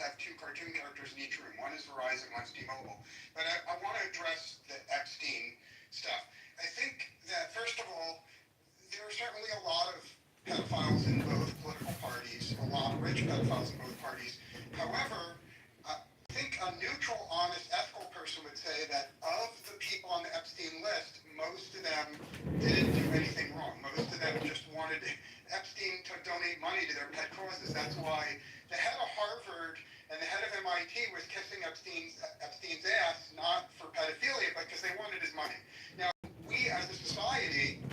have two cartoon characters in each room. One is Verizon, one's T-Mobile. But I want to address the Epstein stuff. I think that, first of all, there are certainly a lot of pedophiles in both political parties, a lot of rich pedophiles in both parties. However, I think a neutral, honest, ethical person would say that of the people on the Epstein list, most of them didn't do anything wrong. Most of them just wanted Epstein to donate money to their pet causes. That's why the head of Harvard and the head of MIT was kissing Epstein's ass, not for pedophilia, but because they wanted his money. Now, we as a society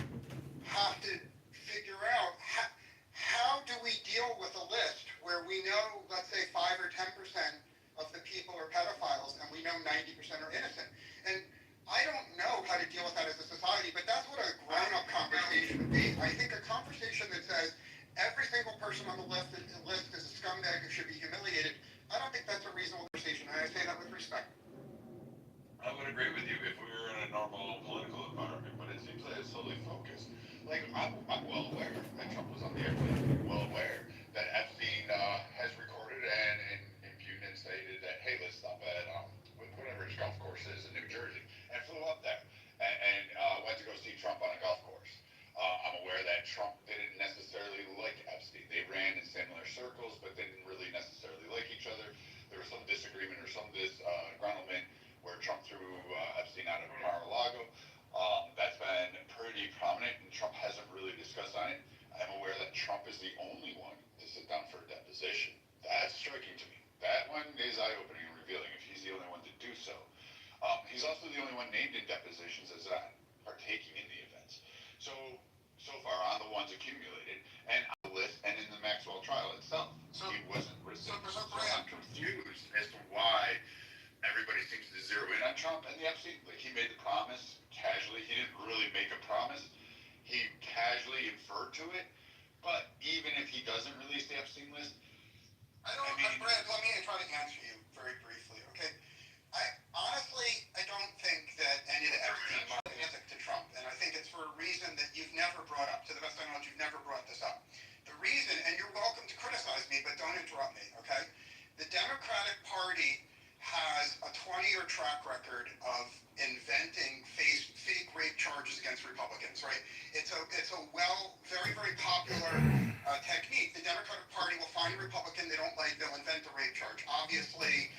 have to figure out how do we deal with a list where we know, let's say, 5 or 10% of the people are pedophiles, and we know 90% are innocent. And I don't know how to deal with that as a society, but that's what a grown-up conversation would be. I think a conversation that says every single person on the list is a scumbag who should be humiliated, I don't think that's a reasonable conversation, and I say that with respect. I would agree with you if we were in a normal political environment, but it seems like it's solely focused. Like, I'm well aware that Trump was on the airplane, well aware that Epstein has recorded and impugned and stated that, hey, let's stop at whatever his golf course is in New Jersey, and flew up there and went to go see Trump on a golf course. I'm aware that Trump didn't necessarily like Epstein. They ran in similar circles, but they didn't really necessarily like each other. There was some disagreement or some disgruntlement where Trump threw Epstein out of Mar-a-Lago. That's been pretty prominent, and Trump hasn't really discussed on it. I'm aware that Trump is the only one to sit down for a deposition. That's striking to me. That one is eye-opening and revealing if he's the only one to do so. He's also the only one named in depositions as not partaking in the events. So far on the ones accumulated, and on the list, and in the Maxwell trial itself, he wasn't listed. So I'm confused as to why everybody seems to zero in on Trump and the Epstein. Like, he made the promise casually. He didn't really make a promise. He casually inferred to it. But even if he doesn't release the Epstein list, Brad, let me try to answer you very briefly, okay? I don't think that any of the Epstein money is to Trump, and I think it's for a reason that you've never brought up. To the best of my knowledge, you've never brought this up. The reason, and you're welcome to criticize me, but don't interrupt me, okay? The Democratic Party has a 20-year track record of inventing fake rape charges against Republicans, right? It's a very, very popular technique. The Democratic Party will find a Republican they don't like, they'll invent a rape charge. Obviously,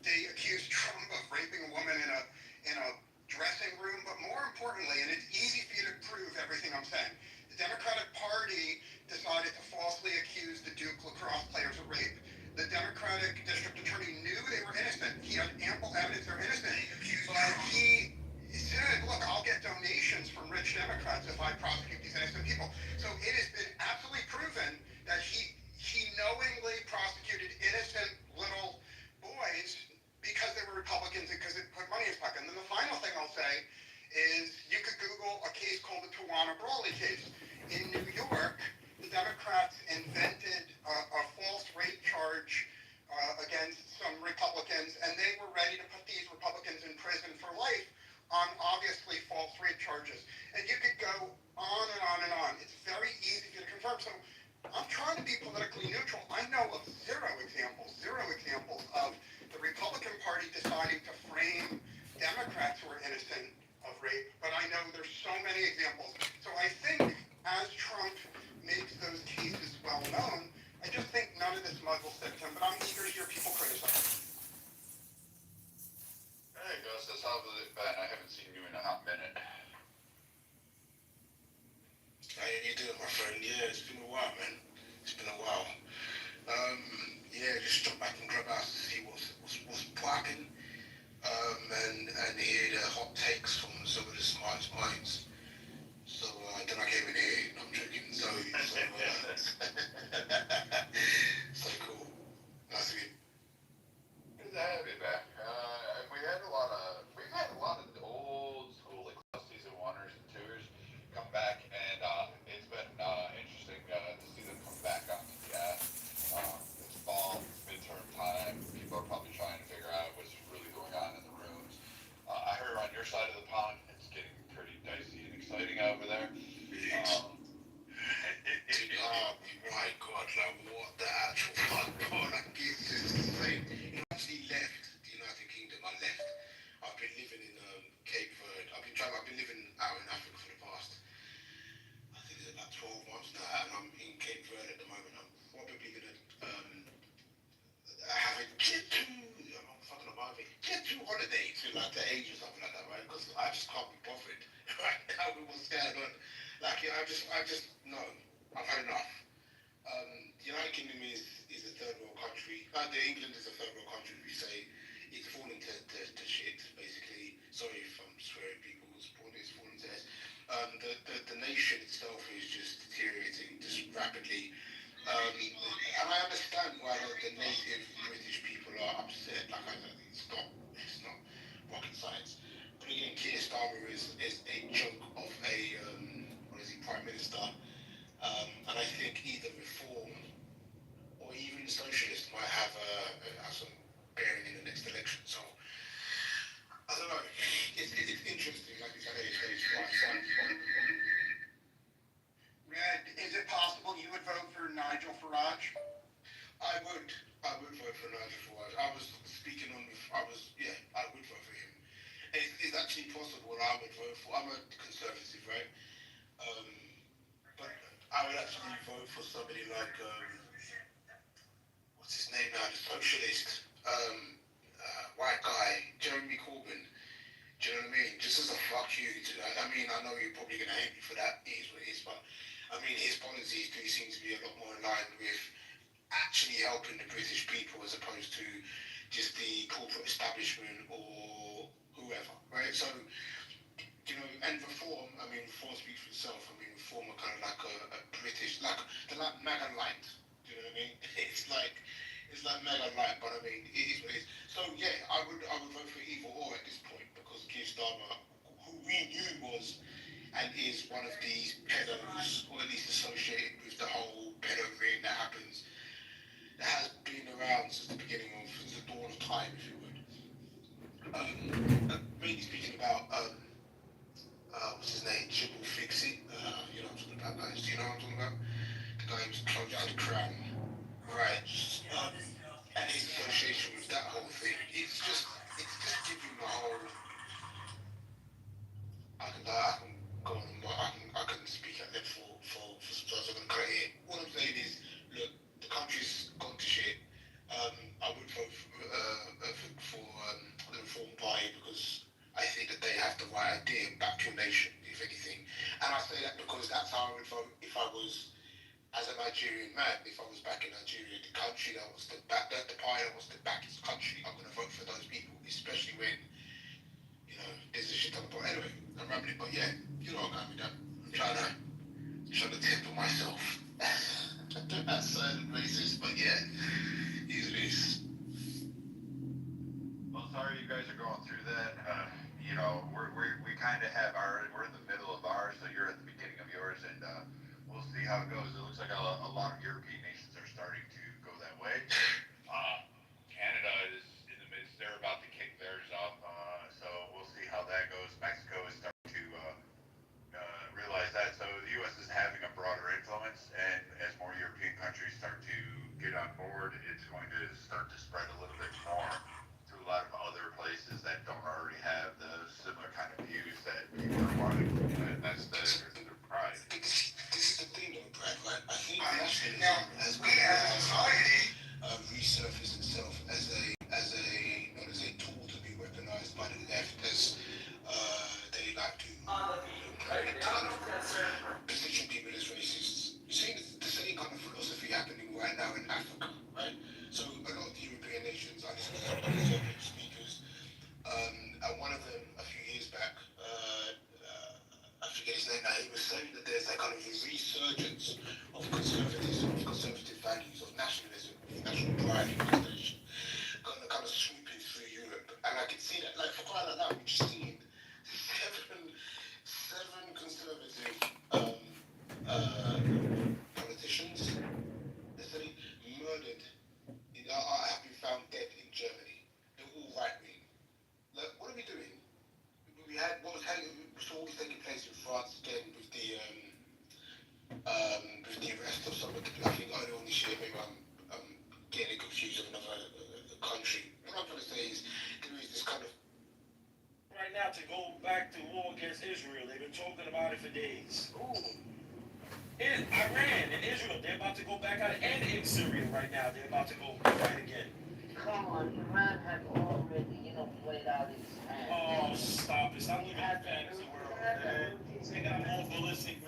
they accused Trump of raping a woman in a dressing room, but more importantly, and it's easy for you to prove everything I'm saying, the Democratic Party decided to falsely accuse the Duke lacrosse players of rape. The Democratic district attorney knew they were innocent. He had ample evidence they're innocent. But he said, look, I'll get donations from rich Democrats if I prosecute these innocent people. So it has been absolutely proven that he knowingly prosecuted innocent little boys because they were Republicans and because it put money in his pocket. And then the final thing I'll say is you could Google a case called the Tawana Brawley case. In New York, the Democrats invented a false rape charge against some Republicans, and they were ready to put these Republicans in prison for life on obviously false rape charges. And you could go on and on and on. It's very easy for you to confirm. So I'm trying to be politically neutral. I know of zero examples of the Republican Party deciding to frame Democrats who are innocent of rape, but I know there's so many examples. So I think as Trump makes those cases well known, I just think none of this mud will stick to him, but I'm eager to hear people criticize. hey Gus, how's it been? I haven't seen you in a hot minute. How you doing, my friend? Yeah, it's been a while, man. It's been a while. Yeah, just stopped back from a day to like the age or something like that, right? Because I just can't be bothered right now with what's going on. Like, yeah, I just no, I've had enough. The United Kingdom is a third world country. England is a third world country. We say it's falling to shit, basically. Sorry if I'm swearing, people. It's falling to this. The nation itself is just deteriorating just rapidly. And I understand why the native British people are upset. Like, it's not rocket science. But again, Keir Starmer is a chunk of a what is he, prime minister. And I think either reform or even socialist might have some bearing in the next election. So I don't know. It's interesting. Like you said, it's fun. Red, is it possible you would vote for Nigel Farage? I would vote for Nigel Farage. I would vote for him. It's actually possible I would vote for. I'm a conservative, right? But I would actually vote for somebody like what's his name now? The socialist, white guy, Jeremy Corbyn. Do you know what I mean? Just as a fuck you. I mean, I know you're probably gonna hate me for that. It is what it is, but I mean, his policies do seem to be a lot more in line with actually helping the British people as opposed to just the corporate establishment or whoever, right? So, you know, and reform, I mean, reform speaks for itself. I mean, reform are kind of like a British, like, they're like MAGA light. Do you know what I mean? It's like MAGA light, but I mean, it is what it is. So, yeah, I would vote for either or at this point because Keir Starmer, who we knew was and is one of these pedos, or at least associated with the whole pedo ring that happens, that has been around since the beginning of, since the dawn of time, if you would. Mainly speaking about, what's his name, Jibble Fixit, you know what I'm talking about, guys, do you know what I'm talking about? The guy who's close to the crown, right, and his association with that whole thing, it's just giving the whole, I can go on, I can speak at length for some time, so I'm going to cut it here. What I'm saying is, look, the country's gone to shit. I would vote for the Reform Party because I think that they have the right idea, back to a nation, if anything. And I say that because that's how I would vote if I was, as a Nigerian man, if I was back in Nigeria, the country that wants to back, the party that wants to back its country, I'm going to vote for those people, especially when, you know, there's a shit ton of people. Anyway, I'm rambling, but yeah, you know what I'm with that. I'm trying to temper myself. That's racist, but yeah, it is. Well, sorry you guys are going through that. You know, we kind of have we're in the middle of ours, so you're at the beginning of yours, and we'll see how it goes. It looks like a lot of European nations are starting to go that way. Canada is in the midst; they're about to kick theirs off, so we'll see how that goes. Mexico is starting to realize that, so the U.S. is having a broader influence, and as more European countries start to get on board, it's going to start to spread a little bit more to a lot of other places that don't already have the similar kind of views that people are wanting. And that's their pride. This is the thing, though, Brad, right? I think nationalism has been resurfaced itself as a tool to be weaponized by the left as they like to kind of position people as racists. You're seeing the same kind of philosophy happening right now in Africa, right? So a lot of the European nations are conservative speakers, and one of them a few years back, I forget his name now, he was saying that there's a kind of a resurgence of conservatism, of conservative values, of nationalism, of national pride in this nation, kind of swooping through Europe. And I can see that, like, for crying out loud, we've just seen seven conservative politicians, let's say, murdered, have been found dead in Germany. They're all right-wing. Like, what are we doing? We had what was taking place in France again with the arrest of somebody. I think earlier on this year, maybe I'm getting confused with another country. What I'm trying to say is there is this kind of right now to go back to war against Israel. They've been talking about it for days. In Iran and Israel, they're about to go back out, and in Syria right now, they're about to go fight again. Come on, Iran had already, played out its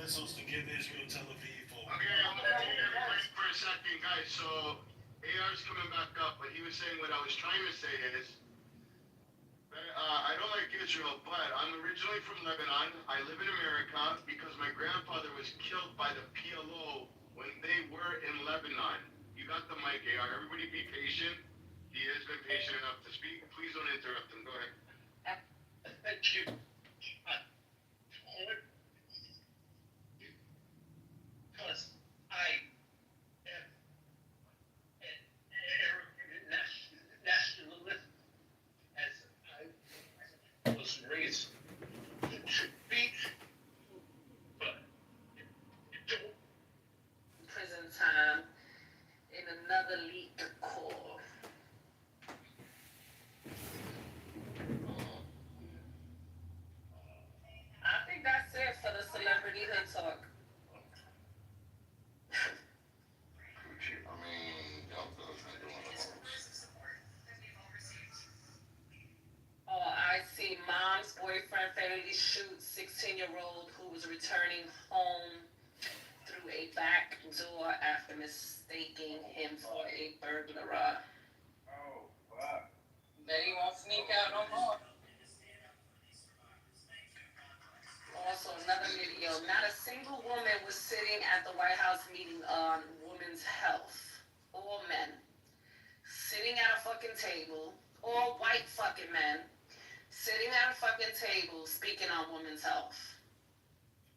missiles to give Israel Tel Aviv for. Okay, I'm gonna take everybody for a second, guys. So AR's coming back up, but he was saying what I was trying to say is, I don't like Israel, but I'm originally from Lebanon. I live in America because my grandfather was killed by the PLO when they were in Lebanon. You got the mic, AR. Everybody be patient. He has been patient enough to speak. Please don't interrupt him. Go ahead. Thank you. Because I am an nationalist as I was raised to be, but it don't. Prison time in another leak core. I think that's it for the celebrity hood talk. I mean, y'all guys been doing the most. Oh, I see mom's boyfriend fatally shoots 16-year-old who was returning home through a back door after mistaking him for a burglar. Oh, wow. Bet he won't sneak out no more. Also, another video. Not a single woman was sitting at the White House meeting on women's health. All men. Sitting at a fucking table. All white fucking men. Sitting at a fucking table speaking on women's health.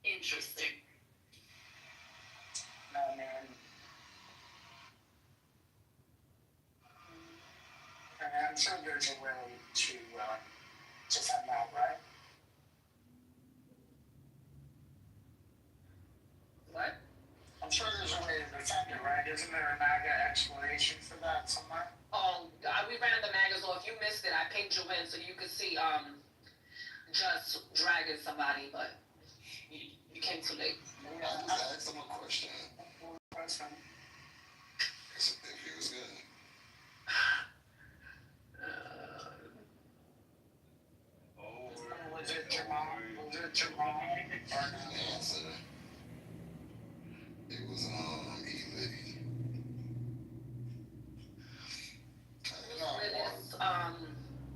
Interesting. No, man. I'm sure there's a way to find out, right? What? I'm sure there's a way to defend it, right? Isn't there a MAGA explanation for that somewhere? Oh, we ran the MAGAs off. You missed it. I pinged you in so you could see just dragging somebody, but you came too late. I just asked him a question. If he was good. Was it your mom? Was it your mom? The answer. It was E. Liddy.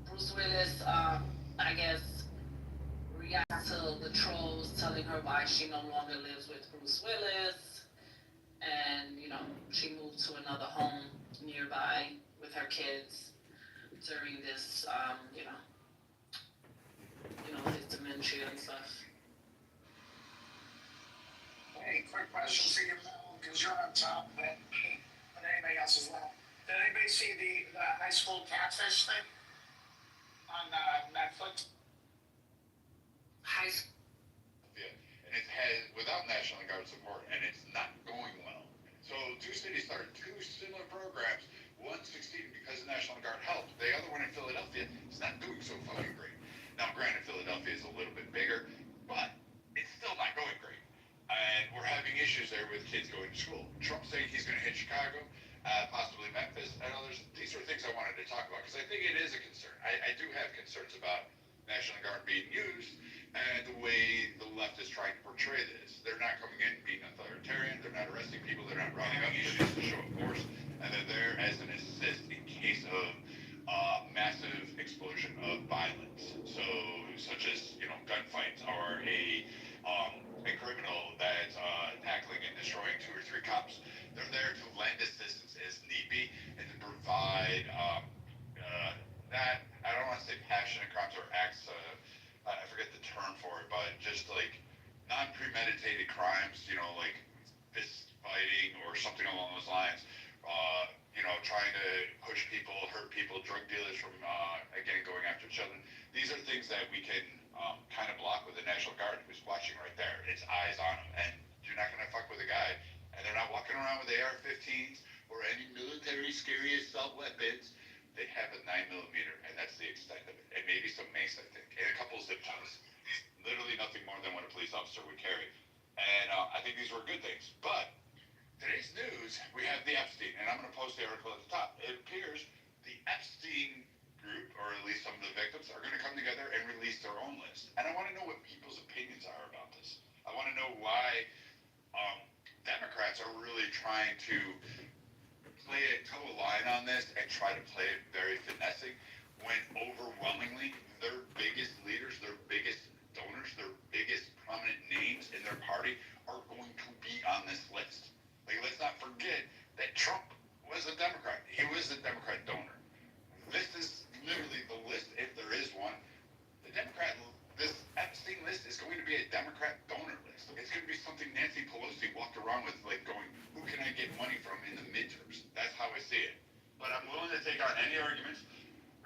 Bruce Willis, I guess, reacts to the trolls telling her why she no longer lives with Bruce Willis, and she moved to another home nearby with her kids during this, his dementia and stuff. Hey, quick question for you, because you're on top of it, but anybody else as well. Did anybody see the high school catfish thing on Netflix? High school. Yeah, and it has, without National Guard support, and it's not going well. So two cities started two similar programs. One succeeded because the National Guard helped. The other one in Philadelphia is not doing so fucking great. Now, granted, Philadelphia is a little bit bigger, but it's still not going great. And we're having issues there with kids going to school. Trump's saying he's going to hit Chicago, possibly Memphis, and others. These are things I wanted to talk about because I think it is a concern. I do have concerns about National Guard being used and the way the left is trying to portray this. They're not coming in being authoritarian. They're not arresting people. They're not running up issues to show force. And they're there as an assist in case of massive explosion of violence. So, such as, gunfights or a criminal that's tackling and destroying 2 or 3 cops. They're there to lend assistance as need be and to provide that, I don't want to say passionate crimes or acts, I forget the term for it, but just like non-premeditated crimes, like fist fighting or something along those lines. Trying to push people, hurt people, drug dealers from, again, going after children. These are things that we can kind of block with the National Guard who's watching right there. It's eyes on them. And you're not going to fuck with a guy. And they're not walking around with AR-15s or any military scary assault weapons. They have a 9mm, and that's the extent of it. And maybe some mace, I think. And a couple zip ties. Literally nothing more than what a police officer would carry. And I think these were good things. But today's news, we have the Epstein, and I'm going to post the article at the top. It appears the Epstein group, or at least some of the victims, are going to come together and release their own list. And I want to know what people's opinions are about this. I want to know know why Democrats are really trying to toe a line on this and try to play it very finessing when overwhelmingly their biggest leaders, their biggest donors, their biggest prominent names in their party are going to be on this list. Like, let's not forget that Trump was a Democrat. He was a Democrat donor. This is literally the list, if there is one. This Epstein list is going to be a Democrat donor list. It's going to be something Nancy Pelosi walked around with, like going, who can I get money from in the midterms? That's how I see it. But I'm willing to take on any arguments.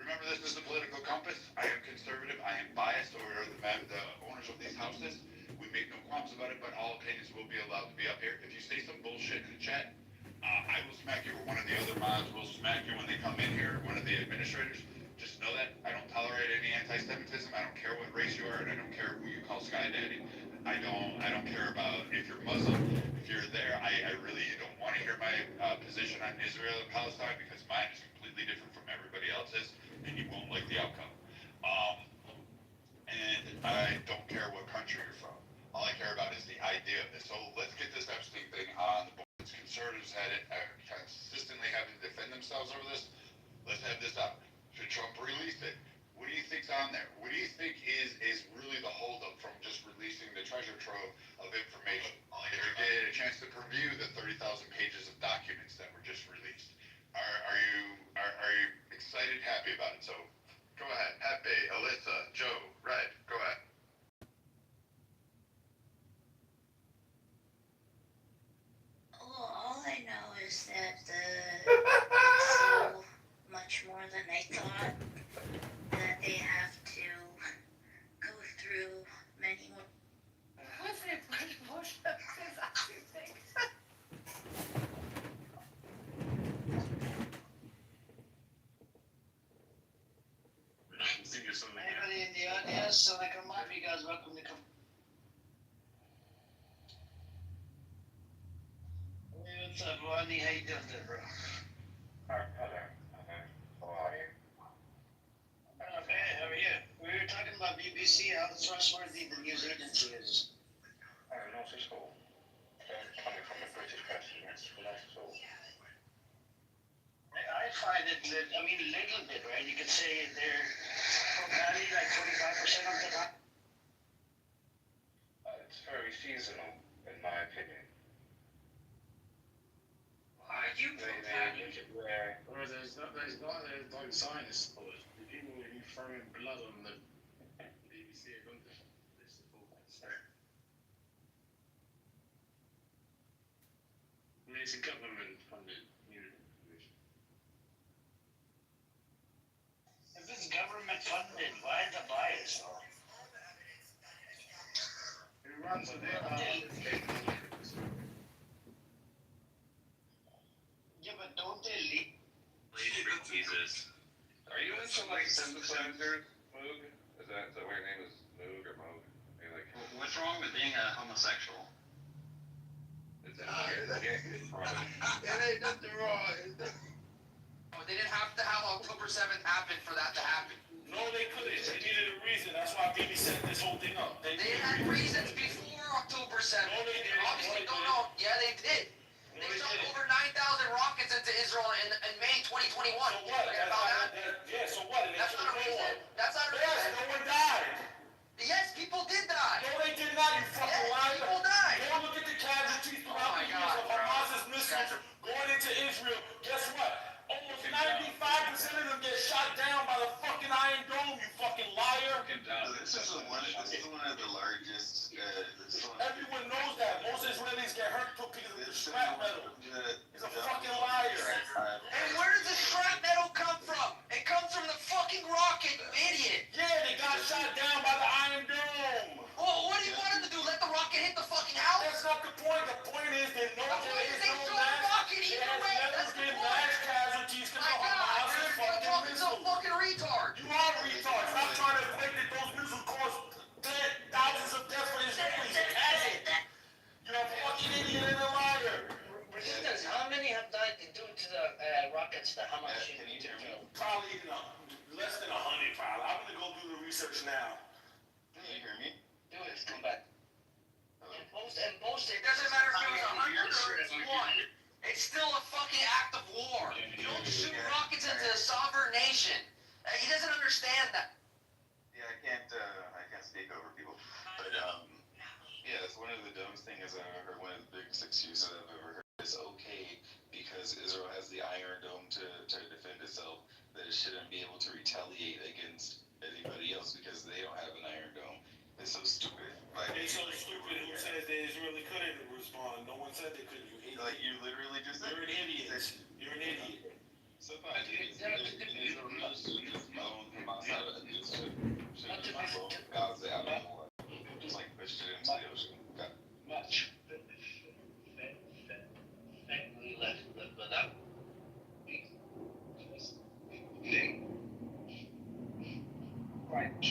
Remember, this is the political compass. I am conservative. I am biased over the owners of these houses. We make no qualms about it, but all opinions will be allowed to be up here. If you say some bullshit in the chat, I will smack you, or one of the other mods will smack you when they come in here, one of the administrators. Just know that I don't tolerate any anti-Semitism. I don't care what race you are, and I don't care who you call Sky Daddy. I don't care about if you're Muslim. If you're there, I really don't want to hear my position on Israel and Palestine, because mine is completely different from everybody else's, and you won't like the outcome. And I don't care what country you're from. All I care about is the idea of this. So let's get this Epstein thing on the board. Conservatives had it consistently having to defend themselves over this. Let's have this up. Should Trump release it? What do you think's on there? What do you think is really the holdup from just releasing the treasure trove of information? Did you get a chance to preview the 30,000 pages of documents that were just released? Are you excited, happy about it? So go ahead, Happy, Alyssa, Joe, Red, go ahead. Well, all I know is that it's so much more than I thought, that they have to go through many more. What's it? Push-ups is actually things. Anybody in the audience, so they come up, you guys welcome to come. Hey, what's up, Rodney? How you doing there, bro? Hello. How are you? Okay, how are you? We were talking about BBC, how trustworthy the news agency is. Oh, not at all. Coming from a British person, yes, not at all. I find it, I mean, a little bit, right? You could say they're probably like 25% of the time. It's very seasonal, in my opinion. Are you There's like Zionist scholars, the people who throw in blood on the BBC of London, they support that. I mean, it's a government-funded news organization. If it's government funded, why the bias? Who runs it? Yeah, but don't they leak? Jesus. Are you into like synthesizer, Moog? Is that what your name is, Moog or Moog? Are you like, What's wrong with being a homosexual? is that It ain't nothing wrong. Oh, they didn't have to have October 7th happen for that to happen. No, they couldn't. They needed a reason. That's why BBC set this whole thing up. They had reasons before October 7th. No, they didn't. Obviously, No, they don't know. Yeah, they did. No, They they shot didn't. over 9,000 rockets into Israel in May 2021. So what? Forget about that. Yeah, so what? And they That's killed not a no reason. one. That's not a Yes, reason. no one died. Yes, people did die. No, they did not, you fucking Yes, liar. people died. Go look at the casualties Oh throughout my the years God, of bro. Hamas's missiles going into Israel. Guess what? Almost 95% of them get shot down by the fucking Iron Dome, you fucking liar. This is one of the largest. Everyone knows that. Most Israelis get hurt because of the scrap metal. He's a fucking liar. And where does the scrap metal come from? It comes from the fucking rocket, you idiot. Yeah, they got shot down by the Iron Dome. Well, what do you want them to do? Let the rocket hit the fucking house? That's not the point. The point is that no The point is they no throw the rocket there either has way. never That's the been point. mass casualties because My of God, Hamas you're fucking talking so missiles. fucking retard. You are retards. Stop trying to equate that those missiles caused thousands of deaths for Israelis. It hasn't. You're a fucking idiot and a liar. Resistance, how many have died due to the rockets that Hamas shot? Probably less than 100, probably. I'm gonna go do the research now. Can you hear me? Do it, come back. Post nation. He doesn't understand that. Yeah, I can't speak over people. But, yeah, it's one of the dumbest things I've ever heard. One of the biggest excuses I've ever heard. It's okay because Israel has the Iron Dome to defend itself, that it shouldn't be able to retaliate against anybody else because they don't have an Iron Dome. It's so stupid. Like, It's so stupid. Who said that Israeli couldn't respond? No one said they couldn't. You idiot. like you literally just said. You're an idiot. You're an idiot. Somebody Israel knows to just know Hamas out of this shit. Gaza out of the war. Just like pushed it into the ocean. God. Much. Thankfully, left without. Right.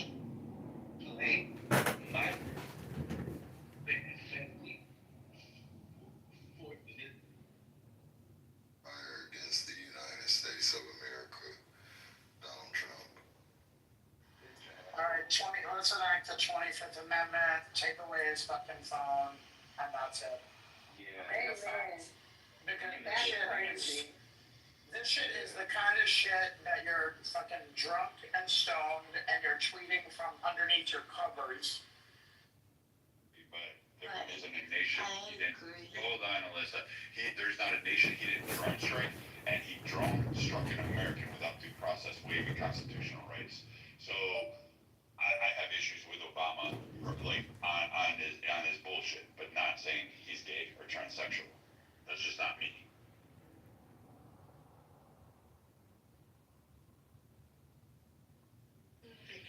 Play my family for Fire against the United States of America, Donald Trump. Alright, let's enact the 25th Amendment, take away his fucking phone, and that's it. Yeah. Amen. Because this shit is the kind of shit that you're fucking drunk and stoned and you're tweeting from underneath your covers. But there isn't a nation I he didn't. agree. Hold on, Alyssa. There's not a nation he didn't drone strike, and he drone struck an American without due process, waiving constitutional rights. So I have issues with Obama, like on his bullshit, but not saying he's gay or transsexual. That's just not me.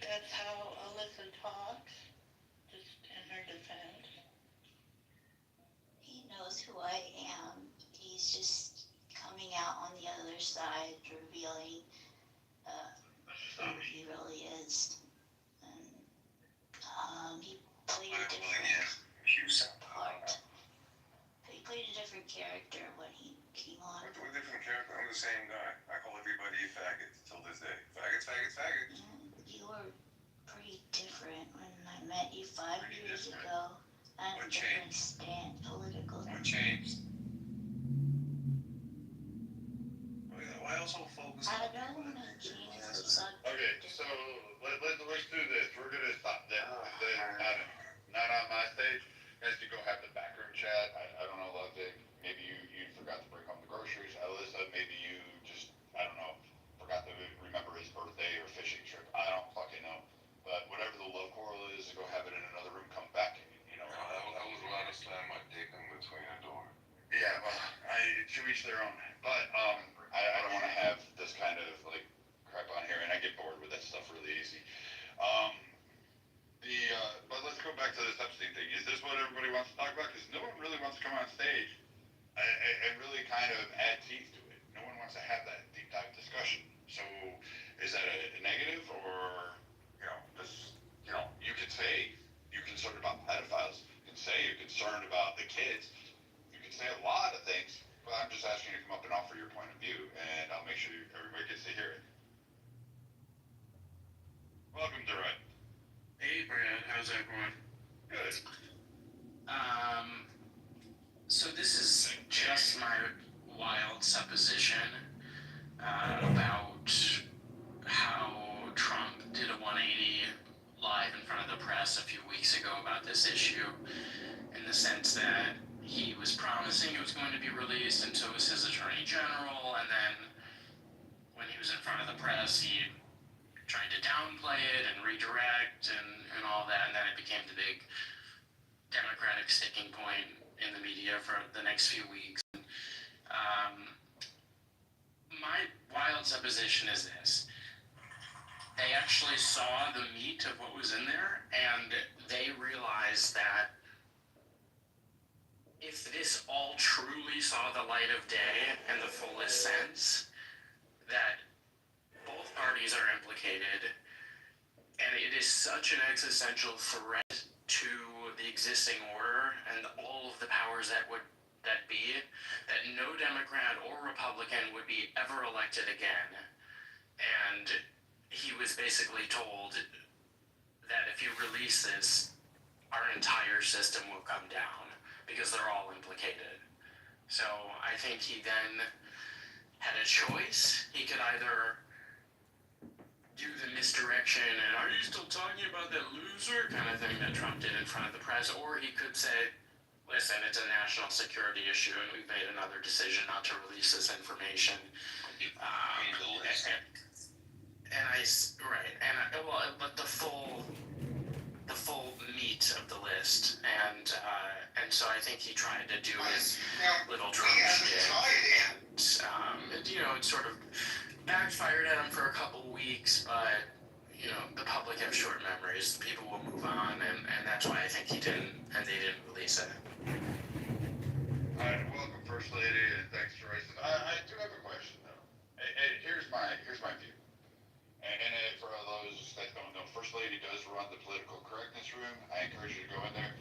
That's how Alyssa talks, just in her defense. He knows who I am. He's just coming out on the other side, revealing who he really is. And he played a different part. He played a different character when he came on. I'm a different character. I'm the same guy. I call everybody a faggot till this day. Faggots, faggots, faggots. You were pretty different when I met you 5 years ago. I had a What different changed? stand, political. What changed? Why also focus I on don't want to change the subject. Okay, so let's do this. We're gonna stop that. Not on my stage. You guys can go have the backroom chat. I don't know, Ludwig. Maybe you forgot to bring home the groceries. Alyssa, maybe you just, I don't know, forgot to remember his birthday or fishing trip. I don't fucking know. But whatever the love quarrel is, go have it in another room, come back, and, you know. I was allowed to slam my dick in between the door. Yeah, well, to each their own. But, I don't want to have this kind of, like, crap on here, and I get bored with that stuff really easy. But let's go back to this Epstein thing. Is this what everybody wants to talk about? Because no one really wants to come on stage and really kind of add teeth to it. No one wants to have that deep dive discussion. So is that a negative, or, you could say you're concerned about pedophiles. You can say you're concerned about the kids. You can say a lot of things, but I'm just asking you to come up and offer your point of view, and I'll make sure everybody gets to hear it. Welcome, Duray. Hey, Brad, how's everyone? Good. So this is just my wild supposition about how Trump did a 180 live in front of the press a few weeks ago about this issue, in the sense that he was promising it was going to be released, and so was his attorney general, and then when he was in front of the press, he tried to downplay it and redirect and all that, and then it became the big Democratic sticking point in the media for the next few weeks. My wild supposition is this. They actually saw the meat of what was in there, and they realized that if this all truly saw the light of day in the fullest sense, that both parties are implicated, and it is such an existential threat to the existing order and all of the powers that be, that no Democrat or Republican would be ever elected again. And he was basically told that if you release this, our entire system will come down because they're all implicated. So I think he then had a choice. He could either rejection and "Are you still talking about that loser?" kind of thing that Trump did in front of the press, or he could say, "Listen, it's a national security issue, and we've made another decision not to release this information." But the full meat of the list, and so I think he tried to do his little Trump shit, and it sort of backfired at him for a couple weeks, but the public have short memories. People will move on, and that's why I think he didn't, and they didn't release it. Alright, welcome First Lady, and thanks for raising. I do have a question though. And here's my view. And for those that don't know, First Lady does run the political correctness room. I encourage you to go in there.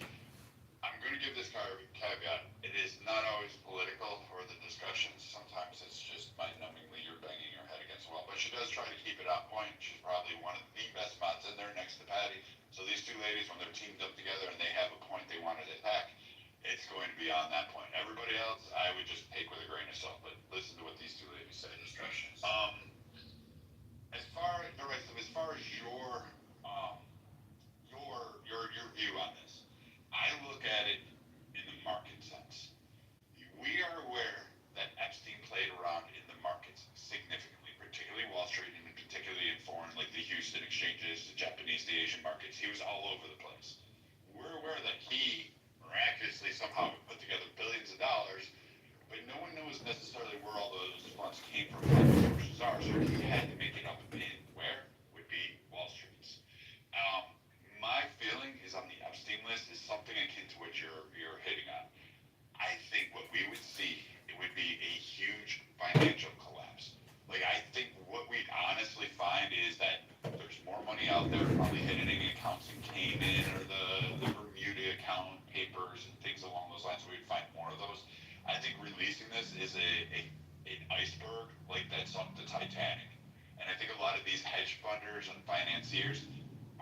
I'm going to give this caveat. It is not always political or the discussions. Sometimes it's just mind-numbingly you're banging your head against the wall. But she does try to keep it on point. She's probably one of the best mods in there next to Patty. So these two ladies, when they're teamed up together and they have a point they wanted to attack, it's going to be on that point. Everybody else, I would just take with a grain of salt. But listen to what these two ladies say. Discussions. As far as your view on this, I look at it in the market sense. We are aware that Epstein played around in the markets significantly, particularly Wall Street, and particularly in foreign, like the Houston exchanges, the Japanese, the Asian markets. He was all over the place. We're aware that he miraculously somehow put together billions of dollars, but no one knows necessarily where all those funds came from, what the sources are. So he had to make it up in where would be Wall Street's. My feeling is on the Epstein list is something akin to what you're hitting on. I think what we would see, it would be a huge financial collapse. Like, I think what we'd honestly find is that there's more money out there, probably hidden in accounts in Cayman or the Bermuda account papers and things along those lines. We'd find more of those. I think releasing this is an iceberg like that's on the Titanic. And I think a lot of these hedge funders and financiers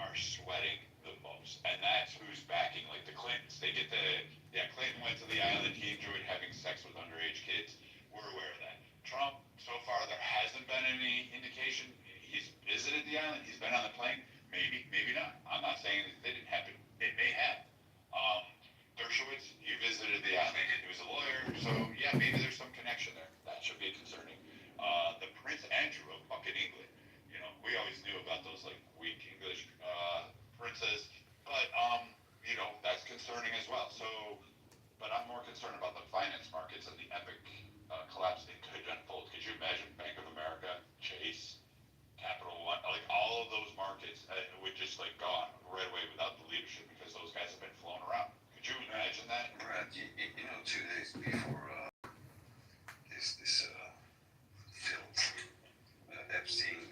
are sweating the most. And that's who's backing, like the Clintons. Clinton went to the island. He enjoyed having sex with underage kids. We're aware of that. Trump, so far, there hasn't been any indication. He's visited the island. He's been on the plane. Maybe, maybe not. I'm not saying that it didn't happen. It may have. Dershowitz, he visited the island. He was a lawyer. So, yeah, maybe there's some connection there. That should be concerning. The Prince Andrew of fucking England. We always knew about those, like, weak English princes. But, that's concerning as well. So, but I'm more concerned about the finance markets and the epic collapse that could unfold. Could you imagine Bank of America, Chase, Capital One, like all of those markets would just like gone right away without the leadership because those guys have been flown around. Could you imagine that? Brad, 2 days before this filth, Epstein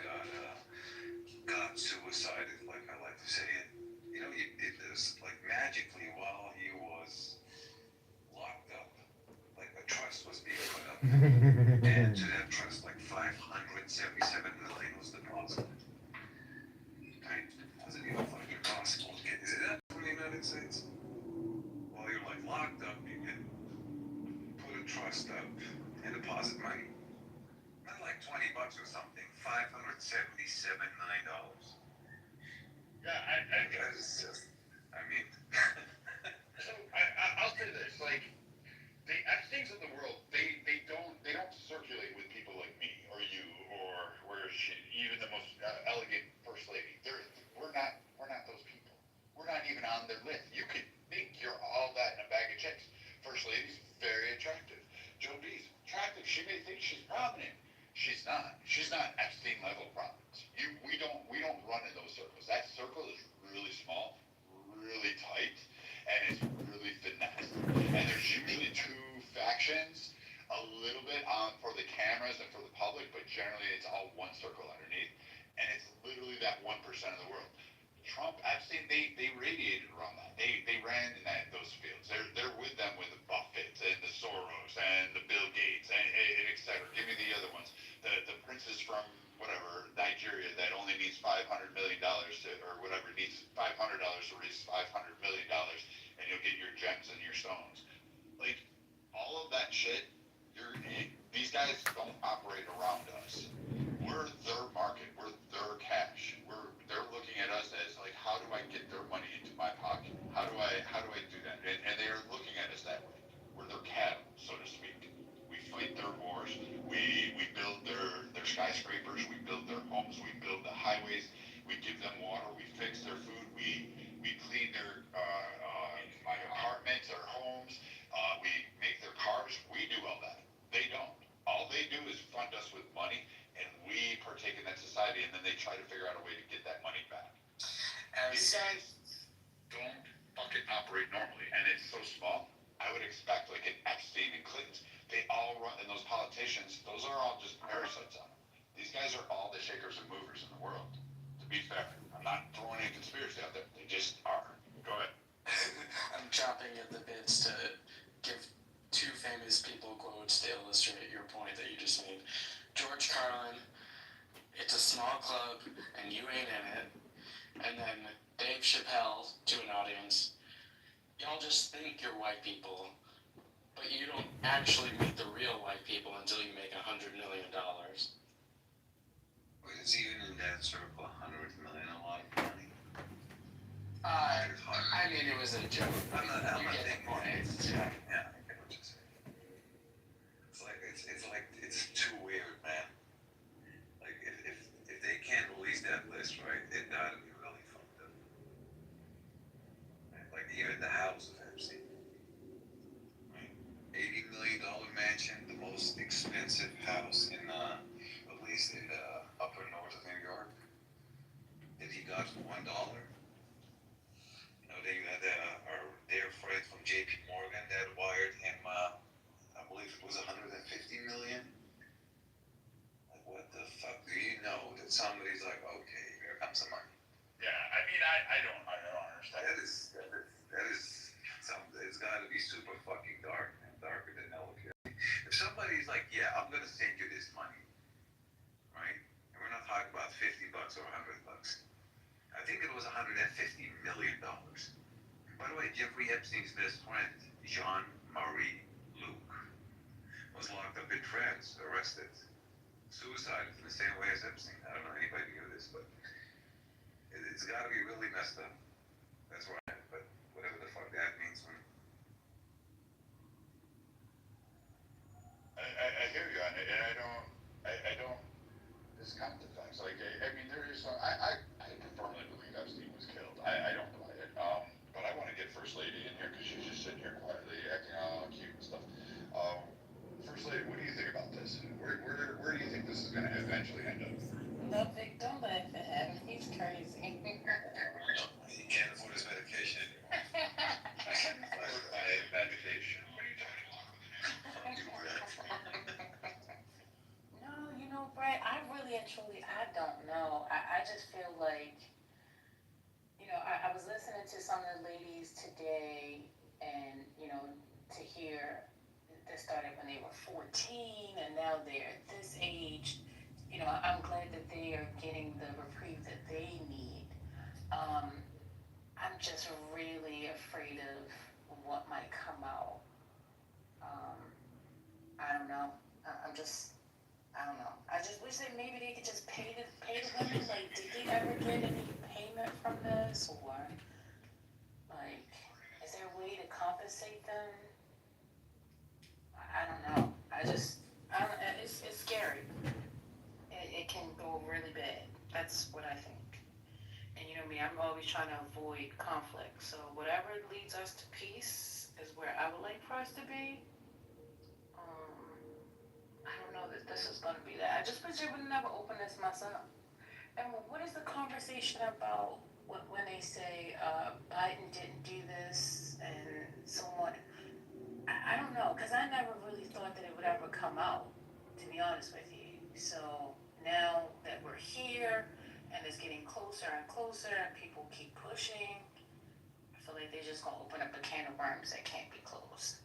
got suicided, like I like to say it. It was like magically while he was locked up, like a trust was being put up, and to that trust, like 577 million was deposited. Right? How's it even fucking possible? Is it that in the United States? While you're like locked up, you can put a trust up and deposit money. Not like $20 or something. $577 million. Yeah, I'll say this, like, the Epsteins of the world, they don't circulate with people like me or you or even the most elegant first lady. We're not those people. We're not even on their list. You could think you're all that in a bag of chicks. First lady's very attractive. Joe B's attractive. She may think she's prominent. She's not. She's not Epstein level prominence. We don't run in those circles. That circle is really small, really tight, and it's really finesse. And there's usually two factions, a little bit for the cameras and for the public, but generally it's all one circle underneath. And it's literally that 1% of the world. Trump, Epstein, they radiated around that. They ran in those fields. They're with them with the Buffett and the Soros and the Bill Gates and et cetera. Give me the other ones. The princes from whatever Nigeria that only needs $500 million or whatever needs $500 to raise $500 million, and you'll get your gems and your stones. Like all of that shit. These guys don't operate around us. We're their market. We're their cash. They're We give them water, we fix their food, we clean their, my apartments, their homes, we make their cars, we do all that. They don't. All they do is fund us with money, and we partake in that society, and then they try to figure out a way to get that money back. These guys don't fucking operate normally, and it's so small. I would expect, like in Epstein and Clinton's, they all run, and those politicians, those are all just parasites on them. These guys are all the shakers and movers in the world. To be fair, I'm not throwing any conspiracy out there. They just are. Go ahead. I'm chomping at the bits to give two famous people quotes to illustrate your point that you just made. George Carlin, it's a small club and you ain't in it. And then Dave Chappelle to an audience, y'all just think you're white people, but you don't actually meet the real white people until you make $100 million. Is even in that circle 100 million a lot of money? I mean, it was a joke. I'm not thinking it. Yeah, I get what you're saying. It's too weird, man. Like if they can't release that list, right, it gotta be really fucked up. Like even the house of Epstein. Right? $80 million mansion, the most expensive house in at least in upper north of New York, that he got for $1. You know, then you had our dear friend from J.P. Morgan that wired him, I believe it was 150 million. Like, what the fuck do you know that somebody's like, okay, here comes the money? Yeah, I mean, I don't understand. That is something. It's got to be super fucking dark, man, darker than hell. If somebody's like, yeah, I'm gonna send you this money, right? And we're not talking about $50 or $100. I think it was $150 million. By the way, Jeffrey Epstein's best friend, Jean-Marie Luc, was locked up in France, arrested, suicide in the same way as Epstein. I don't know if anybody knew this, but it's got to be really messed up. That's right. But whatever the fuck that means. I hear you on it, and I don't discount the facts. Like, I mean, there is some, I firmly believe Epstein was killed. I don't buy it. But I want to get First Lady in here because she's just sitting here quietly acting all cute and stuff. First Lady, what do you think about this? Where do you think this is going to eventually end up? No, Vic, don't laugh at him. He's crazy. He can't afford his medication anymore. Meditation. What are you talking about? No, you know, Brett, I really and truly, I don't know. I just feel like, you know, I was listening to some of the ladies today, and, you know, to hear they started when they were 14 and now they're at this age. You know, I'm glad that they are getting the reprieve that they need. I'm just really afraid of what might come out. I don't know. I don't know. I just wish that maybe they could just pay the women. Like, did they ever get any payment from this, or like, is there a way to compensate them? I don't know. It's scary. It can go really bad. That's what I think. And you know me, I'm always trying to avoid conflict. So whatever leads us to peace is where I would like for us to be. I don't know that this is going to be that. I just wish they would never open this mess up. And what is the conversation about when they say Biden didn't do this and so on? I don't know, because I never really thought that it would ever come out, to be honest with you. So now that we're here and it's getting closer and closer and people keep pushing, I feel like they're just going to open up a can of worms that can't be closed.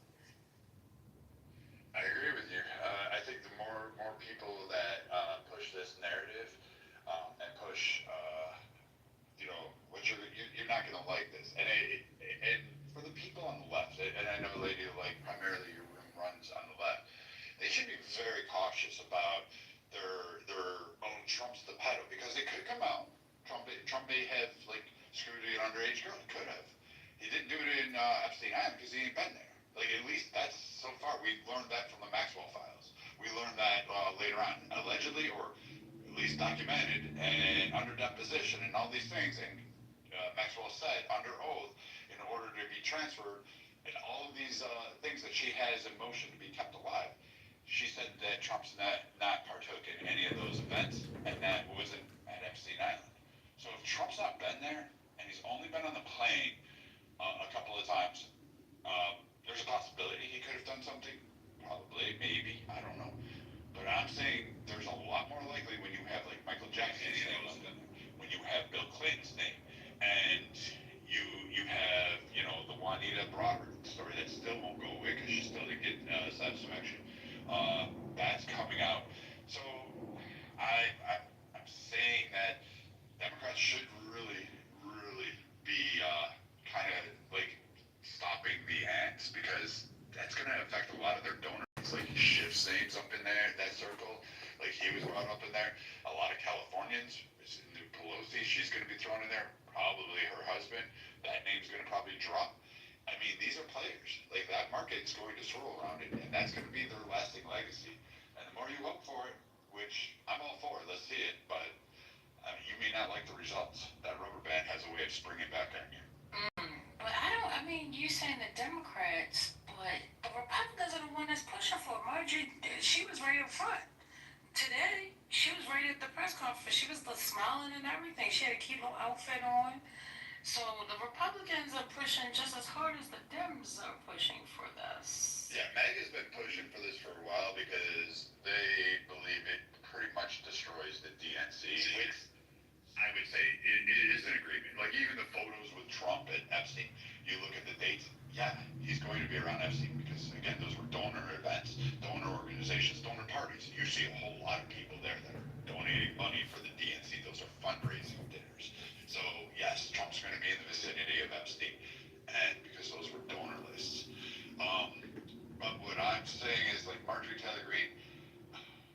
I agree with you. I think the more people that push this narrative and push, you know, what you're not going to like this. And for the people on the left, and I know, lady, like primarily your room runs on the left, they should be very cautious about their own Trump's the pedo, because it could come out. Trump may have like screwed an underage girl. He could have. He didn't do it in Epstein Island because he ain't been there. Like, at least that's so far. We learned that from the Maxwell files. We learned that later on, allegedly, or at least documented and under deposition and all these things. And Maxwell said under oath, in order to be transferred, and all of these things that she has in motion to be kept alive. She said that Trump's not partook in any of those events, and that wasn't at Epstein Island. So if Trump's not been there, and he's only been on the plane a couple of times, there's a possibility he could have done something. Probably, maybe, I don't know. But I'm saying there's a lot more likely when you have like Michael Jackson's name up in there, when you have Bill Clinton's name, and you have, you know, the Juanita Broaddus story that still won't go away because she still didn't get satisfaction. That's coming out. So I'm saying that Democrats should really be kind of like stopping the acts, because that's going to affect a lot of their donors. Like Schiff's names up in there, that circle, like he was brought up in there. A lot of Californians, Pelosi, she's going to be thrown in there. Probably her husband, that name's going to probably drop. I mean, these are players. Like that market's going to swirl around it, and that's going to be their lasting legacy. And the more you hope for it, which I'm all for, let's see it, but you may not like the results. That rubber band has a way of springing back on you. But I mean, you saying the Democrats, but the Republicans are the one that's pushing for it. Marjorie, she was right up front. Today, she was right at the press conference. She was smiling and everything. She had a cute little outfit on. So the Republicans are pushing just as hard as the Dems are pushing for this. Yeah, MAGA's been pushing for this for a while because they believe it pretty much destroys the DNC, which I would say it is an agreement. Like even the photos with Trump and Epstein, you look at the dates, yeah, he's going to be around Epstein because, again, those were donor events, donor organizations, donor parties. You see a whole lot of people there that are donating money for the DNC. Those are fundraising dinners. So, yes, Trump's going to be in the vicinity of Epstein, and because those were donor lists. But what I'm saying is, like Marjorie Taylor Greene,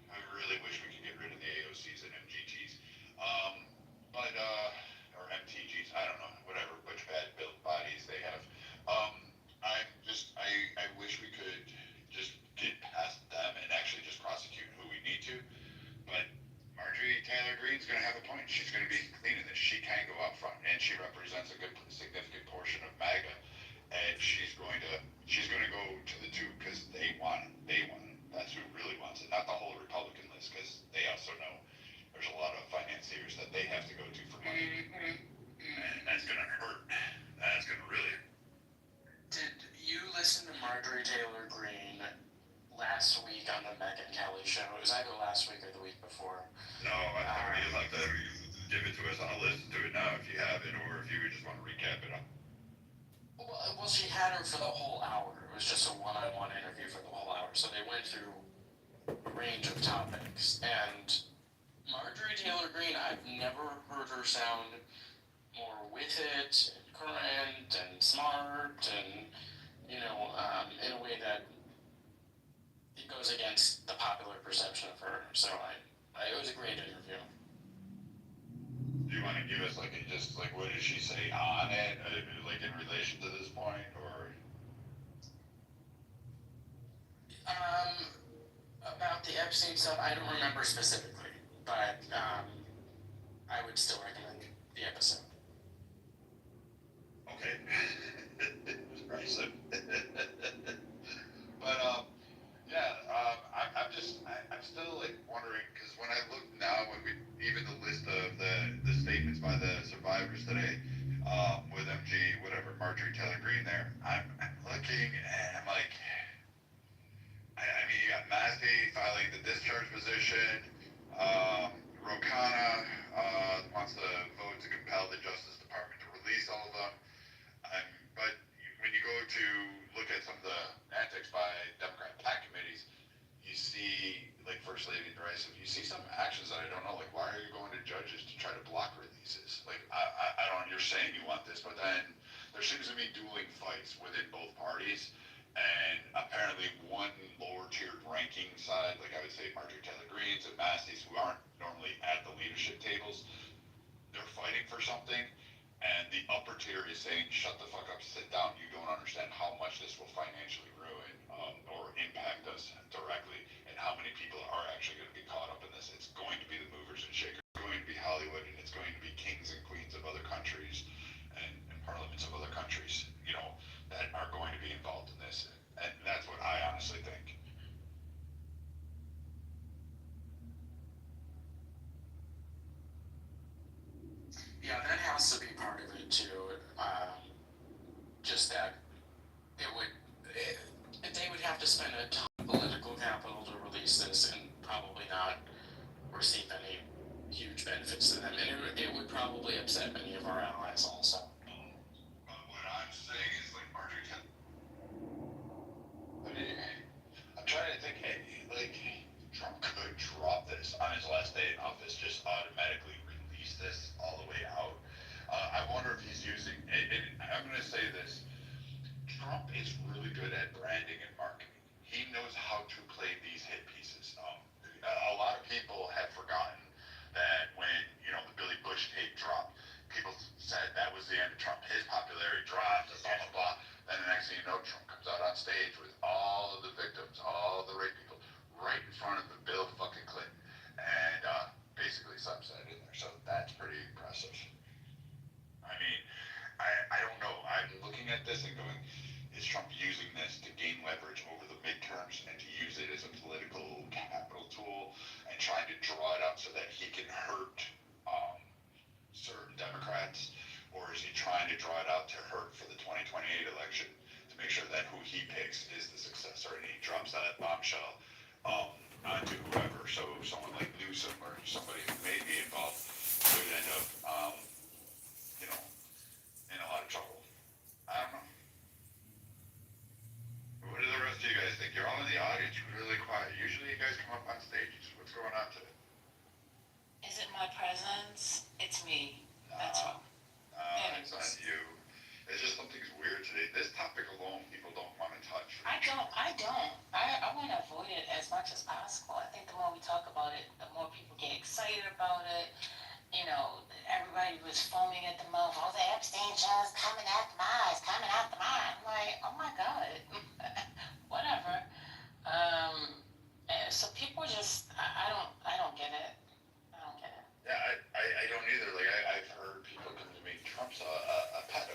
I really wish we could get rid of the AOCs and MGTs. Or MTGs, I don't know, whatever, which bad built bodies they have. I wish we could just get past them and actually just prosecute who we need to. But Marjorie Taylor Greene's going to have a point. She's going to be cleaning this. She can go out front, and she represents a good, significant portion of MAGA. And she's going to go to the two because they want it. They want it. That's who really wants it, not the whole Republican list, because they also know there's a lot of financiers that they have to go to for money. And that's going to hurt. That's going to really. Did you listen to Marjorie Taylor Greene last week on the Megyn Kelly show? It was either last week or the week before. No, I think you'll have to give it to us. I'll listen to it now if you have it, or if you just want to recap it. Well, she had her for the whole hour. It was just a one-on-one interview for the whole hour. So they went through a range of topics. And Marjorie Taylor Greene, I've never heard her sound more with it, and current, and smart, and, in a way that it goes against the popular perception of her. So it was a great interview. Do you want to give us what did she say on it, like in relation to this point, or? About the Epstein stuff, I don't remember specifically, but I would still recommend the episode. Okay. Impressive. But I'm still like wondering, because when I look now, even the list of the statements by the survivors today, with Marjorie Taylor Greene there, I'm looking and I'm like, I mean, you got Massey filing the discharge position, Rokana wants to vote to compel the Justice Department to release all of them. But when you go to look at some of the antics by Democrat PAC committees, you see, like First Lady Rice, you see some actions that I don't know, like why are you going to judges to try to block releases? Like, I don't, you're saying you want this, but then there seems to be dueling fights within both parties. And apparently one lower tiered ranking side, like I would say Marjorie Taylor Greene's and Massey's, who aren't normally at the leadership tables, they're fighting for something. And the upper tier is saying, shut the fuck up, sit down. You don't understand how much this will financially ruin or impact us directly, and how many people are actually going to be caught up in this. It's going to be the movers and to just that they would have to spend a ton of political capital to release this and probably not receive any huge benefits to them. And it would probably upset many of our allies also. What I'm saying is, like, Marjorie, I'm trying to think, like, Trump could drop this on his last day in office, just automatically release this all the way out. I wonder if he's using, and I'm going to say this, Trump is really good at branding and marketing. He knows how to play these hit pieces. A lot of people have forgotten that when, the Billy Bush tape dropped, people said that was the end of Trump. His popularity dropped, blah, blah, blah. Then the next thing you know, Trump comes out on stage with all of the victims, all the rape people, right in front of the Bill fucking Clinton. And basically subs that in there. So that's pretty impressive. I mean, I don't know. I'm looking at this and going, is Trump using this to gain leverage over the midterms and to use it as a political capital tool and trying to draw it up so that he can hurt certain Democrats? Or is he trying to draw it out to hurt for the 2028 election to make sure that who he picks is the successor and he drops that bombshell onto whoever? So someone like Newsom or somebody who may be involved could end up, in a lot of trouble. I don't know. What do the rest of you guys think? You're all in the audience, really quiet. Usually you guys come up on stages. What's going on today? Is it my presence? It's me. That's all. It's not you. It's just something's weird today. This topic alone, people don't want to touch. I want to avoid it as much as possible. I think the more we talk about it, the more people get excited about it. Everybody was foaming at the mouth. All the Epstein shows coming out the eyes, coming out the mind. I'm like, oh my God, whatever. So people just, I don't get it. I don't get it. Yeah, I don't either. Like, I've heard people come to me, Trump's a pedo.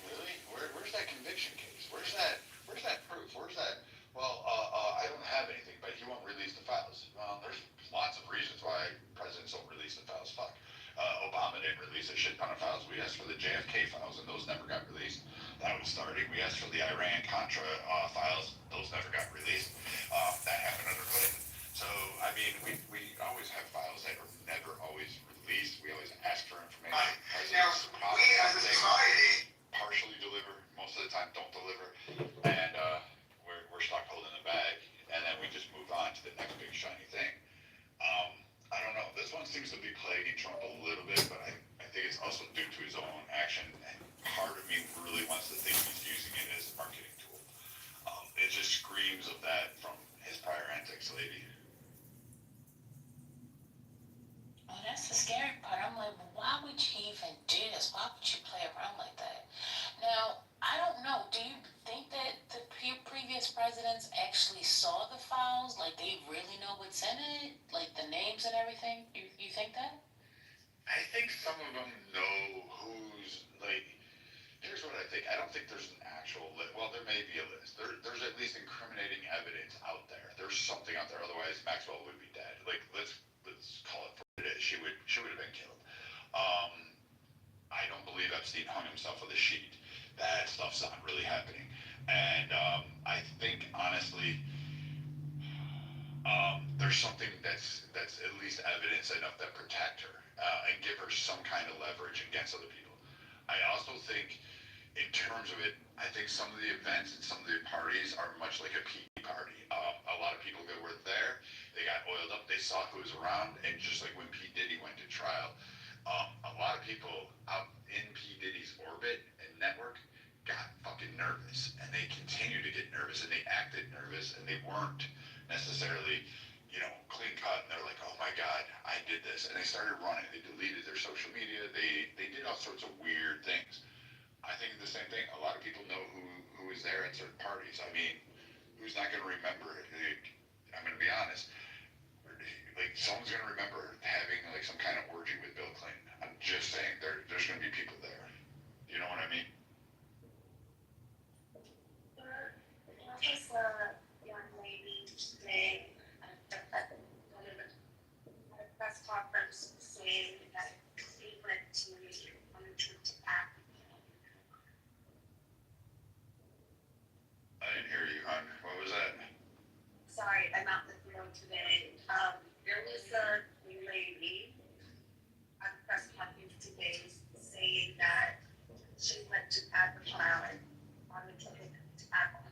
Really? Where's that conviction case? Where's that proof? Where's that? Well, I don't have anything, but he won't release the files. Well, there's lots of reasons why presidents don't release the files. Fuck. Obama didn't release a shit ton of files. We asked for the JFK files, and those never got released. That was starting. We asked for the Iran-Contra files. Those never got released. That happened under Clinton. So, I mean, we always have files that are never always released. We always ask for information. Now, we as a society partially deliver. Most of the time don't deliver. And we're stuck holding the bag. And then we just move on to the next big shiny thing. I don't know. This one seems to be plaguing Trump a little bit, but I think it's also due to his own action. And part of me really wants to think he's using it as a marketing tool. It just screams of that from his prior antics, lady. Well, that's the scary part. I'm like, well, why would you even do this? Why would you play around like that? Now, I don't know. Do you think that the previous presidents actually saw the files? Like, they really know what's in it? Like, the names and everything? You think that? I think some of them know who's, like, here's what I think. I don't think there's an actual list. Well, there may be a list. There's at least incriminating evidence out there. There's something out there. Otherwise, Maxwell would be dead. Like, let's call it for what it is. She would have been killed. I don't believe Epstein hung himself with a sheet. That stuff's not really happening. And I think, honestly, there's something that's at least evidence enough that protect her and give her some kind of leverage against other people. I also think, in terms of it, I think some of the events and some of the parties are much like a PE party. A lot of people that were there, they got oiled up, they saw who was around, and just like when P. Diddy went to trial, a lot of people out in P. Diddy's orbit and network got fucking nervous, and they continued to get nervous, and they acted nervous, and they weren't necessarily, clean cut, and they're like, oh my God, I did this, and they started running, they deleted their social media, they did all sorts of weird things. I think the same thing, a lot of people know who is there at certain parties. I mean, who's not going to remember it? I'm going to be honest, like, someone's going to remember having, like, some kind of orgy with Bill Clinton. I'm just saying, there's going to be people there. You know what I mean? There was a young lady today at a press conference saying that she went to to advertise on the ticket to advertise.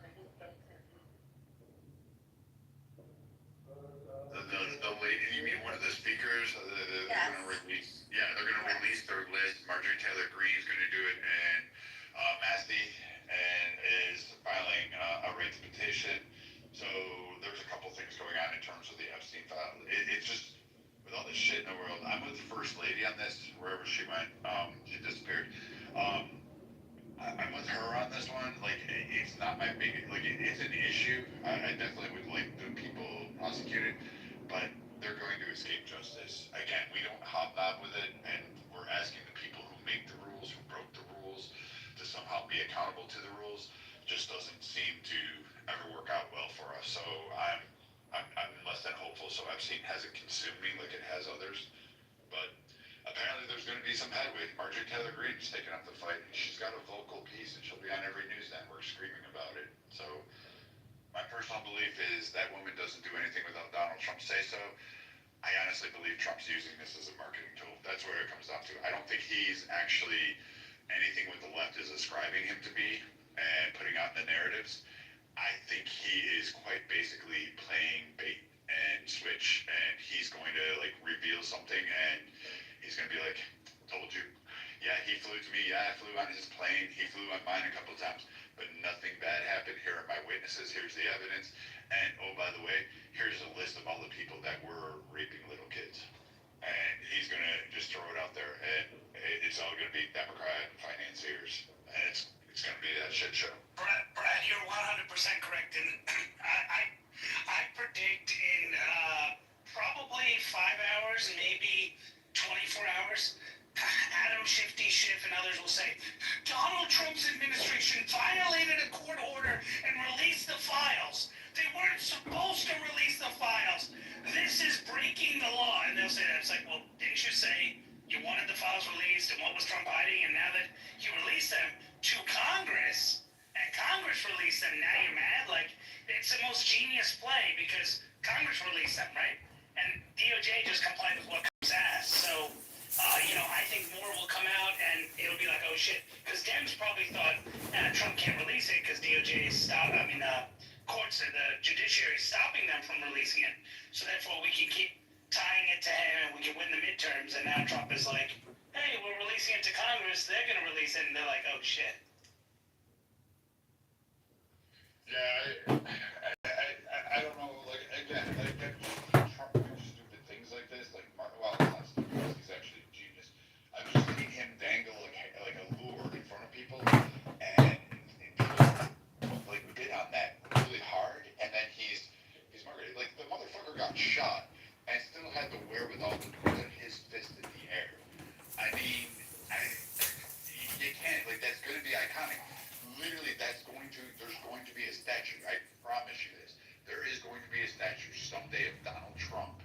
The lady, you mean one of the speakers? They're Yes. gonna release, yeah, they're gonna release their list. Marjorie Taylor Greene's gonna do it, and Massey and is filing a rates petition. So there's a couple things going on in terms of the Epstein file. It's just with all this shit in the world. I'm with the first lady on this, wherever she went. She disappeared. I'm with her on this one. Like, it's not my big, like, it's an issue. I definitely would like the people prosecuted, but they're going to escape justice. Again, we don't hobnob with it, and we're asking the people who make the rules, who broke the rules, to somehow be accountable to the rules. Just doesn't seem to ever work out well for us. So I'm less than hopeful. So Epstein hasn't consumed me like it has others, but apparently there's going to be some headway. Marjorie Taylor Greene's taking up the fight. She's got a vocal piece, and she'll be on every news network screaming about it. So my personal belief is that woman doesn't do anything without Donald Trump say so. I honestly believe Trump's using this as a marketing tool. That's where it comes down to. I don't think he's actually anything what the left is ascribing him to be and putting out the narratives. I think he is quite basically playing bait and switch, and he's going to like reveal something, and he's going to be like, told you. Yeah, he flew to me. Yeah, I flew on his plane. He flew on mine a couple times, but nothing bad happened. Here are my witnesses. Here's the evidence. And oh, by the way, here's a list of all the people that were raping little kids. And he's going to just throw it out there, and it's all going to be Democrat financiers, and it's going to be that shit show. Brad, you're 100% correct, and I predict in probably 5 hours, maybe 24 hours, Adam Schiff and others will say, Donald Trump's administration violated a court order and released the files. They weren't supposed to release the files. This is breaking the law. And they'll say that. It's like, well, didn't you say you wanted the files released and what was Trump hiding? And now that you released them to Congress, and Congress released them, now you're mad? Like, it's the most genius play because Congress released them, right? And DOJ just complied with what comes asked. So, I think more will come out and it'll be like, oh shit. Because Dems probably thought Trump can't release it because DOJ is courts and the judiciary is stopping them from releasing it. So therefore we can keep tying it to him and we can win the midterms. And now Trump is like, hey, we're releasing it to Congress. They're going to release it. And they're like, oh shit. Yeah, I don't know, like, again, like, Trump doing stupid things like this, like, well, it's not stupid, he's actually a genius. I've just seen him dangle, like a lure in front of people, and people, like, bid on that really hard, and then he's marketed, like, the motherfucker got shot, and still had the wherewithal to put his fist in the air. I mean, you can't, like, that's gonna be iconic. Literally, there's going to be a statue. I promise you this. There is going to be a statue someday of Donald Trump,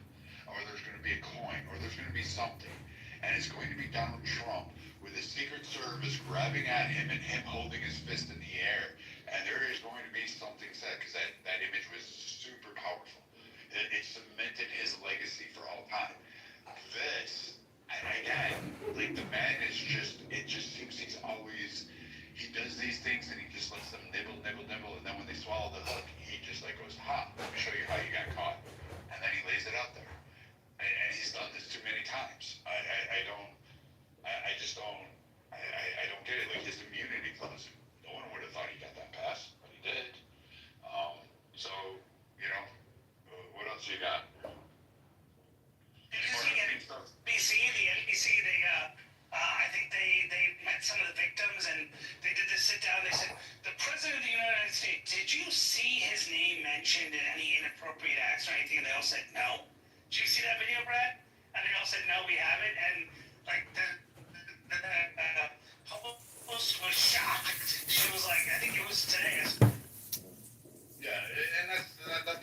or there's going to be a coin, or there's going to be something, and it's going to be Donald Trump with the Secret Service grabbing at him and him holding his fist in the air, and there is going to be something said, because that image was super powerful. It cemented his legacy for all time. This, and again, like, the man is just, it just seems he's always, he does these things and he just lets them nibble, and then when they swallow the hook, he just like goes, let me show you how you got caught. And then he lays it out there. And he's done this too many times. I don't get it. Like, his immunity clause, no one would have thought he got that pass, but he did. So, what else you got? Did you see the NBC, I think they met some of the victims and they did this sit down. They said, the President of the United States, did you see his name mentioned in any inappropriate acts or anything? And they all said no. Did you see that video, Brad? And they all said no, we haven't. And like the host was shocked. She was like, I think it was today. Yeah, and that's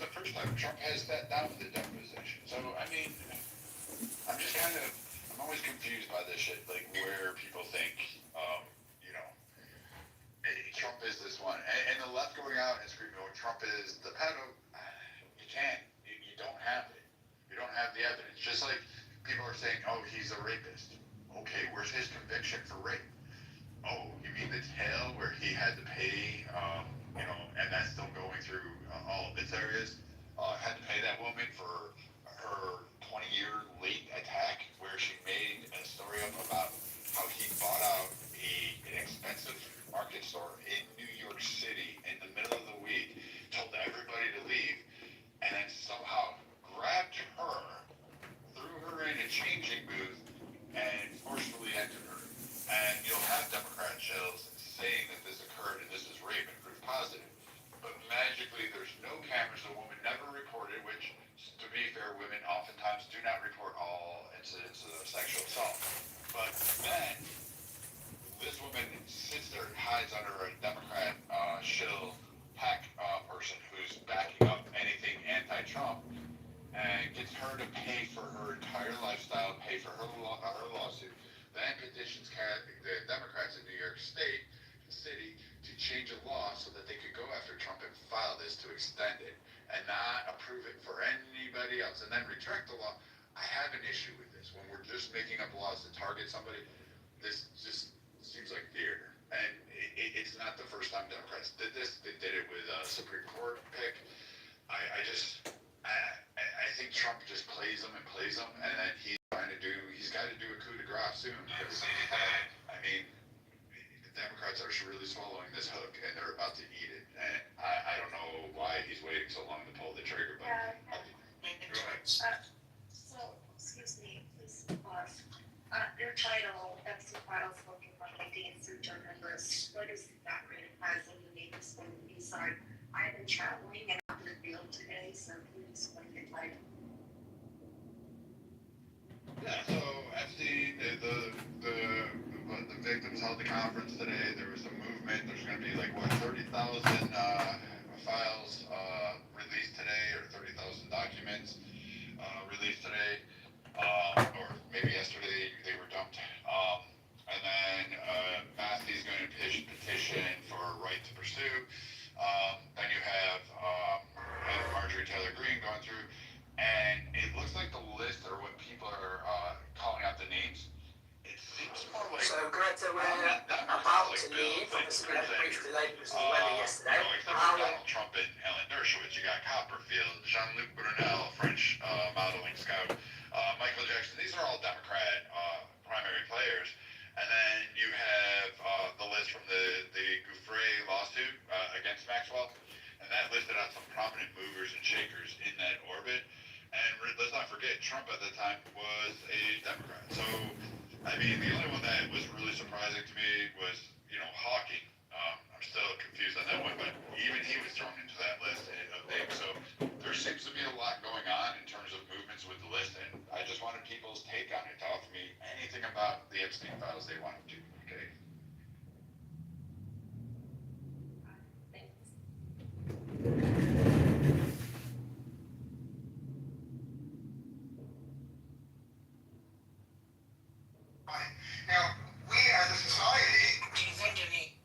the first time Trump has sat down with the deposition. So, I mean, I'm always confused by this shit, like, where people think, Trump is this one. And the left going out and screaming, Trump is the pedo. You can't. You don't have it. You don't have the evidence. Just like people are saying, he's a rapist. Okay, where's his conviction for rape? Oh, you mean the tail where he had to pay, and that's still going through all of its areas? Had to pay that woman for her 20-year late attack, where she made a story up about how he bought out an expensive market store in New York City in the middle of the week, told everybody to leave, and then somehow grabbed her, threw her in a changing booth, and forcefully entered her. And you'll have Democrat shells saying that this occurred and this is rape and proof positive. But magically, there's no cameras. The woman never reported, which, to be fair, women oftentimes do not report all incidents of sexual assault. But then, this woman sits there and hides under a Democrat shill pack person who's backing up anything anti-Trump, and gets her to pay for her entire lifestyle, pay for her lawsuit, then petitions the Democrats in New York City to change a law so that they could go after Trump and file this to extend it and not approve it for anybody else and then retract the law. I have an issue with this. When we're just making up laws to target somebody, this just seems like theater. And it's not the first time Democrats did this. They did it with a Supreme Court pick. I think Trump just plays them, and then he's got to do a coup de grace soon. Because, the Democrats are really swallowing this hook, and they're about to eat it. And I don't know why he's waiting so long to pull the trigger, but go ahead. So, excuse me, please pause. Your title, FC Files, looking for ID and search on members. What is that rated as when you made this one? Sorry, I've been traveling and out in the field today, so please explain the title. Yeah, so FC, the victims held the conference today. There was a movement. There's going to be 30,000 files released today, or 30,000 documents released today, or maybe yesterday they were dumped. And then Massey's going to petition for a right to pursue. Then you have Marjorie Taylor Greene going through, and it looks like the list, or what people are calling out the names, it seems more like... So Greta, we're about to leave. Obviously, we had a brief delay because of the weather yesterday. Except for Donald Trump and Ellen Dershowitz, you got Copperfield, Jean-Luc Brunel, French modeling scout, Michael Jackson. These are all Democrat primary players. And then you have the list from the Gouffre lawsuit against Maxwell. And that listed out some prominent movers and shakers in that orbit. And let's not forget, Trump at the time was a Democrat. So, the only one that was really surprising to me was, Hawking. I'm still confused on that one, but even he was thrown into that list of names. So there seems to be a lot going on in terms of movements with the list, and I just wanted people's take on it to offer me anything about the Epstein files they wanted to. Okay. Now, we as a society, Do you think any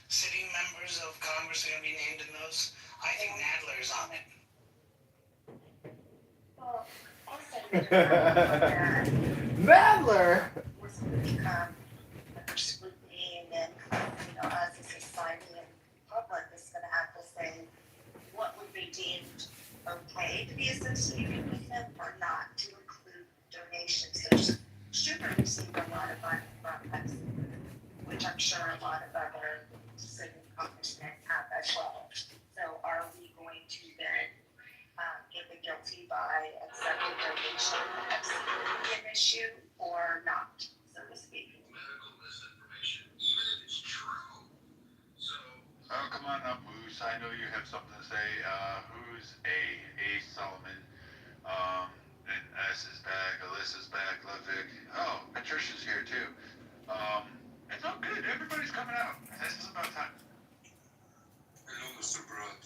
sitting members of Congress are gonna be named in those? I think Nadler's on it. Well, also, that Nadler! was going to become under scrutiny, and then, as a society and public is going to have to say what would be deemed okay to be associated with them or not, to include donations. There's Schumer received a lot of money from us, which I'm sure a lot of other sitting congressmen have as well. So are we going to then get the guilty by accepting donation as an issue or not, so to speak? Medical misinformation, even if it's true. So. Oh, come on up, Moose. I know you have something to say. Who's A Solomon? And S is back, Alyssa's back, Ludwig. Oh, Patricia's here too. It's all good. Everybody's coming out. This is about time. Hello, Mr. Broad.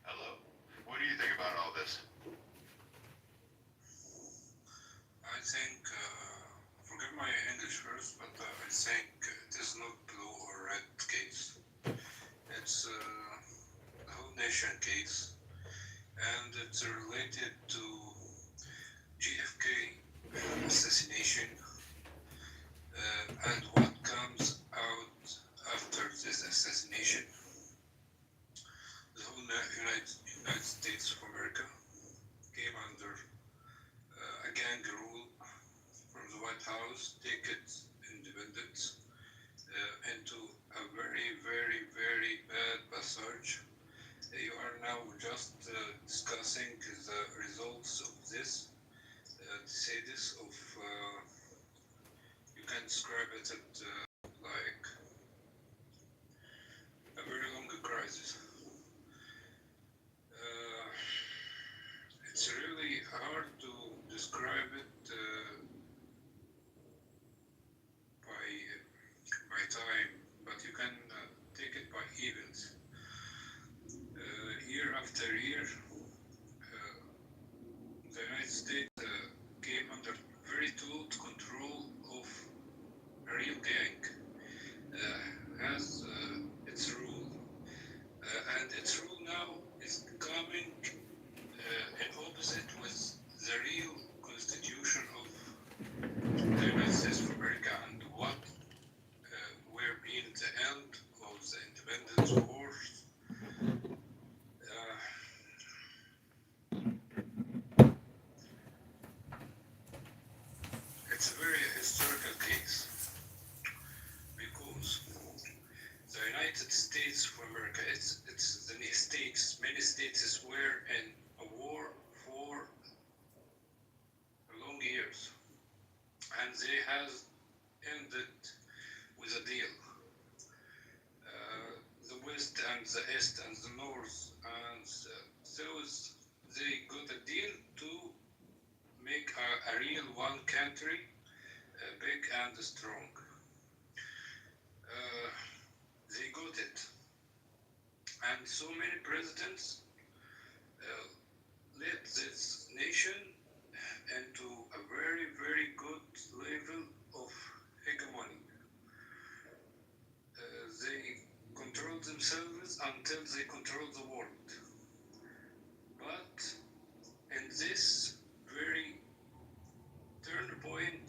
Hello. What do you think about all this? I think, forgive my English first, but I think it is not blue or red case. It's a whole nation case, and it's related to JFK assassination and what House take it independent into a very, very, very bad passage. You are now just discussing the results of this. Say this of you can describe it as like a very long crisis. It's really hard to describe it by time, but you can take it by events. Year after year, the United States came under very total control of a real gang, has its rule, and its rule now is coming in opposite with the real constitution of the United States of America and what were being the end of the independence wars. It's a very historical case because the United States of America, it's the states, many states were in a war for long years, and they has ended with a deal. The West and the East and the North and those, they got a deal to make a real one country, big and strong. They got it. And so many presidents led this nation into a very, very good level of hegemony. They control themselves until they control the world. But in this very turning point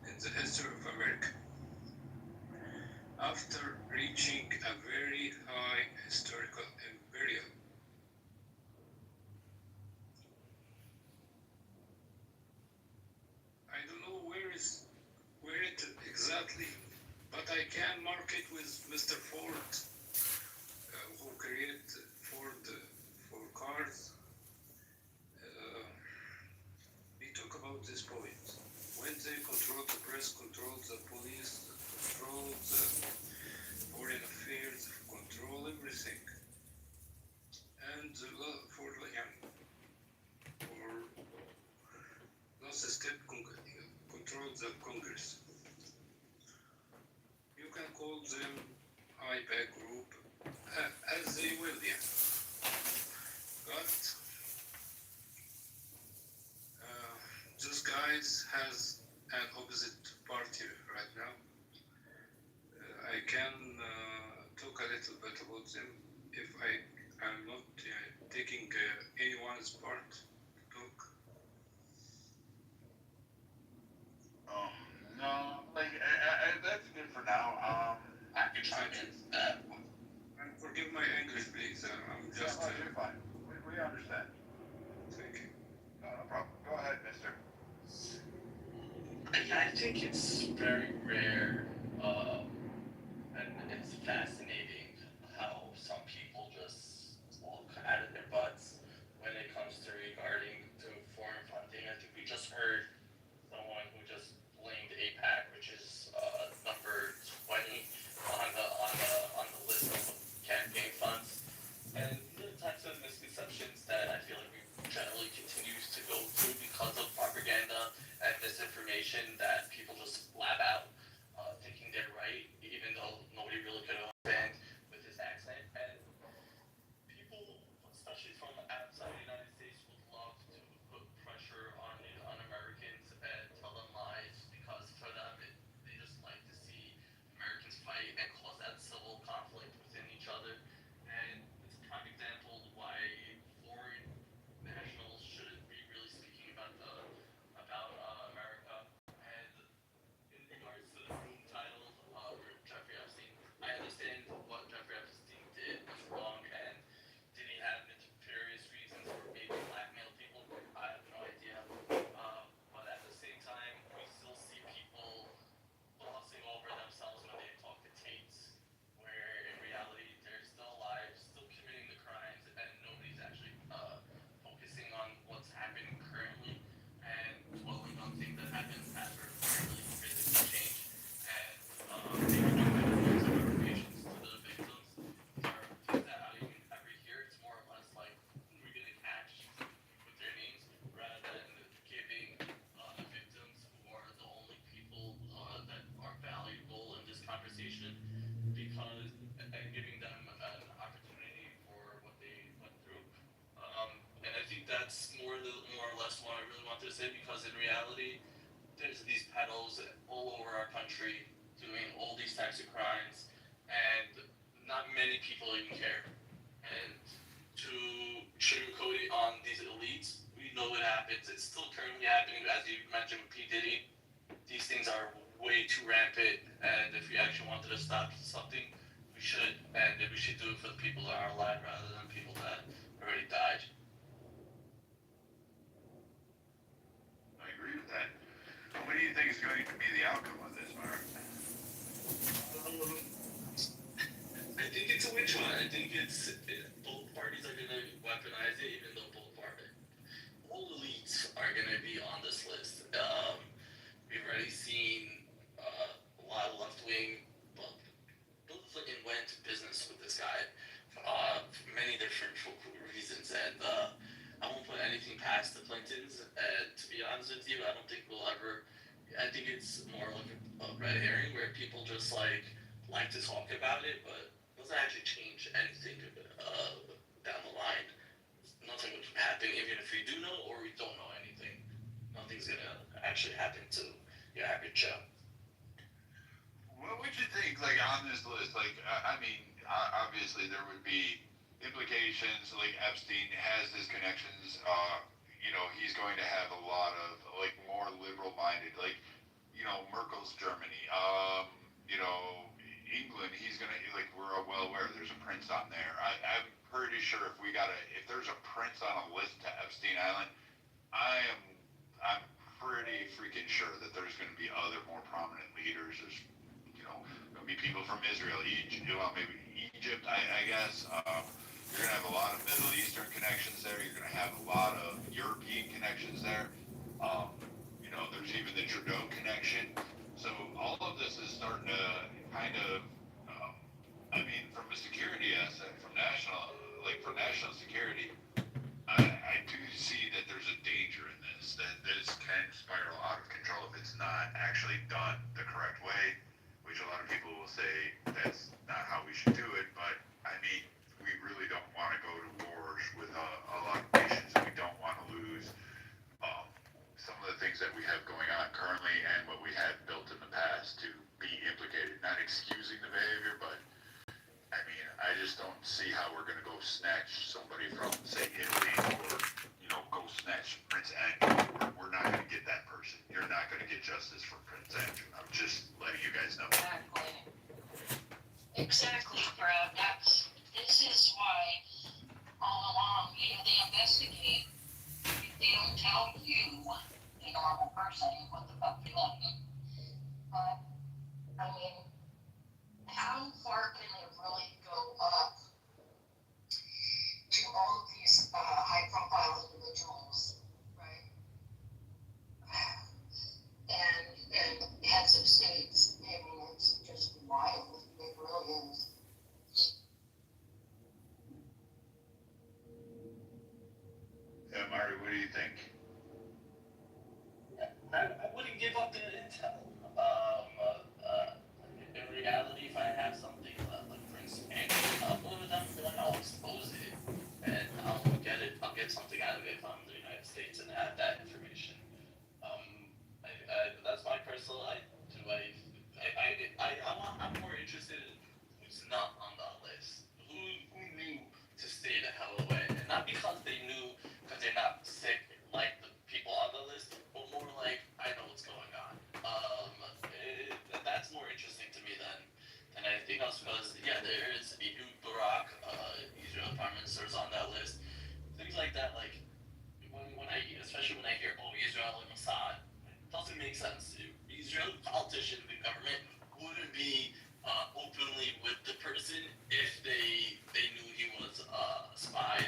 in the history of America, after reaching a very high historical imperial, I don't know where it exactly, but I can mark it with Mr. Ford, who created Ford for cars. We talk about this point. When they control the press, control the police, control the foreign affairs, control everything. And for last step, control the Congress. You can call them IPAC group, as they will, yeah. But those guys has an opposite party right now. I can talk a little bit about them if I am not taking anyone's part to talk. No, like that's good for now. I can chime in. And forgive my English, please. I'm just. You're fine. We understand. Thank you. No problem. Go ahead, mister. I think it's very rare, and it's fascinating how some people just walk out of their butts when it comes to regarding to foreign funding. I think we just heard someone who just blamed APAC, which is number 20 on the list of campaign funds. And the types of misconceptions that I feel like we generally continues to go through because of propaganda and misinformation that people just blab out, thinking opposite because in reality, there's these pedos all over our country doing all these types of crimes, and not many people even care. And to sugarcoat it on these elites, we know it happens. It's still currently happening, as you mentioned with P. Diddy. These things are way too rampant, and if we actually wanted to stop something, we should, and we should do it for the people that are alive rather than people that already died. I agree with that. What do you think is going to be the outcome of this, Mark? I think it's a witch hunt. I think both parties are going to weaponize it, even though all elites are going to be on this list. We've already seen a lot of left wing. Bill Clinton went into business with this guy for many different reasons, and I won't put anything past the Clintons. To be honest with you, I don't think we'll ever. I think it's more like a red herring where people just like to talk about it, but doesn't actually change anything down the line. Nothing would happen even if we do know or we don't know anything. Nothing's gonna actually happen to your average Joe. What would you think, like, on this list? Like, I mean, obviously there would be implications, like Epstein has his connections, he's going to have a lot of, like, more liberal-minded, like, Merkel's Germany, England, he's gonna, like, we're well aware there's a prince on there. I'm pretty sure if there's a prince on a list to Epstein Island, I'm pretty freaking sure that there's going to be other more prominent leaders. There's, going to be people from Israel, maybe Egypt, I guess. You're going to have a lot of Middle Eastern connections there. You're going to have a lot of European connections there. There's even the Trudeau connection. So all of this is starting to kind of, from a security asset, for national security, I do see that there's a danger in this, that this can spiral out of control if it's not actually done the correct way, which a lot of people will say that's not how we should do it, but we really don't want to go to wars with a lot of nations, and we don't want to lose some of the things that we have going on currently and what we had built in the past to be implicated, not excusing the behavior, but I just don't see how we're going to go snatch somebody from, say, Italy, or, go snatch Prince Andrew. We're not going to get that person. You're not going to get justice for Prince Andrew. I'm just letting you guys know. Exactly, bro. This is why all along, they investigate. They don't tell you, the normal person, what the fuck you're looking. But, how far can it really go up to all of these high-profile individuals, right? And heads of states. It's just wild. It really is. Mari, what do you think? I wouldn't give up the intel. In reality, if I have something like Prince Andrew, I'll go to them and I'll expose it, and I'll get something out of it if I'm in the United States and have that information. That's my personal. I'm more interested in who's not on the list. Who knew to stay the hell away, and not because they knew because they're not sick like the people on the list, but more like I know what's going on. That's more interesting to me than anything else because there is Ehud Barak, Israel Prime Minister is on that list. Things like that, like especially when I hear Israel and Mossad, it doesn't make sense. Israeli politicians and government wouldn't be openly with the person if they knew he was a spy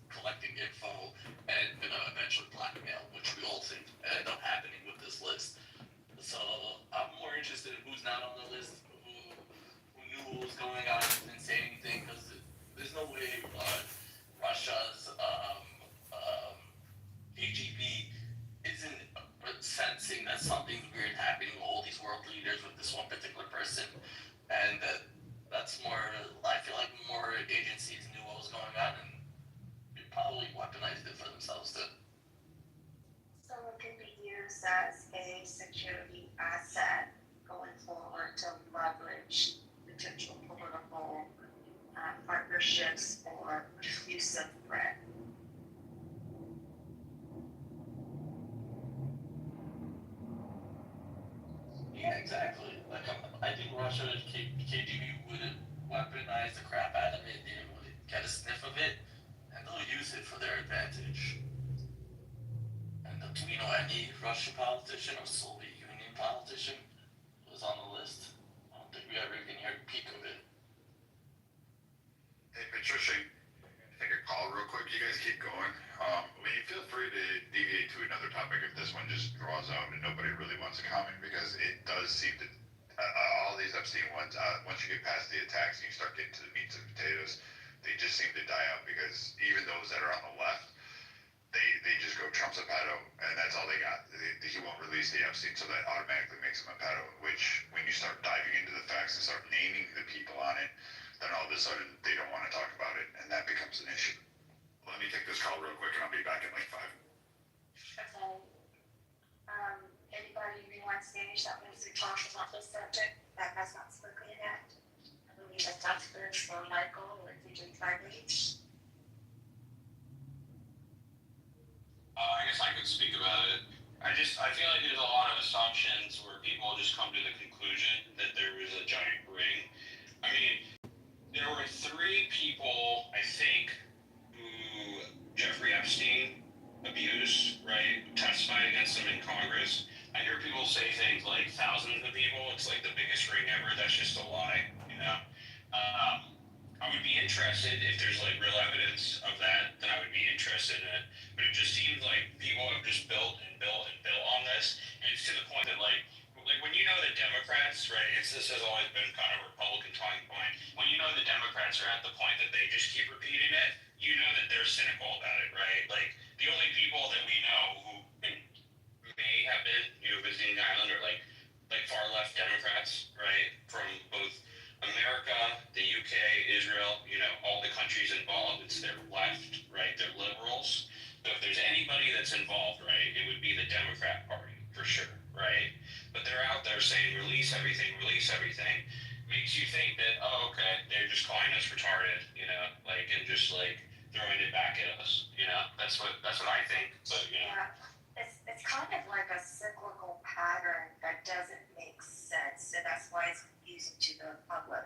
collecting info and gonna eventually blackmail, which we all think end up happening with this list. So I'm more interested in who's not on the list, who knew what was going on, didn't say anything, because there's no way Russia's KGB isn't sensing that something's weird happening with all these world leaders with this one particular person, and that's more. I feel like more agencies knew what was going on and probably weaponized it for themselves too. So can this as a security asset going forward to leverage potential political partnerships or use of threat. Yeah, exactly. Like, I think Russia, KGB would weaponize the crap out of it. They would get a sniff of it, and they'll use it for their advantage. And do we know any Russian politician or Soviet Union politician who was on the list? I don't think we ever even heard a peek of it. Hey, Patricia, take a call real quick. You guys keep going. Feel free to deviate to another topic if this one just draws out and nobody really wants to comment, because it does seem to, all these Epstein ones, once you get past the attacks and you start getting to the meats and potatoes, they just seem to die out, because even those that are on the left, they just go Trump's a pedo, and that's all they got. He won't release the Epstein, so that automatically makes him a pedo, which when you start diving into the facts and start naming the people on it, then all of a sudden they don't want to talk about it, and that becomes an issue. Let me take this call real quick, and I'll be back in like 5. Okay. Anybody who wants Spanish that wants to talk about this subject that has not spoken yet? I believe that that's good for Michael or DJ Fridays. I guess I could speak about it. I feel like there's a lot of assumptions where people just come to the conclusion that there was a giant ring. I mean, there were 3 people, I think, who Jeffrey Epstein abused, right? Testified against him in Congress. I hear people say things like thousands of people. It's like the biggest ring ever. That's just a lie, you know? I would be interested if there's like real evidence of that, then I would be interested in it. But it just seems like people have just built and built and built on this. And it's to the point that like when you know the Democrats, right, this has always been kind of a Republican talking point. When you know the Democrats are at the point that they just keep repeating it, you know that they're cynical about it, right? Like the only people that we know who may have been, visiting the island are like far left Democrats, right? From both America, the UK, Israel, all the countries involved, it's their left, right? They're liberals. So if there's anybody that's involved, right, it would be the Democrat Party, for sure, right? But they're out there saying, release everything. Makes you think that, oh, okay, they're just calling us retarded, and just throwing it back at us, That's what I think, but, Yeah, it's kind of like a cyclical pattern that doesn't make sense, and that's why it's confusing to the public.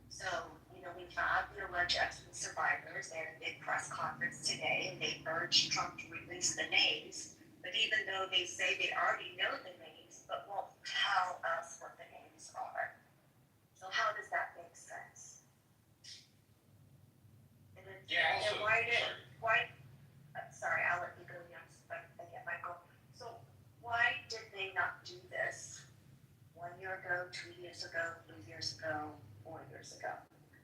So, we've had the alleged Epstein survivors. They had a big press conference today, and they urged Trump to release the names. But even though they say they already know the names, but won't tell us what the names are. So how does that make sense? And then, sorry, I'll let you go, yes, but again, Michael. So why did they not do this 1 year ago, 2 years ago, 3 years ago, 4 years ago,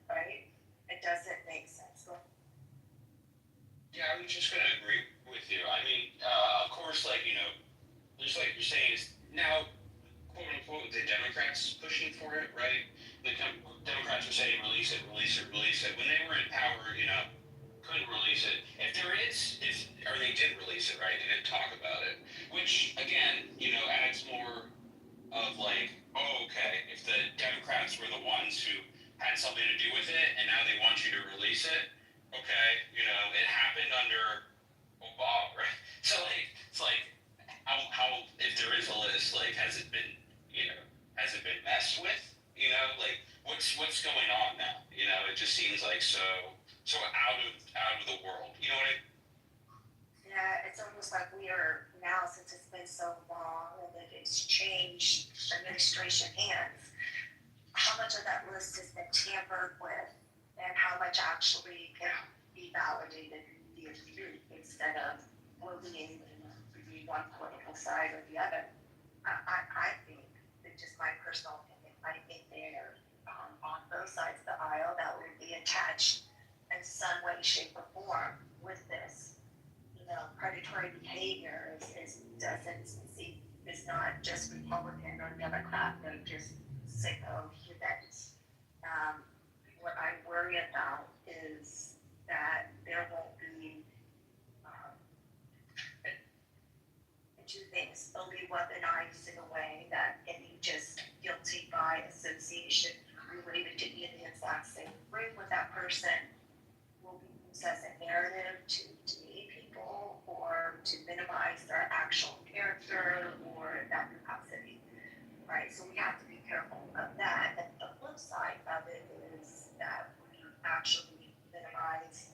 right? It doesn't make sense. Yeah, I was just going to agree with you. I mean, of course, just like you're saying, is now, quote unquote, the Democrats pushing for it, right? The Democrats are saying release it. When they were in power, couldn't release it. Or they did release it, right? They didn't talk about it, which again, adds more of okay, if the Democrats were the ones who had something to do with it, and now they want you to release it, okay, it happened under Obama, right? So it's how if there is a list, has it been messed with? What's going on now? It just seems like so out of the world. You know what I mean? Yeah, it's almost like we are now, since it's been so long and that it's changed administration hands, how much of that list has been tampered with and how much actually can be validated via truth instead of bullying one political side or the other. I think, it's just my personal opinion, I think they're on both sides of the aisle that will be attached in some way, shape, or form with this. Predatory behavior is not just Republican or Democrat. They're just sicko humans. What I worry about is that there won't be two things. They'll be weaponized in a way that can be just guilty by association related to being the exact same group with that person, will be used as a narrative to demean people or to minimize their actual character or that capacity, right? So we have to be careful of that. And the flip side of it is that we actually minimize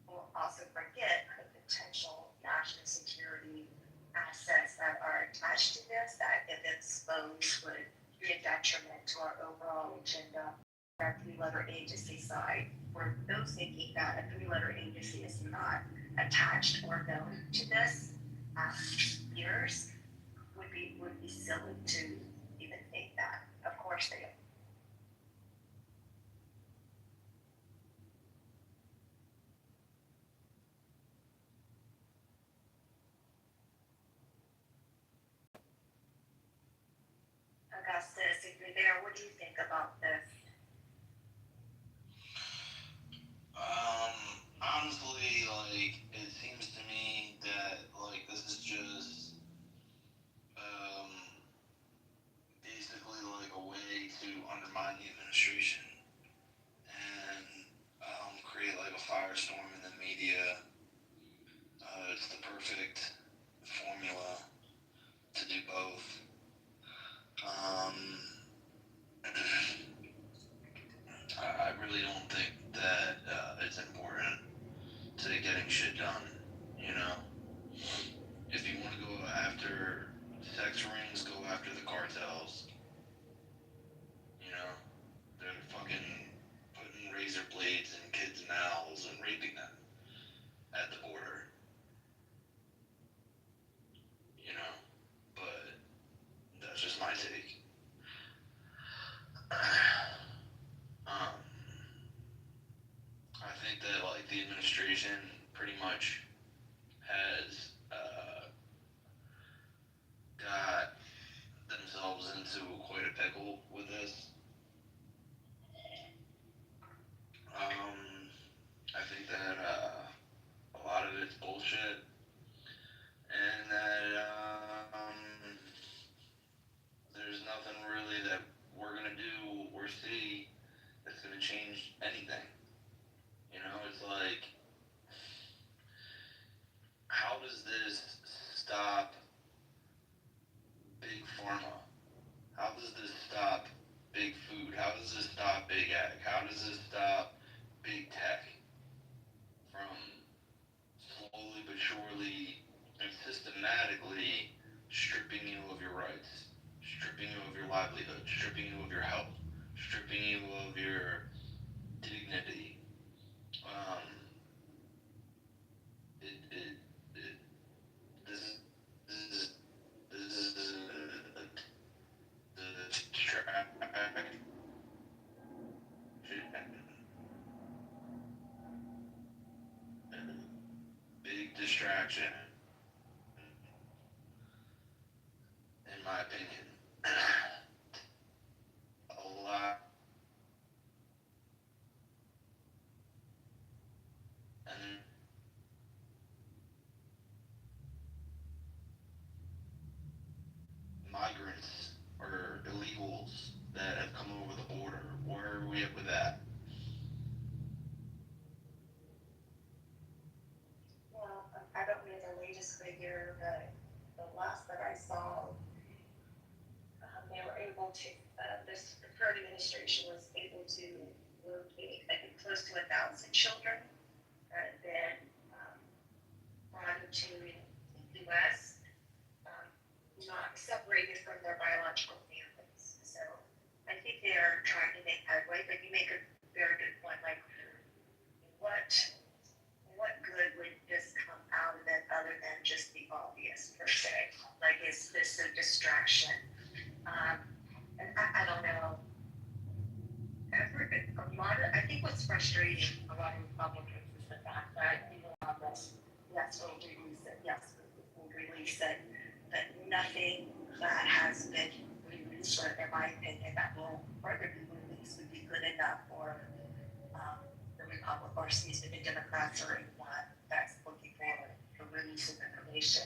or also forget the potential national security assets that are attached to this that, if exposed, would be a detriment to our overall agenda. Our three-letter agency side, for those thinking that a three-letter agency is not attached or known to this years would be silly to even think that. Of course they are. Augustus, if you're there, what do you think about this? Honestly, like, it seems to me that, like, this is just, basically, like, a way to undermine the administration and, create, like, a firestorm in the media. It's the perfect formula to do both. I really don't think that it's important to getting shit done, you know? If you want to go after sex rings, go after the cartels. You know? They're fucking putting razor blades in kids' mouths and raping them at the border. You know? But that's just my take. I think that, like, the administration pretty much has got themselves into quite a pickle with this. I think that a lot of it's bullshit, and that there's nothing really that we're gonna do or see that's gonna change anything. You know, it's like, how does this stop big pharma? How does this stop big food? How does this stop big ag? How does this stop big tech from slowly but surely and systematically stripping you of your rights, stripping you of your livelihood, stripping you of your health, stripping you of your dignity? This is the big distraction, in my opinion. A lot, and migrants or illegals that have come over the border. Where are we at with that? Well, I don't know the latest figure, but the last that I saw, they were able to, the current administration was able to locate, I think, close to 1,000 children that had been brought into the U.S., not separated from their biological families. So I think they're trying to make headway, but you make a very good point, like, what good would this come out of it other than just the obvious per se? Like, is this a distraction? And I don't know. I think what's frustrating a lot of Republicans is the fact that people on this, yes, we'll release it, but nothing that has been released, or in my opinion, that will further be released would be good enough for the Republic, or excuse me, the Democrats or anyone that's looking forward to release of information.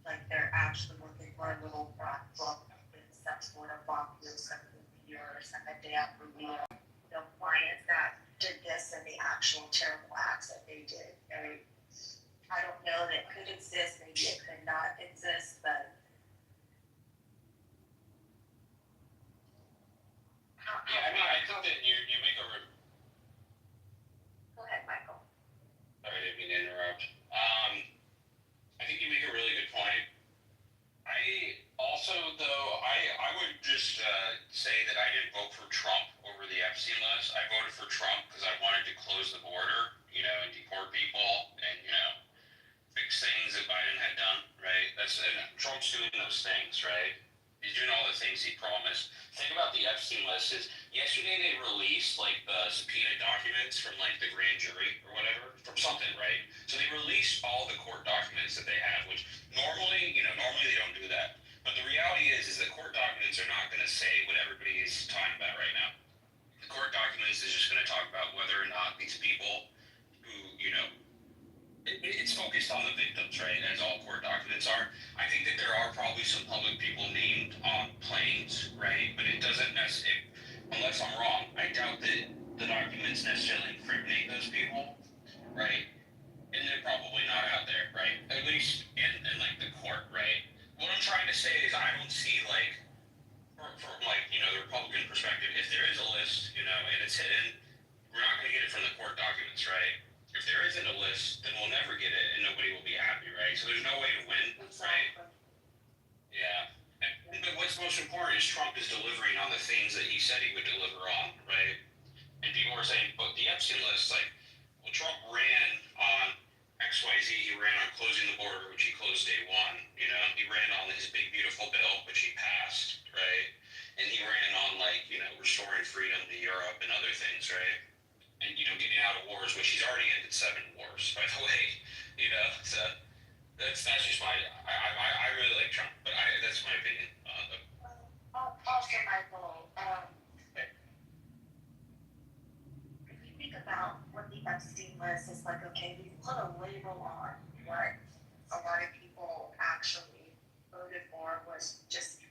like they're actually working for a little black book with some sort of mafia, some years, and then they have to reveal the clients that did this and the actual terrible acts that they did. And I don't know that it could exist, maybe it could not exist, but Yeah, I mean, I think that you make a. Go ahead, Michael. Sorry, I didn't mean to interrupt. I think you make a really good point. I also, though, I would just say that I didn't vote for Trump over the Epstein list. I voted for Trump because I wanted to close the border, and deport people, and fix things that Biden had done. Right? And Trump's doing those things, right? He's doing all the things he promised. The thing about the Epstein list is, yesterday they released like the subpoena documents from like the grand jury or whatever, from something, right? So they released all the court documents that they have, which normally they don't do that. But the reality is that court documents are not going to say what everybody is talking about right now. The court documents is just going to talk about whether or not these people who, it's focused on the victims, right? As all court documents are. I think that there are probably some public people named on planes, right? But it doesn't necessarily, unless I'm wrong, I doubt that the documents necessarily incriminate those people, right? And they're probably not out there, right? At least in like the court, right? What I'm trying to say is I don't see like, from like, the Republican perspective, if there is a list, and it's hidden, we're not going to get it from the court documents, right? If there isn't a list, then we'll never get it, and nobody will be happy, right? So there's no way to win, right? Yeah. But what's most important is Trump is delivering on the things that he said he would deliver on, right? And people are saying, but the Epstein list, like, well, Trump ran on XYZ. He ran on closing the border, which he closed day one. He ran on his big, beautiful bill, which he passed, right? And he ran on, like, restoring freedom to Europe and other things, right? And, getting out of wars, which he's already ended 7 wars, by the way. So that's just my, I really like Trump, but that's my opinion. Also, Michael, if you think about what the Epstein list is like, okay, we put a label on what a lot of people actually voted for was just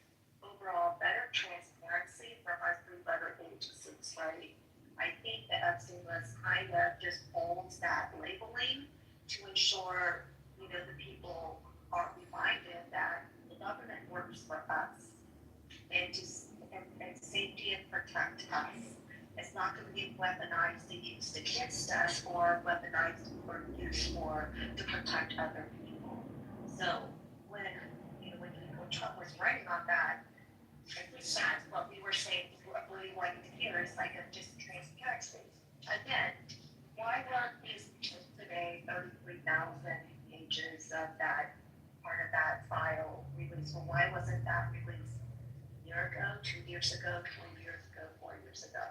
overall better transparency from our 3-letter agencies, right? I think the Epstein list kind of just holds that labeling to ensure, the people are reminded that the government works for us and safety and protect us. It's not going to be weaponized and used against us or weaponized or used to protect other people. So when Trump was writing on that, I think that's what we were saying, what we wanted to hear is like a just transparency. Again, why weren't these today 33,000 pages of that part of that file released? Well, why wasn't that released a year ago, 2 years ago, 3 years ago, 4 years ago?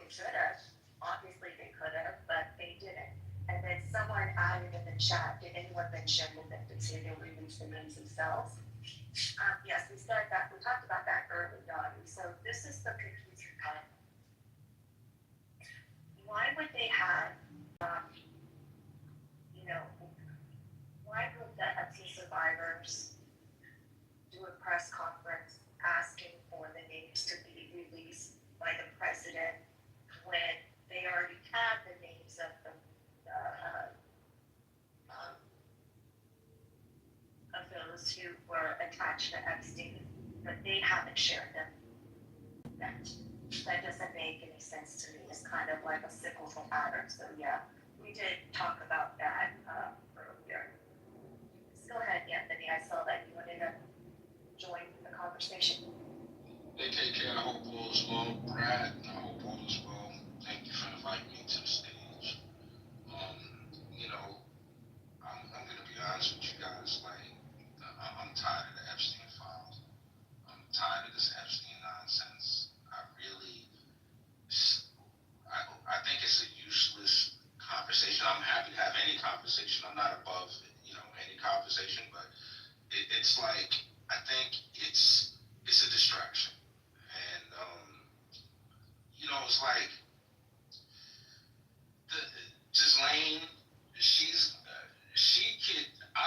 They should have. Obviously they could have, but they didn't. And then someone added in the chat, did anyone mention that they released the names themselves? Yes, we started that. We talked about that early on. So this is the confusing part. Why would they have, why would the Epstein survivors do a press conference asking for the names to be released by the president when they already have the names of those who were attached to Epstein, but they haven't shared them? That doesn't make any sense to me. It's kind of like a cyclical pattern. So yeah, we did talk about that earlier. Go ahead, Anthony. I saw that you wanted to join the conversation. They take care. I hope all is well, Brad. I hope all is well. Thank you for inviting me to the stage. I'm going to be honest with you guys. Like, I'm tired of the Epstein files. I'm tired of this Epstein nonsense. I think it's a useless conversation. I'm happy to have any conversation. I'm not above, any conversation, but it's like, I think it's a distraction. And, it's like, Ghislaine, she could, I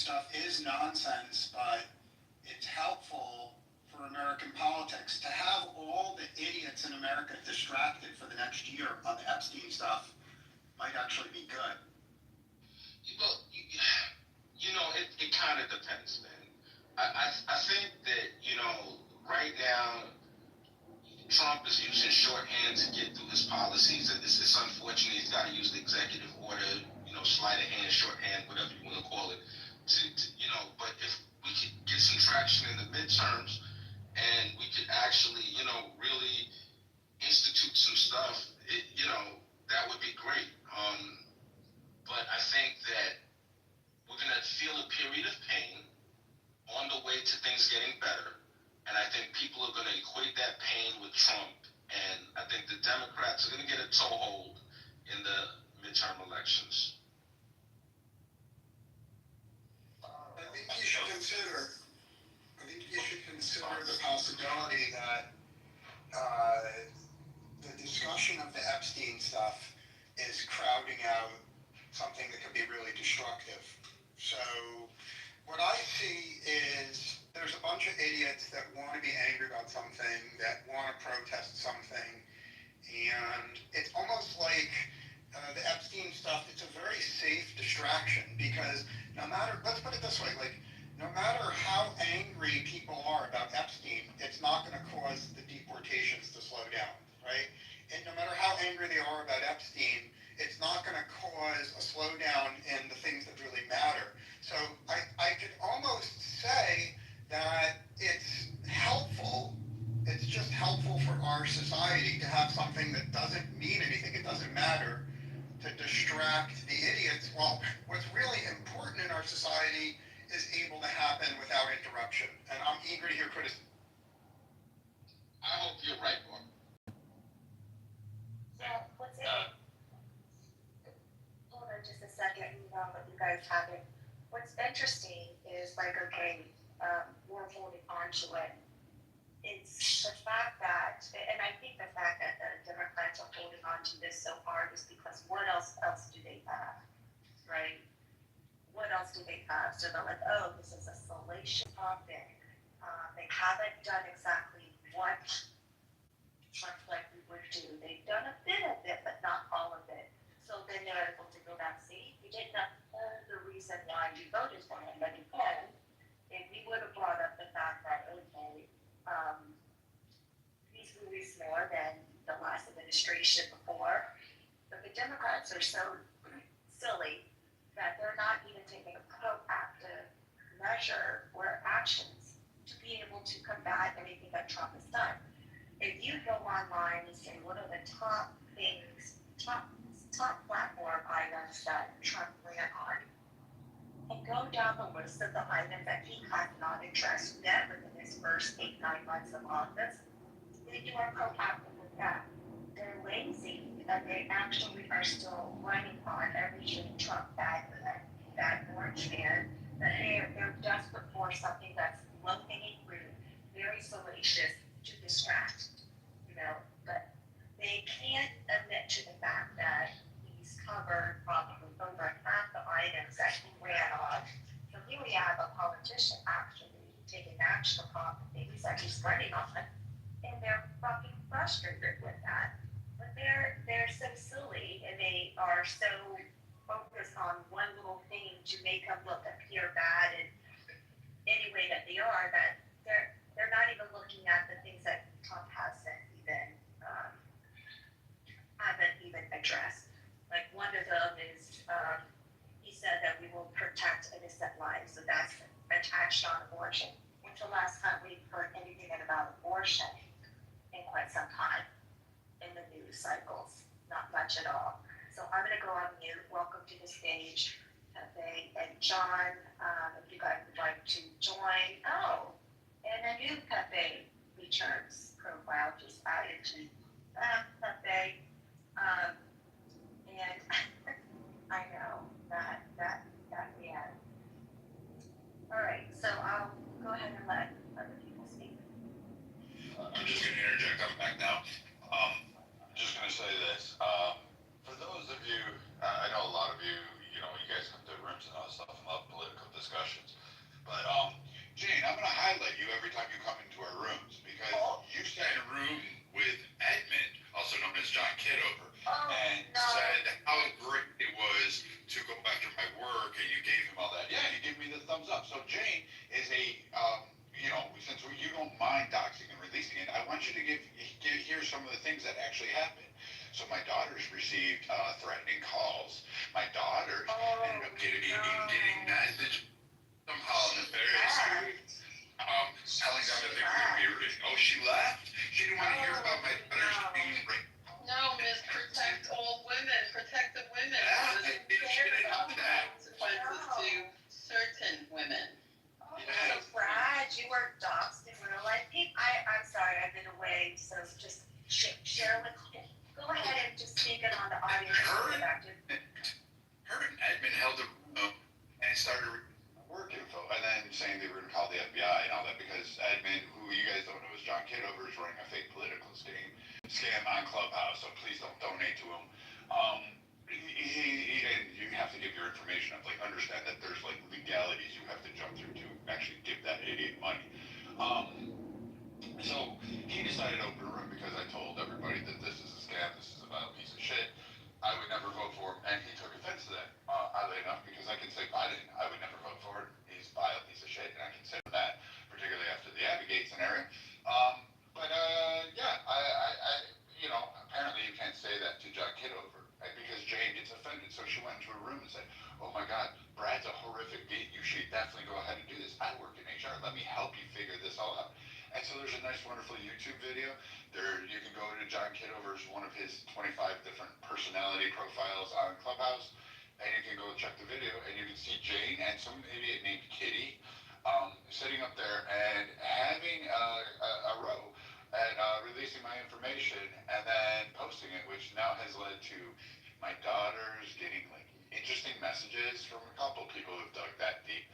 stuff is nonsense, but it's helpful for American politics to have all the idiots in America distracted for the next year on the Epstein stuff might actually be good. Well, it kind of depends, man. I think that, right now, Trump is using shorthand to get through his policies, and it's unfortunate he's got to use the executive order, sleight of hand, shorthand, whatever you want to call it, but if we could get some traction in the midterms, and we could actually, really institute some stuff, that would be great. But I think that we're going to feel a period of pain on the way to things getting better. And I think people are going to equate that pain with Trump. And I think the Democrats are going to get a toehold in the midterm elections. I think you should consider the possibility that the discussion of the Epstein stuff is crowding out something that could be really destructive. So what I see is there's a bunch of idiots that want to be angry about something, that want to protest something, and it's almost like the Epstein stuff, it's a very safe distraction because let's put it this way, like, no matter how angry people are about Epstein, it's not going to cause the deportations to slow down, right? And no matter how angry they are about Epstein, it's not going to cause a slowdown in the things that really matter. So I could almost say that it's helpful. It's just helpful for our society to have something that doesn't mean anything. It doesn't matter, to distract the idiots. Well, what's really important in our society is able to happen without interruption. And I'm eager to hear criticism. I hope you're right, Mark. What's it? Hold on just a second, what you guys have it. What's interesting is like, okay, we're holding on to it. It's the fact that, and I think the fact that the Democrats are holding on to this so hard is because what else do they have, right? What else do they have? So they're like, oh, this is a salacious topic. They haven't done exactly what Trump likely would do. They've done a bit of it, but not all of it. So then they're able to go back, see, you didn't uphold the reason why you voted for him, but again, if we would have brought up the fact that, okay, he's really more than the last administration before, but the Democrats are so silly that they're not even taking a proactive measure or actions to be able to combat anything that Trump has done. If you go online and say, what are the top things, top platform items that Trump ran on, and go down the list of the items that he has not addressed yet within his first 8-9 months of office, they do are proactive with that. They're lazy, and they actually are still running on everything Trump that orange man, that they're desperate for something that's low-hanging fruit, very salacious to distract, but they can't admit to the fact that he's covered probably over half the items that he ran on. So here we have a politician actually taking action upon the things that he's running on, and they're fucking frustrated with that. But they're so silly, and they are so focused on one little thing to make them appear bad in any way that they are, that they're not even looking at the things that Trump hasn't even addressed. Like one of them is he said that we will protect innocent lives, so that's attached on abortion. When's the last time we've heard anything about abortion in quite some time in the news cycles? Not much at all. So I'm going to go on mute. Welcome to the stage, Pepe and John. If you guys would like to join. Oh, and a new Pepe returns profile just added to Pepe. And I know that we have. All right, so I'll go ahead and let other people speak. I'm just going to interject. I'm back now. I'm just going to say this. For those of you, I know a lot of you, you guys come to rooms and all that stuff and love political discussion. here's some of the things that actually happened. So my daughters received threatening calls. My daughters ended up getting message somehow nefariously, telling them that they were going to be released. Oh, she left. She didn't want to hear about my daughters being raped. No, Miss, protect all women, protect the women. Yeah, she didn't know that. Consequences to certain women. So Brad, you were doxxed in real life. I'm sorry, I've been away, so just share with. Go ahead and just speak it on the audience. Her and Edmund held a room and started work info, and then saying they were going to call the FBI and all that because Edmund, who you guys don't know is John Kitover, is running a fake political scam on Clubhouse. So please don't donate to him. You have to give your information up. Like, understand that there's like legalities you have to jump through to actually give that idiot money. So he decided to open a room because I told everybody that this is a scam, this is a vile piece of shit. I would never vote for him, and he took offense to that. Oddly enough, because I can say Biden, I would never vote for him. He's a vile piece of shit, and I consider that, particularly after the Abigate scenario. Yeah, apparently you can't say that to John Kitover, right? Because Jane gets offended, so she went into a room and said, "Oh my God, Brad's a horrific beat. You should definitely go ahead and do this. I work in HR. Let me help you figure this all out." And so there's a nice, wonderful YouTube video. There, you can go to John Kitover's, one of his 25 different personality profiles on Clubhouse, and you can go check the video, and you can see Jane and some idiot named Kitty sitting up there and having a row and releasing my information and then posting it, which now has led to my daughters getting like interesting messages from a couple people who've dug that deep.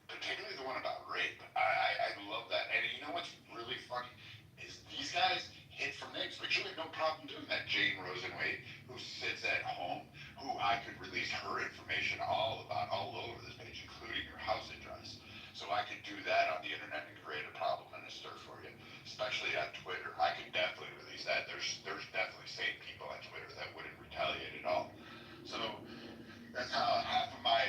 Particularly the one about rape. I love that. And you know what's really funny is these guys hit from names, but you had no problem doing that. Jane Rosenwait, who sits at home, who I could release her information all over this page, including your house address. So I could do that on the internet and create a problem and a stir for you, especially on Twitter. I could definitely release that. There's definitely sane people on Twitter that wouldn't retaliate at all. So that's how half of my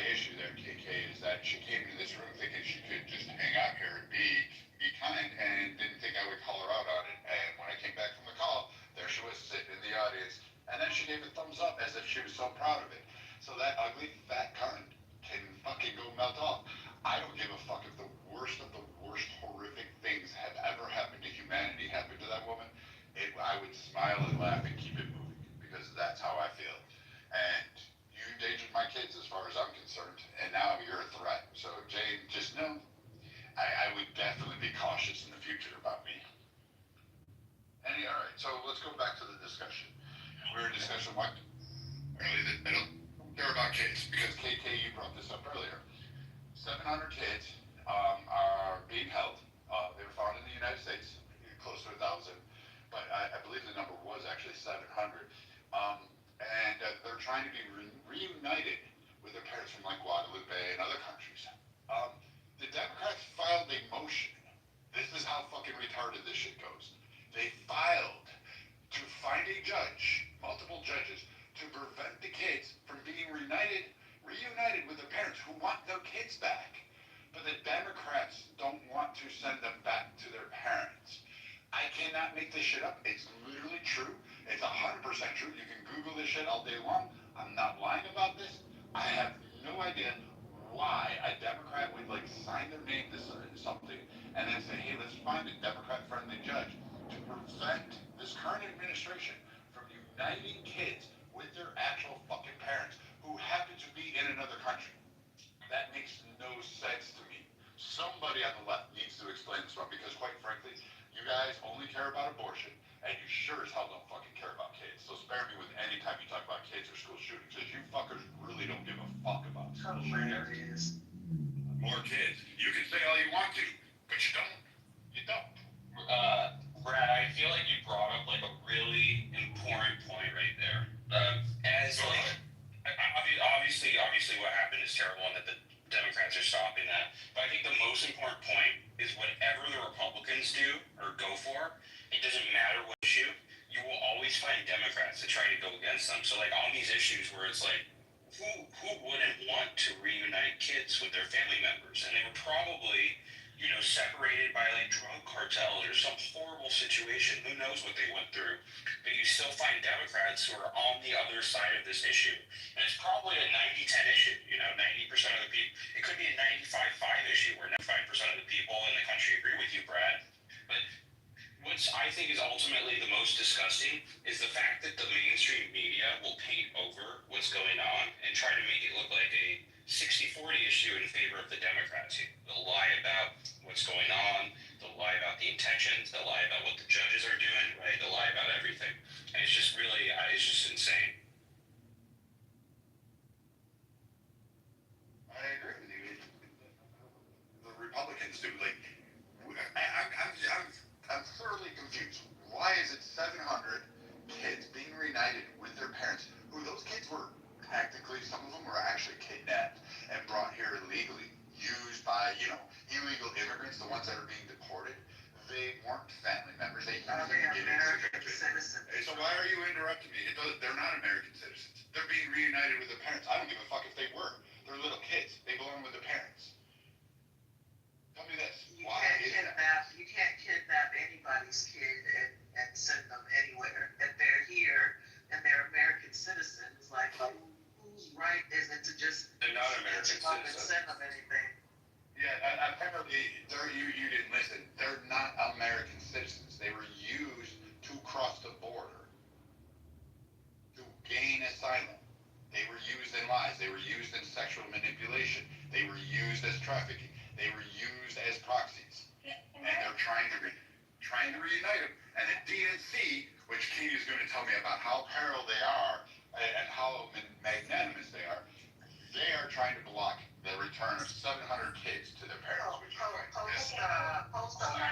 issue there, KK, is that she came into this room thinking she could just hang out here and be kind and didn't think I would call her out on it. And when I came back from the call, there she was sitting in the audience. And then she gave a thumbs up as if she was so proud of it. So that ugly, fat cunt can fucking go melt off. I don't give a fuck if the worst of the worst horrific things have ever happened to humanity happened to that woman. I would smile and laugh and keep it moving because that's how I feel. And you endangered my kids as far as I'm concerned, and now you're a threat. So Jane, just know, I would definitely be cautious in the future about me. All right, so let's go back to the discussion. We're in discussion what? Really, I don't care about kids because KK, you brought this up earlier. 700 kids are being held. They were found in the United States, close to 1,000, but I believe the number was actually 700. And they're trying to be reunited with their parents from like Guadalupe and other countries. The Democrats filed a motion. This is how fucking retarded this shit goes. They filed to find a judge, multiple judges, to prevent the kids from being reunited with their parents who want their kids back. But the Democrats don't want to send them back to their parents. I cannot make this shit up. It's literally true. It's 100% true. You can Google this shit all day long. I'm not lying about this. I have no idea why a Democrat would like sign their name to something and then say, hey, let's find a Democrat-friendly judge to prevent this current administration from uniting kids with their actual fucking parents who happen to be in another country. That makes no sense to me. Somebody on the left needs to explain this one because quite frankly, you guys only care about abortion and you sure as hell don't fucking care about kids. So spare me with any time you talk about kids or school shootings because you fuckers really don't give a fuck about school shootings. More kids. You can say all you want to, but you don't. You don't. Brad, I feel like you brought up like a really important point right there. Obviously what happened is terrible and that the Democrats are stopping that. But I think the most important point is whatever the Republicans do or go for, it doesn't matter what issue, you will always find Democrats to try to go against them. So like on these issues where it's like, who wouldn't want to reunite kids with their family members? And they would probably, separated by like drug cartels or some horrible situation. Who knows what they went through? But you still find Democrats who are on the other side of this issue. And it's probably a 90-10 issue. 90% of the people, it could be a 95-5 issue where 95% of the people in the country agree with you, Brad. But what's I think is ultimately the most disgusting is the fact that the mainstream media will paint over what's going on and try to make it look like a 60-40 issue in favor of the Democrats. They'll lie about what's going on. They'll lie about the intentions. They'll lie about what the judges are doing. Right? They'll lie about everything. And it's just really, it's just insane. I agree with you. The Republicans do. I'm thoroughly confused. Why is it 700 kids being reunited with their parents, who those kids were technically, some of them were actually kidnapped and brought here illegally, used by, illegal immigrants, the ones that are being deported. They weren't family members. They American citizens. Hey, so why are you interrupting me? They're not American citizens. They're being reunited with their parents. I don't give a fuck if they were. They're little kids. They belong with their parents. Tell me this. You can't kidnap anybody's kid and send them anywhere. If they're here and they're American citizens, like whose right is it to just they're not American citizens. Send them anything? Yeah, apparently you didn't listen. They're not American citizens. They were used to cross the border to gain asylum. They were used in lies. They were used in sexual manipulation. They were used as trafficking. They were used as proxies. And they're trying to reunite them. And the DNC, which Katie's going to tell me about how parallel they are and how magnanimous they are trying to block the return of 700 kids to their parents. Hold on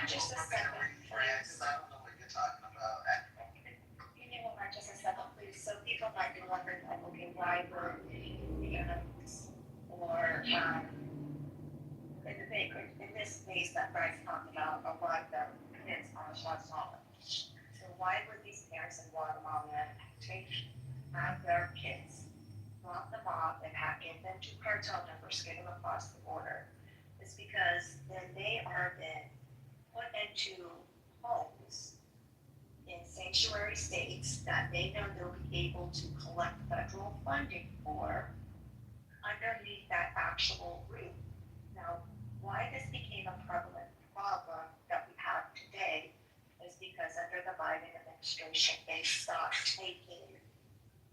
just a second, please. I don't know what you're talking about. Can you hold on just a second, please? So people might be wondering, like, okay, why were parents or in this case that Bryce talked about, a lot of them kids on Guatemala. So why would these parents in Guatemala have their kids, drop them off, and give them to cartel members, get them across the border? It's because then they are then put into homes in sanctuary states that they know they'll be able to collect federal funding for underneath that actual roof. Now, why this became a prevalent problem that we have today is because under the Biden administration, they stopped taking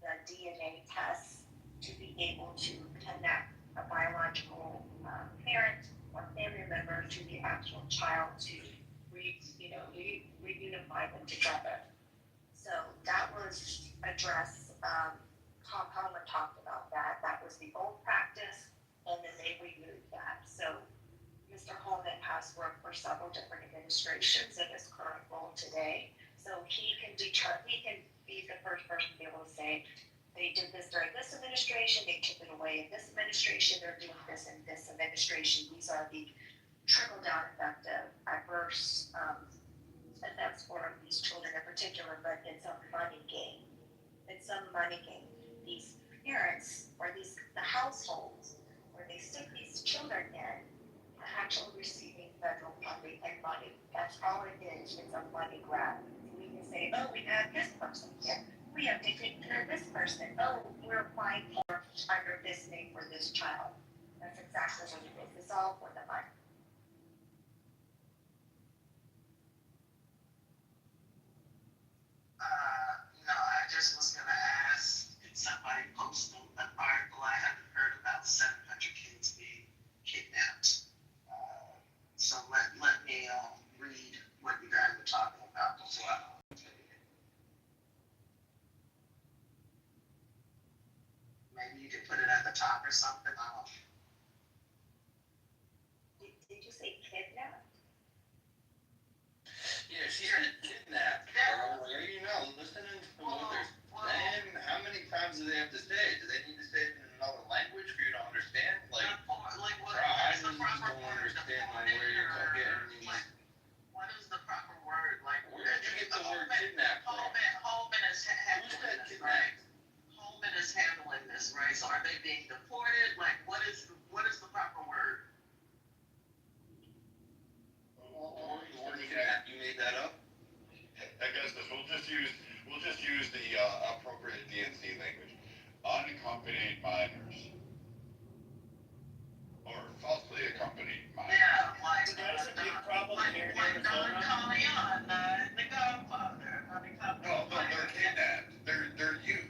the DNA tests to be able to connect a biological parent or family member to the actual child to reunify them together. So that was addressed. Tom Palmer talked about that. That was the old practice, and then they removed that. So Mr. Holman has worked for several different administrations in his current role today. So he can be the first person to be able to say, they did this during this administration, they took it away in this administration, they're doing this in this administration. These are the trickle-down effect of adverse effects for these children in particular, but it's a money game. It's a money game. These parents or the households where they stick these children in are actually receiving federal funding and money. That's all it is. It's a money grab. We can say, oh, we have this person here. We have to take care of this person. Oh, we're applying for under this name for this child. That's exactly what it is. It's all for the money. No, I just was gonna ask, did somebody post an article? I haven't heard about 700 kids being kidnapped. So let me read what you guys were talking about as well. Maybe you could put it at the top or something. Did you say kidnapped? Yeah, she said kidnapped, bro. Listening to what they're saying, how many times do they have to say it? Do they need to say it in another language for you to understand? I just don't understand where you're getting these. What is the proper word? Where did you get the word kidnapped from? Holman is handling this, right? Holman is handling this, right? So are they being deported? What is the proper word? DNC language, unaccompanied minors, or falsely accompanied minors. Yeah, like that's a big problem here in Arizona. The Godfather. No, they're kidnapped. They're used.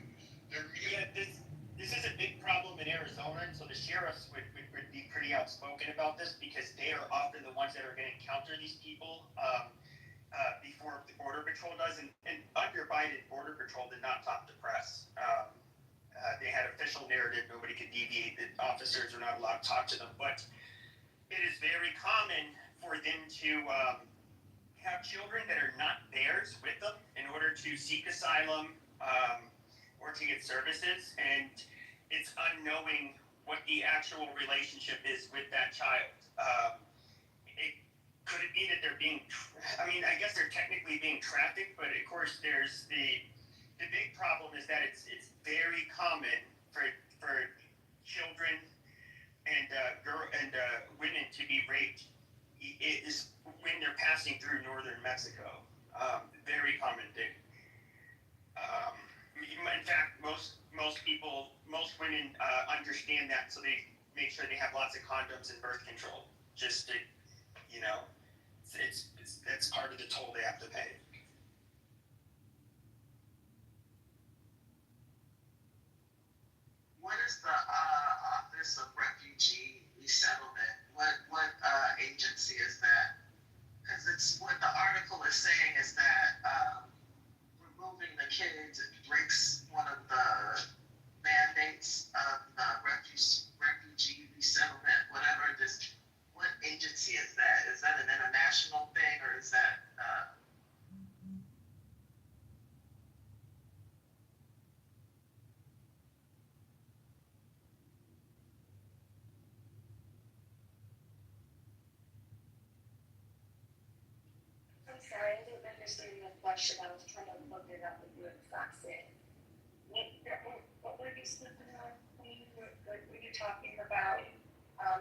They're used. Yeah, this is a big problem in Arizona, and so the sheriffs would be pretty outspoken about this because they are often the ones that are going to encounter these people before the Border Patrol does. And under Biden, Border Patrol did not talk to press. They had official narrative, nobody could deviate, that officers are not allowed to talk to them. But it is very common for them to have children that are not theirs with them in order to seek asylum or to get services, and it's unknowing what the actual relationship is with that child. Could it be that they're being, I guess they're technically being trafficked, but of course there's the big problem is that it's very common for children and women to be raped. It is when they're passing through northern Mexico. Very common thing. In fact, most women understand that, so they make sure they have lots of condoms and birth control. Just to, it's part of the toll they have to pay. What is the Office of Refugee Resettlement? What agency is that? Because it's what the article is saying is that removing the kids breaks one of the mandates of the refugee resettlement, whatever this. What agency is that? Is that an international thing, or is that? I'm sorry, I didn't understand the question. I was trying to look it up and do it fast in. What were you speaking of? Were you talking about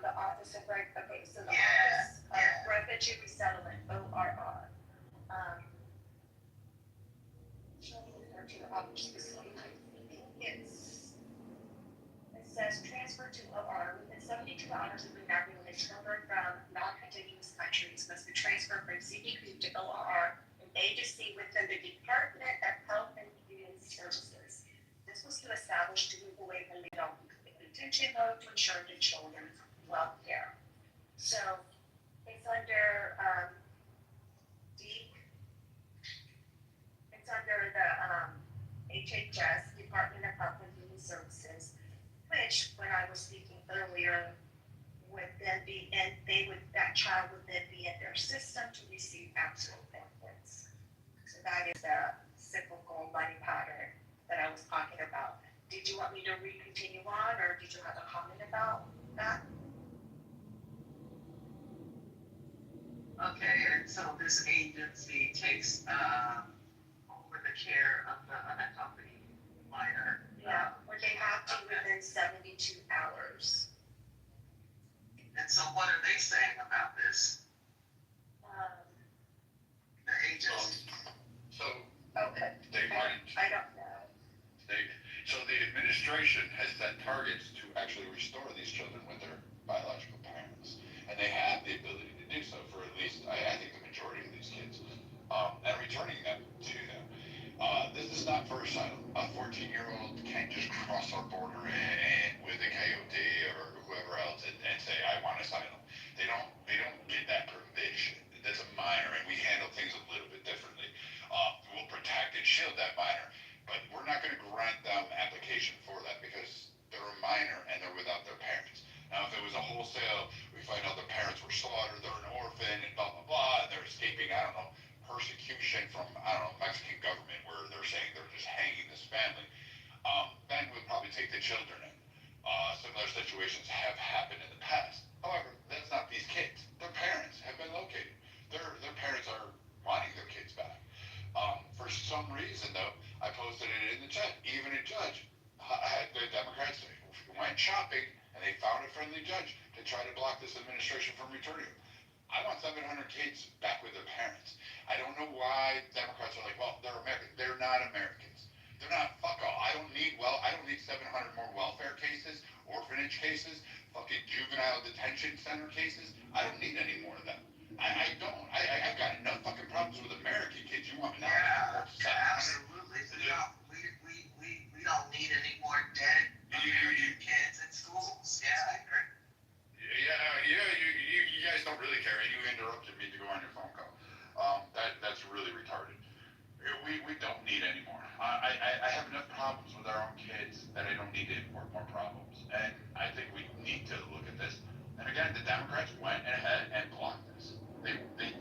the Office of Office of Refugee Resettlement, ORR. Shall we refer to the office specifically? It says transfer to ORR within 72 hours of remarrying when children from non-contiguous countries must be transferred from CBP to ORR, an agency within the Department of Health and Human Services. This was to establish the legal way when they don't detention mode to ensure the children's welfare. So it's under it's under the HHS, Department of Health and Human Services, which when I was speaking earlier would then be, and that child would then be in their system to receive absolute benefits. So that is the cyclical money pattern that I was talking about. Did you want me to continue on, or did you have a comment about that? Okay, and so this agency takes over the care of the unaccompanied minor. Yeah, or they have to within 72 hours. And so what are they saying about this? The agency. Okay. They might. I don't know. So the administration has set targets to actually restore these children with their biological parents, and they have the ability to do so for at least, I think, the majority of these kids, and returning them to them. This is not for asylum. A 14-year-old can't just cross our border and with a coyote or whoever else and say, I want asylum. They don't get that permission. That's a minor, and we handle things a little bit differently. We'll protect and shield that minor, but we're not going to grant them application for that because they're a minor and they're without their parents. Now, if it was a wholesale, we find out their parents were slaughtered, they're an orphan, and blah, blah, blah, and they're escaping, I don't know, persecution from, Mexican government where they're saying they're just hanging this family, then we'll probably take the children in. Similar situations have happened in the past. However, that's not these kids. Their parents have been located. Their parents are wanting their kids back. For some reason, though, I posted it in the chat. Even a judge, the Democrats went shopping and they found a friendly judge to try to block this administration from returning them. I want 700 kids back with their parents. I don't know why Democrats are like, well, they're American. They're not Americans. They're not, fuck all. I don't need 700 more welfare cases, orphanage cases, fucking juvenile detention center cases. I don't need any more of them. I don't. I've got enough fucking problems with American kids. You want me now? Absolutely. We don't need any more dead American kids in schools. Yeah, I agree. You guys don't really care. You interrupted me to go on your phone call. That's really retarded. We don't need any more. I have enough problems with our own kids that I don't need to import more problems. And I think we need to look at this. And again, the Democrats went ahead and blocked this. They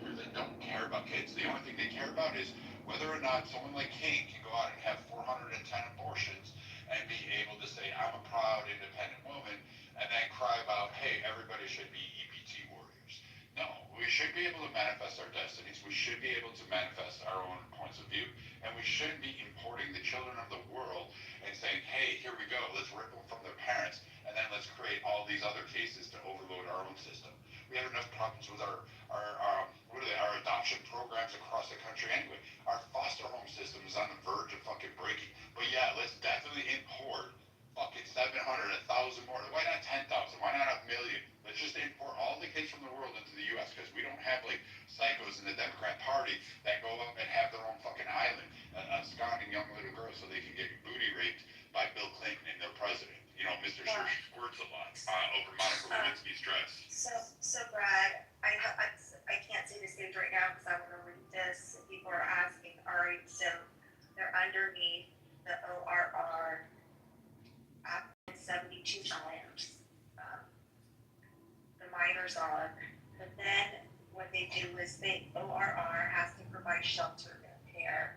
really don't care about kids. The only thing they care about is whether or not someone like King can go out and have 410 abortions and be able to say, I'm a proud, independent woman, and then cry about, hey, everybody should be EBT warriors. No, we should be able to manifest our destinies. We should be able to manifest our own points of view. And we shouldn't be importing the children of the world and saying, hey, here we go, let's rip them from their parents, and then let's create all these other cases to overload our own system. We have enough problems with our adoption programs across the country anyway. Our foster home system is on the verge of fucking breaking. But yeah, let's definitely import fucking 700, 1,000 more. Why not 10,000? Why not 1 million? Let's just import all the kids from the world into the U.S. because we don't have like psychos in the Democrat Party that go up and have their own fucking island, absconding young little girls so they can get booty raped by Bill Clinton and their president. You know, Mr. Sure squirts a lot over Monica Lewinsky's dress. So Brad, I can't say this stage right now because I want to read this. People are asking, all right, so they're underneath the ORR 72 minors. The minors are, but then what they do is ORR has to provide shelter and care.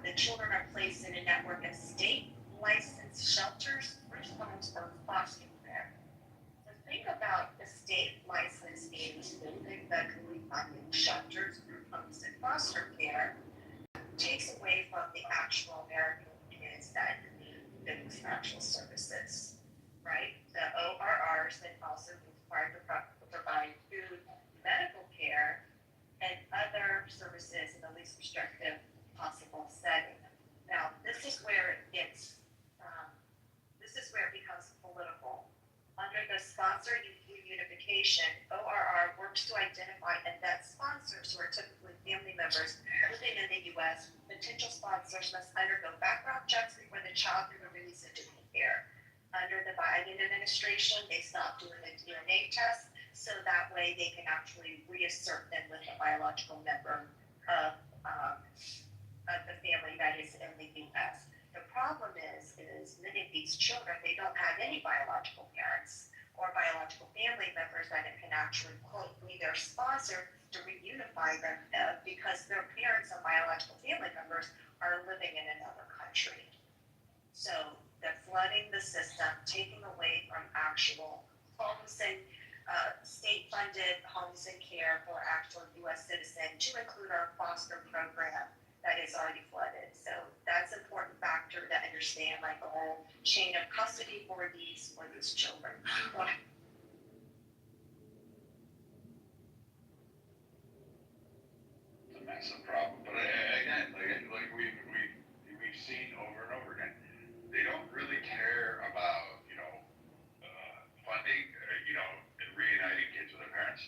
The children are placed in a network of state licensed shelters, group homes, or foster care. So think about the state license means building federally funded shelters, group homes, and foster care takes away from the actual American kids that need those actual services, right? The ORRs then also require to provide food, medical care, and other services in the least restrictive possible setting. Now, this is where it becomes political. Under the sponsor unification, ORR works to identify and vet sponsors who are typically family members living in the U.S. Potential sponsors must undergo background checks before the child can be released into care. Under the Biden administration, they stopped doing the DNA test, so that way they can actually reassert them with a biological member of the family that is in the U.S. The problem is many of these children, they don't have any biological parents or biological family members that can actually, quote, be their sponsor to reunify them because their parents and biological family members are living in another country. So they're flooding the system, taking away from actual homes and state-funded homes and care for actual U.S. citizens to include our foster program that is already flooded. So that's an important factor to understand, like the whole chain of custody for these children. It's a massive problem, but again, like we've seen over and over again, they don't really care about funding reuniting kids with their parents.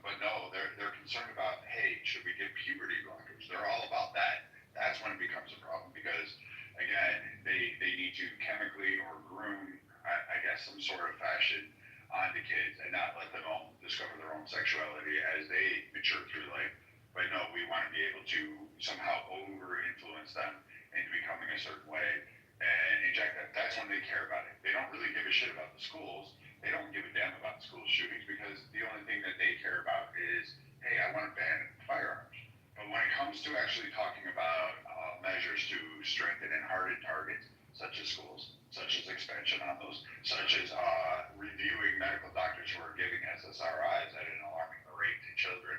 But no, they're concerned about, hey, should we give puberty blockers? They're all about that. That's when it becomes a problem because, again, they need to chemically or groom, I guess, some sort of fashion onto kids and not let them all discover their own sexuality as they mature through life. But no, we want to be able to somehow over-influence them into becoming a certain way and inject that. That's when they care about it. They don't really give a shit about the schools. They don't give a damn about school shootings because the only thing that they care about is, hey, I want to ban firearms. But when it comes to actually talking about measures to strengthen and harden targets, such as schools, such as expansion on those, such as reviewing medical doctors who are giving SSRIs at an alarming rate to children,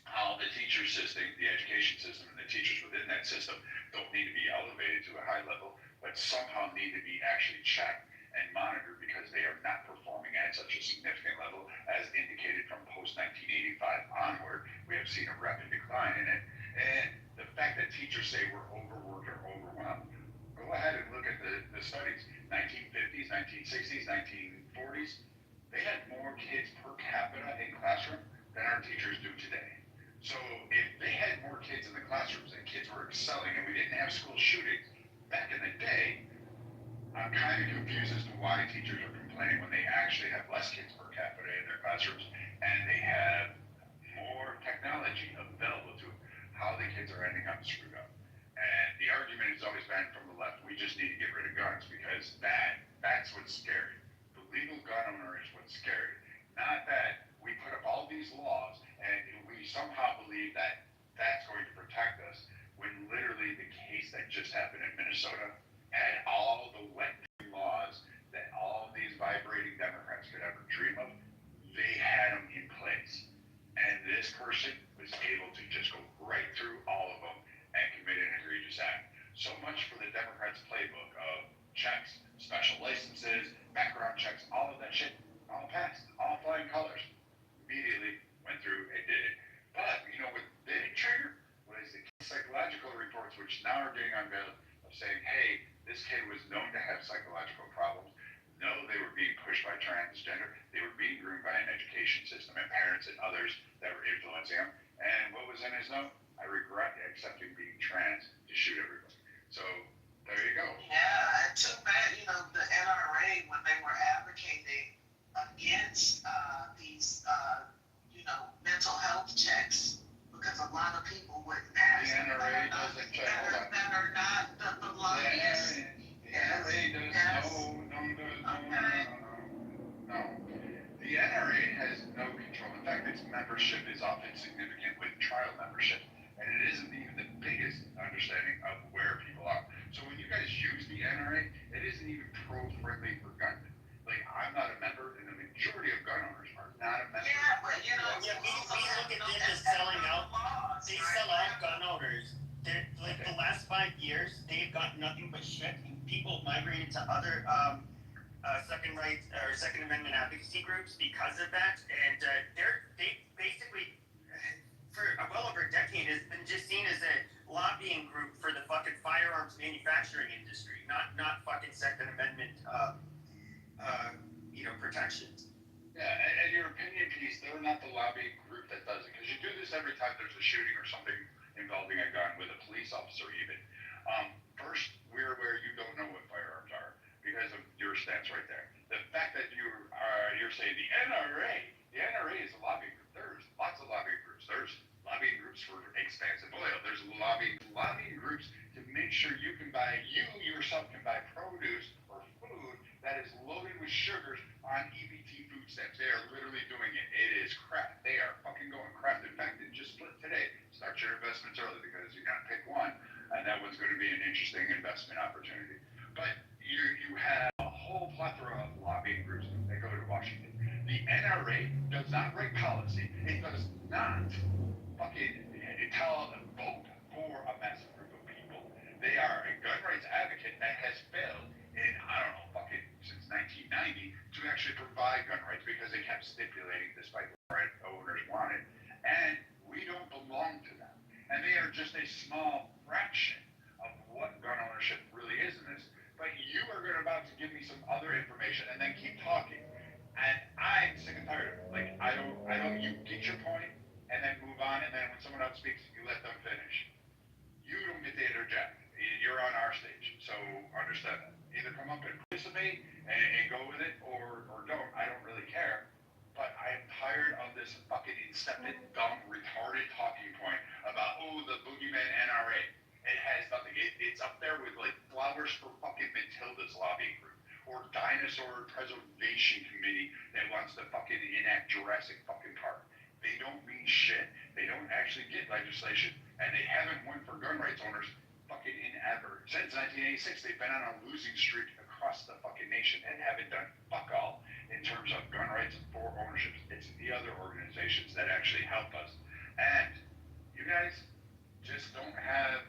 how the teacher system, the education system, and the teachers within that system don't need to be elevated to a high level, but somehow need to be actually checked and monitored because they are not performing at such a significant level as indicated from post-1985 onward. We have seen a rapid decline in it. And the fact that teachers say we're overworked or Go ahead and look at the studies. 1950s, 1960s, 1940s, they had more kids per capita in classroom than our teachers do today. So if they had more kids in the classrooms and kids were excelling and we didn't have school shootings back in the day, I'm kind of confused as to why teachers are complaining when they actually have less kids per capita in their classrooms and they have more technology available to how the kids are ending up screwed up. And the argument has always been from the left, we just need to get rid of guns because that's what's scary. The legal gun owner is what's scary. Not that we put up all these laws and we somehow believe that that's going to protect us when literally the case that just happened in Minnesota had all the wet laws that all of these vibrating Democrats could ever dream of. They had them in place. And this person was able to just go right through all of them and commit an egregious act. So much for the Democrats' playbook of checks, special licenses, background checks, all of that shit, all passed, all flying colors. Immediately went through and did it. But, you know, what didn't trigger was the psychological reports, which now are getting unveiled, of saying, hey, this kid was known to have psychological problems. No, they were being pushed by transgender. They were being groomed by an education system and parents and others that were influencing him. And what was in his note? I regret accepting being trans to shoot everybody. So there you go. Yeah, and too bad, you know, the NRA, when they were advocating against these, you know, mental health checks, because a lot of people wouldn't pass The NRA doesn't check all that. that are not the lobbyists. The NRA does no. The NRA has no control. In fact, its membership is often significant with trial membership, and it isn't even the biggest understanding of where people are. So when you guys use the NRA, it isn't even pro-friendly for gunmen. Like, I'm not a member, and the majority of gun owners are not a member. Yeah, but you know, Yeah, we look at them as selling out. They sell out gun owners. They're, like the last 5 years, they've got nothing but shit. People migrated to other Second Amendment advocacy groups because of that, and they basically for well over a decade has been just seen as a lobbying group for the fucking firearms manufacturing industry, not fucking Second Amendment protections. Yeah, and your opinion piece, they're not the lobbying group that does it, because you do this every time there's a shooting or something involving a gun with a police officer even. First, we're aware you don't know what firearms are because of your stance right there. The fact that you're saying the NRA is a lobbying group. There's lots of lobbying groups. There's lobbying groups for expansive oil. There's lobbying groups to make sure you yourself can buy produce or food that is loaded with sugars on EBT food stamps. They are literally doing it. It is crap. They are fucking going crap. In fact, it just split today. Start your investments early because you gotta pick one, and that one's going to be an interesting investment opportunity. But you have a whole plethora of lobbying groups that go to Washington. The NRA does not write policy. It does not fucking vote for a massive group of people. They are a gun rights advocate that has failed in, I don't know, fucking since 1990 to actually provide gun rights because they kept stipulating despite what owners wanted. And we don't belong to them. And they are just a small fraction of what gun ownership really is in this. But you are about to give me some other information and then keep talking. And I'm sick and tired of it. Like, I don't, you get your point and then move on, and then when someone else speaks, you let them finish. You don't get to interject. You're on our stage, so understand that. Either come up and participate and go with it, or don't. I don't really care. But I am tired of this fucking insipid, dumb, retarded talking point about, the boogeyman NRA. It has nothing. It's up there with, like, Flowers for fucking Matilda's lobbying group, or Dinosaur Preservation Committee that wants to fucking enact Jurassic fucking Park. They don't mean shit. They don't actually get legislation, and they haven't won for gun rights owners fucking in ever. Since 1986, they've been on a losing streak across the fucking nation and haven't done fuck all in terms of gun rights and for ownership. It's the other organizations that actually help us. And you guys just don't have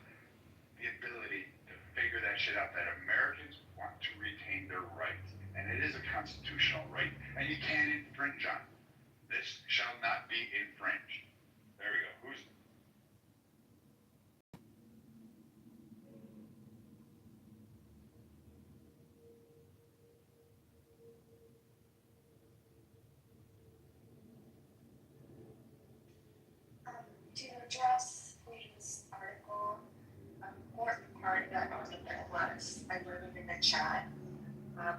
the ability to figure that shit out, that Americans want to retain their rights. And it is a constitutional right, and you can't infringe on it. This shall not be infringed. There we go. Who's...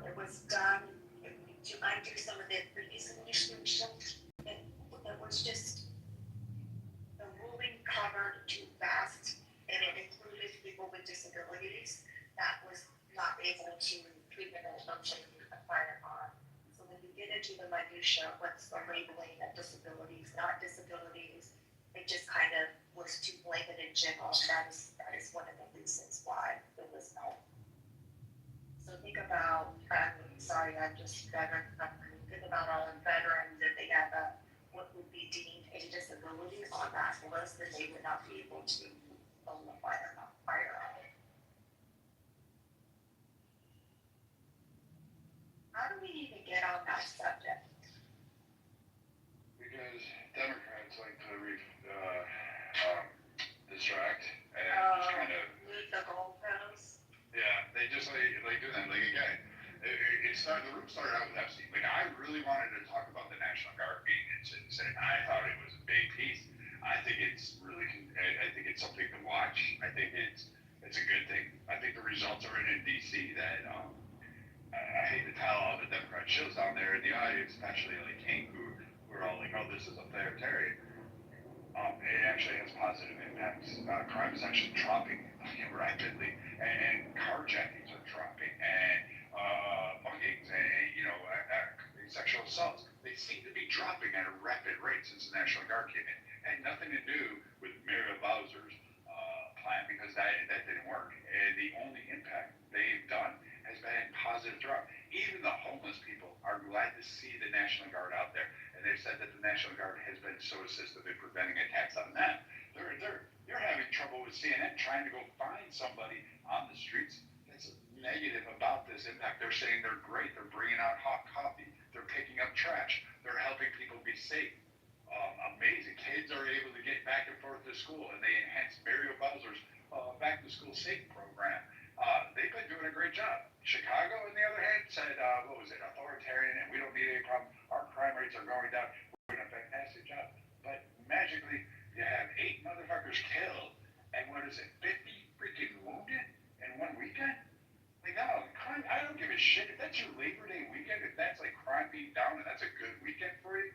it was done to undo some of the previous administrations. It was just, the ruling covered too fast, and it included people with disabilities that was not able to treatment or function a firearm. So when you get into the minutia, what's the labeling of disabilities, not disabilities, it just kind of was too blanket in general. That is one of the reasons why it was no. So think about, sorry, I'm just veteran, think about all the veterans, if they have what would be deemed a disability on that list, then they would not be able to own a firearm. How do we even get on that subject? Because Democrats like to distract and just kind of Move the goalposts. yeah, they just like do that. Like again, it started. The room started out with Epstein. Like I really wanted to talk about the National Guard being insane. I thought it was a big piece. I think it's really. I think it's something to watch. I think it's a good thing. I think the results are in D.C. that I hate to tell all the Democrat shows down there in the audience, especially like King, who are all like, oh, this is authoritarian. It actually has positive impacts. Crime is actually dropping rapidly, and carjackings are dropping, and muggings, and sexual assaults. They seem to be dropping at a rapid rate since the National Guard came in. Had nothing to do with Muriel Bowser's plan because that didn't work. And the only impact they've done has been positive drop. Even the homeless people are glad to see the National Guard out there, and they've said that the National Guard has been so assistive in preventing attacks on them. You're having trouble with CNN trying to go find somebody on the streets that's negative about this impact. They're saying they're great. They're bringing out hot coffee. They're picking up trash. They're helping people be safe. Amazing. Kids are able to get back and forth to school, and they enhanced Muriel Bowser's back to school safe program. They've been doing a great job. Chicago, on the other hand, said, what was it, authoritarian, and we don't need any problem. Our crime rates are going down. We're doing a fantastic job. But magically, you have 8 motherfuckers killed, and what is it, 50 freaking wounded in one weekend? Like, no, crime, I don't give a shit. If that's your Labor Day weekend, if that's like crime being down and that's a good weekend for you,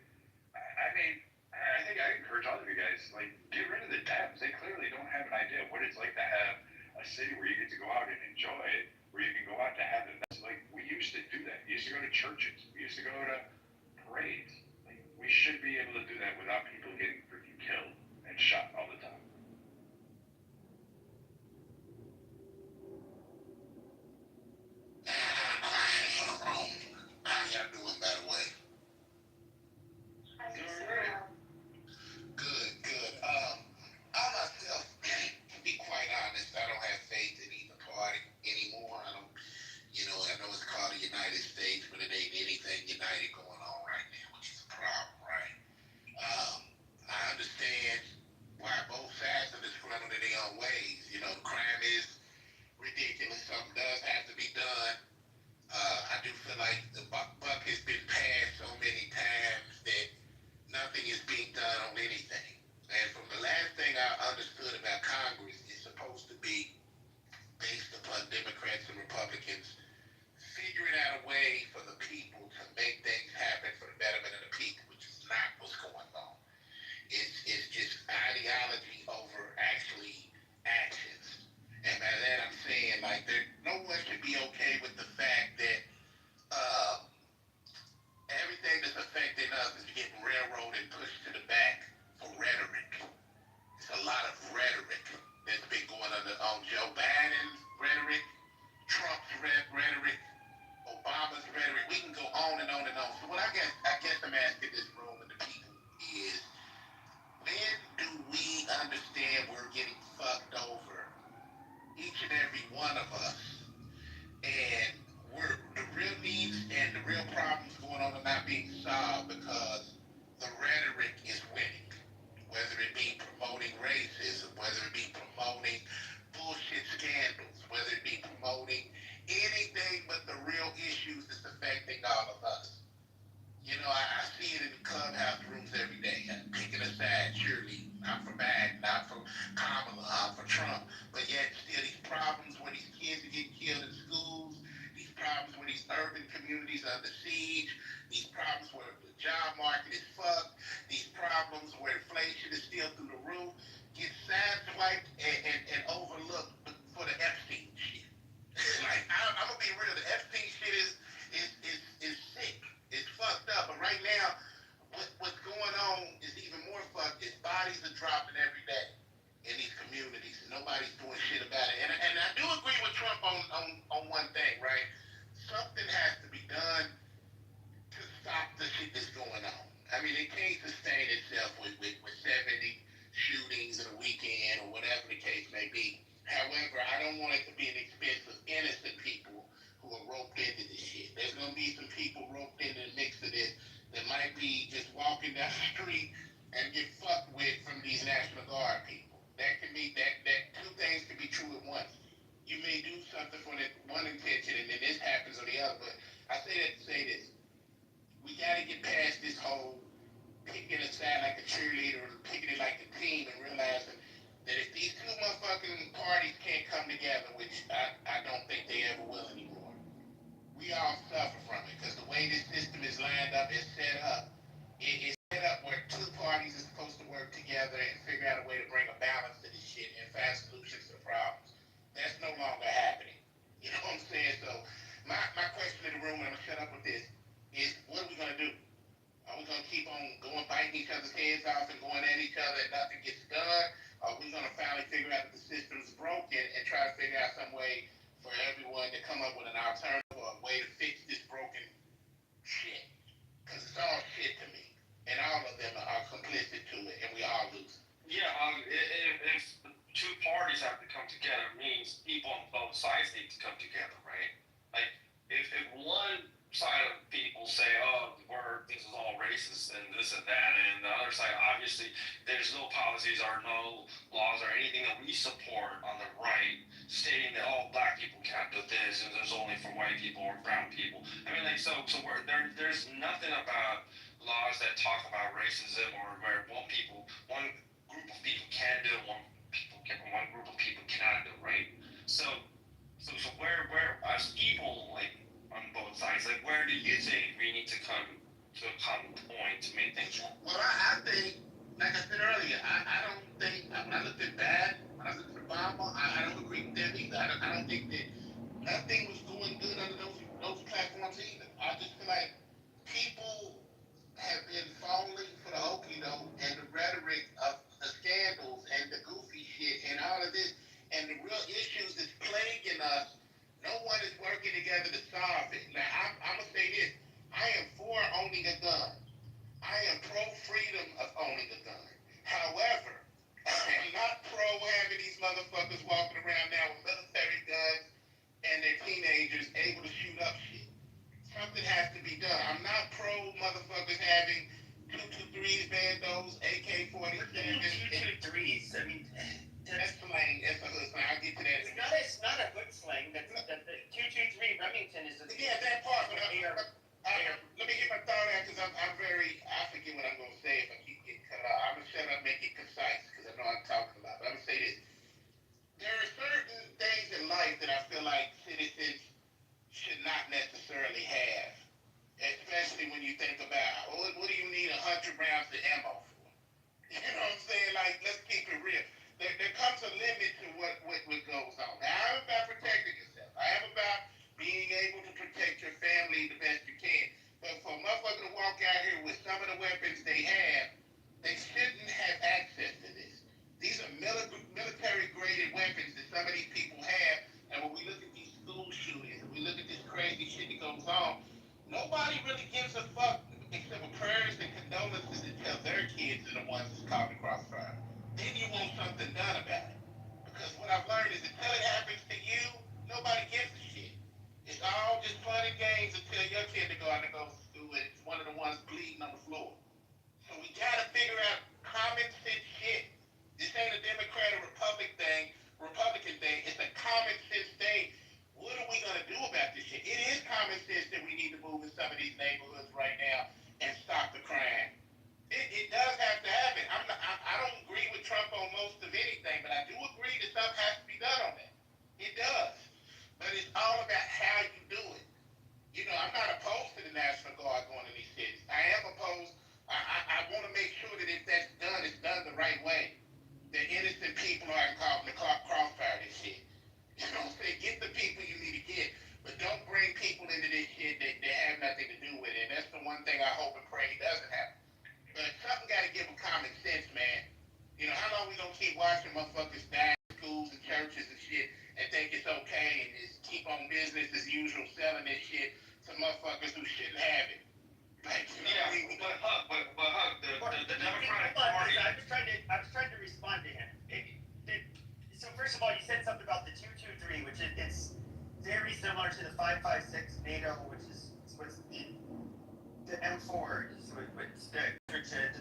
I mean, I think I encourage all of you guys, like, get rid of the Dems. They clearly don't have an idea of what it's like to have a city where you get to go out and enjoy it, where you can go out to have it. Like, we used to do that. We used to go to churches. We used to go to parades. Like, we should be able to do that without people getting freaking killed and shot all the time. How y'all doing, by the way? Good. I myself, to be quite honest, I don't have faith in either party anymore. I know it's called the United States, but it ain't anything united going on right now, which is a problem, right? I understand why both sides are disgruntled in their own ways. Crime is ridiculous. Something does have to be done. I do feel like the buck has been passed so many times that nothing is being done on anything. And from the last thing I understood about Congress, it's supposed to be based upon Democrats and Republicans figuring out a way for the people to make things happen for the betterment of the people, which is not what's going on. It's just ideology over actually actions. And by that I'm saying, like, no one should be okay with the fact that everything that's affecting us is getting railroaded and pushed to the back for rhetoric. It's a lot of rhetoric that's been going on Joe Biden's rhetoric, Trump's rhetoric, Obama's rhetoric. We can go on and on and on. So what I guess I'm asking this room and the people is, when do we understand we're getting fucked over? Each and every one of us. And the real needs and the real problems going on are not being solved because the rhetoric is winning. Whether it be promoting racism, whether it be promoting bullshit scandals, whether it be promoting anything but the real issues that's affecting all of us. I see it in the clubhouse rooms every day. I'm picking a side, surely. I'm for Biden, I'm for Kamala, I'm for Trump. But yet still these problems where these kids are getting killed in schools, these problems where these urban urban communities are under siege, these problems where the job market is fucked, these problems where inflation is still through the roof, get sideswiped and overlooked for the Epstein shit. Like, I'm gonna be real, the Epstein shit is sick. It's fucked up. But right now, what's going on is even more fucked. Is bodies are dropping every day in these communities, and nobody's doing shit about it. And I do agree with Trump on one thing, right? Something has to be done to stop the shit that's going on. I mean, it can't sustain itself with 70 shootings in a weekend or whatever the case may be. However, I don't want it to be an expense of innocent people who are roped into this shit. There's going to be some people roped into the mix of this that might be just walking down the street and get fucked with from these National Guard people. That can be, that two things can be true at once. You may do something for that one intention and then this happens on the other, but I say that to say this. We got to get past this whole picking a side like a cheerleader or picking it like a team and realizing that if these two motherfucking parties can't come together, which I don't think they ever will anymore, we all suffer from it because the way this system is lined up, is set up, it is set up where two parties are supposed to work together and figure out a way to bring a balance to this shit and find solutions to the problems. That's no longer happening. You know what I'm saying? So my question to the room, and I'm gonna shut up with this, is what are we gonna do? Are we gonna keep on going biting each other's heads off and going at each other and nothing gets done? Are we gonna finally figure out that the system's broken and try to figure out some way for everyone to come up with an alternative or a way to fix this broken shit? Because it's all shit to me, and all of them are complicit to it, and we all lose. Yeah, if two parties have to come together, it means people on both sides need to come together, right? Like, if one side of people say, oh, this is all racist and this and that, and the other side, obviously, there's no policies or no laws or anything that we support on the right stating that, oh, black people can't do this and there's only for white people or brown people. I mean, like, so there's nothing about laws that talk about racism or where one group of people can do it, one group of people cannot do it, right? So where as people, like, on both sides, like, where do you think we need to come to a common point to make things work? Well, I think, like I said earlier, I don't think, when I looked at when I looked at Obama, I don't agree with them either. I don't think that nothing was going good under those platforms either. I just feel like people have been falling for the okie doke and the rhetoric of the scandals and the goofy shit and all of this and the real issues that's plaguing us. No one is working together to solve it. Now, I'm going to say this. I am for owning a gun. I am pro-freedom of owning a gun. However, I am not pro having these motherfuckers walking around now with military guns and their teenagers able to shoot up shit. Something has to be done. I'm not pro motherfuckers having 223s, bandos, AK-47s. 223s. I mean, that's slang. That's a hood slang. I'll get to that. It's not a hood slang. The 223 Remington is a... Yeah, that part. But let me get my thought out because I forget what I'm going to say if I keep getting cut off. I'm going to shut up and make it concise because I know I'm talking a lot. But I'm going to say this. There are certain things in life that I feel like citizens should not necessarily have. Especially when you think about, what do you need 100 rounds of ammo for? You know what I'm saying? Like, let's keep it real. There comes a limit to what goes on. Now, I'm about protecting yourself. I am about being able to protect your family the best you can. But for a motherfucker to walk out here with some of the weapons they have, they shouldn't have access to this. These are military-graded weapons that some of these people have. And when we look at these school shootings, we look at this crazy shit that goes on, nobody really gives a fuck except for prayers and condolences until their kids are the ones that's caught in the crossfire. Then you want something done about it. Because what I've learned is until it happens to you, nobody gives a shit. It's all just fun and games until your kid to go out and go to school and it's one of the ones bleeding on the floor. So we gotta figure out common sense shit. This ain't a Democrat or Republican thing. It's a common sense thing. What are we gonna do about this shit? It is common sense that we need to move in some of these neighborhoods right now and stop the crime. It does have to happen. I don't agree with Trump on most of anything, but I do agree that something has to be done on that. It does. But it's all about how you do it. You know, I'm not opposed to the National Guard going to these cities. I am opposed. I want to make sure that if that's done, it's done the right way. That innocent people aren't caught in the crossfire of this shit. You know what I'm saying? Get the people you need to get, but don't bring people into this shit that have nothing to do with it. And that's the one thing I hope and pray doesn't happen. But something got to give them common sense, man. You know, how long we gonna keep watching motherfuckers die in schools and churches and shit and think it's okay and just keep on business as usual selling this shit to motherfuckers who shouldn't have it? Like, you know Yeah, what I mean? but Huck, the Democratic Party. I was trying to respond to him. So first of all, you said something about the 223, which it's very similar to the 556 NATO, which was the M4, which the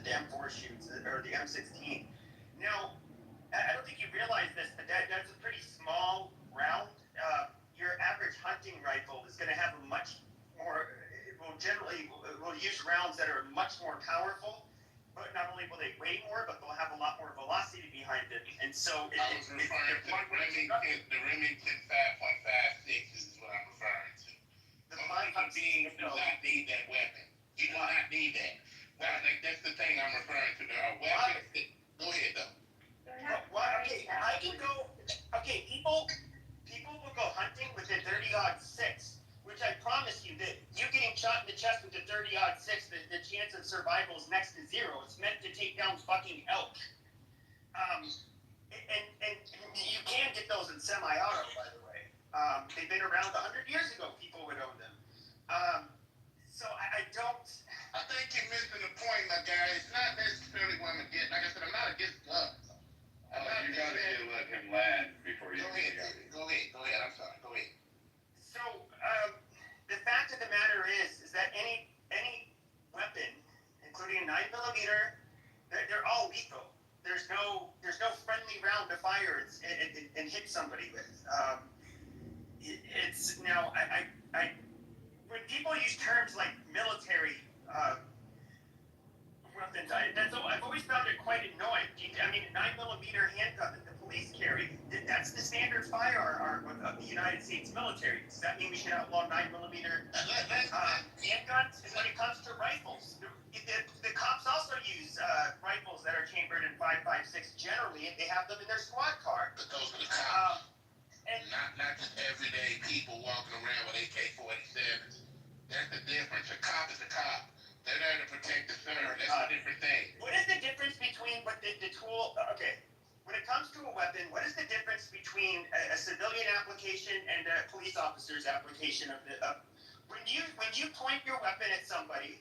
M4 shoots, or the M16. Now, I don't think you realize this, but that's a pretty small round. Your average hunting rifle is going to have a much more, will use rounds that are much more powerful, but not only will they weigh more, but they'll have a lot more velocity behind it. And so I was referring to the Remington 5.56 is what I'm referring to. The human beings do not need that weapon. You do not need that. I think that's the thing I'm referring to. There are weapons that, go ahead though. Okay, I can go. Okay, people will go hunting with a 30-06, which I promise you that you getting shot in the chest with a 30-06, the chance of survival is next to zero. It's meant to take down fucking elk. And you can get those in semi-auto, by the way. They've been around 100 years ago. People would own them. So I don't. I think you're missing the point, my guy. It's not necessarily what I'm against. Like I said, I'm not against guns. You gotta let him land before you. Go ahead. I'm sorry. Go ahead. So the fact of the matter is that any weapon, including a 9mm, they're all lethal. There's no friendly round to fire and hit somebody with. It's now I when people use terms like military weapons, I've always found it quite annoying. I mean, a 9mm handgun that the police carry, that's the standard firearm of the United States military. Does that mean we should outlaw 9mm handguns? And when it comes to rifles, the cops also use rifles that are chambered in 5.56 generally, and they have them in their squad car. But those are the cops. Not just everyday people walking around with AK-47s. That's the difference. A cop is a cop. They're there to protect the center. That's a different thing. What is the difference between what the tool? Okay, when it comes to a weapon, what is the difference between a civilian application and a police officer's application of when you point your weapon at somebody?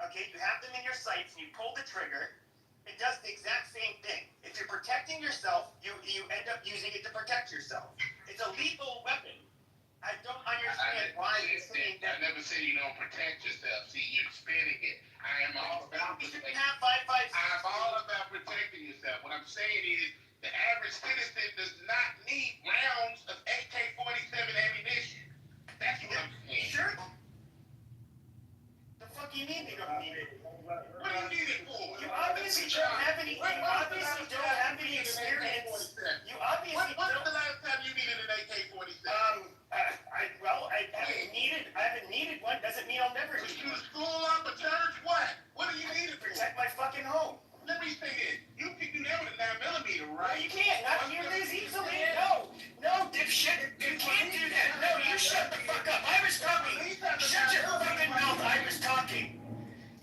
Okay, you have them in your sights and you pull the trigger. It does the exact same thing. If you're protecting yourself, you end up using it to protect yourself. It's a lethal weapon. I don't understand why you're saying that. I never said you don't protect yourself. See, you're spinning it. I am all about protecting. I'm all about protecting yourself. What I'm saying is the average citizen does not need rounds of AK-47 ammunition. That's what I'm saying. Sure. The fuck you mean they don't need it? What do you need it for? You obviously don't have any. You obviously don't have any experience. You obviously don't. When's the last time you needed an AK-47? I haven't needed one. Doesn't mean I'll never need one. School up a church? What? What do you need it for? Protect my fucking home. Let me say this. You can do that with a 9mm, right? No, you can't. Not near this easily. No, dipshit. You can't do that. No, you shut the fuck up. I was talking. Shut your fucking mouth. I was talking.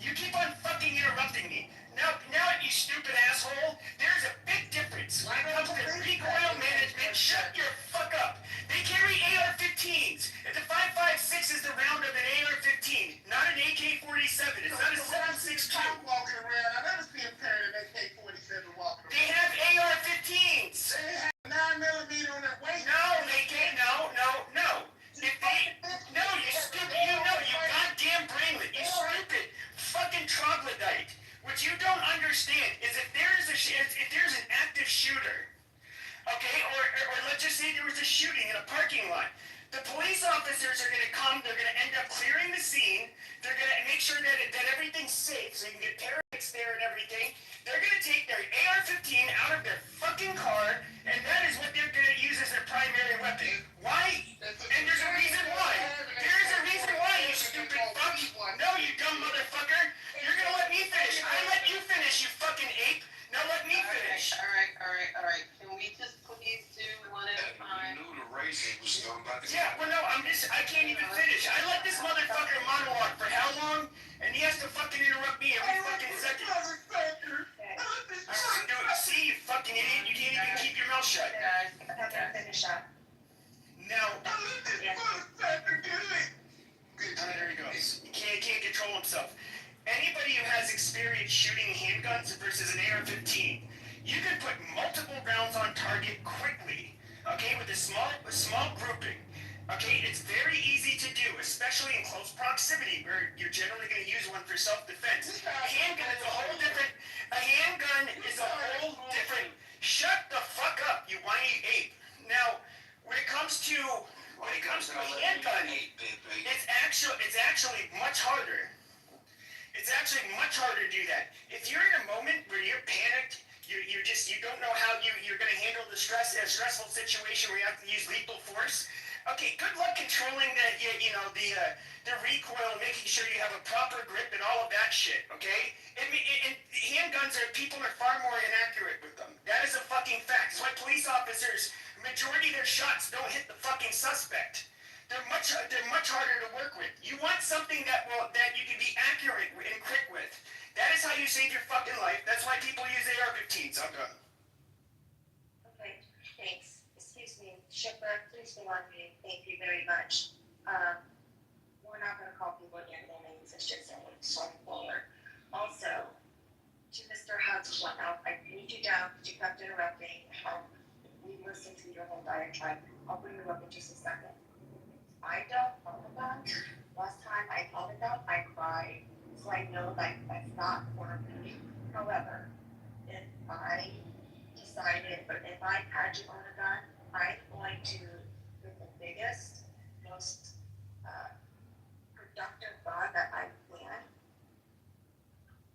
You keep on fucking interrupting me. Now, you stupid asshole, there's a big difference when it comes to recoil management. Shut your fuck up. They carry AR-15s. And the 5.56 is the round of an AR-15, not an AK-47. It's not a 7.62. I'm walking around. I never see him carrying an AK-47 walking around. They have AR-15s. They have 9mm on their waist. No, they can't. No. No, you stupid. You goddamn brainlet. You stupid fucking troglodyte. What you don't understand is if there's an active shooter, okay, or let's just say there was a shooting in a parking lot, the police officers are going to come, they're going to end up clearing the scene, they're going to make sure that everything's safe, so you can get paramedics there and everything. They're going to take their AR-15 out of their fucking car, and that is what they're going to use as their primary weapon. Why? And there's a reason why. There's a reason why, you stupid mouth shut. Let him finish up. Now, Yeah. there he goes. He can't control himself. Anybody who has experience shooting handguns versus an AR-15, you can put multiple rounds on target quickly, okay, with a small grouping. Okay, it's very easy to do, especially in close proximity where you're generally going to use one for self-defense. A handgun is a whole different. Shut the fuck up, you whiny ape. Now, when it comes to a handgun, it's actually much harder. It's actually much harder to do that. If you're in a moment where you're panicked, you don't know how you're going to handle a stressful situation where you have to use lethal force. Okay, good luck controlling the recoil, making sure you have a proper grip and all of that shit. Okay, and handguns people are far more inaccurate with them. That is a fucking fact. That's why police officers, majority of their shots don't hit the fucking suspect. They're much harder to work with. You want something that you can be accurate and quick with. That is how you save your fucking life. That's why people use AR-15s. I'm done. Okay, thanks. Excuse me, Shipper, please go on mute. Thank you very much. We're not gonna call people again their names. It's just going forward. Also, to Mr. Hunt's point out, I need you down because you kept interrupting. We listened to your whole diatribe. I'll bring you up in just a second. I don't own a gun. Last time I owned a gun, I cried. So I know that's not for me. However, if I decided, but if I had to own a gun, I'm going to get the biggest, most productive gun that I can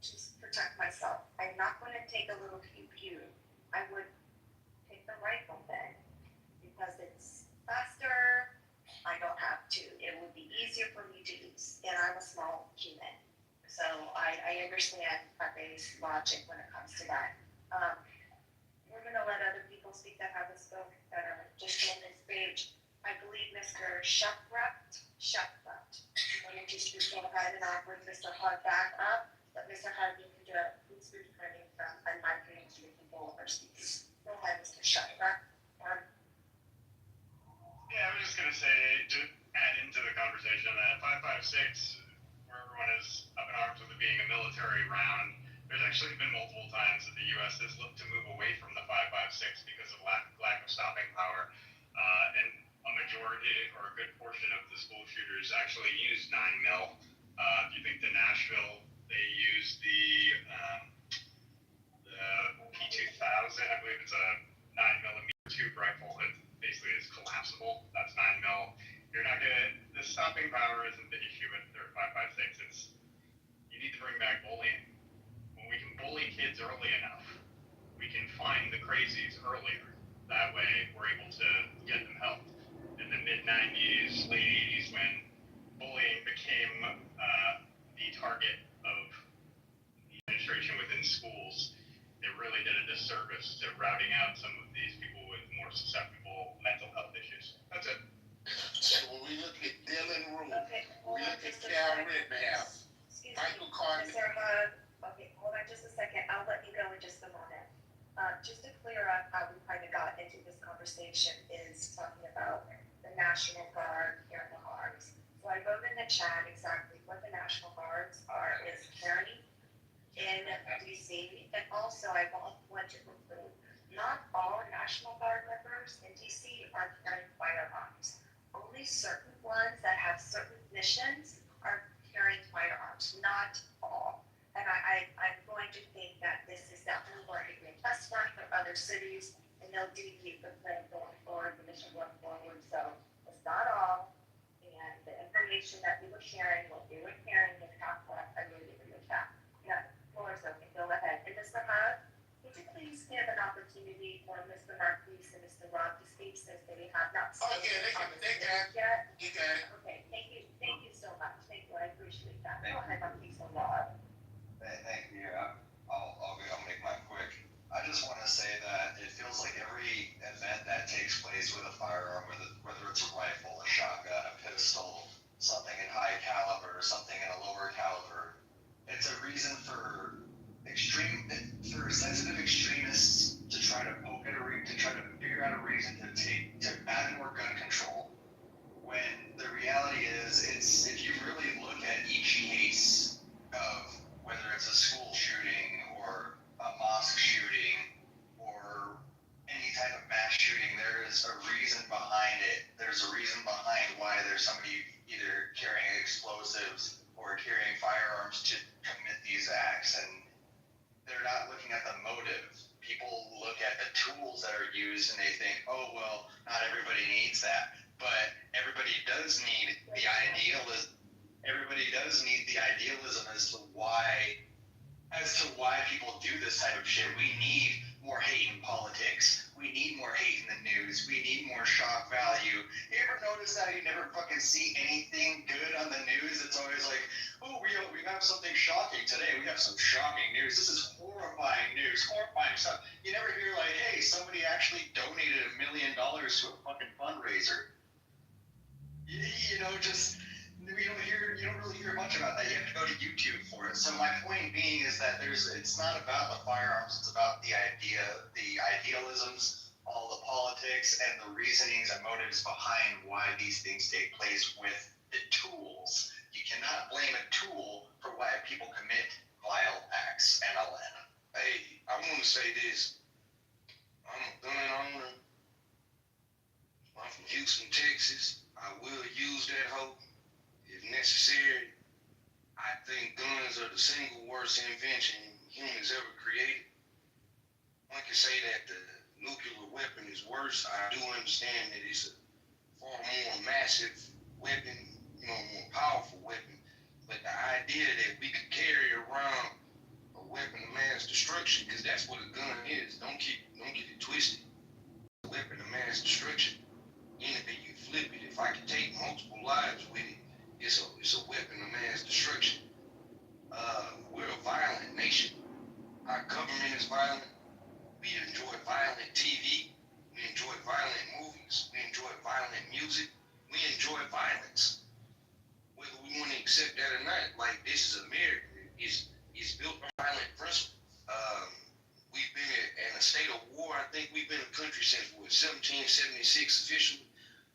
to protect myself. I'm not going to take a little pew-pew. I would take the rifle then because it's faster. I don't have to. It would be easier for me to use, and I'm a small human. So I understand Pepe's logic when it comes to that. We're going to let other people speak that haven't spoken, that are just on this page. I believe Mr. Shuckrupt. Let me just go ahead and I'll bring Mr. Hud back up. But Mr. Hud, you can do it. Please be refraining from unmicing to the people over speakers. Go ahead, Mr. Shuckrupt. Yeah, I was just going to say, to add into the conversation, that 5.56, where everyone is up in arms with it being a military round, there's actually been multiple times that the U.S. has looked to move away from the 5.56 because of lack of stopping power, and a majority or a good portion of the school shooters actually use 9mm. If you think to Nashville, they use the P2000, I believe it's a 9mm tube rifle that basically is collapsible. That's 9mm. You're not gonna. The stopping power isn't the issue with their 5.56. You need to bring back bullying. When we can bully kids early enough, we can find the crazies earlier. That way, we're able to get them help. In the mid-90s, late 80s, when bullying became the target of the administration within schools, it really did a disservice to routing out some of these people with more susceptible mental health issues. That's it. So when we look at Dylan Rule, we look at Cal Rittenhouse, Michael Carter. Mr. Hud, okay, hold on just a second. I'll let you go in just a moment. Just to clear up how we kind of got into this conversation is talking about the National Guard here in the arms. So I wrote in the chat exactly what the National Guards are is carrying in DC, and also I want to include not all National Guard members in DC are carrying firearms. Only certain ones that have certain missions are carrying firearms, not all. And I'm going to think that this is definitely going to be a test run for other cities, and they'll deviate the plan going forward, the mission going forward. So it's not all, and the information that we were sharing, what we were hearing in Congress, I really in the chat. Yeah, floor is open. Go ahead. And Mr. Hud, would you please give an opportunity for Mr. Marquise and Mr. Rob to speak since they have not spoken yet? You got it. Okay, thank you so much. Thank you, I appreciate that. Go ahead, Marquise and Rob. Thank you. I'll make mine quick. I just want to say that it feels like every event that takes place with a firearm, whether it's a rifle, a shotgun, a pistol, something in high caliber, something in a lower caliber, it's a reason for sensitive extremists to try to poke at to try to or carrying firearms to commit these acts, and they're not looking at the motive. People look at the tools that are used and they think, oh, well, not everybody needs that. But everybody does need the idealism. Everybody does need the idealism as to why people do this type of shit. We need more hate in politics. We need more hate in the news. We need more shock value. You ever notice that you never fucking see anything good on the news? It's always like, oh, we have something shocking today. We have some shocking news. This is horrifying news, horrifying stuff. You never hear like, hey, somebody actually donated $1 million to a fucking fundraiser. You know, just you don't really hear much about that. You have to go to YouTube for it. So my point being is that it's not about the firearms. It's about the idealisms, all the politics, and the reasonings and motives behind why these things take place with the tools. You cannot blame a tool for why people commit vile acts. MLN. Hey, I want to say this. I'm a gun owner. I'm from Houston, Texas. I will use that hoe if necessary. I think guns are the single worst invention humans ever created. One can say that the nuclear weapon is worse. I do understand that it's a far more massive weapon, more powerful weapon. But the idea that we could carry around a weapon of mass destruction, because that's what a gun is. Don't get it twisted. A weapon of mass destruction. Anything you flip it, if I can take multiple lives with it, it's a weapon of mass destruction. We're a violent nation. Our government is violent. We enjoy violent TV. We enjoy violent movies. We enjoy violent music. We enjoy violence. Whether we want to accept that or not, like this is America. It's built on violent principles. We've been in a state of war. I think we've been a country since 1776 officially.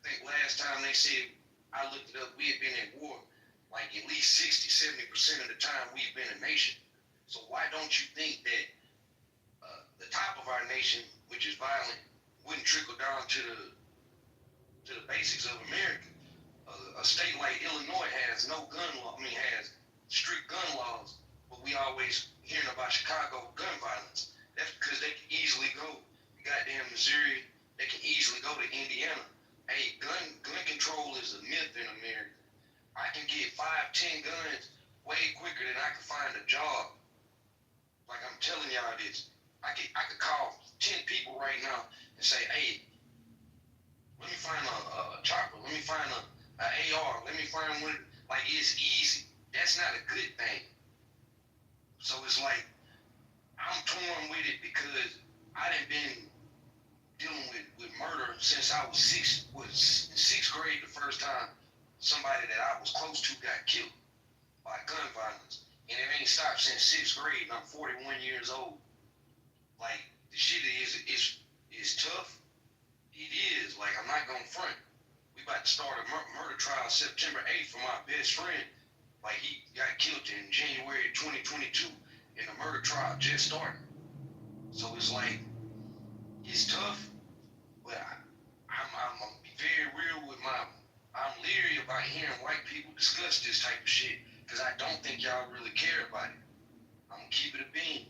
I think last time they said, I looked it up, we had been at war like at least 60-70% of the time we've been a nation. So why don't you think that the top of our nation, which is violent, wouldn't trickle down to the basics of America? A state like Illinois has no gun law, has strict gun laws, but we always hearing about Chicago gun violence. That's because they can easily go to goddamn Missouri, they can easily go to Indiana. Hey, gun control is a myth in America. I can get 5-10 guns way quicker than I can find a job. Like I'm telling y'all this. I could call 10 people right now and say, hey, let me find a chopper, let me find a AR, let me find one. Like it's easy. That's not a good thing. So it's like I'm torn with it because I done been dealing with murder since I was in sixth grade. The first time somebody that I was close to got killed by gun violence, and it ain't stopped since sixth grade. And I'm 41 years old. Like the shit is tough. It is. Like I'm not gonna front. We about to start a murder trial September 8th for my best friend. Like he got killed in January 2022, and the murder trial just started. So it's like it's tough. But I'm very real with I'm leery about hearing white people discuss this type of shit because I don't think y'all really care about it. I'm gonna keep it a bean.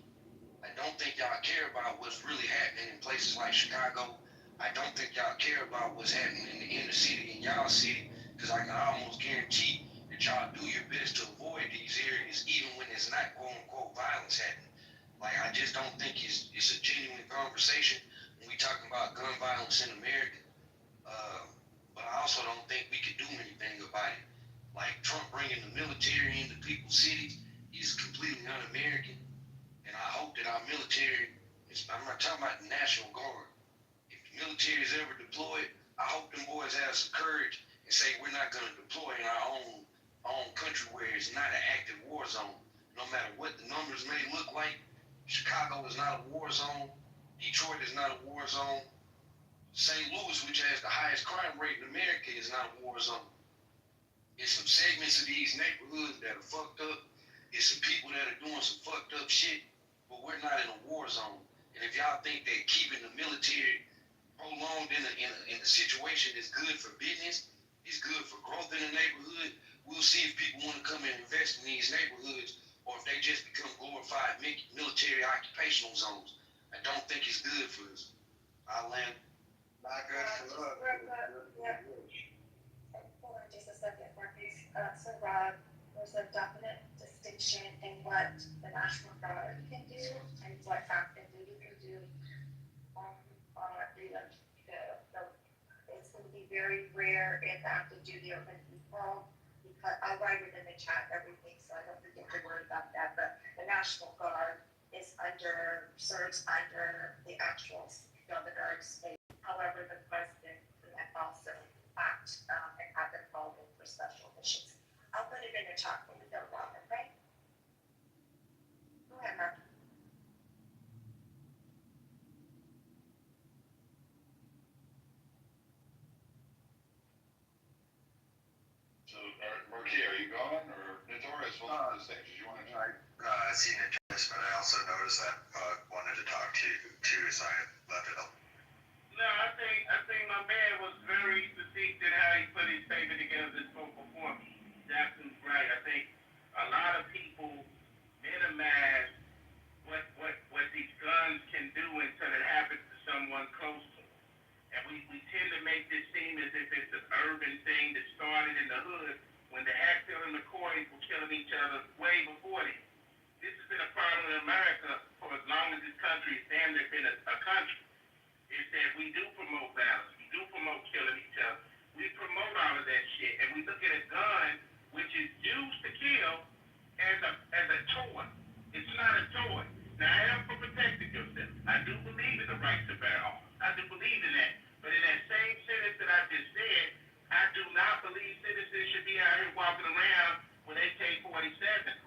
I don't think y'all care about what's really happening in places like Chicago. I don't think y'all care about what's happening in the inner city, in y'all city, because I can almost guarantee that y'all do your best to avoid these areas, even when there's not quote-unquote violence happening. Like, I just don't think it's a genuine conversation when we talking about gun violence in America. But I also don't think we can do anything about it. Like, Trump bringing the military into people's cities is completely un-American. And I hope that our military, I'm not talking about the National Guard. If the military is ever deployed, I hope them boys have some courage and say we're not going to deploy in our own country where it's not an active war zone. No matter what the numbers may look like, Chicago is not a war zone. Detroit is not a war zone. St. Louis, which has the highest crime rate in America, is not a war zone. It's some segments of these neighborhoods that are fucked up. It's some people that are doing some fucked up shit, but we're not in a war zone. And if y'all think that keeping the military prolonged in a situation is good for business, it's good for growth in the neighborhood, we'll see if people want to come and invest manifest in these neighborhoods, or if they just become glorified military occupational zones. I don't think it's good for us. I'll land. Not good for us. Yeah. Hold on just a second, Marcus. So Rob, there's a definite distinction in what the National Guard can do and what active duty can do. It's going to be very rare if active duty are going to be called, because I'll write it in the chat everything, so I don't forget to worry about that. But the National Guard serves under the actual Guard state. However, the president can also act and have them called in for special missions. I'll put it in the chat when we go down, okay? Go ahead, Mark. So, Marquis, are you gone, or Notorious? Welcome to the stage. Did you want to talk? I seen it, but I also noticed that wanted to talk to you too, so I left it up. No, I think my man was very succinct in how he put his statement together this full performance. Jackson's right. I think a lot of people minimize what these guns can do until it happens to someone close to them. And we tend to make this seem as if it's an urban thing that started in the hood when the Hatfield and McCoys were killing each other way before this. This has been a problem in America for as long as this country has damn near been a country. Is that we do promote violence, we do promote killing each other, we promote all of that shit, and we look at a gun, which is used to kill, as a toy. It's not a toy. Now, I am for protecting yourself. I do believe in the right to bear arms. I do believe in that. But in that same sentence that I just said, I do not believe citizens should be out here walking around with AK-47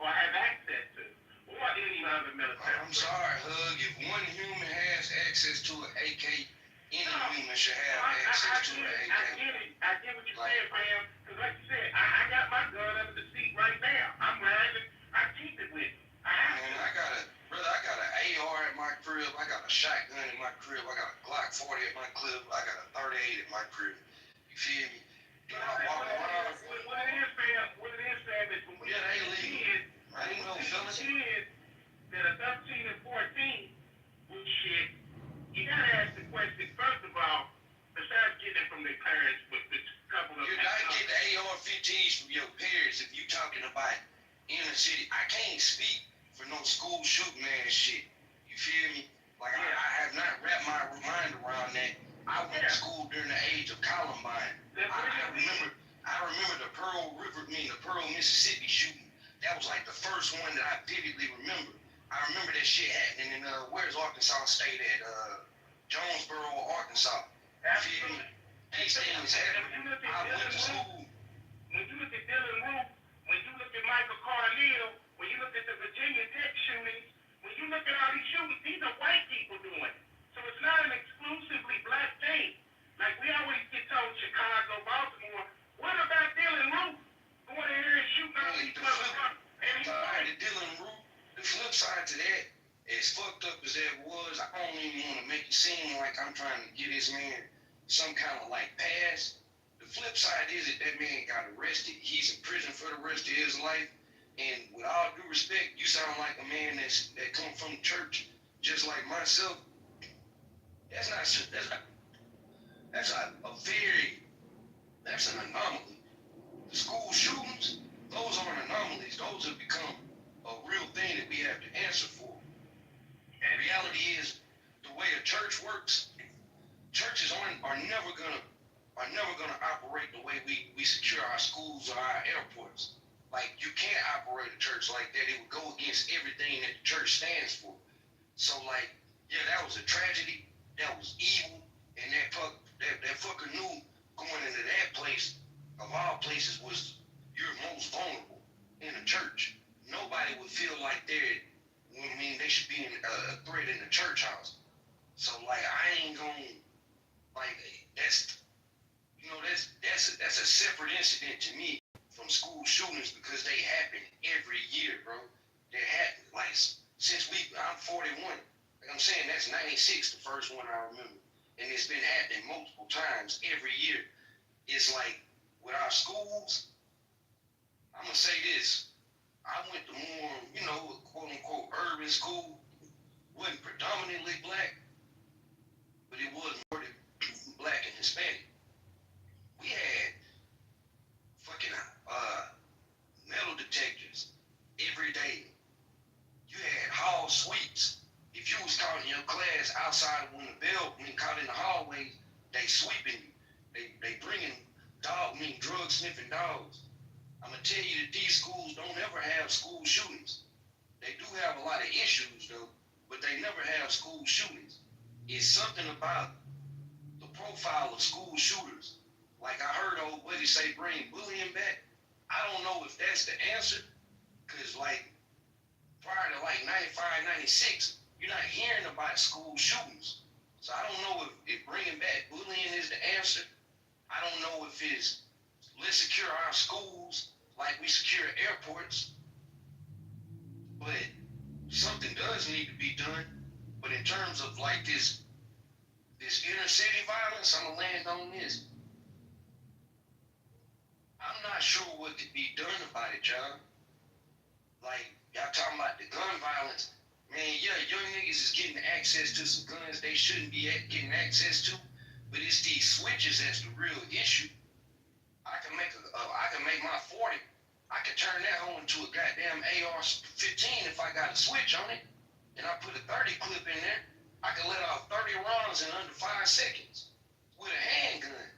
or have access to, or any other military. I'm sorry, Hug. If one human has access to an AK, any human should have access to an AK. I get what you're saying, fam. Because like you said, I got my gun under the seat right now. I'm riding. I keep it with me. I got an AR at my crib. I got a shotgun in my crib. I got a Glock 40 at my crib. I got a 38 at my crib. You feel me? When I walk around. What it is, fam, is when we kids, I didn't know fellas. Kids that are 13 and 14 with shit, you gotta ask the question, first of all, besides getting it from their parents, with a couple of... You're not getting AR-15s from your parents if you talking about inner city. I can't speak for no school shooting ass shit. You feel me? Like, I have not wrapped my mind around that. I went to school during the age of Columbine. I remember the Pearl, Mississippi shooting. That was like the first one that I vividly remember. I remember that shit happening in, where's Arkansas State at? Jonesboro, Arkansas. You feel me? These things happen. I went to school. When you look at Dylan Roof, when you look at Michael Carneal, when you look at the Virginia Tech shootings, when you look at all these shootings, these are white people doing it. So it's not an exclusively black thing. Like we always get told Chicago, Baltimore. What about Dylan Roof? Going in here and shooting all these motherfuckers. The flip side to that, as fucked up as that was, I don't even want to make it seem like I'm trying to get this man some kind of like pass. The flip side is that man got arrested. He's in prison for the rest of his life. And with all due respect, you sound like a man that come from the church, just like myself. That's an anomaly. The school shootings, those aren't anomalies. Those have become a real thing that we have to answer for. And reality is, the way a church works, churches are never gonna operate the way we secure our schools or our airports. Like, you can't operate a church like that. It would go against everything that the church stands for. So, like, yeah, that was a tragedy. That was evil. And that fucker knew going into that place, of all places, was you're most vulnerable in a church. Nobody would feel like they should be a threat in the church house. So, like, I ain't gonna, like, that's a separate incident to me from school shootings, because they happen every year, bro. They happen, like, I'm 41. Like I'm saying, that's 96, the first one I remember. And it's been happening multiple times every year. It's like, with our schools, I'm gonna say this, I went to more, quote unquote urban school. Wasn't predominantly black, but it was more than black and Hispanic. We had fucking metal detectors every day. You had hall sweeps. If you was caught in your class outside when caught in the hallway, they sweeping you. They bringing drug sniffing dogs. I'm gonna tell you that these schools don't ever have school shootings. They do have a lot of issues though, but they never have school shootings. It's something about the profile of school shooters. Like I heard old buddy say, bring bullying back. I don't know if that's the answer, because like prior to like 95, 96, you're not hearing about school shootings. So I don't know if bringing back bullying is the answer. I don't know if it's let's secure our schools like we secure airports. But something does need to be done. But in terms of like this inner city violence, I'm gonna land on this. I'm not sure what could be done about it, y'all. Like, y'all talking about the gun violence. Man, yeah, young niggas is getting access to some guns they shouldn't be getting access to, but it's these switches that's the real issue. I can make my 40. I can turn that on into a goddamn AR-15 if I got a switch on it, and I put a 30 clip in there. I can let off 30 rounds in under 5 seconds with a handgun.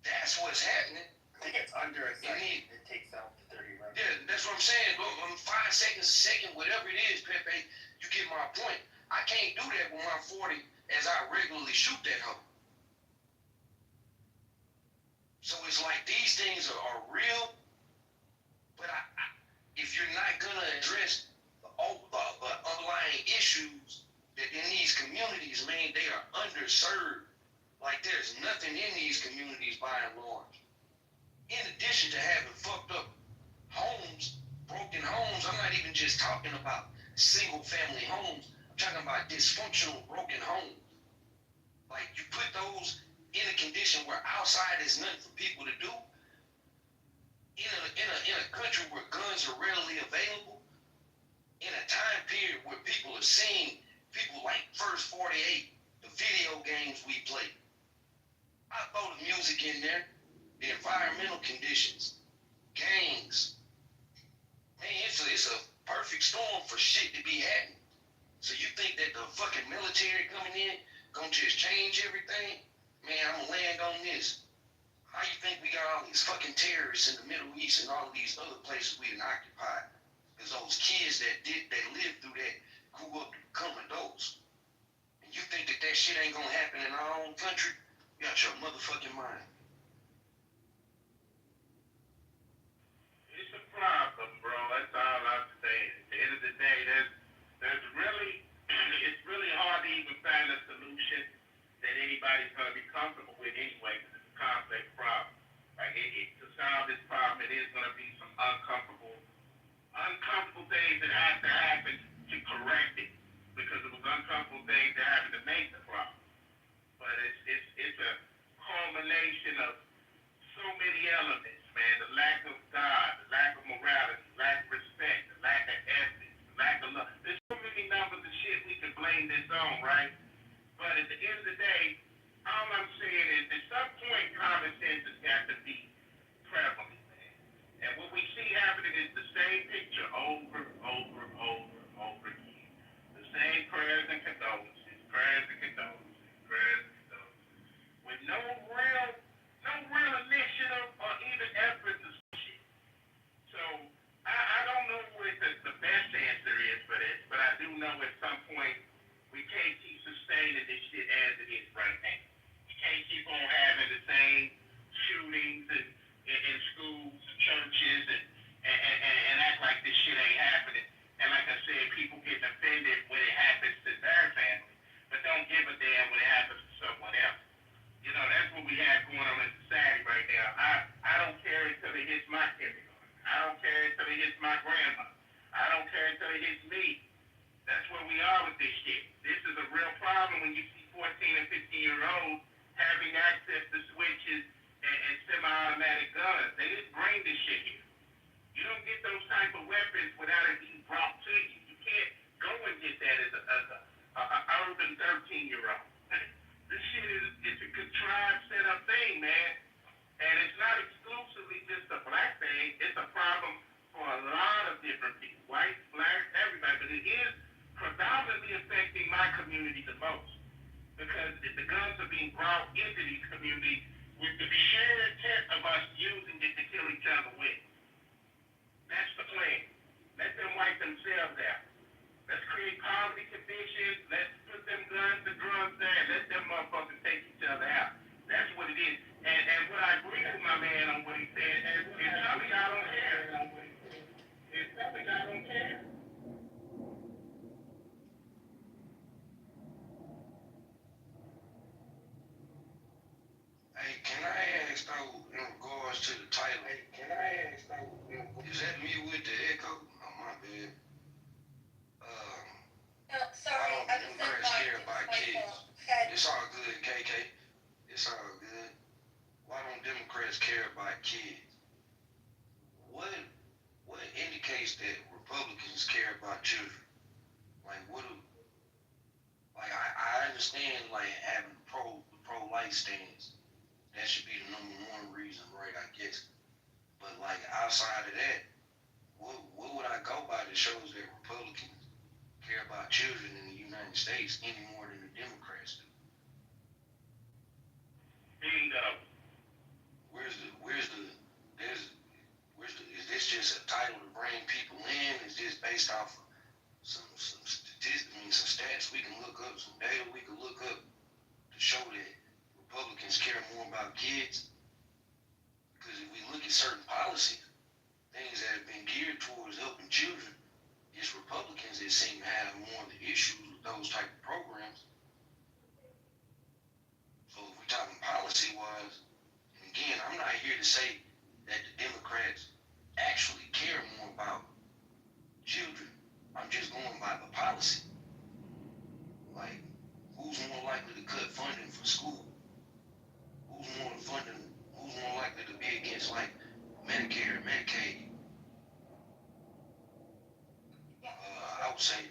That's what's happening. I think it's under a second. It takes out the 30 rounds. Yeah, that's what I'm saying. 5 seconds, a second, whatever it is, Pepe, you get my point. I can't do that with my 40 as I regularly shoot that hoe. So it's like these things are real, but if you're not gonna address the underlying issues that in these communities, man, they are underserved. Like there's nothing in these communities by and large. In addition to having fucked up homes, broken homes, I'm not even just talking about single family homes. I'm talking about dysfunctional, broken homes. Like you put those in a condition where outside is nothing for people to do. In a country where guns are readily available, in a time period where people are seeing people like First 48, the video games we play. I throw the music in there, the environmental conditions, gangs. Man, it's a perfect storm for shit to be happening. So you think that the fucking military coming in gonna just change everything? Man, I'm gonna land on this. How you think we got all these fucking terrorists in the Middle East and all of these other places we done occupied? Because those kids that lived through that grew up to become adults. And you think that shit ain't gonna happen in our own country? You got your motherfucking mind. It's a problem, bro. That's all I'm saying. At the end of the day, there's really, it's really hard to even find a solution that anybody's going to be comfortable with anyway, because it's a complex problem. Like, to solve this problem, it is going to be some uncomfortable things that have to happen to correct it, because it was uncomfortable things that happened to make the problem. But it's a culmination of so many elements, man. The lack of God, the lack of morality, the lack of respect, the lack of ethics, the lack of love. There's so many numbers of shit we can blame this on, right? But at the end of the day, all I'm saying is at some point common sense has got to be prevalent, man. And what we see happening is the same picture over again. The same prayers and condolences, with no real initiative or even effort to shit. So I don't know what the best answer is for this, but I do know at some point we can't keep sustaining this shit as it is right now. We can't keep on having the same shootings in schools and churches and act like this shit ain't happening. And like I said, people getting offended when it happens to their family, but don't give a damn when it happens to someone else. You know, that's what we have going on in society right now. I don't care until it hits my kindergarten. I don't care until it hits my grandma. I don't care until it hits me. That's where we are with this shit. This is a real problem when you see 14 and 15-year-olds having access to switches and semi-automatic guns. They didn't bring this shit here. You don't get those type of weapons being brought into these communities with the sheer intent of us using it to kill each other with. That's the plan. Let them wipe themselves out. Let's create poverty conditions. Let's put them guns and drugs there and let them motherfuckers take each other out. That's what it is. And what I agree with my man on what he said, and some of y'all don't care. And some of y'all don't care. Hey, can I ask though, in regards to the title, is that me with the echo? Oh, my bad. No, sorry, Why don't Democrats care about kids? It's all good, KK. It's all good. Why don't Democrats care about kids? What indicates that Republicans care about children? Like I understand like having the pro-life stance. That should be the number one reason, right? I guess. But like outside of that, what would I go by that shows that Republicans care about children in the United States any more than the Democrats do? Bingo. Is this just a title to bring people in? Is this based off of some statistics, some stats we can look up, some data we can look up to show that Republicans care more about kids? Because if we look at certain policies, things that have been geared towards helping children, it's Republicans that seem to have more of the issues with those type of programs. So if we're talking policy-wise, and again, I'm not here to say that the Democrats actually care more about children. I'm just going by the policy. Like, who's more likely to cut funding for school? Who's more likely to be against like Medicare, Medicaid? I would say.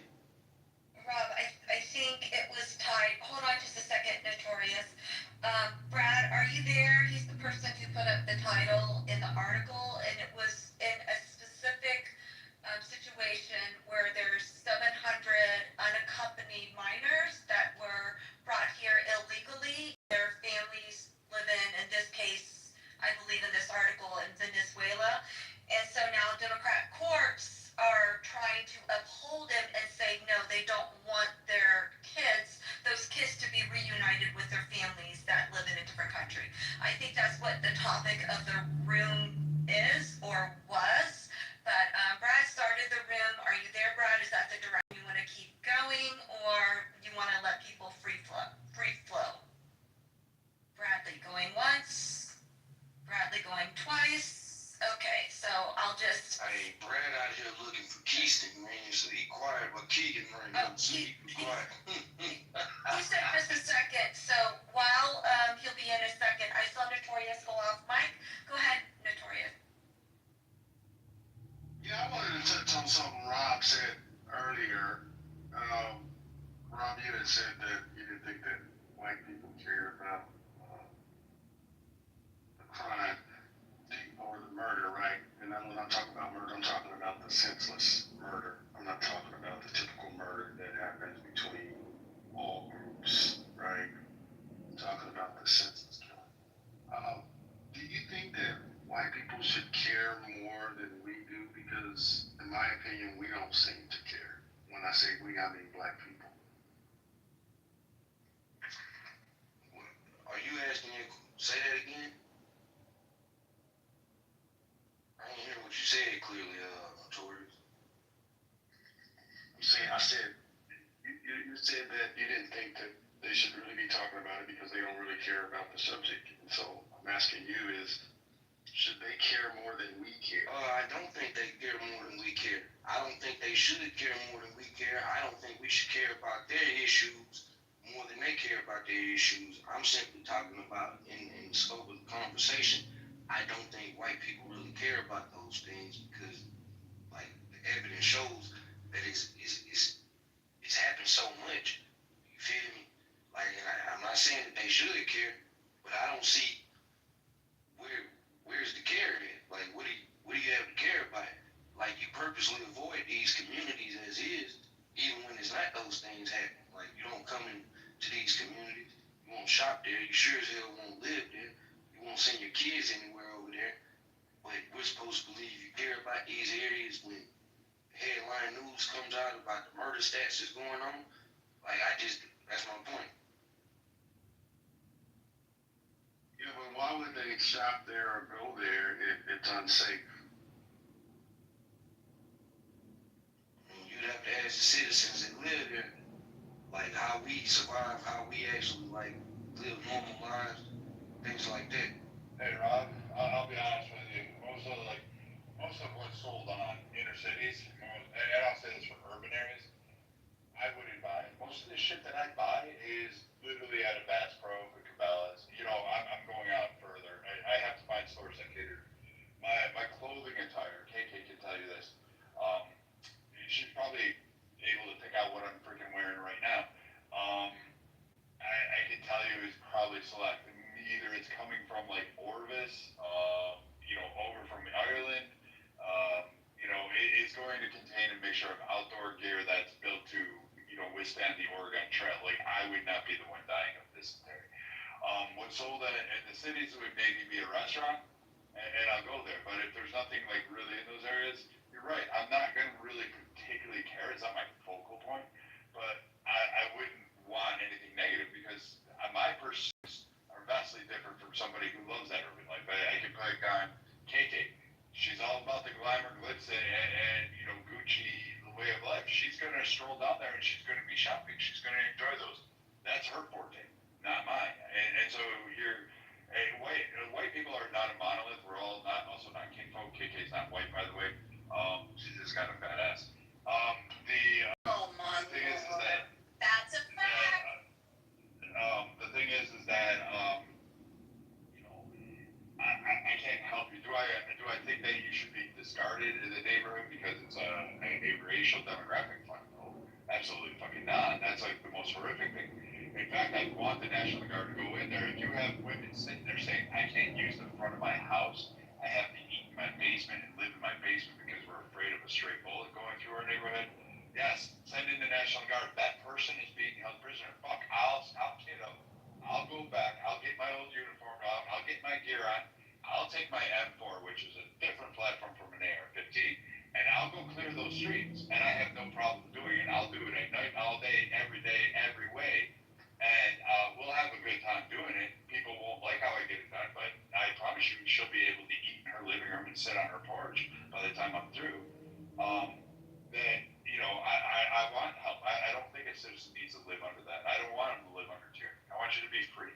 Rob, I think it was tied. Hold on just a second, Notorious. Brad, are you there? He's the person who put up the title in the article, and it was in a specific situation where there's 700 unaccompanied minors that were brought here illegally. Their families live in this case, I believe in this article, in Venezuela. And so now Democrat courts are trying to uphold it and say, no, they don't want those kids to be reunited with their families that live in a different country. I think that's what the topic of the room is or was. But Brad started the room. Are you there, Brad? Is that the direction you want to keep going, or you want to let people free flow? Bradley going once. Bradley going twice. Okay, so I'll just. Hey, Brad out here looking for Keyston rings, so he quiet, but Keegan ring up, so he quiet. He said just a second, so while he'll be in a second, I saw Notorious go off mic. Go ahead, Notorious. Yeah, I wanted to touch on something Rob said earlier. Rob, you had said that you didn't think that white people care about the crime or the murder, right? And then when I'm talking about murder, I'm talking about the senseless murder. I'm not talking about the typical murder that happens between all groups, right? I'm talking about the senseless killing. Do you think that white people should care more than we do? Because in my opinion, we don't seem to care. When I say we, I mean black people. Are you asking me, say that again? I didn't hear what you said clearly, Notorious. I said, you said that you didn't think that they should really be talking about it because they don't really care about the subject. And so I'm asking you should they care more than we care? I don't think they care more than we care. I don't think they should care more than we care. I don't think we should care about their issues more than they care about their issues. I'm simply talking about in the scope of the conversation. I don't think white people really care about those things because, like, the evidence shows that it's happened so much. You feel me? Like, and I'm not saying that they should care, but I don't see where's the care in? Like, what do you have to care about? Like, you purposely avoid these communities as is, even when it's not those things happening. Like, you don't come into these communities, You won't shop there. You sure as hell won't live there. You won't send your kids anywhere over there. But we're supposed to believe you care about these areas when headline news comes out about the murder stats that's going on. Like, that's my point. Yeah, but why would they shop there or go there if it's unsafe? You'd have to ask the citizens that live there, like how we survive, how we actually like live normal lives, things like that. Hey Rob, I'll be honest with you. Most of what's sold on inner cities, and I'll say this for urban areas, I wouldn't buy it. Most of the shit that I buy is literally at a Bass Pro, a Cabela's. You know, I'm going out further. I have to find stores that cater. My clothing attire, KK can tell you this. She's probably able to pick out what I'm freaking wearing right now. I can tell you it's probably select. Either it's coming from like Orvis, over from Ireland. It's going to contain a mixture of outdoor gear that's built to, withstand the Oregon Trail. Like, I would not be the one dying of dysentery. What's sold in the cities would maybe be a restaurant, and I'll go there. But if there's nothing like really in those areas, you're right. I'm not going to really particularly care. It's not my focal point, but I wouldn't want anything negative because my pursuits are vastly different from somebody who loves that urban life. I can pick on KK. She's all about the glamour, glitz, and Gucci, the way of life. She's going to stroll down there and she's going to be shopping. She's going to enjoy those. That's her forte, not mine. And so white people are not a monolith. We're all also not kinfolk. KK's not white, by the way. She's just kind of badass. The thing is that That's a fact. the thing is that I can't help you. Do I think that you should be discarded in the neighborhood because it's a racial demographic? Fuck no, absolutely fucking not. That's like the most horrific thing. In fact, I want the National Guard to go in there. If you have women sitting there saying, I can't use the front of my house, I have to eat in my basement and live in my basement because we're afraid of a stray bullet going through our neighborhood, yes, send in the National Guard. That person is being held prisoner. Fuck, I'll kid them. I'll go back. I'll get my old uniform out. I'll get my gear on. I'll take my M4, which is a different platform from an AR-15, and I'll go clear those streets. And I have no problem doing it. I'll do it at night, all day, every way. And we'll have a good time doing it. People won't like how I get it done, but I promise you she'll be able to eat in her living room and sit on her porch by the time I'm through. I want help. I don't think a citizen needs to live under that. I don't want him to live under tyranny. I want you to be free.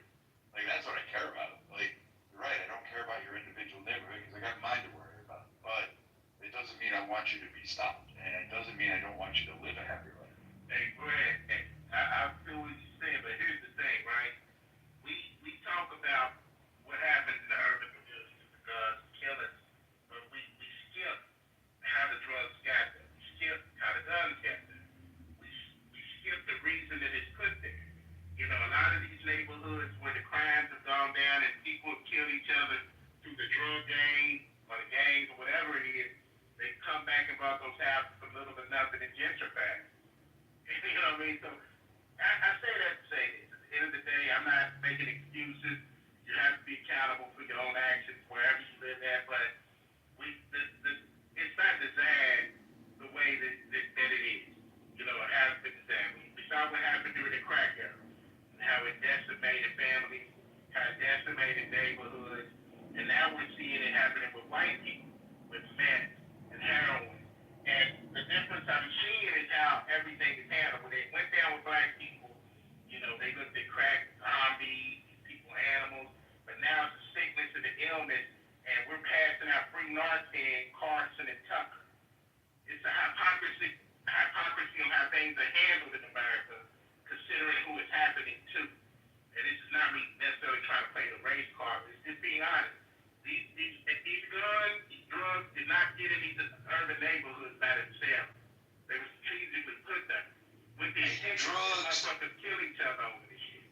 Like, that's what I care about. Like, you're right, I don't care about your individual neighborhood because I got mine to worry about. But it doesn't mean I want you to be stopped. And it doesn't mean I don't want you to live a happy life. Hey, Greg, I feel what you're saying, but here's the thing, right? We talk about what happens in the urban communities, the drugs, killings, but we skip how the drugs got there. We skip how the guns got there. We skip the reason that it's put there. A lot of these neighborhoods where the crimes have gone down and people have killed each other through the drug gang or the gangs or whatever it is, they come back and bought those houses for little to nothing and gentrify. You know what I mean? So I say that to say this. At the end of the day, I'm not making excuses. You have to be accountable for your own actions wherever you live at, but it's not designed the way that it is. It has been designed. We saw what happened during the crack era, and how it decimated families, how it decimated neighborhoods, and now we're seeing it happening with white people, with meth and heroin. And the difference I'm seeing is how everything is handled. When they went down with black people, they looked at crack, zombies, people, animals, but now it's a sickness and an illness, and we're passing out free Narcan, Carson, and Tucker. It's a hypocrisy of how things are handled in America, considering who it's happening to. And this is not me necessarily trying to play the race card. It's just being honest. These guns, these drugs did not get in these urban neighborhoods by themselves. They were strategically put there. With the intention of motherfuckers kill each other over this shit.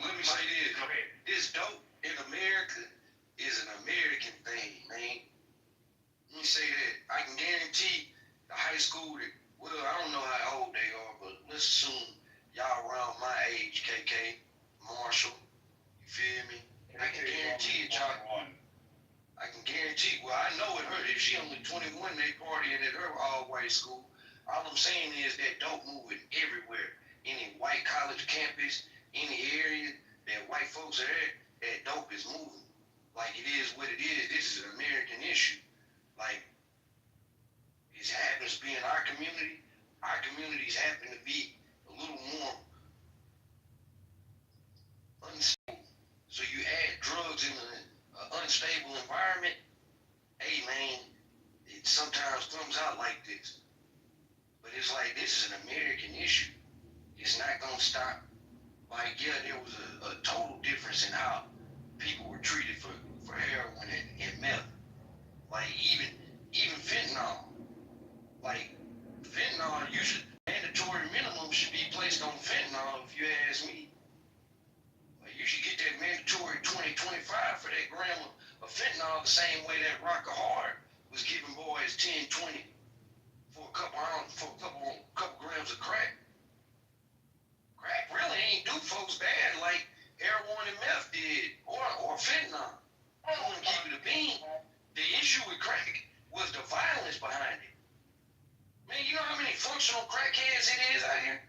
Let me say this. Go ahead. This dope in America is an American thing, man. Let me say that. I can guarantee the high school I don't know how old they are, but let's assume y'all around my age, KK, Marshall. You feel me? I can guarantee it, y'all. I can guarantee, well, I know it hurt. If she only 21, they partying at her all-white school. All I'm saying is that dope moving everywhere. Any white college campus, any area that white folks are at, that dope is moving. Like, it is what it is. This is an American issue. Like, it happens to be in our community. Our communities happen to be a little more unstable. So you add drugs in an unstable environment, hey man, it sometimes comes out like this. But it's like, this is an American issue. It's not gonna stop. Like, yeah, there was a total difference in how people were treated for heroin and meth. Like, even fentanyl. Like, fentanyl, mandatory minimum should be placed on fentanyl, if you ask me. Like, you should get that mandatory 20-25 for that gram of fentanyl, the same way that Rocker Hard was giving boys 10-20 for a couple grams of crack. Crack really ain't do folks bad like heroin and meth did, or fentanyl. I want to keep it a bean. The issue with crack was the violence behind it. Man, you know how many functional crackheads it is out here?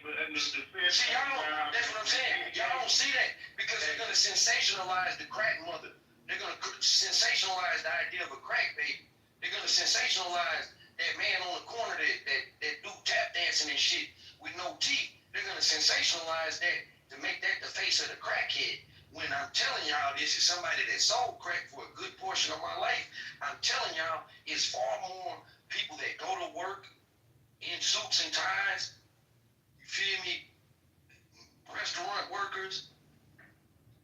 But see, y'all don't, that's what I'm saying. Y'all don't see that because they're going to sensationalize the crack mother. They're going to sensationalize the idea of a crack baby. They're going to sensationalize that man on the corner that do tap dancing and shit with no teeth. They're going to sensationalize that to make that the face of the crackhead. When I'm telling y'all this is somebody that sold crack for a good portion of my life, I'm telling y'all it's far more people that go to work in suits and ties, you feel me, restaurant workers,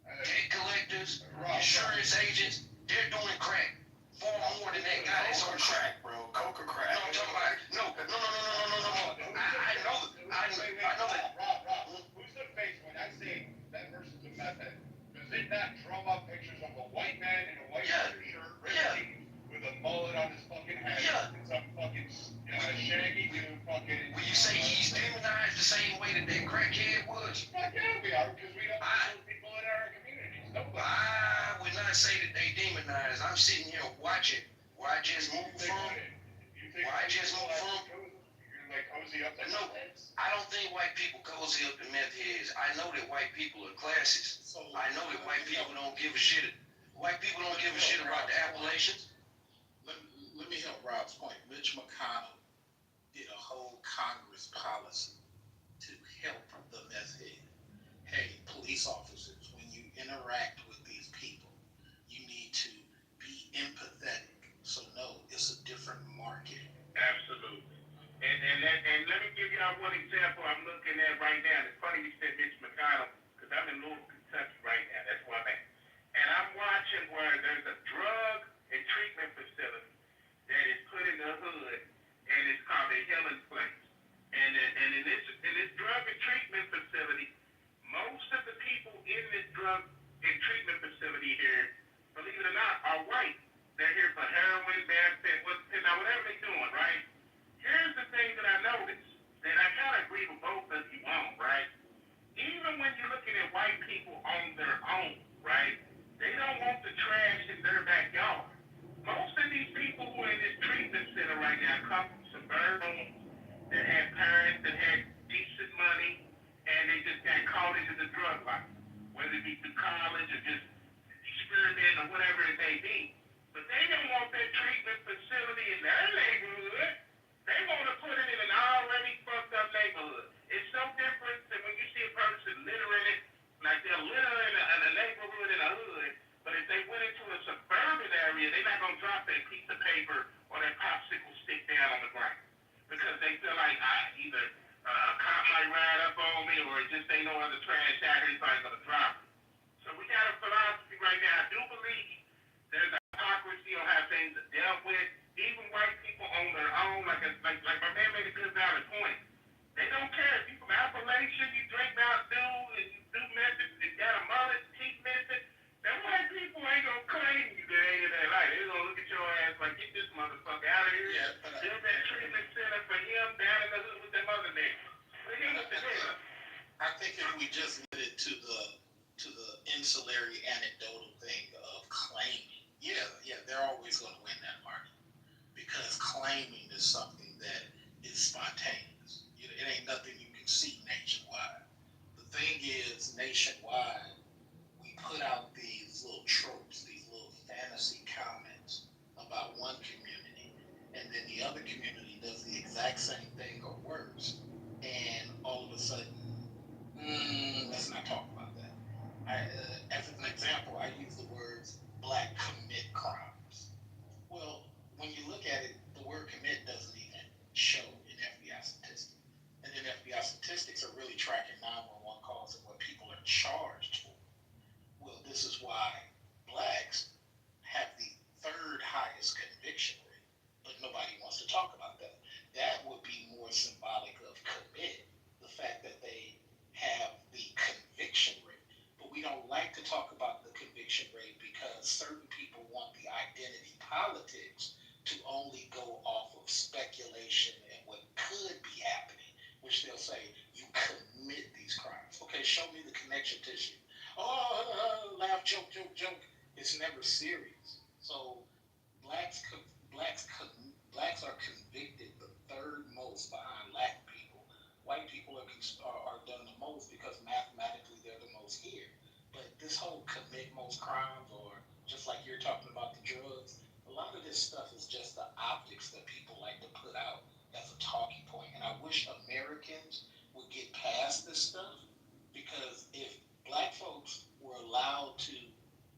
debt collectors, insurance agents, they're doing crack far more than that guy that's on crack, bro. Coca crack. No, I'm talking about, no. I know that. Rob, who's the face when I say that person's a meth head? Does it not drum up pictures of a white man in a white shirt, red jeans, with a mullet on his fucking head, and some fucking shaggy dude fucking... Will you say he's demonized the same way that crackhead was? Fuck yeah, we are, because we don't have people in our communities. I would not say that they demonized. I'm sitting here watching where I just moved from. No, I don't think white people cozy up to meth heads. I know that white people are classist. I know that white people don't give a shit. White people don't give a shit about the Appalachians. Let me help Rob's point. Mitch McConnell did a whole Congress policy to help the meth head. Hey, police officers, when you interact with these people, you need to be empathetic. So no, it's a different market. Absolutely. And let me give y'all one example I'm looking at right now. It's funny you said Mitch McConnell, because I'm in Louisville, Kentucky right now. That's where I'm at. And I'm watching where there's a drug and treatment facility that is put in the hood, and it's called a healing place. And in this drug and treatment facility, most of the people in this drug and treatment facility here, believe it or not, are white. They're here for heroin, meth, now whatever they're doing, right? Here's the thing that I noticed, that I kind of agree with both of you on, right? Even when you're looking at white people on their own, right? They don't want the trash in their backyard. Most of these people who are in this treatment center right now come from suburbs that had parents that had decent money, and they just got caught into the drug life, whether it be through college or just experimenting or whatever it may be. But they don't want that treatment facility in their neighborhood. They want to put it in an already fucked up neighborhood. It's no different than when you see a person littering it, like they're littering in a neighborhood in a hood, but if they went into a suburban area, they're not going to drop that piece of paper or that popsicle stick down on the ground. Because they feel like either a cop might ride up on me or it just ain't no other trash out here, anybody's going to drop it. So we got a philosophy right now. I do believe there's a hypocrisy on how things are dealt with. Even white people on their own, like my man made a good valid point. They don't care if you from Appalachian, you drink Mountain Dew, and you do method, you got a mullet, teeth missing. Them white people ain't gonna claim you day in their life. They're gonna look at your ass like, get this motherfucker out of here. Build that treatment center for him down in the hood with them other niggas. Look at what the hell. I think if we just limit it to the ancillary anecdotal thing of claiming, they're always going to win that argument because claiming is something that is spontaneous. It ain't nothing you can see nationwide. The thing is, nationwide, we put out these little tropes, these little fantasy comments about one community, and then the other community does the exact same thing or worse, and all of a sudden, let's not talk about that. As an example, I use the words black commit crimes. Well, when you look at it, the word commit doesn't even show in FBI statistics. And then FBI statistics are really tracking 911 calls and what people are charged for. Well, this is why blacks have the third highest conviction rate, but nobody wants to talk about that. That would be more symbolic of commit, the fact that they have the conviction rate. But we don't like to talk about the conviction rate because certain people want the identity politics to only go off of speculation and what could be happening, which they'll say, you commit these crimes. Okay, show me the connection tissue. Oh, laugh, joke. It's never serious. So blacks are convicted the third most behind black people. White people are done the most because mathematically they're the most here. But this whole commit most crimes, or just like you're talking about the drugs, a lot of this stuff is just the optics that people like to put out as a talking point. And I wish Americans would get past this stuff, because if black folks were allowed to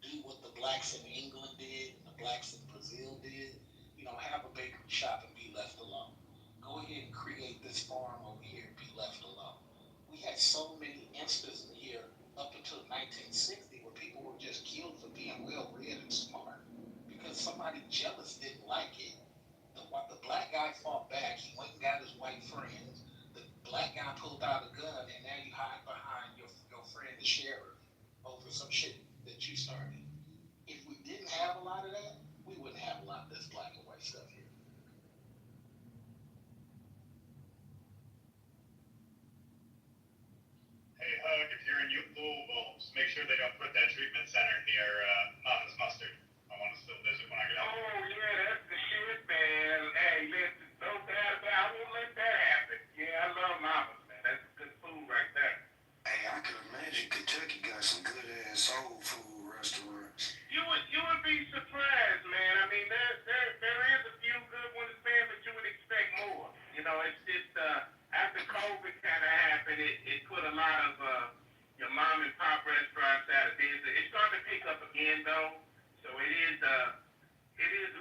do what the blacks in England did and the blacks in Brazil did, have a bakery shop and be left alone. Go ahead and create this farm over here and be left alone. We had so many instances here up until 1960 where people were just killed for being well-read and smart because somebody jealous didn't like it. The black guy fought back. He went and got his white friends. The black guy pulled out a gun, and now you hide behind your friend, the sheriff, over some shit that you started. If we didn't have a lot of that, we wouldn't have a lot of this black and white stuff here. Hey, Hug, if you're in Louisville, just make sure they don't put that treatment center near Mama's Mustard. I want to still visit when I get out. Oh, yeah, that's the shit, man. Hey, listen, no doubt about it. I won't let that happen. Yeah, I love Mama's, man. That's good food right there. Hey, I can imagine Kentucky got some good ass soul food restaurants. You would be surprised, man. I mean, there is a few good ones, man, but you would expect more. It's just after COVID kind of happened, it put a lot of your mom and pop restaurants out of business. It's starting to pick up again, though. So it is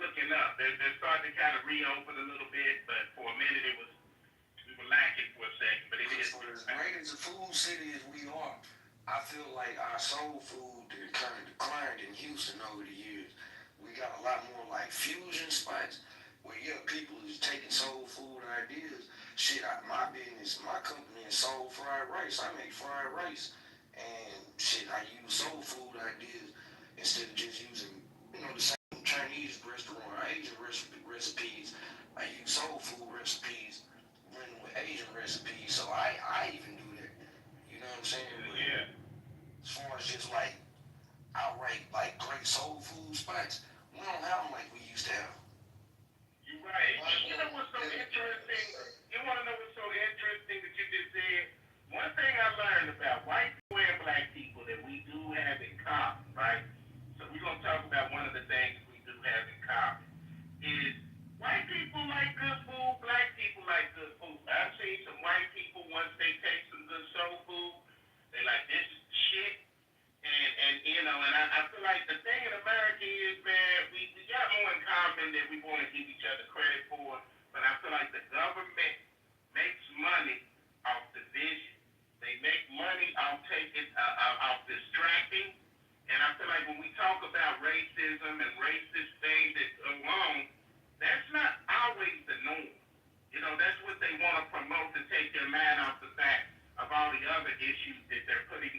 looking up. They're starting to kind of reopen a little bit, but for a minute we were lacking for a second. But it is. For as great as a food city as we are, I feel like our soul food kind of declined in Houston over the years. We got a lot more like fusion spots where people is taking soul food ideas. Shit, my business, my company is soul fried rice. I make fried rice, and shit, I use soul food ideas instead of just using the same Chinese restaurant or Asian recipes. I use soul food recipes blended with Asian recipes, so I even do that. You know what I'm saying? But yeah. as far as just like outright like great soul food spots, we don't have them like we used to have. You're right. You know what's so interesting? You want to know what's so interesting that you just said? One thing I learned about white people and black people that we do have in common, right? So we're going to talk about one of the things we do have in common is white people like good food, black people like good food. I've seen some white people, once they taste some good soul food, they like, this is shit. And I feel like the thing in America is, man, we got more in common than we want to give each other credit for. But I feel like the government makes money off division. They make money off off distracting. And I feel like when we talk about racism and racist things that go on, that's not always the norm. That's what they want to promote to take their mind off the fact of all the other issues that they're putting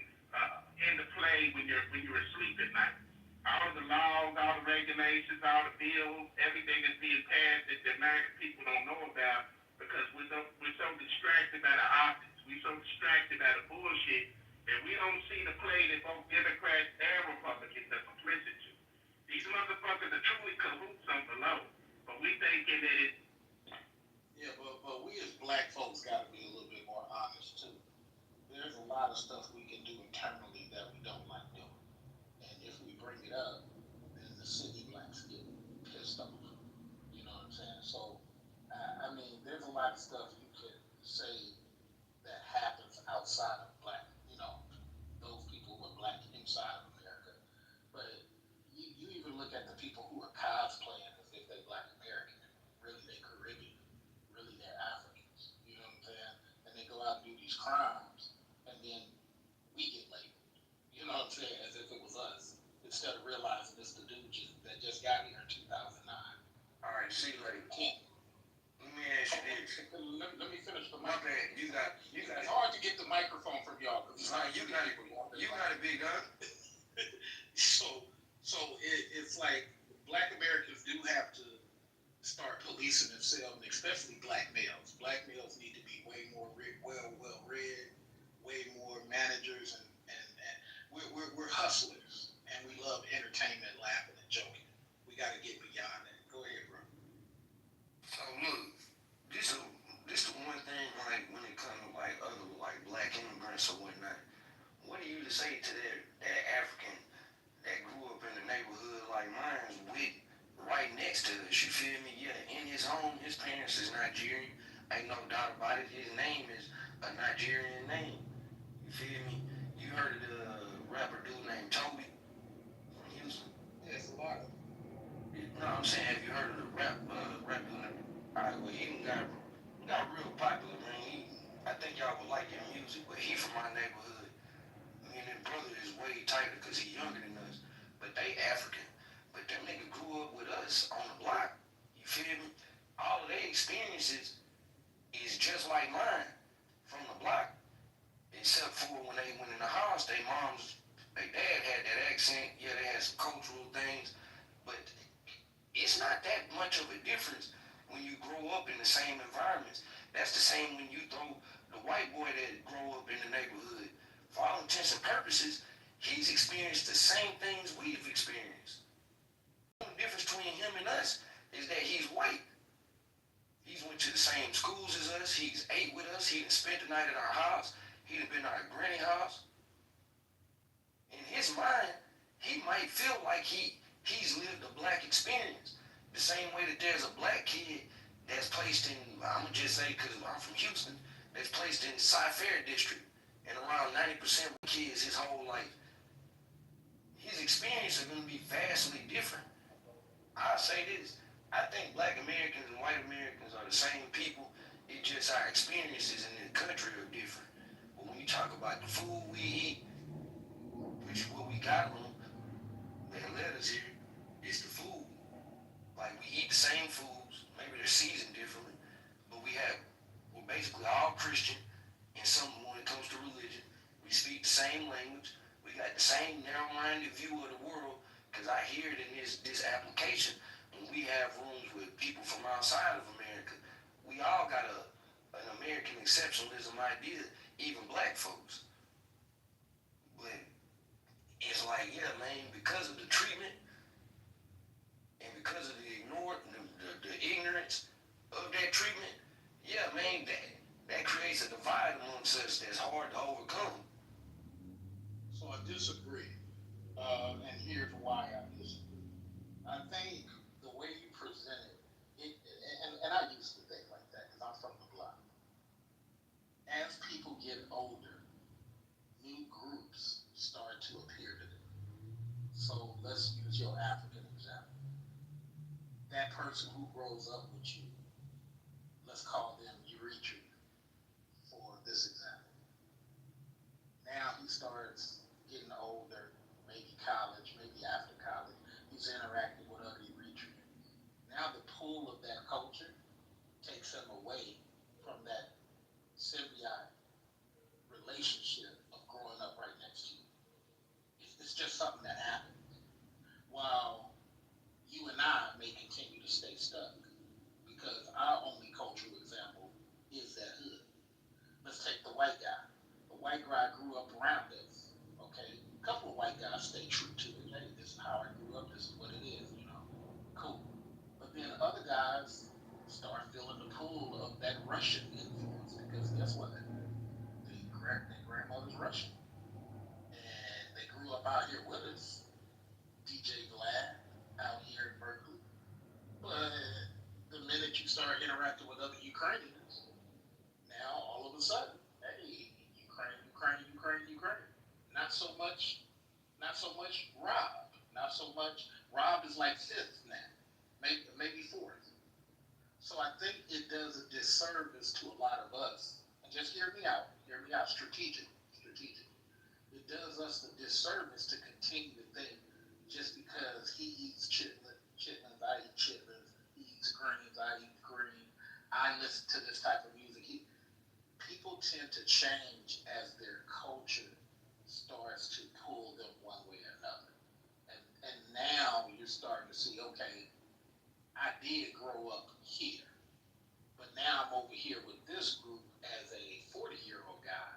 into play when you're asleep at night. All of the laws, all the regulations, all the bills, everything is being passed that the American people don't know about because we're so distracted by the optics. We so distracted by the bullshit that we don't see the play that both Democrats and Republicans are complicit to. These motherfuckers are truly cahoots on below, but we thinking that it. Yeah, but we as black folks got to be a little bit more honest too. There's a lot of stuff we can do internally that we don't like doing, and if we bring it up, then the city blacks get pissed off. You know what I'm saying? So, I mean, there's a lot of stuff you could say that happens outside of black, those people who are black inside of America. But you even look at the people who are cosplaying as if they're black American, really they're Caribbean, really they're Africans. You know what I'm saying? And they go out and do these crimes, and then we get labeled. You know what I'm saying? As if it was us, instead of realizing it's the dude that just got here in 2009. All right, see you later. Let me ask you this. Let me finish the My bad. You got. It's hard to get the microphone from y'all. You got it, big gun. So it's like black Americans do have to start policing themselves, and especially black males. Black males need to be way more well read, way more managers, and we're hustlers, and we love entertainment, laughing and joking. We got to get beyond that. Go ahead, bro. So look, this the one thing, like when it comes to like other like black immigrants or whatnot. What do you to say to that African that grew up in the neighborhood like mine with right next to us? You feel me? Yeah, in his home, his parents is Nigerian. Ain't no doubt about it. His name is a Nigerian name. You feel me? You heard of the rapper dude named Toby from Houston? Yeah, it's a lot of them. No, I'm saying, have you heard of the rap dude? Alright, well, he got real popular, man. I think y'all would like his music, but he from my neighborhood. Me and his brother is way tighter because he younger than us, but they African. But them niggas grew up with us on the block. You feel me? All of their experiences is just like mine from the block, except for when they went in the house, their dad had that accent. Yeah, they had some cultural things, but it's not that much of a difference when you grow up in the same environments. That's the same when you throw the white boy that grow up in the neighborhood. For all intents and purposes, he's experienced the same things we've experienced. The difference between him and us is that he's white. He's went to the same schools as us. He's ate with us. He done spent the night at our house. He done been at our granny house. In his mind, he might feel like he's lived a black experience. The same way that there's a black kid that's placed in, I'm going to just say because I'm from Houston, that's placed in Cy-Fair District, and around 90% of kids his whole life. His experience is going to be vastly different. I'll say this, I think black Americans and white Americans are the same people. It's just our experiences in the country are different. But when you talk about the food we eat, which is what we got on, that led us here, it's the food. Like we eat the same foods, maybe they're seasoned differently, but we're basically all Christian in some when it comes to religion. We speak the same language. We got the same narrow-minded view of the world, because I hear it in this application when we have rooms with people from outside of America. We all got an American exceptionalism idea, even black folks. But it's like, yeah, man, because of the treatment and because of the ignorance of that treatment, yeah, man, that creates a divide amongst us that's hard to overcome. So I disagree, and here's why I disagree. I think the way you present it, and I used to think like that because I'm from the block. As people get older, new groups start to appear to them. So let's use your African example. That person who grows up with you, let's call them Eritrean for this example. Now he starts getting older, maybe college, maybe after college, he's interacting with other Eritreans. Now the pull of that culture takes him away from that symbiotic relationship of growing up right next to you. It's just something that happens. While you and I may continue to stay stuck, because our only cultural example a sudden, hey, Ukraine. Not so much Rob. Not so much. Rob is like fifth now, maybe fourth. So I think it does a disservice to a lot of us. And just hear me out, strategic. It does us a disservice to continue to think just because he eats chitlins, I eat chitlins, he eats greens, I eat green, I listen to this type of music. People tend to change as their culture starts to pull them one way or another. And now you're starting to see, okay, I did grow up here, but now I'm over here with this group as a 40-year-old guy,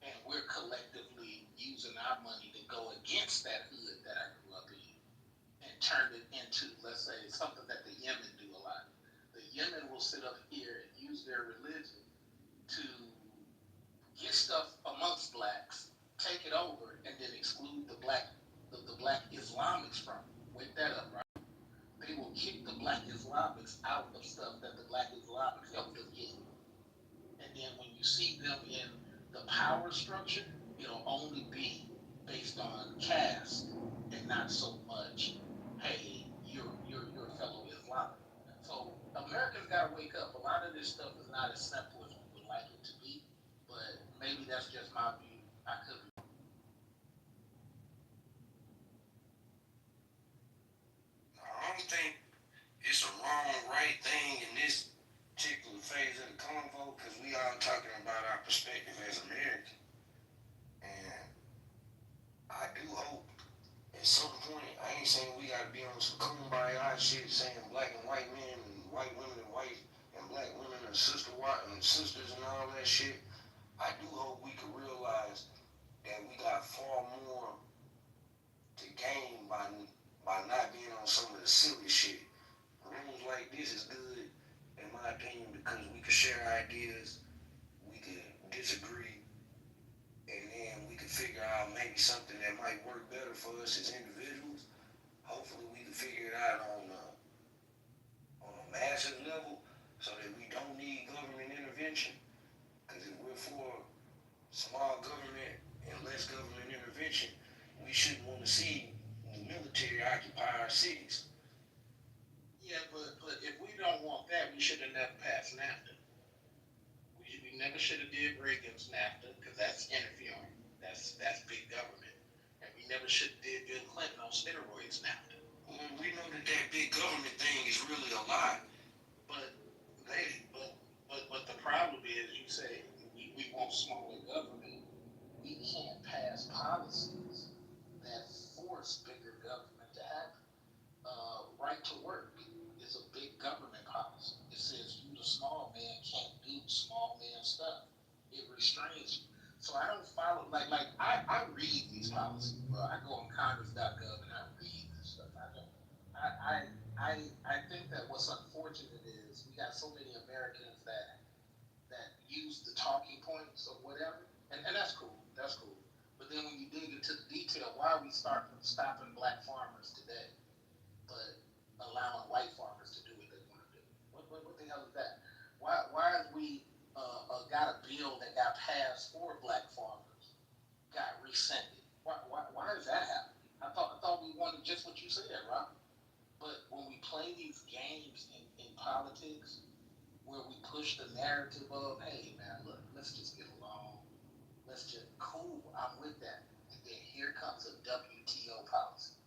and we're collectively using our money to go against that hood that I grew up in and turn it into, let's say, something that the Yemen do a lot. The Yemen will sit up here and use their religion to get stuff amongst blacks, take it over, and then exclude the black Islamics from it. Wake that up, right? They will kick the black Islamics out of stuff that the black Islamics helped them get. And then when you see them in the power structure, it'll only be based on caste and not so much, hey, you're a fellow Islamic. So Americans gotta wake up. A lot of this stuff is not as simple as we would like it to be, but maybe that's just my view. I could be. I don't think it's a wrong, right thing in this particular phase of the convo because we all talking about our perspective as Americans. And I do hope at some point, I ain't saying we gotta be on some kumbaya shit saying black and white men and white women and white and black women and sisters and all that shit. I do hope we can realize that we got far more to gain by not being on some of the silly shit. Rooms like this is good, in my opinion, because we can share ideas, we can disagree, and then we can figure out maybe something that might work better for us as individuals. Hopefully we can figure it out on a massive level so that we don't need government intervention. Because if we're for small government and less government intervention, we shouldn't want to see the military occupy our cities. Yeah, but if we don't want that, we should have never passed NAFTA. We never should have did Reagan's NAFTA because that's interfering. That's big government. And we never should have did Bill Clinton on steroids NAFTA. Well, we know that big government thing is really a lie. But the problem is, you say we want smaller government. We can't pass policies that force bigger government to happen. Right to work is a big government policy. It says you, the small man, can't do small man stuff. It restrains you. So I don't follow I read these policies, bro. I go on Congress.gov and I read this stuff. I think that what's unfortunate is we got so many Americans that use the talking points or whatever, and that's cool. That's cool. But then when you dig into the detail, why are we stopping black farmers today, but allowing white farmers to do what they want to do? What the hell is that? Why have we got a bill that got passed for black farmers, got rescinded? Why does that happen? I thought we wanted just what you said, Rob. But when we play these games in politics, where we push the narrative of, hey man, look, let's just get along. Let's just, cool, I'm with that. And then here comes a WTO policy.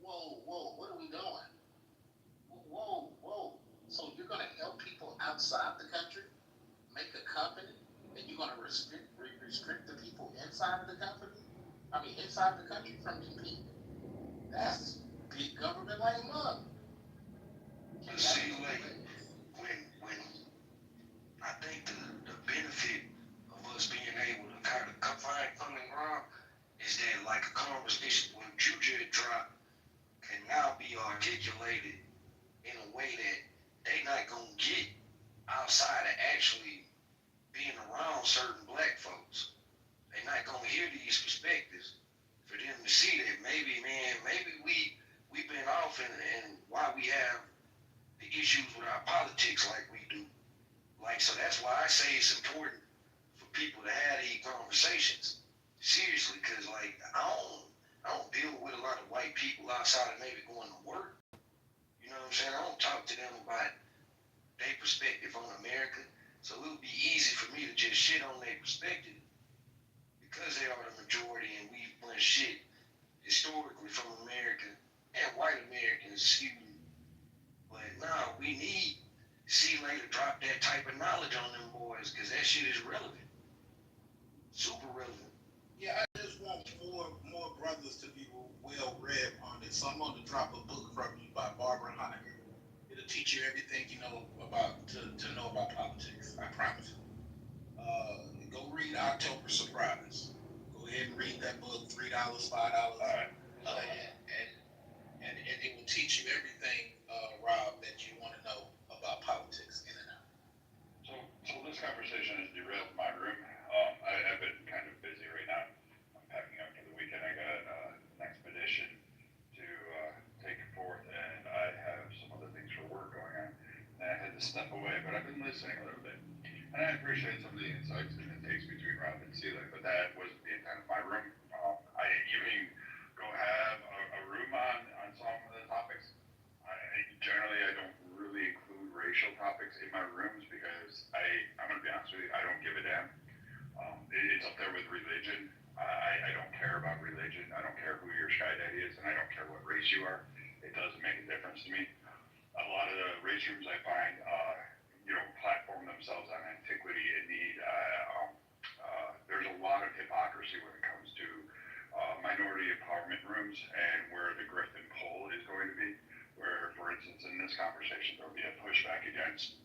Whoa, what are we doing? Whoa. So you're going to help people outside the country make a company, and you're going to restrict the people inside of the company? Inside the country from competing. That's big government like mug. See, like, when I think the benefit of us being able to kind of find common ground is that, like, a conversation when you just dropped can now be articulated in a way that they not gonna get outside of actually being around certain black folks. They not gonna hear these perspectives for them to see that maybe we've been off and why we have the issues with our politics like we do. Like, so that's why I say it's important people to have these conversations. Seriously, because like I don't deal with a lot of white people outside of maybe going to work. You know what I'm saying? I don't talk to them about their perspective on America. So it would be easy for me to just shit on their perspective because they are the majority and we've done shit historically from America and white Americans, excuse me. But now we need C-Lay to drop that type of knowledge on them boys because that shit is relevant. Super relevant. Yeah, I just want more brothers to be well read on it. So I'm going to drop a book from you by Barbara Honecker. It'll teach you everything you know about to know about politics. I promise. Go read October Surprise. Go ahead and read that book. $3, $5. And it will teach you everything, Rob, that you want to know about politics in and out. So this conversation has derailed my room. I've been kind of busy right now. I'm packing up for the weekend. I got an expedition to take forth, and I have some other things for work going on. And I had to step away, but I've been listening a little bit. And I appreciate some of the insights and intakes between Rob and Celia, but that wasn't the intent of my room. You can go have a room on some of the topics. Generally, I don't really include racial topics in my rooms because I'm going to be honest with you, I don't give a damn. It's up there with religion. I don't care about religion. I don't care who your sky daddy is, and I don't care what race you are. It doesn't make a difference to me. A lot of the race rooms I find, platform themselves on antiquity and need. There's a lot of hypocrisy when it comes to minority empowerment rooms and where the grift and pull is going to be. Where, for instance, in this conversation, there will be a pushback against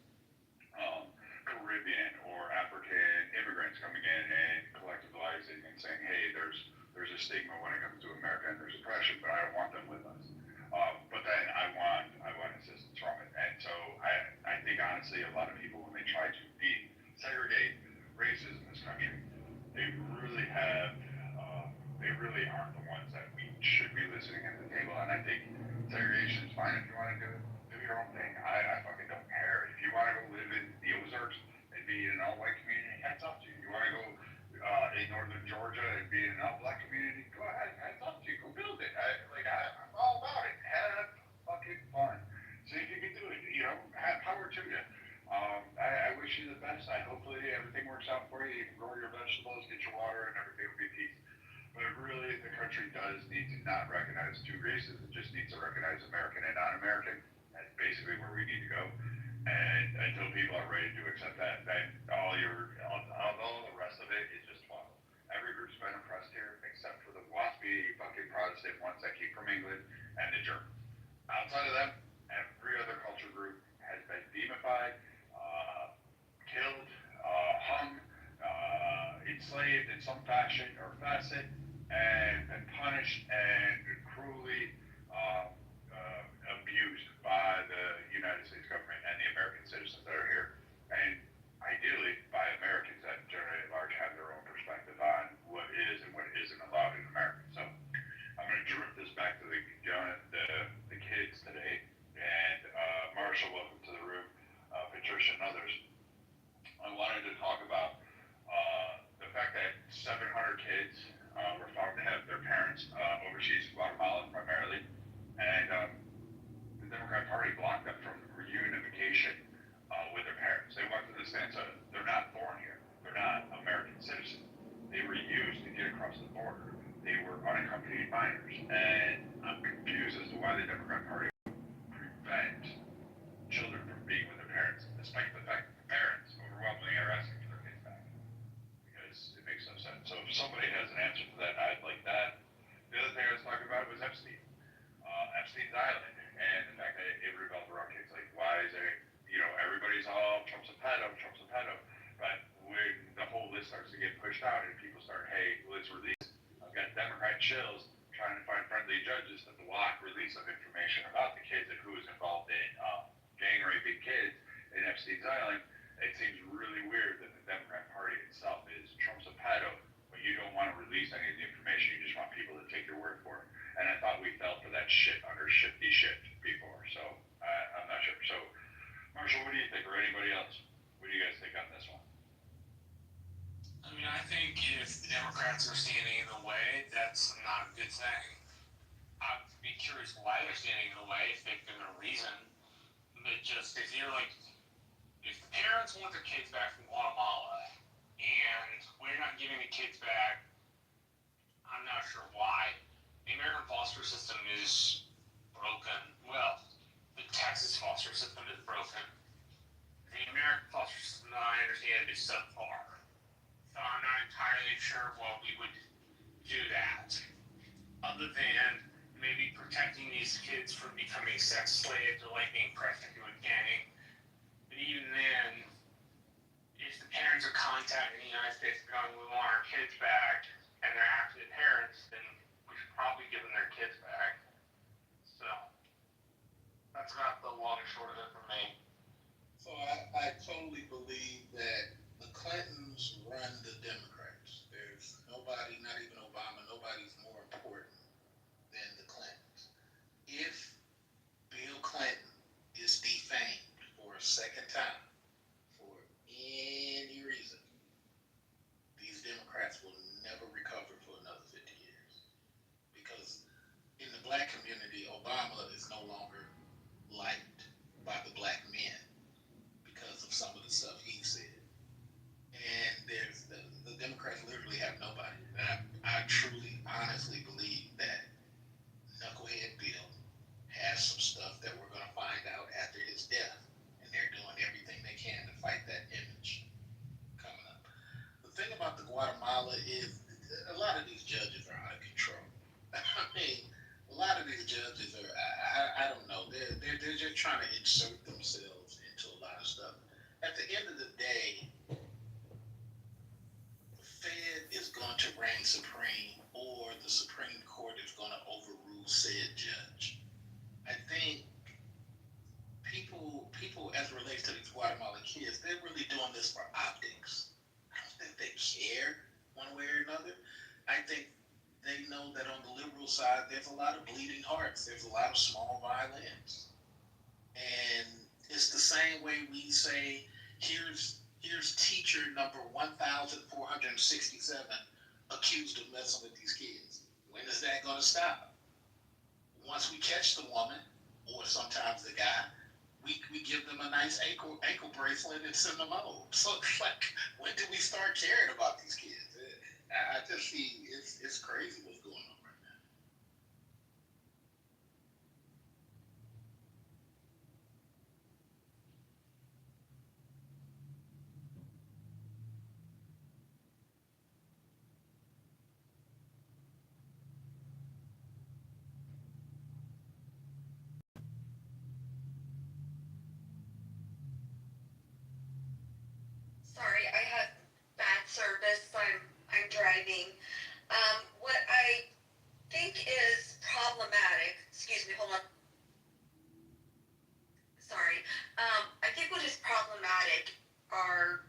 Caribbean or African immigrants coming in and collectivizing and saying, hey, there's a stigma when it comes to America and there's oppression, but I don't want them with us. But then I want assistance from it. And so I think honestly a lot of people when they try to desegregate races in this country, they really aren't the ones that we should be listening at the table. And I think segregation is fine if you want to do your own thing. I fucking don't care. If you want to go live in the Ozarks and be in an all-white community, hands up to you. You want to go in northern Georgia and be in an all-black community, go ahead, hands up to you. Go build it. I'm all about it. Have fucking fun. See if you can do it. Have power to you. I wish you the best. Hopefully everything works out for you. You can grow your vegetables, get your water, and everything will be peace. But really, the country does need to not recognize two races. It just needs to recognize American and non-American. That's basically where we need to go. And until people are ready to accept that, then all the rest of it is just follow. Every group's been oppressed here, except for the waspy fucking Protestant ones that came from England and the Germans. Outside of them, every other culture group has been demonified, killed, hung, enslaved in some fashion or facet, and punished and cruelly abused by the United States government and the American citizens that are here. And ideally, by Americans that generally at large have their own perspective on what is and what isn't allowed in America. So I'm going to drift this back to the kids today. And Marshall, welcome to the room. Patricia and others. I wanted to talk about the fact that 700 kids were found to have their parents overseas, Guatemala primarily, and the Democrat Party blocked them from reunification with their parents. They went to the stance of they're not born here, they're not American citizens. They were used to get across the border. They were unaccompanied minors, and I'm confused as to why the Democrat Party prevent children from being with their parents, despite the fact that the parents overwhelmingly are asking for their kids back. Because it makes no sense. So if somebody has an answer to that, I'd like that. The other thing I was talking about was Epstein. Epstein's Island, and the fact that it revolved around kids. Like, why is there, everybody's all Trump's a pedo, but when the whole list starts to get pushed out and people start, hey, let's release, I've got Democrat chills trying to find friendly judges to block release of information about the kids and who is involved in gang raping kids in Epstein's Island. It seems really weird that the Democrat Party itself is Trump's a pedo, but you don't want to release any of the information. You just want people to take your word for it. And I thought we fell for that shit under shifty shit before. So I'm not sure. So Marshall, what do you think, or anybody else? What do you guys think on this one? Democrats are standing in the way, that's not a good thing. I'd be curious why they're standing in the way, if they've given a reason. But just if you're like, if the parents want their kids back from Guatemala and we're not giving the kids back, I'm not sure why. The American foster system is broken. Well, the Texas foster system is broken. The American foster system, I understand, is subpar. So I'm not entirely sure why we would do that. Other than maybe protecting these kids from becoming sex slaves or like being pressed into a gang. But even then, if the parents are contacting the United States going, we want our kids back, and they're actually parents, then we should probably give them their kids back. So, that's about the long and short of it for me. So I totally believe that the Clintons run the Democrats. There's nobody, not even Obama, nobody's more important than the Clintons. If Bill Clinton is defamed for a second time, for any reason, these Democrats will never recover for another 50 years. Because in the black community, Obama is no longer liked by the black men because of some of the stuff he said. And there's the Democrats literally have nobody. And I truly, honestly believe that Knucklehead Bill has some stuff that we're going to find out after his death. And they're doing everything they can to fight that image coming up. The thing about the Guatemala is a lot of these judges are out of control. I mean, a lot of these judges are, I don't know, they're just trying to insert themselves into a lot of stuff. At the end of the day, the Fed is going to reign supreme, or the Supreme Court is going to overrule said judge. I think people as it relates to these Guatemalan kids, they're really doing this for optics. I don't think they care one way or another. I think they know that on the liberal side, there's a lot of bleeding hearts. There's a lot of small violins. And it's the same way we say, here's teacher number 1,467 accused of messing with these kids. When is that going to stop? Once we catch the woman, or sometimes the guy, we give them a nice ankle bracelet and send them home. So it's like, when do we start caring about these kids? I just see it's crazy what's going on right now. Sorry, I have bad service. I'm driving. What I think is problematic. Excuse me. Hold on. Sorry. I think what is problematic are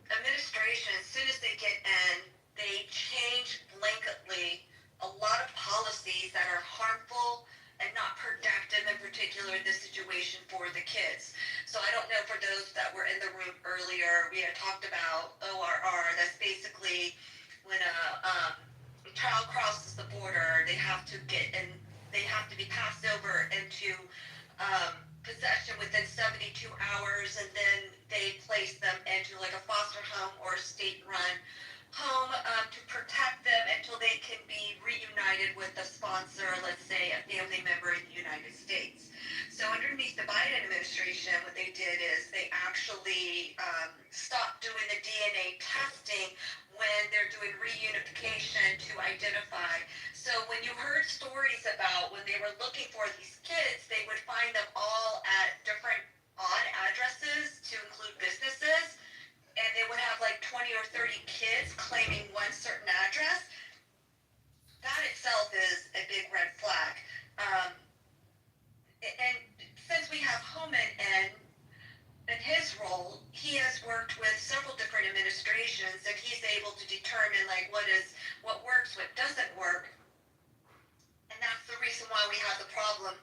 administration. As soon as they get in, they change blanketly a lot of policies that are harmful and not productive, in particular this situation for the kids. So I don't know, for those that were in the room earlier, we had talked about ORR. That's basically when a child crosses the border, they have to be passed over into possession within 72 hours, and then they place them into like a foster home or state-run home to protect them until they can be reunited with a sponsor, let's say a family member in the United States. So underneath the Biden administration, what they did is they actually stopped doing the DNA testing when they're doing reunification to identify. So when you heard stories about when they were looking for these kids, they would find them all at different odd addresses to include businesses. And they would have like 20 or 30 kids claiming one certain address. That itself is a big red flag. And since we have Homan in his role, he has worked with several different administrations, and he's able to determine like what works, what doesn't work. And that's the reason why we have the problem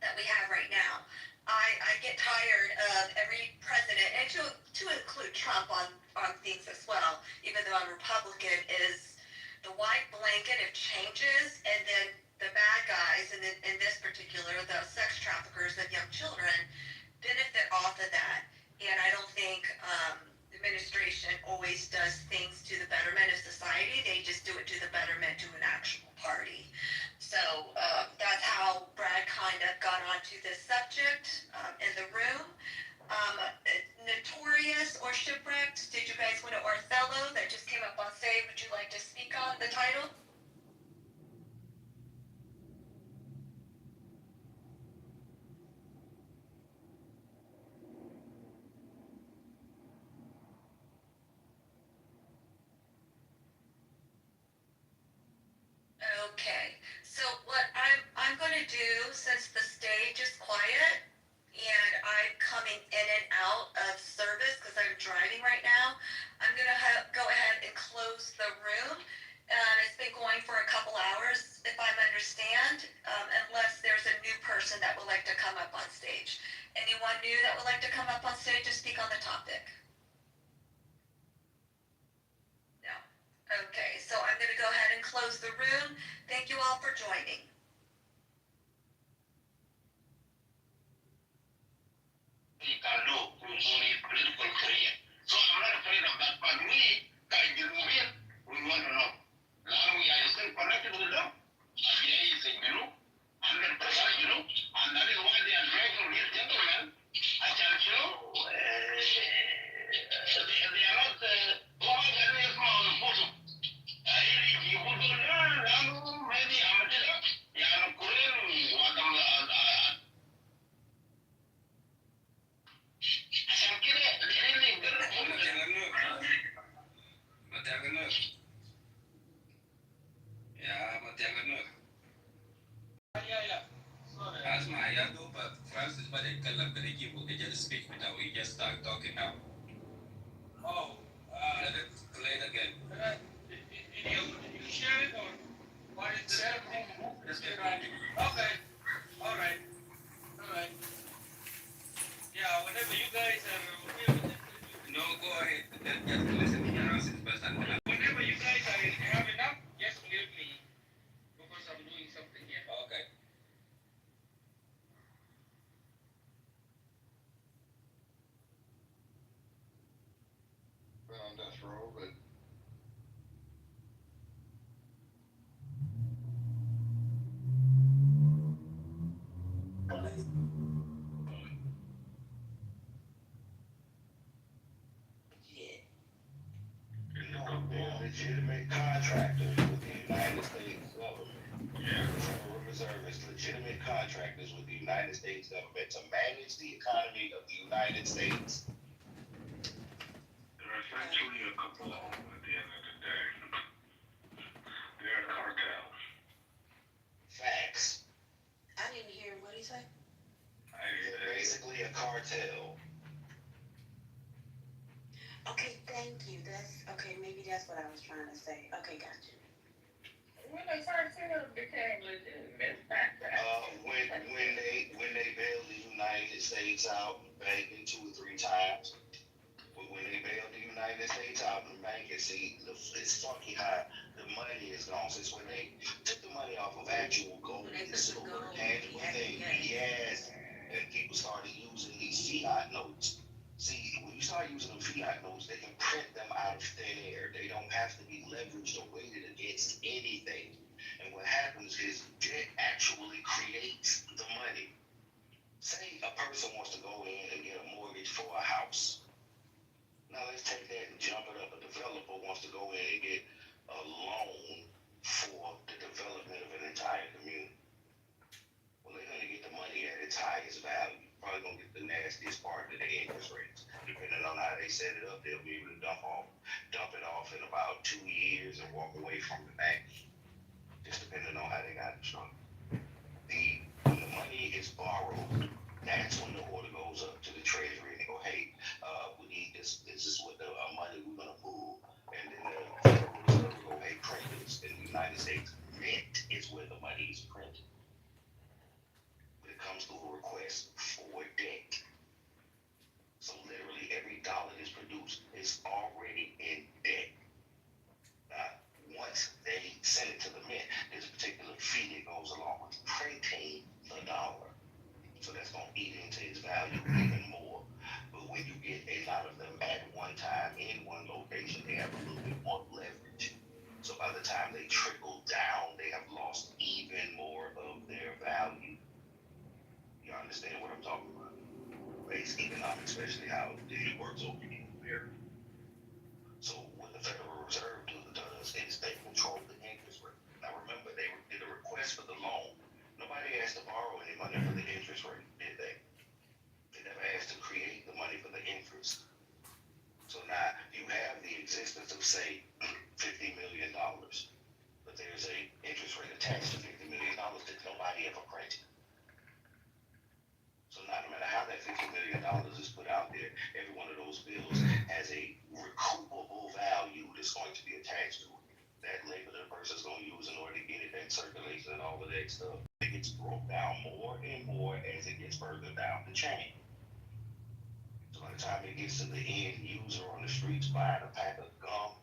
that we have right now. I get tired of every president, and to include Trump on things as well, even though I'm Republican, is the white blanket of changes, and then the bad guys, and in this particular, the sex traffickers of young children, benefit off of that. And I don't think the administration always does things to the betterment of society. They just do it to the betterment to an actual party. So that's how Brad kind of got onto this subject in the room. Notorious or Shipwrecked, did you guys want to, or Othello that just came up on stage, would you like to speak on the title? Okay, so what I'm going to do, since the stage is quiet and I'm coming in and out of service because I'm driving right now, I'm going to go ahead and close the room. It's been going for a couple hours, if I understand, unless there's a new person that would like to come up on stage. Anyone new that would like to come up on stage to speak on the topic? No. Okay, so I'm going to go ahead and close the room. Thank you all for joining. Political career. So I'm not afraid of that, but we, we want to know. Now we are still connected with them. Again, is you know, 100%, you know, and that is why they are dragging these gentlemen. I can show they are not on the photo. Maybe I'm Asma, ya duba Francis ba da kallon da nake buɗe just speak without we just start talking now. Oh, let it play it again. Did you share it or what is the thing? Okay, all right. Yeah, whenever you guys are okay with it. No, go ahead. Just listen to Francis first and then. Whenever you guys have enough, just leave me because I'm doing something here. Okay. Been on death row, but they're legitimate contractors with the United States government. Yeah. The Federal Reserve is legitimate contractors with the United States government to manage the economy of the United States. They're essentially a cabal at the end of the day. They're a cartel. Facts. I didn't hear, what did he say? They're basically a cartel. Okay, thank you. Maybe that's what I was trying to say. Okay, gotcha. When they first became legitimate. When they bailed the United States out and banked it 2 or 3 times. When they bailed the United States out and banked it, see, it's funky how the money is gone. Since when they took the money off of actual gold and silver, tangible things, yes, and people started using these fiat notes. See, when you start using them fiat notes, they can print them out of thin air. They don't have to be leveraged or weighted against anything. And what happens is debt actually creates the money. Say a person wants to go in and get a mortgage for a house. Now let's take that and jump it up. A developer wants to go in and get a loan for the development of an entire community. Well, they're going to get the money at its highest value. Probably going to get the nastiest part of the interest rates. Depending on how they set it up, they'll be able to dump it off in about 2 years and walk away from the bank. Just depending on how they got it structured. When the money is borrowed, that's when the order goes up to the Treasury and they go, hey, we need this. This is what the money we're going to pull. And then the Federal Reserve will go, hey, print this. In the United States, mint is where the money is printed. When it comes to a request for debt. So literally every dollar that's produced is already in debt. Once they send it to the Mint, there's a particular fee that goes along with printing the dollar. So that's going to eat into its value even more. But when you get a lot of them at one time in one location, they have a little bit more leverage. So by the time they trickle down, they have lost even more of their value. You understand what I'm talking about? Basic economics, especially how it works over in America. So what the Federal Reserve does is they control the interest rate. Now remember, they did a request for the loan. Nobody asked to borrow any money for the interest rate, did they? They never asked to create the money for the interest. So now you have the existence of, say, $50 million, but there's a interest rate attached to $50 million that nobody ever printed. So now no matter how that $50 million is put out there, every one of those bills has a recoupable value that's going to be attached to it. That labor that a person's going to use in order to get it, that circulation and all of that stuff, it gets broke down more and more as it gets further down the chain. So by the time it gets to the end user on the streets buying a pack of gum,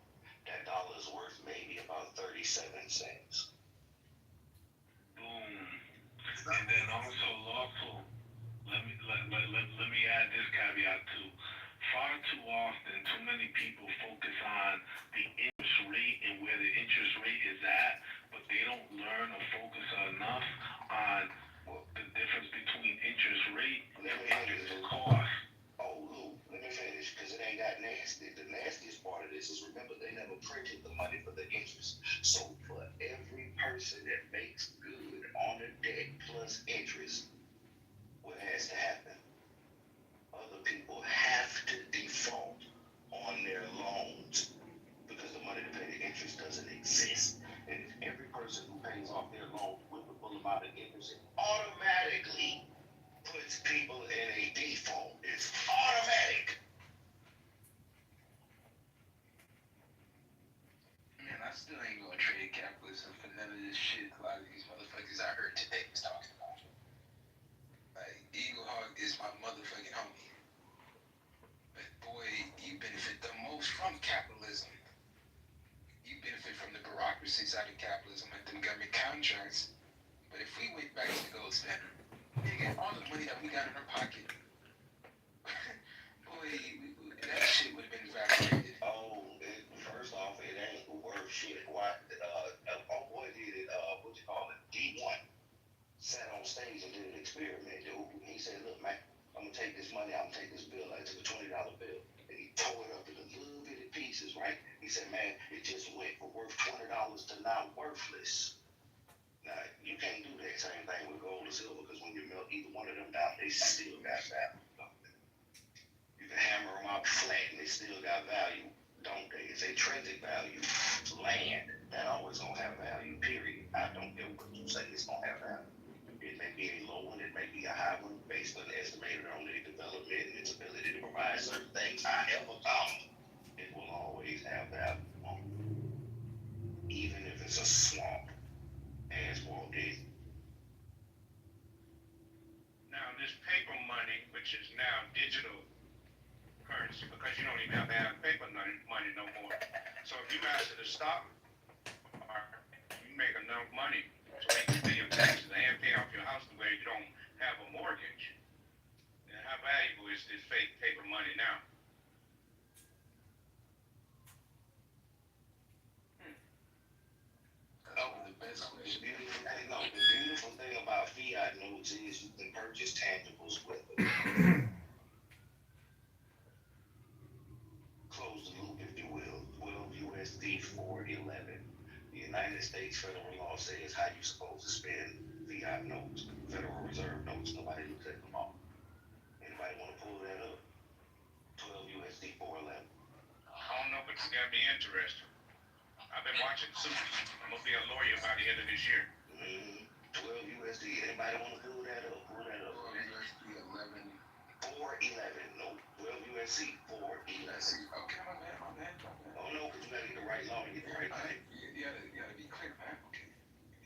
that dollar is worth maybe about 37 cents. Boom. And then also, let me add this caveat too. Far too often, too many people focus on the interest rate and where the interest rate is at, but they don't learn or focus enough on the difference between interest rate and interest cost. Oh, Lou, let me finish, because it ain't got nasty. The nastiest part of this is, remember, they never printed the money for the interest. So for every person that makes good on the debt plus interest, what has to happen? Other people have to default on their loans because the money to pay the interest doesn't exist. And if every person who pays off their loan with the full amount of interest, it automatically puts people in a default. It's automatic. Man, I still ain't gonna trade capitalism for none of this shit a lot of these motherfuckers I heard today was talking about. Like, Eagle Hawk is my motherfucking homie. But boy, you benefit the most from capitalism. You benefit from the bureaucracy side of capitalism and the government contracts. But if we went back to the gold standard, nigga, all the money that we got in our pocket, boy, that shit would have been evaporated. Oh, first off, it ain't worth shit. Why? Oh boy, did it. What you call it? D1 sat on stage and did an experiment, dude. He said, "Look, man, I'm gonna take this money. I'm gonna take this bill. I took a $20 bill, and he tore it up into little bitty pieces, right? He said, man, it just went from worth $20 to now worthless." Now, you can't do that same thing with gold or silver, because when you melt either one of them down, they still got value. You can hammer them out flat and they still got value, don't they? It's intrinsic value. Land, that always gonna have value, period. I don't care what you say, it's gonna have value. It may be a low one, it may be a high one, based on the estimated on the development and its ability to provide certain things. However come, it will always have value, even if it's a swamp. Asphalt is. Now, this paper money, which is now digital currency, because you don't even have to have paper money no more. So if you master the stock market, you make enough money so you can pay your taxes and pay off your house the way you don't have a mortgage. And how valuable is this fake paper money now? The beautiful thing about fiat notes is you can purchase tangibles with them. Close the loop, if you will. 12 USD 411. The United States federal law says how you supposed to spend fiat notes, Federal Reserve notes. Nobody looks at them all. Anybody want to pull that up? 12 USD 411. I don't know, but it's got me interested. I've been watching Suits. I'm gonna be a lawyer by the end of this year. 12 USD. Anybody want to pull that up? Pull that up. 411. No, 12 USD 411. Okay, my bad. Oh no, because you gotta get the right law to get the right thing. You gotta be clear, man. Okay.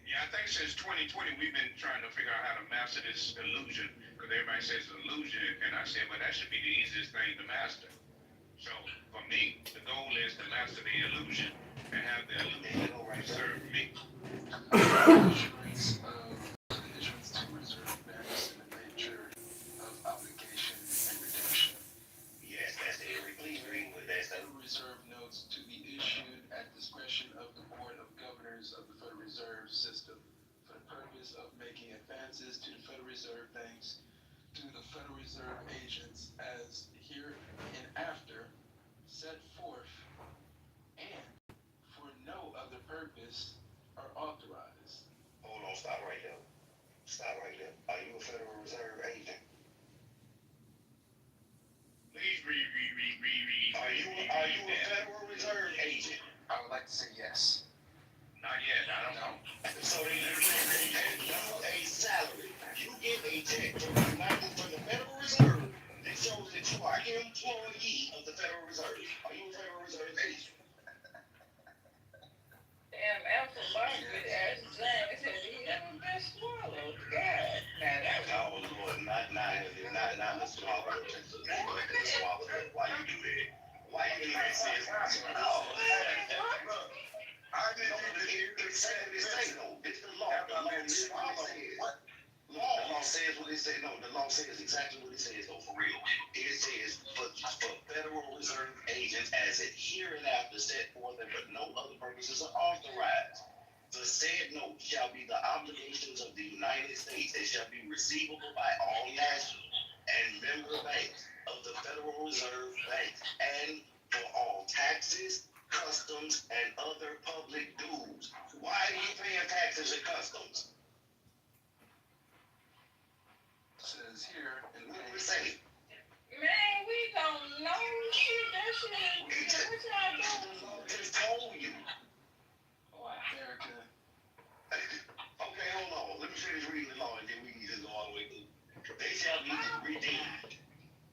Yeah, Yeah, I think since 2020 we've been trying to figure out how to master this illusion, because everybody says it's an illusion, and I said, well, that should be the easiest thing to master. So for me, the goal is to master the illusion and have the illusion serve me. Issuance to reserve banks and the nature of obligation and redemption. Yes, that's Eric. Please read what that says. Federal Reserve notes to be issued at discretion of the Board of Governors of the Federal Reserve System for the purpose of making advances to the Federal Reserve banks through the Federal Reserve agents as hereinafter set forth and for no other purpose are authorized. Hold on, stop right there. Stop right there. Are you a Federal Reserve agent? Please read. Are you a Federal Reserve agent? I would like to say yes. Not yet, I don't know. So they pay you a salary. You get a check from the Federal Reserve that shows that you are an employee of the Federal Reserve. Are you a Federal Reserve agent? Damn, Alpha Margaret asked James if he ever been swallowed. God. Oh, Lord, not the swallow. Why you do that? Why you do that, sis? No. Look, I didn't say no. It's the law. The law is what it says. What? The law says what it says. No, the law says exactly what it says, though, for real. It says for Federal Reserve agents as it hereinafter set forth and for no other purposes are authorized. The said note shall be the obligations of the United States and shall be receivable by all national and member banks of the Federal Reserve Bank and for all taxes, customs, and other public dues. Why are you paying taxes and customs? It says here in What does it say? Man, we don't know shit. That shit. What y'all doing? The law just told you. America. Okay, hold on. Let me finish reading the law and then we can just go all the way through. They shall be redeemed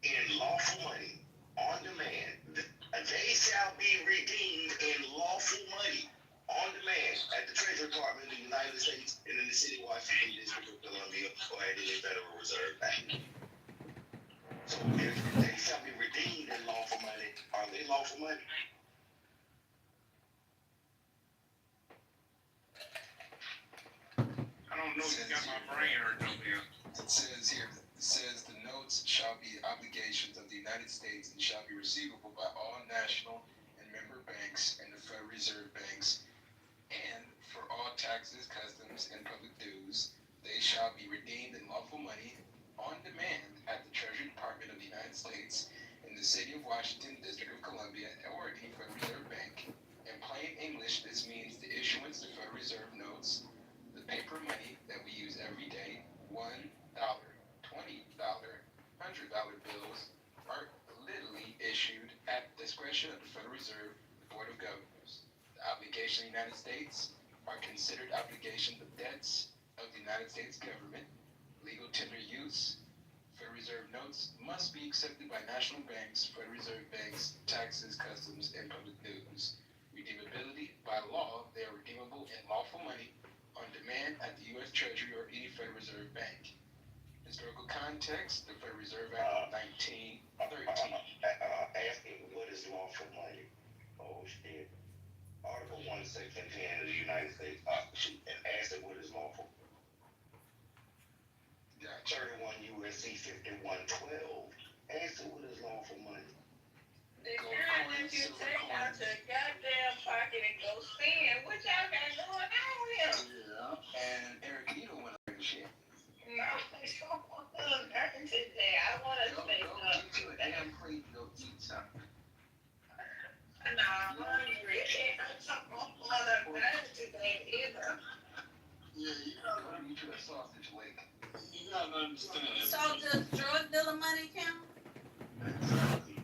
in lawful money on demand. They shall be redeemed in lawful money on demand at the Treasury Department of the United States and in the city of Washington, District of Columbia, or at any Federal Reserve Bank. So if they shall be redeemed in lawful money, are they lawful money? I don't know, you got my brain hurt over here. It says here, the notes shall be obligations of the United States and shall be receivable by all national and member banks and the Federal Reserve banks, and for all taxes, customs, and public dues, they shall be redeemed in lawful money on demand at the Treasury Department of the United States in the city of Washington, District of Columbia, or any Federal Reserve Bank. In plain English, this means the issuance of Federal Reserve notes, the paper money that we use every day, $1, $20, $100 bills, are literally issued at the discretion of the Federal Reserve Board of Governors. The obligations of the United States are considered obligations of debts of the United States government. Legal tender use. Federal Reserve notes must be accepted by national banks, Federal Reserve banks, taxes, customs, and public dues. Redeemability by law, they are redeemable in lawful money on demand at the U.S. Treasury or any Federal Reserve Bank. Historical context, the Federal Reserve Act of 1913. Asking what is lawful money? Oh, shit. Article 1, Section 10 of the United States Constitution, and ask it what is lawful. Gotcha. 31 U.S.C. 5112. Ask it what is lawful money. The kind that you take out your goddamn pocket and go spend, what y'all got going on here? Yeah. And Eric, you don't want to bring shit. No, I don't want to learn today. I want to say Go something. get you a damn plate and go eat something. No, I'm hungry. I don't want to learn today either. Yeah, you gotta eat you a sausage leg. You gotta understand. So does drug dealer money count? Exactly.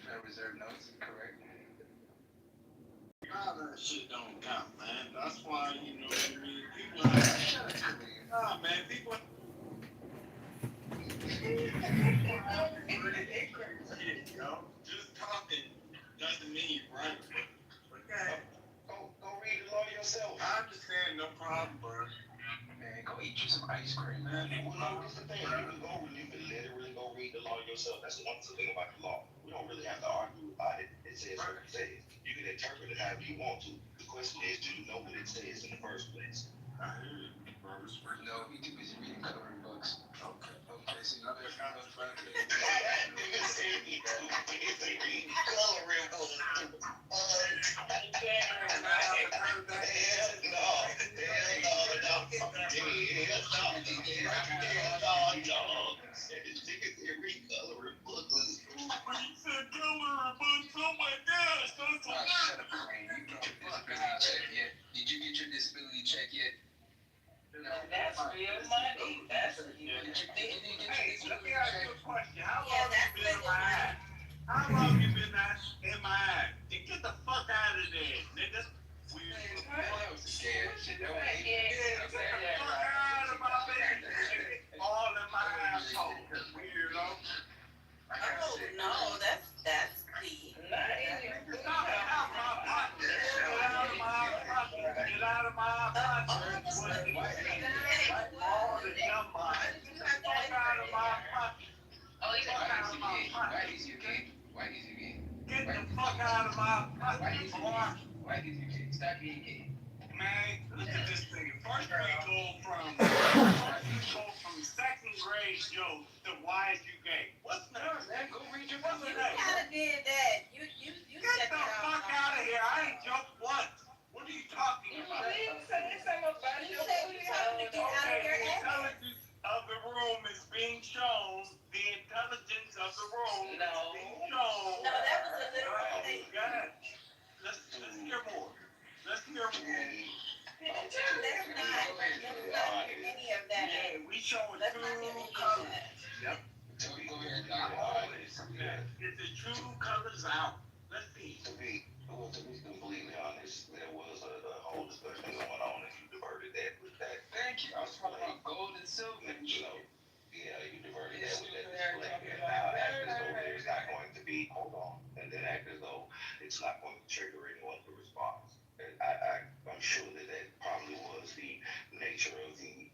Federal Reserve notes, correct? All that shit don't count, man. That's why, you know, people have nah, man, people just talking doesn't mean right. Go read the law yourself. I understand, no problem, bro. the thing. You can literally go read the law yourself. That's the wonderful thing about the law. We don't really have to argue about it. It says what it says. You can interpret it however you want to. The question is, do you know what it says in the first place? I hear you, Robert. No, he too busy reading coloring books. Okay, so you better find out about it. Nigga said he too busy reading coloring books. Did you get your disability check yet? No. That's real money. That's Hey, let me ask you a question. How long you been in my ass? How long you been in my ass? Get the fuck out of there, nigga. That was a scam. Shit, that was Get the fuck out of my business. All in my asshole, weirdo. Oh no, that's clean. Stop out my pocket. Get out of my pocket. Get out of my pocket. All the dumb money. Get the fuck out of my pocket. Fuck out of my pocket. Why is you gay? Why is you gay? Get the fuck out of my pocket, boy. Why is you gay? Stop being gay. Man, look at this thing. First we go from second grade jokes to why is you gay? What's next? Man, go read your You kind of did that. You Get the fuck out of here. I ain't joked once. What are you talking about? You said you told me to get out of your The ass. intelligence of the room is being shown. The intelligence of the room is being shown. No, that was a literal All right, statement. go ahead. Let's hear more. Let's hear more. That's not any of that. Yeah, we showing Let's two not hear any of colors. that. Yep. So we go ahead and not always. Get the true colors out. Let's see. To be completely honest, there was a whole discussion going on, and you diverted that with that. Thank you. I was talking about gold and silver. You know, yeah, you diverted that with that display. And now act as though there's not going to be, hold on, and then act as though it's not going to trigger anyone to respond. And I'm sure that probably was the nature of the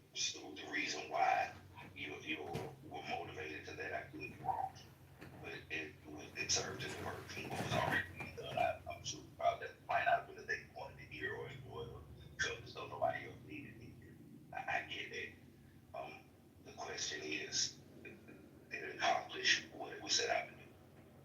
reason why you were motivated to that. I could be wrong, but it served to divert from what was already being done. I'm sure probably that might not have been the thing you wanted to hear or felt as though nobody else needed to hear. I get it. The question is, did it accomplish what it was set out to do?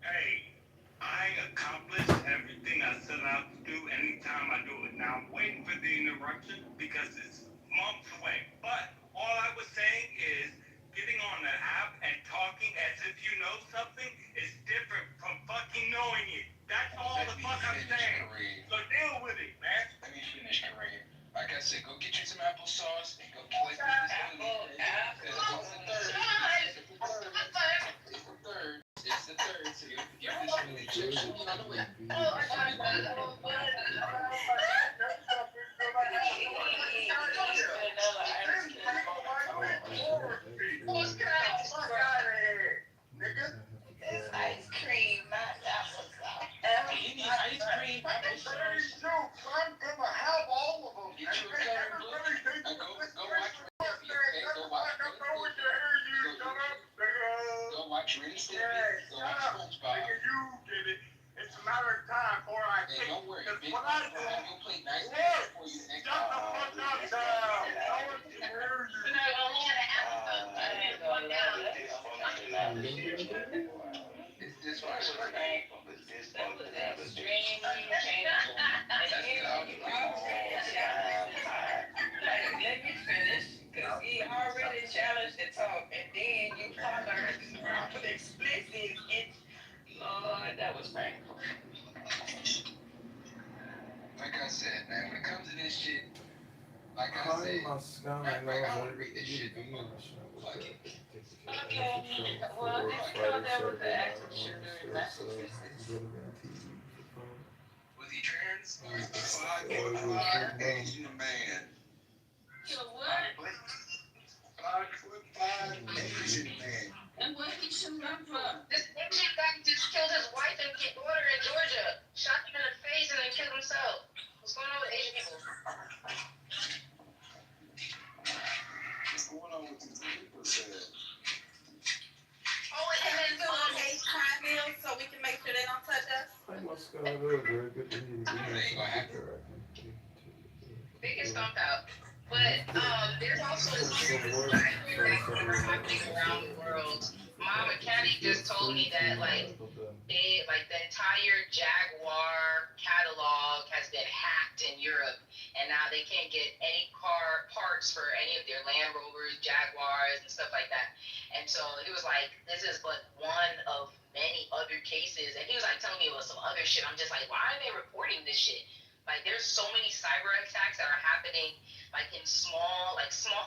Hey, I accomplished everything I set out to do anytime I do it. Now I'm waiting for the interruption because it's months away. But all I was saying is getting on the app and talking as if you know something is different from fucking knowing it. That's all the fuck I'm saying. So deal with it, man. Let me finish, Kareem. Like I said, go get you some applesauce and go collect your disability. It's the third, so you'll get your disability check on the way. It's ice cream, not applesauce. You need ice cream, applesauce. I'm gonna have all of them. Get you a coloring book and go watch Wednesday, okay? Go watch Wednesday. Go watch SpongeBob. You did it. It's a matter of time before I Hey, take don't worry. because Big what Mama I do. will have your plate nice and Look, for you next shut the time. fuck up, now. No one can hear you. It's this one. That was extremely painful. And then you already challenged let me finish, because he already challenged the talk, and then you colored explicit. Lord, that was painful. Like I said, man, when it comes to this shit, like I said, I want to read this shit no more. Fuck it. Okay, well, I thought that was the active shooter in Massachusetts. Was he trans? 5'5" Asian man. So what? 5'5" Asian man. And where did he shoot up from? This Indian guy just killed his wife in the border in Georgia. Shot him in the face and then killed himself. What's going on with Asian people? What's going on with these people, said? They get stomped out. But there's also rumors that I hear that are happening around the world. My mechanic just told me that the entire Jaguar catalog has been hacked in Europe, and now they can't get any car parts for any of their Land Rovers, Jaguars, and stuff like that. And so he was like, "This is but one of many other cases," and he was like telling me about some other shit. I'm just like, why are they reporting this shit? Like, there's so many cyber attacks that are happening, like in small.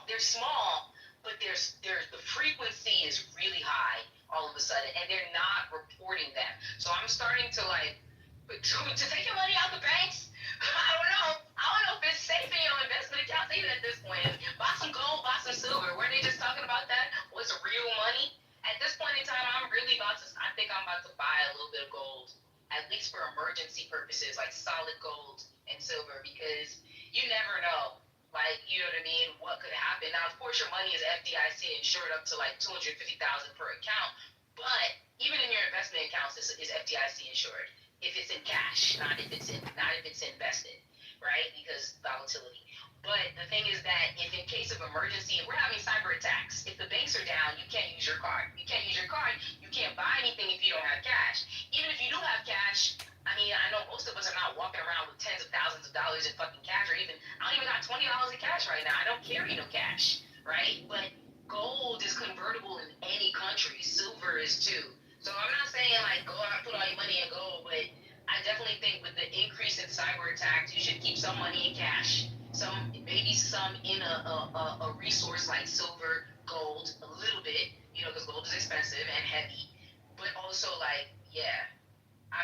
They're small, but there's the frequency is really high all of a sudden, and they're not reporting them. So I'm starting to to take your money out the banks. I don't know. I don't know if it's safe in your investment accounts even at this point. Buy some gold, buy some silver. Weren't they just talking about that? What's real money? At this point in time, I'm really about to. I think I'm about to buy a little bit of gold, at least for emergency purposes, like solid gold and silver, because you never know. Like, you know what I mean? What could happen? Now, of course, your money is FDIC insured up to like 250,000 per account, but even in your investment accounts is FDIC insured if it's in cash, not if it's invested, right? Because volatility. But the thing is that if in case of emergency, if we're having cyber attacks, if the banks are down, you can't use your card. You can't use your card. You can't buy anything if you don't have cash. Even if you do have cash, I mean, I know most of us are not walking around with tens of thousands of dollars in fucking cash, or even, I don't even got $20 in cash right now. I don't carry no cash, right? But gold is convertible in any country. Silver is too. So I'm not saying like go out and put all your money in gold, but I definitely think with the increase in cyber attacks, you should keep some money in cash. Maybe some in a resource like silver, gold, a little bit, because gold is expensive and heavy. But also I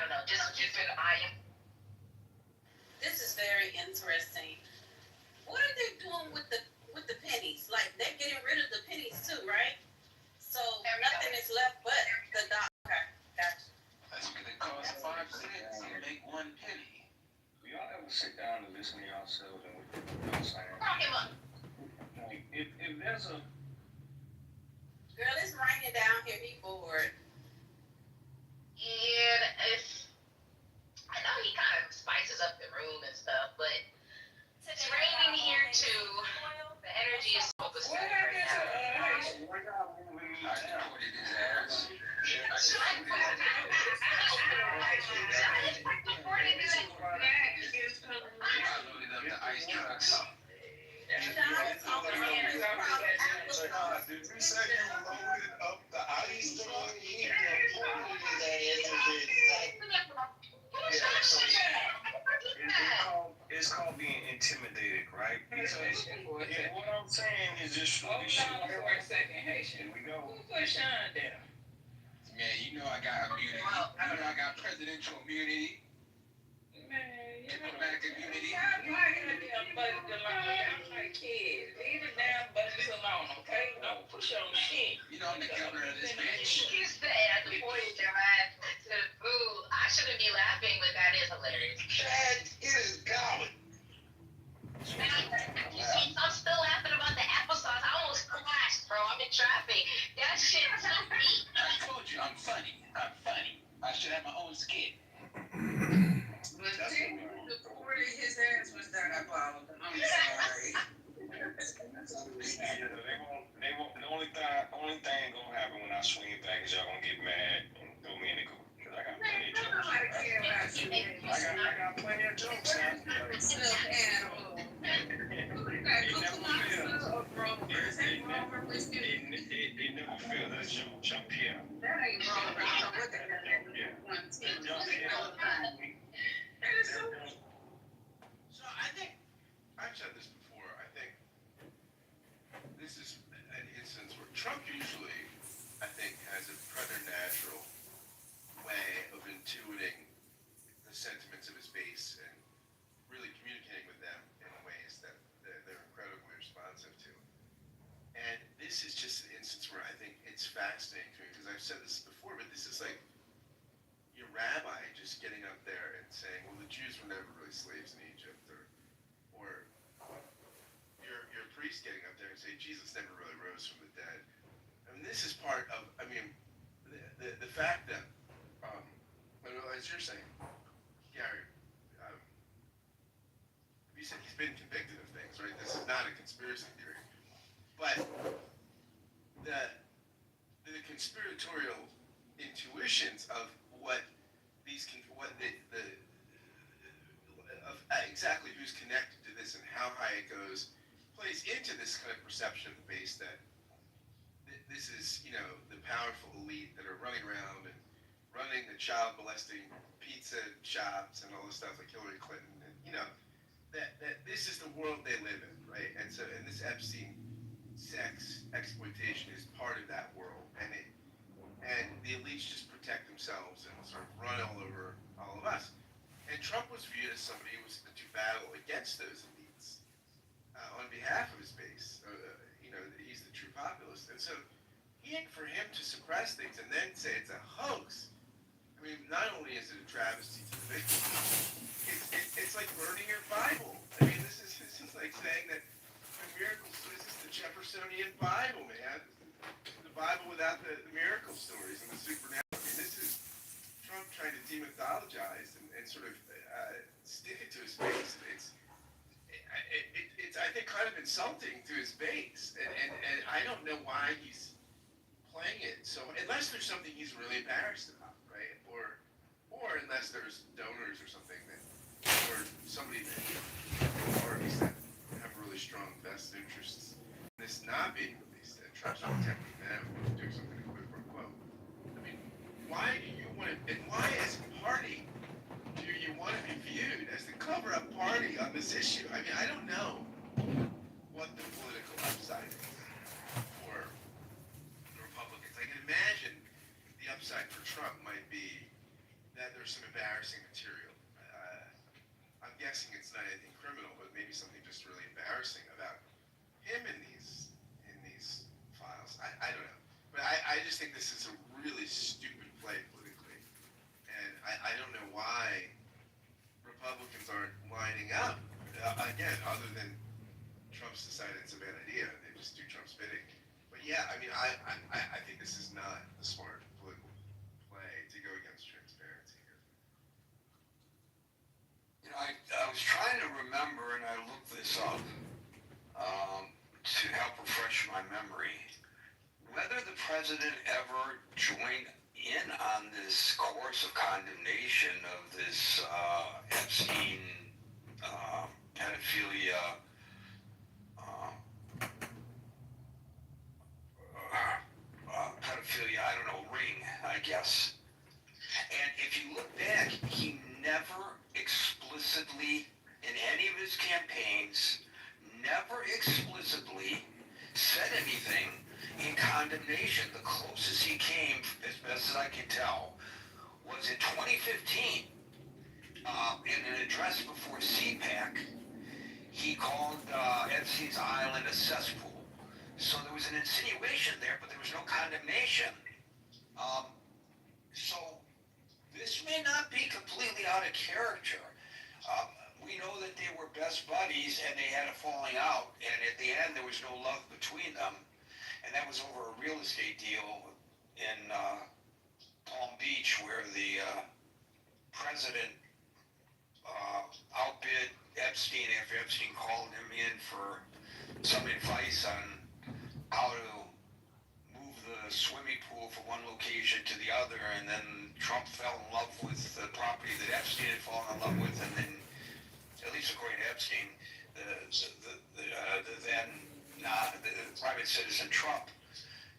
don't know, just keep an eye. This is very interesting. What are they doing with the pennies? Like, they're getting rid of the pennies too, right? So nothing is left but the dollar. Okay, gotcha. That's because it costs 5 cents to make 1 penny. Do y'all ever sit down and listen to yourselves and what y'all saying? Like, if there's a Girl, it's raining down here. He bored. Yeah, I know he kind of spices up the room and stuff, but it's raining here too. The energy is so pathetic right now. Did you say you loaded up the ice? It's called being intimidated, right? Because what I'm saying is just Hold on for a second, Haitian. Here we go. Who put Sean down? Man, you know I got immunity. You know I got presidential immunity. Man, diplomatic immunity. Stop liking the damn buttons alone. I'm like kids. Leave the damn buttons alone, okay? Don't push on shit. You know I'm the governor of this bitch. You said at the point your ass to the food. I shouldn't be laughing, but that is hilarious. Chad, it is golly. I'm still laughing about the applesauce. I almost crashed, bro. I'm in traffic. That shit took me. I told you, I'm funny. I'm funny. I should have my own skit. But before his ass was diabolical. I'm sorry. The only thing gonna happen when I swing back is y'all gonna get mad and throw me in the coop. Cause I got plenty of jokes. I got plenty of jokes. It never fails. That's Jean-Pierre. That ain't wrong. What the hell? So I think, I've said this before, I think this is an instance where Trump usually, I think, has a preternatural way of intuiting the sentiments of his base and really communicating with them in ways that they're incredibly responsive to. And this is just an instance where I think it's fascinating to me, because I've said this before, but this is like your rabbi just getting up there and saying, well, the Jews were never really slaves in Egypt, or your priest getting up there and saying Jesus never really rose from the dead. I mean, this is part of, I mean, the fact that, as you're saying, Gary, you said he's been convicted of things, right? This is not a conspiracy theory. But the conspiratorial intuitions of what exactly who's connected to this and how high it goes plays into this kind of perception of the base that this is, the powerful elite that are running around and running the child molesting pizza shops and all this stuff like Hillary Clinton, and that this is the world they live in, right? And this Epstein sex exploitation is part of that world, and the elites just protect themselves and sort of run all over all of us. And Trump was viewed as somebody who was to battle against those elites on behalf of his base. He's the true populist, and so for him to suppress things and then say it's a hoax. I mean, not only is it a travesty to the victim, it's like burning your Bible. I mean, this is like saying that the miracles. This is the Jeffersonian Bible, man. The Bible without the miracle stories and the supernatural. I mean, this is Trump trying to demythologize and sort of stick it to his base. It's I think kind of insulting to his base, and I don't know why he's playing it. So unless there's something he's really embarrassed about, right? Or unless there's donors or something or somebody that parties that have really strong vested interests in this not being released, and Trump's protecting them, doing something quid pro quo. I mean, why do you want to, and why as a party do you want to be viewed as the cover-up party on this issue? I mean, I don't know what the political upside is for the Republicans. I can imagine the upside for Trump might be that there's some embarrassing material. I'm guessing it's not anything criminal, but maybe something just really embarrassing about him in these files. I don't know. But I just think this is a really stupid play politically. And I don't know why Republicans aren't lining up, again, other than Trump's decided it's a bad idea. They just do Trump's bidding. But yeah, I mean, I think this is not the smart political play to go against transparency here. I was trying to remember, and I looked this up to help refresh my memory, whether the president ever joined in on this course of condemnation of this Epstein pedophilia I don't know, ring, I guess. And if you look back, he never explicitly, in any of his campaigns, never explicitly said anything in condemnation. The closest he came, as best as I can tell, was in 2015, in an address before CPAC. He called Epstein's Island a cesspool. So there was an insinuation there, but there was no condemnation. So this may not be completely out of character. We know that they were best buddies and they had a falling out, and at the end there was no love between them, and that was over a real estate deal in Palm Beach where the president outbid Epstein after Epstein called him in for some advice on how to move the swimming pool from one location to the other, and then Trump fell in love with the property that Epstein had fallen in love with, and then, at least according to Epstein, the private citizen Trump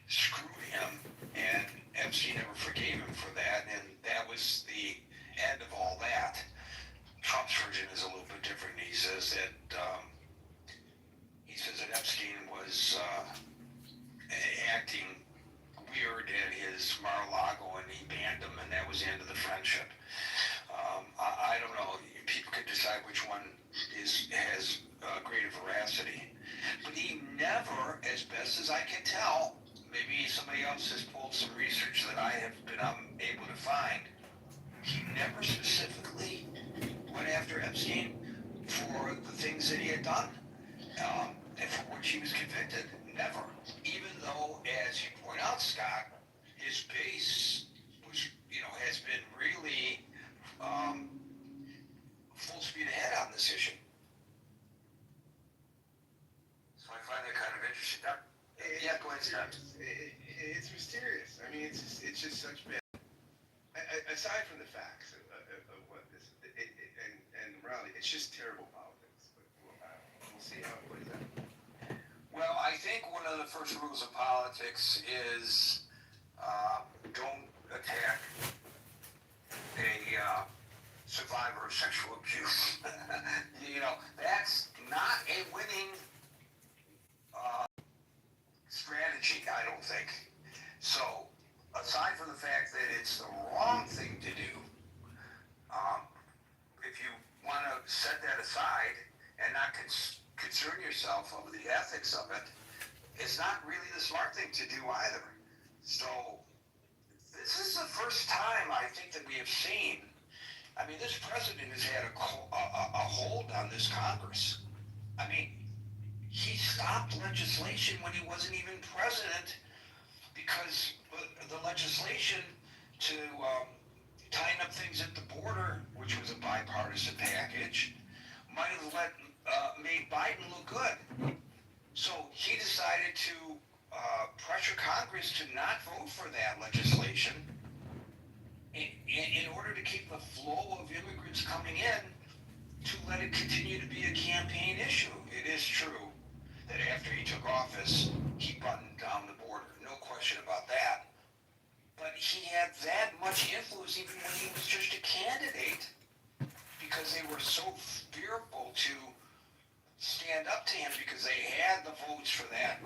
screwed him, and Epstein never forgave him for that, and that was the end of all that. Trump's version is a little bit different. He says that Epstein was acting weird at his Mar-a-Lago, and he banned him, and that was the end of the friendship. I don't know. People could decide which one has greater veracity. But he never, as best as I can tell, maybe somebody else has pulled some research that I have been unable to find, he never specifically went after Epstein for the things that he had done, and for which he was convicted. Never. Even though, as you point out, Scott, his base was, has been really it's mysterious. I mean, it's just such bad. Aside from the facts of what this and morality, it's just terrible politics. But we'll see how it plays out. Well, I think one of the first rules of politics is don't attack a survivor of sexual abuse. You know, that's not a winning strategy, I don't think. So, aside from the fact that it's the wrong thing to do, if you want to set that aside and not concern yourself over the ethics of it, it's not really the smart thing to do either. So, this is the first time I think that we have seen. I mean, this president has had a hold on this Congress. I mean, he stopped legislation when he wasn't even president because the legislation to tying up things at the border, which was a bipartisan package, might have made Biden look good. So he decided to pressure Congress to not vote for that legislation in order to keep the flow of immigrants coming in, to let it continue to be a campaign issue. It is true that after he took office, he buttoned down the border. No question about that. But he had that much influence even when he was just a candidate, because they were so fearful to stand up to him because they had the votes for that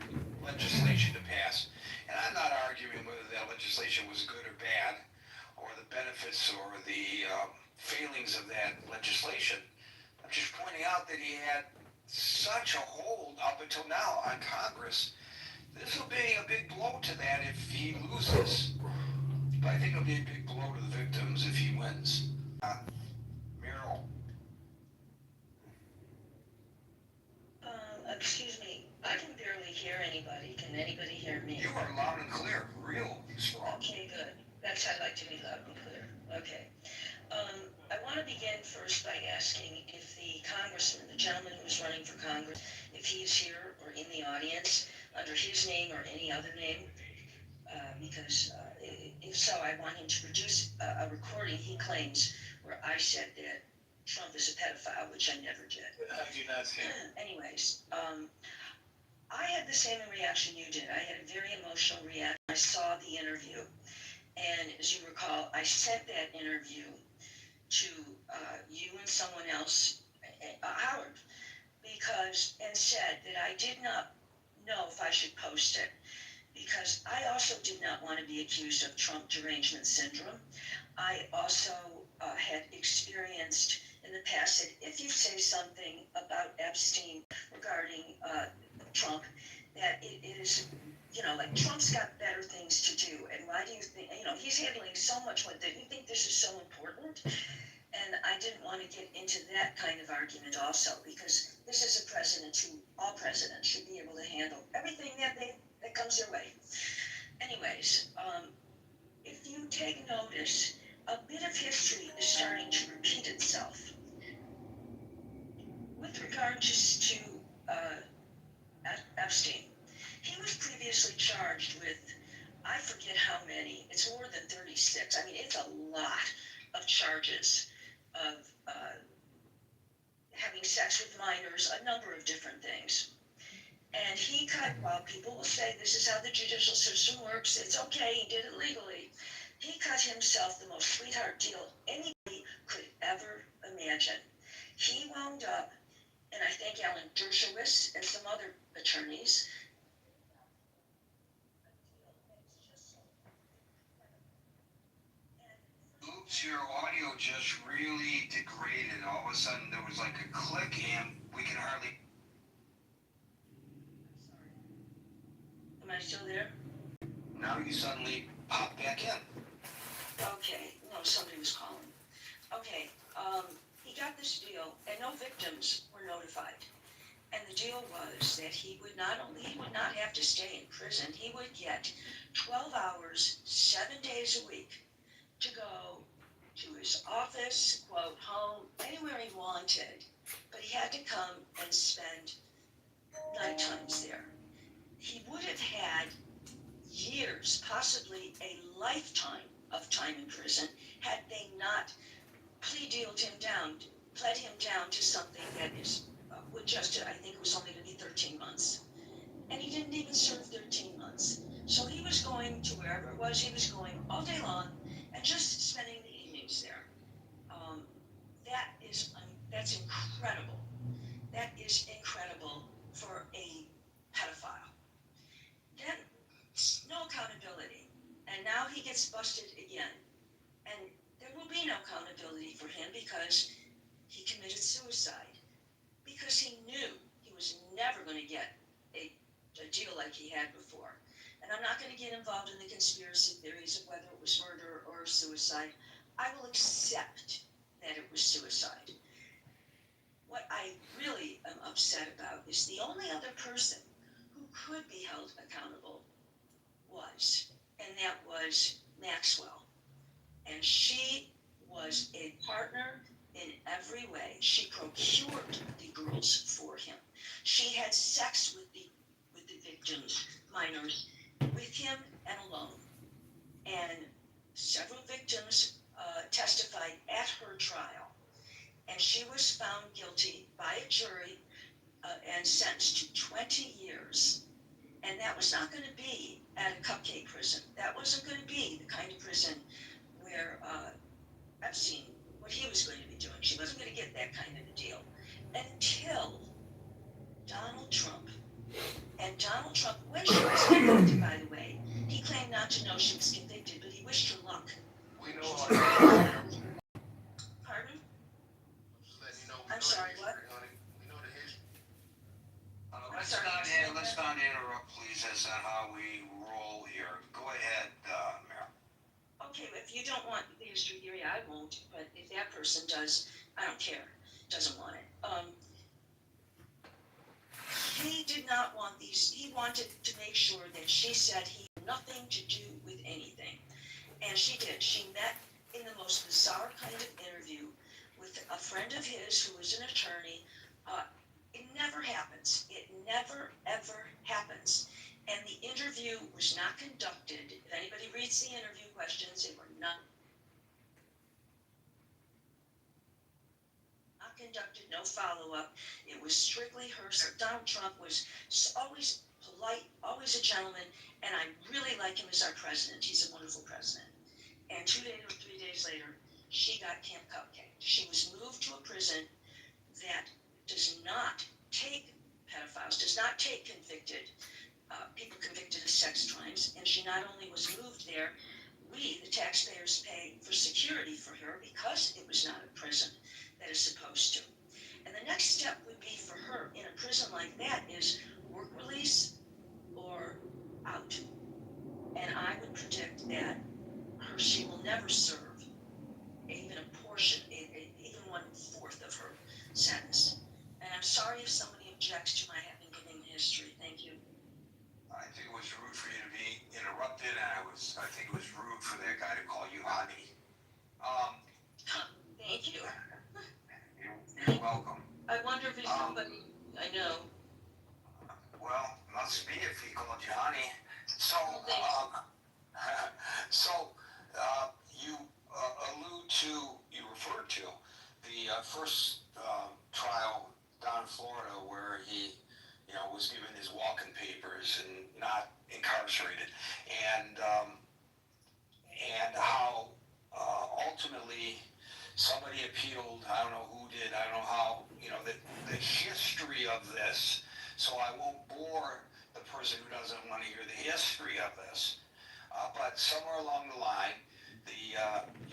legislation to pass. And I'm not arguing whether that legislation was good or bad, or the benefits or the failings of that legislation. I'm just pointing out that he had such a hold up until now on Congress. This will be a big blow to that if he loses. But I think it'll be a big blow to the victims if he wins. Meryl. Excuse me, I can barely hear anybody. Can anybody hear me? You are loud and clear, real strong. Okay, good. That's I'd like to be loud and clear. Okay. I want to begin first by asking if the congressman, the gentleman who's running for Congress, if he is here or in the audience under his name or any other name, because if so, I want him to produce a recording he claims where I said that Trump is a pedophile, which I never did. I do not say. Anyways, I had the same reaction you did. I had a very emotional reaction. I saw the interview. And as you recall, I sent that interview to you and someone else, Howard, and said that I did not know if I should post it, because I also did not want to be accused of Trump derangement syndrome. I also had experienced in the past that if you say something about Epstein regarding Trump, that it is, like Trump's got better things to do. And why do you think, he's handling so much with it. You think this is so important? And I didn't want to get into that kind of argument also, because this is a president who, all presidents should be able to handle everything that comes their way. Anyways, if you take notice, a bit of history is starting to repeat itself. With regard to Epstein, he was previously charged with, I forget how many, it's more than 36. I mean, it's a lot of charges of having sex with minors, a number of different things. And he while people will say this is how the judicial system works, it's okay, he did it legally. He cut himself the most sweetheart deal anybody could ever imagine. He wound up, and I thank Alan Dershowitz and some other attorneys. Oops, your audio just really degraded. All of a sudden there was like a click and we can hardly... Am I still there? Now you suddenly pop back in. Okay, no, somebody was calling. Okay, he got this deal and no victims were notified. And the deal was that he would not have to stay in prison, he would get 12 hours, 7 days a week to go to his office, quote, home, anywhere he wanted. But he had to come and spend night times there. He would have had years years, possibly a lifetime of time in prison, had they not pled him down to something that is, would just, I think it was only going to be 13 months. And he didn't even serve 13 months. So he was going to wherever it was, he was going all day long and just spending the evenings there. That's incredible. That is incredible for a pedophile. Then, no accountability. And now he gets busted again. And there will be no accountability for him because he committed suicide. Because he knew he was never going to get a deal like he had before. And I'm not going to get involved in the conspiracy theories of whether it was murder or suicide. I will accept that it was suicide. What I really am upset about is the only other person who could be held accountable and that was Maxwell. And she was a partner in every way. She procured the girls for him. She had sex with the victims, minors, with him and alone. And several victims testified at her trial. And she was found guilty by a jury and sentenced to 20 years. And that was not going to be at a cupcake prison. That wasn't going to be the kind of prison where Epstein, what he was going to be doing. She wasn't going to get that kind of a deal until Donald Trump. And Donald Trump, when she was convicted, by the way, he claimed not to know she was convicted, but he wished her luck. We know all Pardon? Just letting you know. I'm sorry, what? We know the history. Let's not interrupt, please. That's not how we roll here. Go ahead, Mayor. Okay, if you don't want the history theory, I won't. But if that person does, I don't care. Doesn't want it. He did not want these. He wanted to make sure that she said he had nothing to do with anything. And she did. She met in the most bizarre kind of interview with a friend of his who was an attorney. It never happens. It never, ever happens. And the interview was not conducted. If anybody reads the interview questions, they were not conducted, no follow-up. It was strictly her. So Donald Trump was always polite, always a gentleman, and I really like him as our president. He's a wonderful president. And 2 days or 3 days later, she got Camp Cupcake. She was moved to a prison that does not take pedophiles, does not take convicted people convicted of sex crimes. And she not only was moved there, we, the taxpayers, pay for security for her because it was not a prison that is supposed to. And the next step would be for her in a prison like that is work release or out. And I would predict that she will never serve even a portion, even 1/4 of her sentence. And I'm sorry if somebody objects to my having given history. Thank you. I think it was rude for you to be interrupted, and I think it was rude for that guy to call you honey. Thank you. You're welcome. I wonder if there's somebody I know. Well, must be if he called you honey. So, you you referred to the first trial down in Florida where he, was given his walking papers and not incarcerated, and how ultimately somebody appealed. I don't know who did. I don't know how. The history of this. So I won't bore the person who doesn't want to hear the history of this. But somewhere along the line, the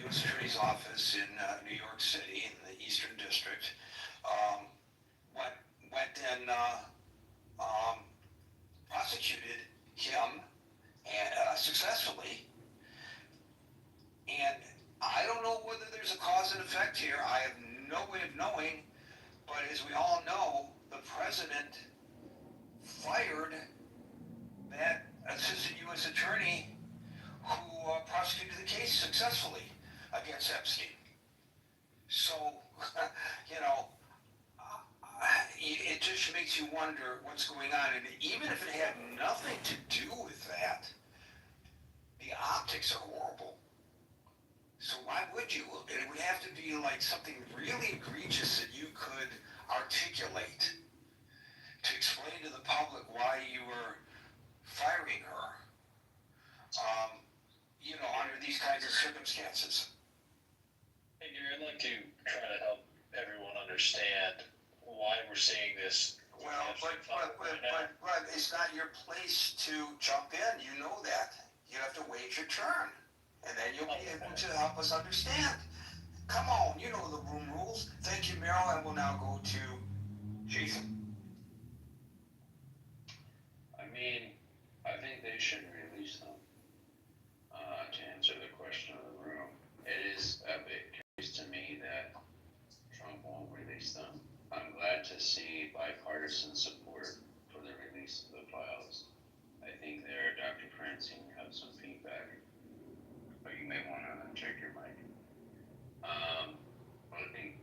U.S. Attorney's Office in New York City, in the Eastern District, went and prosecuted him successfully. And I don't know whether there's a cause and effect here. I have no way of knowing. But as we all know, the president fired that assistant U.S. attorney who prosecuted the case successfully against Epstein. So, it just makes you wonder what's going on. And even if it had nothing to do with that, optics are horrible. So why would you? It would have to be like something really egregious that you could articulate to explain to the public why you were firing her. Under these kinds of circumstances. Hey, Gary, I'd like to try to help everyone understand why we're seeing this. Well, but it's not your place to jump in. You know that. You have to wait your turn, and then you'll be able to help us understand. Come on, you know the room rules. Thank you, Meryl, and we'll now go to Jason. I mean, I think they should release them. To answer the question of the room, it is a big case to me that Trump won't release them. I'm glad to see bipartisan support for the release of the files. I think there, Dr. Francine, you have some feedback, but you may want to check your mic. But I think,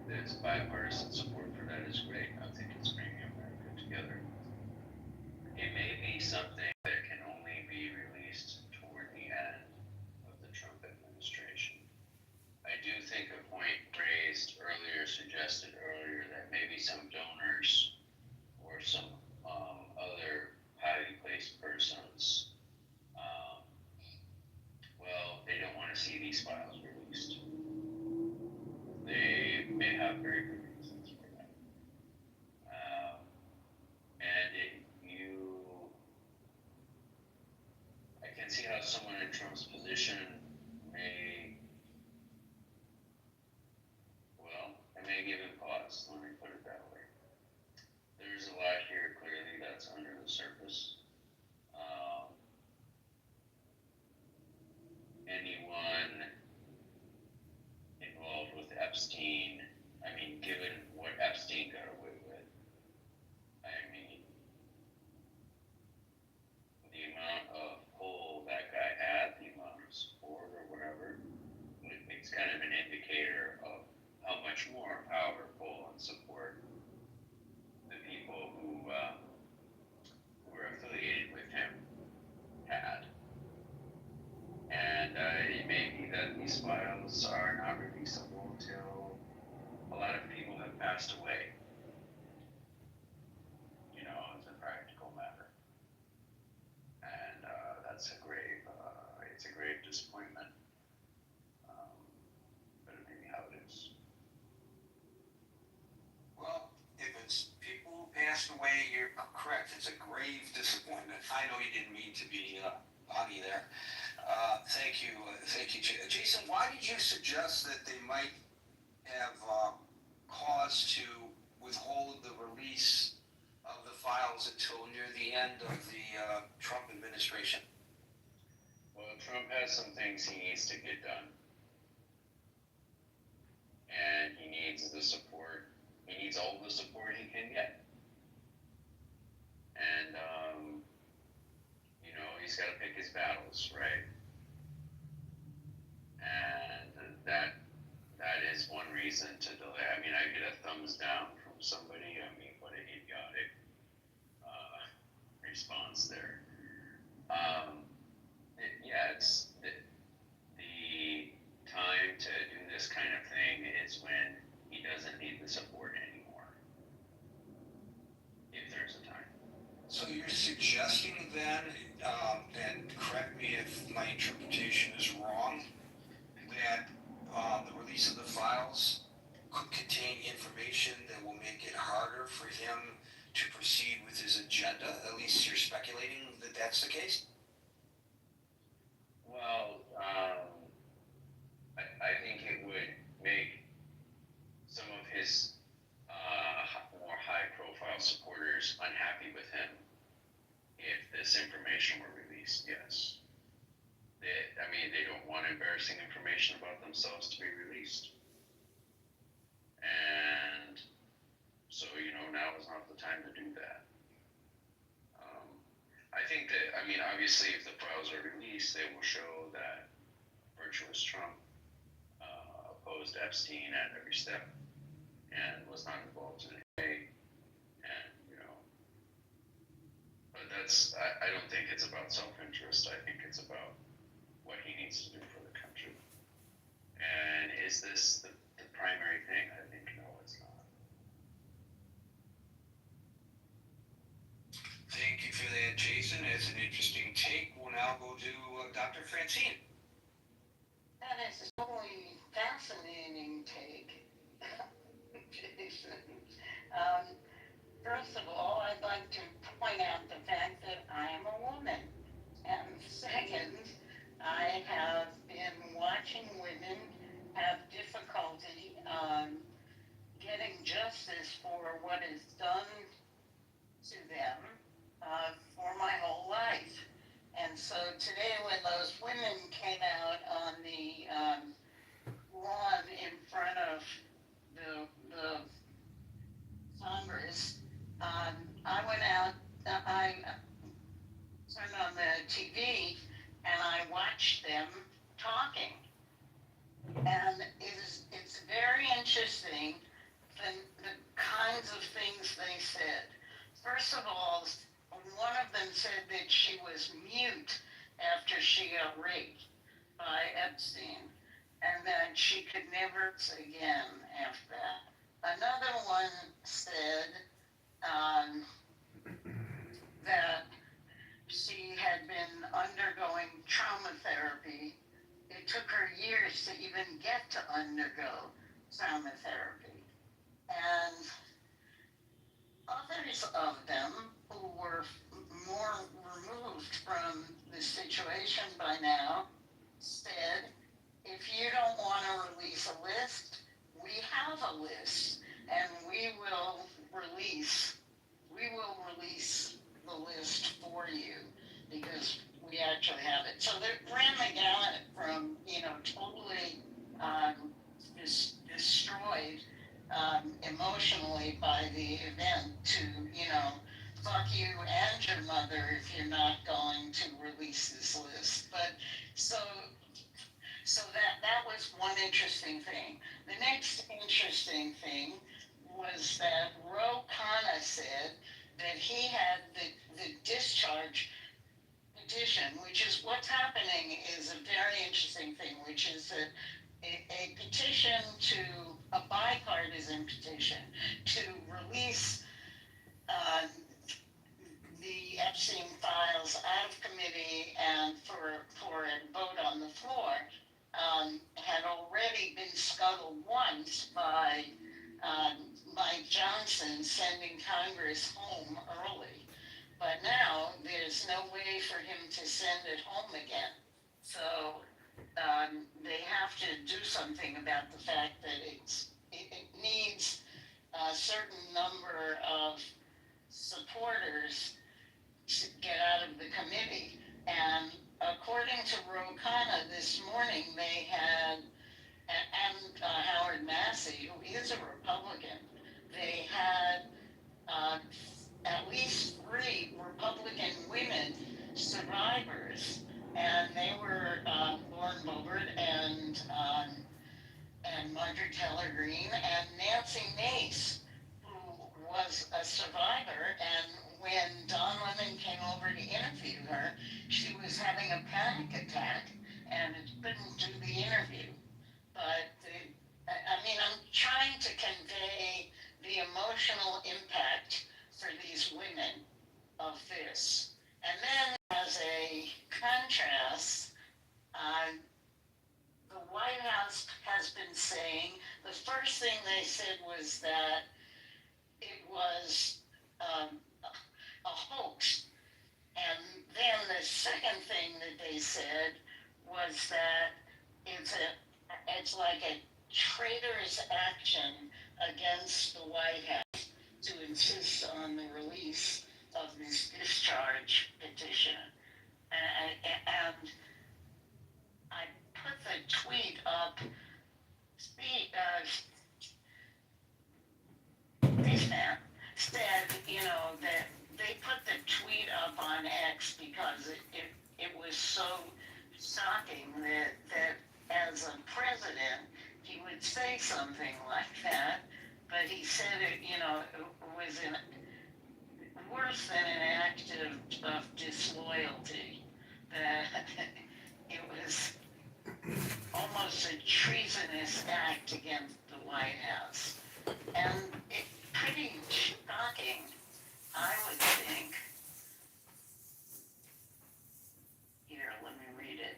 there's bipartisan support for that is great. I think it's bringing America together. It may be something that can only be released toward the end of the Trump administration. I do think a point raised earlier, suggested earlier, that maybe some donors or some other highly placed persons, they don't want to see these files released. They may have very good reasons for that. I can see how someone in Trump's position it may give him pause, let me put it that way. There's a lot here clearly that's under the surface. Anyone involved with Epstein, given what Epstein got away with, the amount of pull that guy had, the amount of support or whatever, it's kind of an indicator of how much more powerful and support the people who were affiliated with him had. And it may be that these files are not releasable until a lot of people have passed away, as a practical matter. And that's it's a grave disappointment. But it may be how it is. Well, if it's people who passed away, you're correct. It's a grave disappointment. I know you didn't mean to be funny there. Thank you, Jason. Why did you suggest that they might have cause to withhold the release of the files until near the end of the Trump administration? Well, Trump has some things he needs to get done. And he needs the support. He needs all the support he can get. And, he's got to pick his battles, right? And that is one reason to delay. I get a thumbs down from somebody. What an idiotic response there. It's the time to do this kind of thing is when he doesn't need the support anymore. If there's a time. So you're suggesting then, and correct me if my interpretation is wrong, that the release of the files could contain information that will make it harder for him to proceed with his agenda? At least you're speculating that that's the case? Well, I think it would make some of his more high-profile supporters unhappy with him if this information were released, yes. They don't want embarrassing information about themselves to be released. And so, now is not the time to do that. I think that, obviously if the files are released, they will show that virtuous Trump opposed Epstein at every step and was not involved in any way. And, but I don't think it's about self-interest. I think it's about vaccine. That is a totally fascinating take, Jason. Um, First of all, I'd like to point out the fact that I am a woman. And second, I have been watching women have difficulty getting justice for what is done to them for my whole life. And so today, when those women came out on the lawn in front of the Congress, I went out, I turned on the TV and I watched them talking. And it's very interesting the kinds of things they said. First of all, one of them said that she was mute after she got raped by Epstein, and that she could never again after that. Another one said that she had been undergoing trauma therapy. It took her years to even get to undergo trauma therapy. And others of them who were more removed from the situation by now said, if you don't want to release a list, we have a list, and we will release the list for you because we actually have it. So they ran the gamut from, totally destroyed emotionally by the event to, fuck you and your mother if you're not going to release this list. But so that was one interesting thing. The next interesting thing was that Ro Khanna said that he had the discharge petition, which is what's happening is a very interesting thing, which is that a petition to a bipartisan petition to release the Epstein files out of committee and for a vote on the floor had already been scuttled once by Mike Johnson sending Congress home early. But now there's no way for him to send it home again. So they have to do something about the fact that it needs a certain number of supporters to get out of the committee. And according to Ro Khanna this morning, they had, and Howard Massey, who is a Republican, they had at least 3 Republican women survivors, and they were Lauren Boebert and Marjorie Taylor Greene and Nancy Mace, who was a survivor. And when Don Lemon came over to interview her, she was having a panic attack and couldn't do the interview. But I'm trying to convey the emotional impact for these women of this. And then as a contrast, the White House has been saying, the first thing they said was that it was a hoax. And then the second thing that they said was that it's like a traitorous action against the White House to insist on the release of this discharge petition. And I put the tweet up. This man said, that they put the tweet up on X because it was so shocking that as a president, he would say something like that, but he said it, it was worse than an act of disloyalty, that it was almost a treasonous act against the White House. And it's pretty shocking, I would think. Here, let me read it.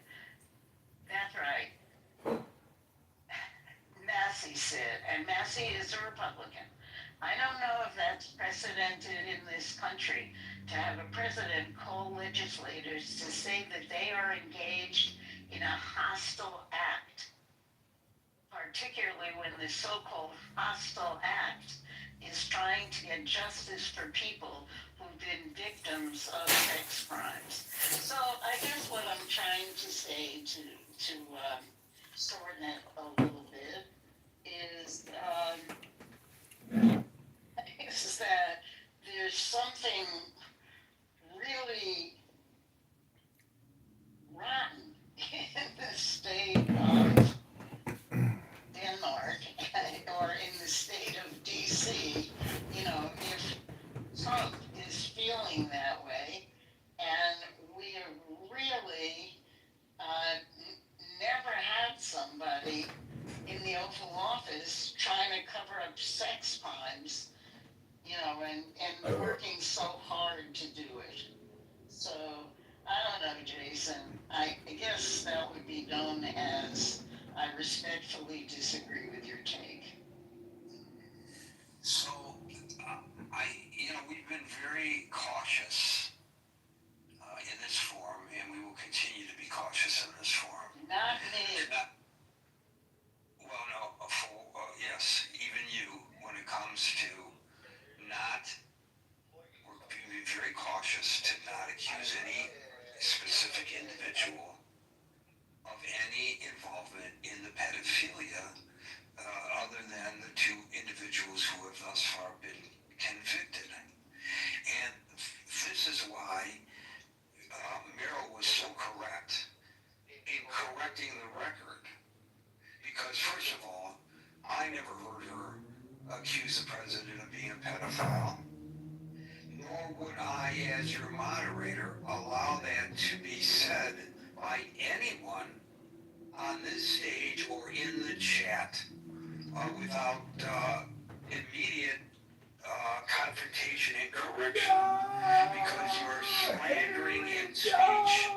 Massey is a Republican. I don't know if that's precedented in this country to have a president call legislators to say that they are engaged in a hostile act, particularly when the so-called hostile act is trying to get justice for people who've been victims of sex crimes. So I guess what I'm trying to say to shorten it a little bit is is that there's something really rotten in the state of Denmark or in the state of DC, you know, if Trump is feeling that way, and we have really never had somebody in the Oval Office trying to cover up sex crimes, you know, and working so hard to do it. So, I don't know, Jason. I guess that would be known as I respectfully disagree with your take. So, we've been very cautious in this forum, and we will continue to be cautious in this forum. Not me. Well, no, yes, even you, when it comes to we're being very cautious to not accuse any specific individual of any involvement in the pedophilia other than the two individuals who have thus far been convicted. And this is why Merrill was so correct in correcting the record. Because first of all, I never heard her accuse the president of being a pedophile. Nor would I, as your moderator, allow that to be said by anyone on this stage or in the chat without immediate confrontation and correction, because you're slandering in speech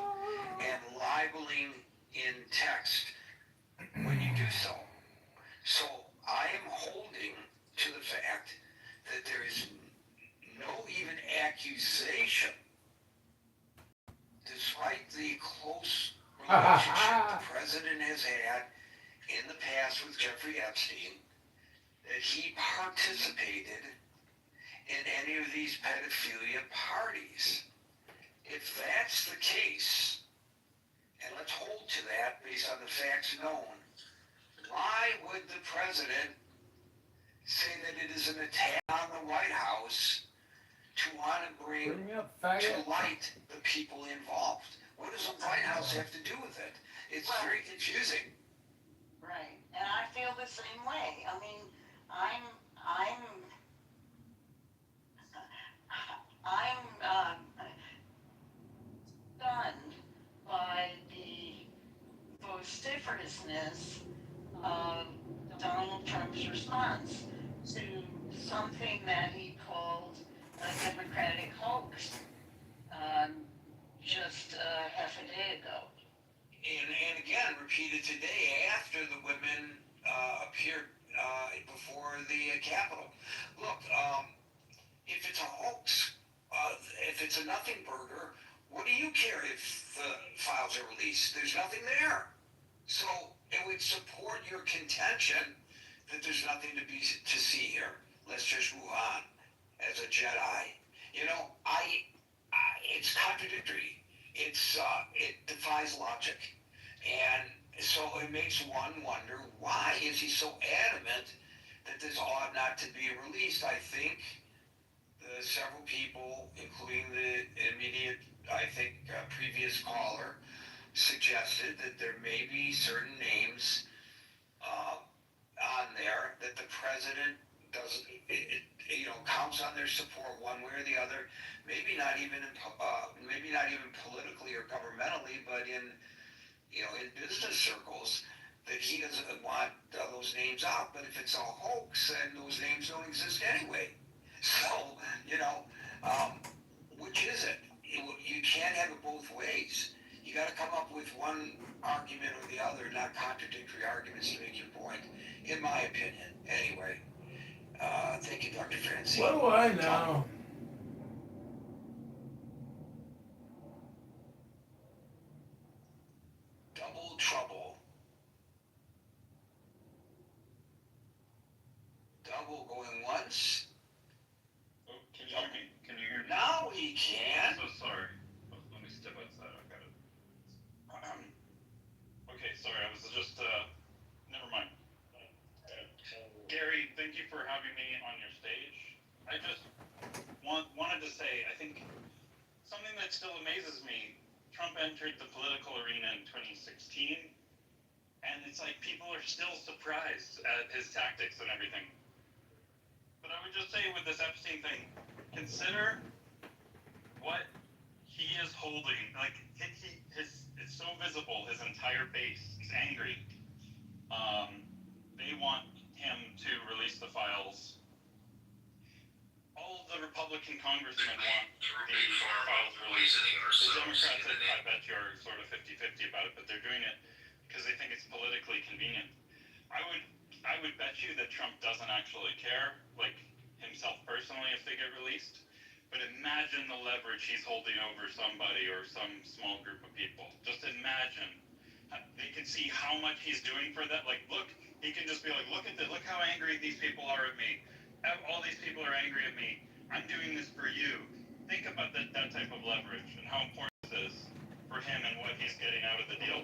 and libeling in text when you do so. So I am holding to the fact that there is no even accusation, despite the close relationship the president has had in the past with Jeffrey Epstein, that he participated in any of these pedophilia parties. If that's the case, and let's hold to that based on the facts known, why would the president say that it is an attack on the White House to want to bring to light the people involved? What does the White House have to do with it? It's very confusing. Right, and I feel the same way. I mean, I'm stunned by the vociferousness of Donald Trump's response to something that he called a Democratic hoax just half a day ago. And again, repeated today after the women appeared before the Capitol. Look, if it's a hoax, if it's a nothing burger, what do you care if the files are released? There's nothing there. So it would support your contention that there's nothing to see here. Let's just move on as a Jedi. You know, it's contradictory. It defies logic. And so it makes one wonder, why is he so adamant that this ought not to be released? I think several people, including the immediate, previous caller, suggested that there may be certain names on there that the president doesn't, counts on their support one way or the other. Maybe not even politically or governmentally, but in business circles, that he doesn't want those names out. But if it's a hoax, then those names don't exist anyway. So, which is it? You can't have it both ways. You got to come up with one argument or the other, not contradictory arguments to make your point, in my opinion. Anyway, thank you, Dr. Francine. What do I know? Double trouble. Double going once. Oh, can you hear me? Can you hear me? Now we can. I'm so sorry. Let me step outside. I got it. Okay, sorry. I was just, never mind. Gary, thank you for having me on your stage. I just wanted to say, I think something that still amazes me, Trump entered the political arena in 2016, and it's like people are still surprised at his tactics and everything. But I would just say with this Epstein thing, consider what he is holding. Like, it's so visible, his entire base is angry. They want him to release the files. All the Republican congressmen want the files released. The Democrats, I bet you, are sort of 50-50 about it, but they're doing it because they think it's politically convenient. I would bet you that Trump doesn't actually care, like himself personally, if they get released. But imagine the leverage he's holding over somebody or some small group of people. Just imagine. They can see how much he's doing for that. Like, look, he can just be like, look at this. Look how angry these people are at me. All these people are angry at me. I'm doing this for you. Think about that type of leverage and how important this is for him and what he's getting out of the deal.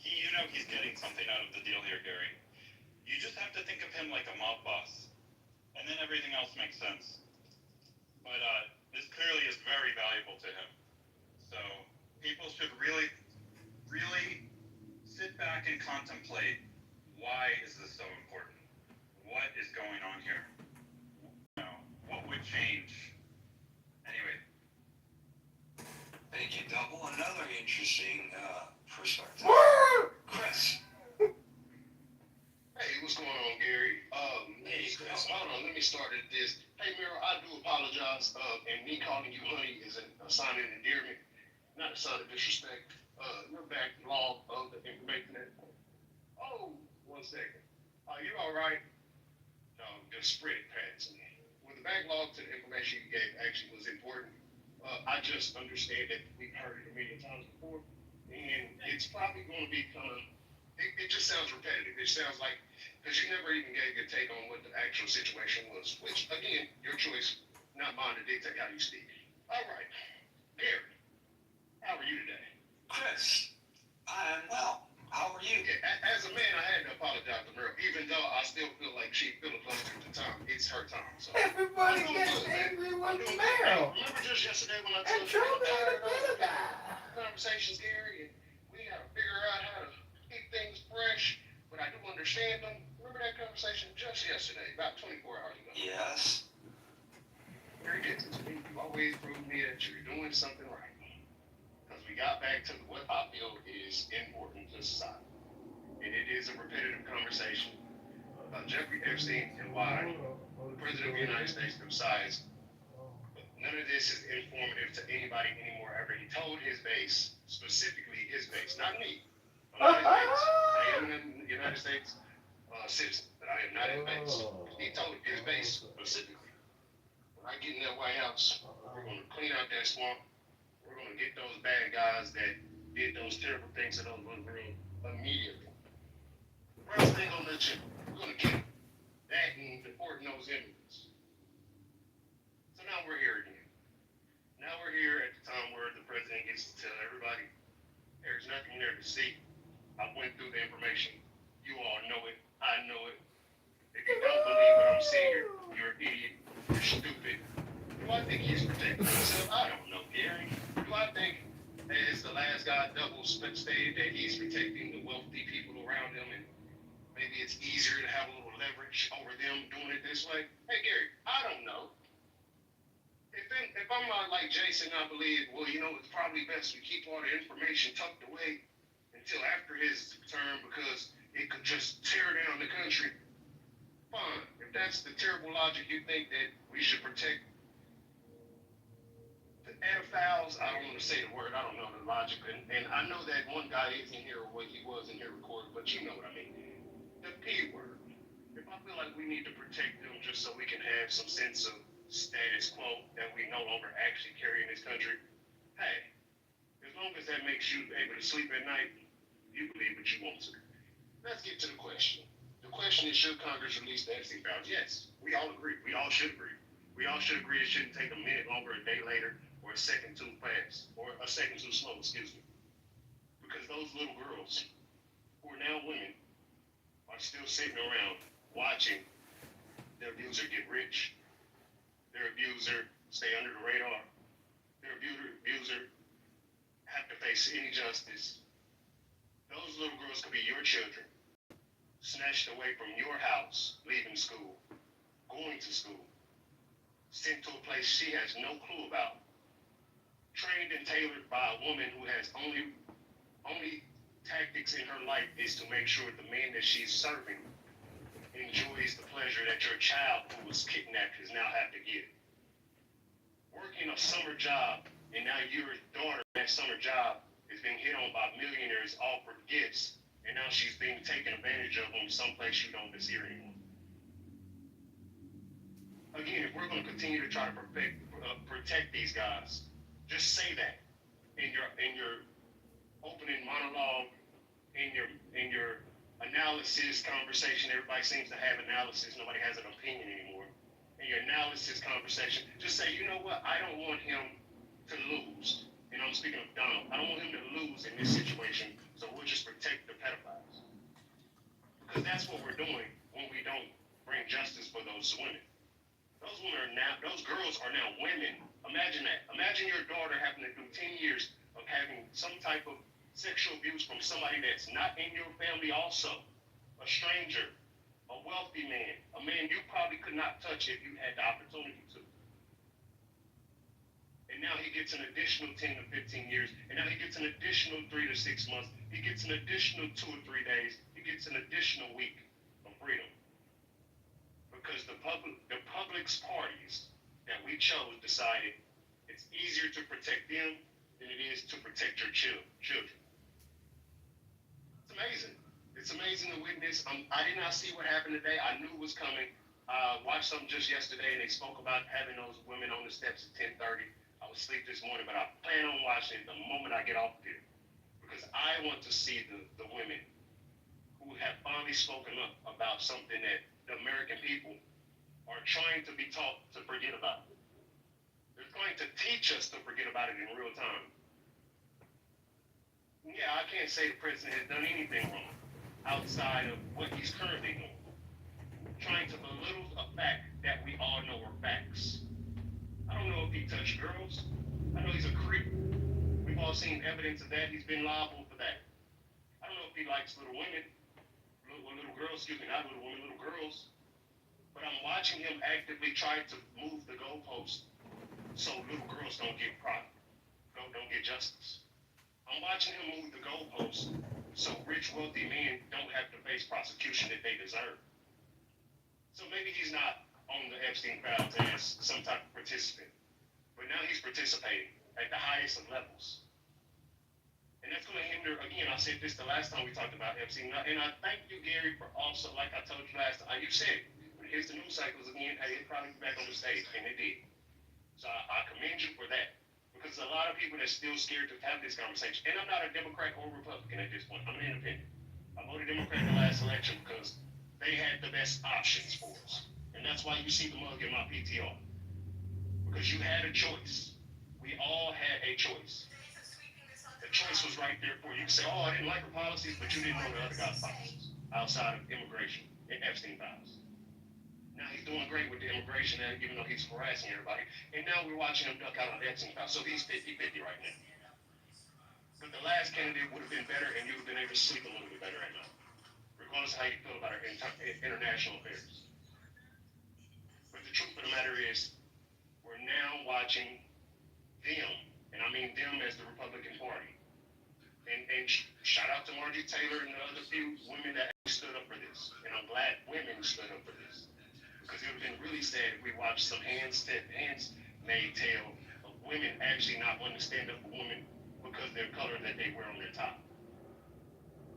He's getting something out of the deal here, Gary. You just have to think of him like a mob boss, and then everything else makes sense. But this clearly is very valuable to him. So people should really, really sit back and contemplate, why is this so important? What is going on here? What would change? Anyway. Thank you, Double. Another interesting perspective. Chris. Hey, what's going on, Gary? Hey, hold on, let me start at this. Hey, Miro, I do apologize. And me calling you honey is a sign of endearment, not a sign of disrespect. Your backlog of the information. Oh, 1 second. Are you all right? No, just spread it past me. Well, the backlog to the information you gave actually was important. I just understand that we've heard it a million times before, and it's probably going to be kind of, it just sounds repetitive. It sounds like, because you never even gave your take on what the actual situation was, which, again, your choice, not mine to dictate how you speak. All right, Gary, how are you today? Chris, I'm well. How are you? Yeah, as a man, I had to apologize to Merle, even though I still feel like she filibustered the time. It's her time. So Everybody gets angry with Meryl. Remember just yesterday when I And told you Trump I'm ain't a tired of guy. conversations, Gary, and we got to figure out how to keep things fresh, but I do understand them. Remember that conversation just yesterday, about 24 hours ago? Yes. Very good. You always prove me that you're doing something right. Because we got back to what I feel is important to society. And it is a repetitive conversation about Jeffrey Epstein and why the President of the United States decides. But none of this is informative to anybody anymore. I already told his base, specifically his base, not me. I'm not his base. I am a United States citizen, but I am not his base. He told his base specifically. When I get in that White House, we're going to clean out that swamp. We're going to get those bad guys that did those terrible things to those little girls immediately. First thing on the agenda, we're going to get that and deporting those immigrants. So now we're here again. Now we're here at the time where the president gets to tell everybody there's nothing there to see. I went through the information. You all know it. I know it. If you don't believe what I'm saying, you're an idiot. You're stupid. Do I think he's protecting himself? I don't know, Gary. Do I think, as the last guy Double stated, that he's protecting the wealthy people around him and maybe it's easier to have a little leverage over them doing it this way? Hey, Gary, I don't know. If I'm not like Jason, I believe, well, it's probably best we keep all the information tucked away until after his term because it could just tear down the country. Fine. If that's the terrible logic you think that we should protect the pedophiles, I don't want to say the word, I don't know the logic, and I know that one guy is in here, or what he was in here recording, but you know what I mean. The P word. If I feel like we need to protect them just so we can have some sense of status quo that we no longer actually carry in this country, hey, as long as that makes you able to sleep at night, you believe what you want to. Let's get to the question. The question is, should Congress release the Epstein files? Yes, we all agree. We all should agree. We all should agree it shouldn't take a minute longer, a day later, or a second too fast, or a second too slow, excuse me. Because those little girls, who are now women, are still sitting around watching their abuser get rich, their abuser stay under the radar, their abuser have to face any justice. Those little girls could be your children, snatched away from your house, leaving school, going to school, sent to a place she has no clue about, trained and tailored by a woman who has only tactics in her life is to make sure the man that she's serving enjoys the pleasure that your child who was kidnapped is now have to get. Working a summer job, and now your daughter, that summer job, is being hit on by millionaires offered gifts, and now she's being taken advantage of on someplace you don't see her anymore. Again, if we're going to continue to try to protect these guys, just say that in your opening monologue, in your analysis conversation. Everybody seems to have analysis. Nobody has an opinion anymore. In your analysis conversation, just say, you know what? I don't want him to lose. And I'm speaking of Donald. I don't want him to lose in this situation, so we'll just protect the pedophiles. Because that's what we're doing when we don't bring justice for those women. Those girls are now women. Imagine that. Imagine your daughter having to do 10 years of having some type of sexual abuse from somebody that's not in your family also. A stranger, a wealthy man, a man you probably could not touch if you had the opportunity to. And now he gets an additional 10 to 15 years, and now he gets an additional 3 to 6 months. He gets an additional 2 or 3 days. He gets an additional week of freedom. Because the public's parties that we chose decided it's easier to protect them than it is to protect your children. It's amazing. It's amazing to witness. I did not see what happened today. I knew it was coming. Watched something just yesterday, and they spoke about having those women on the steps at 10:30. I was asleep this morning, but I plan on watching it the moment I get off here. Because I want to see the women who have finally spoken up about something that the American people are trying to be taught to forget about. They're trying to teach us to forget about it in real time. Yeah, I can't say the president has done anything wrong outside of what he's currently doing. Trying to belittle a fact that we all know are facts. I don't know if he touched girls. I know he's a creep. We've all seen evidence of that. He's been liable for that. I don't know if he likes little women, little girls, excuse me, not little women, little girls. But I'm watching him actively try to move the goalpost so little girls don't get justice. I'm watching him move the goalpost so rich, wealthy men don't have to face prosecution that they deserve. So maybe he's not on the Epstein files as some type of participant, but now he's participating at the highest of levels. And that's going to hinder, again, I said this the last time we talked about Epstein, and I thank you, Gary, for also, like I told you last time, you said, when it hits the news cycles again, hey, it'll probably be back on the stage, and it did. So I commend you for that, because there's a lot of people that's still scared to have this conversation, and I'm not a Democrat or Republican at this point, I'm an independent. I voted Democrat in the last election because they had the best options for us, and that's why you see the mug in my PTR, because you had a choice. We all had a choice. The choice was right there for you. You say, oh, I didn't like her policies, but you didn't know the other guy's policies outside of immigration and Epstein files. Now he's doing great with the immigration, even though he's harassing everybody. And now we're watching him duck out on Epstein files. So he's 50-50 right now. But the last candidate would have been better, and you would have been able to sleep a little bit better right now, regardless of how you feel about our international affairs. But the truth of the matter is, we're now watching them, and I mean them as the Republican Party. And shout out to Marjorie Taylor and the other few women that stood up for this. And I'm glad women stood up for this. Because it would have been really sad if we watched some hands-made tale of women actually not wanting to stand up for women because their color that they wear on their top.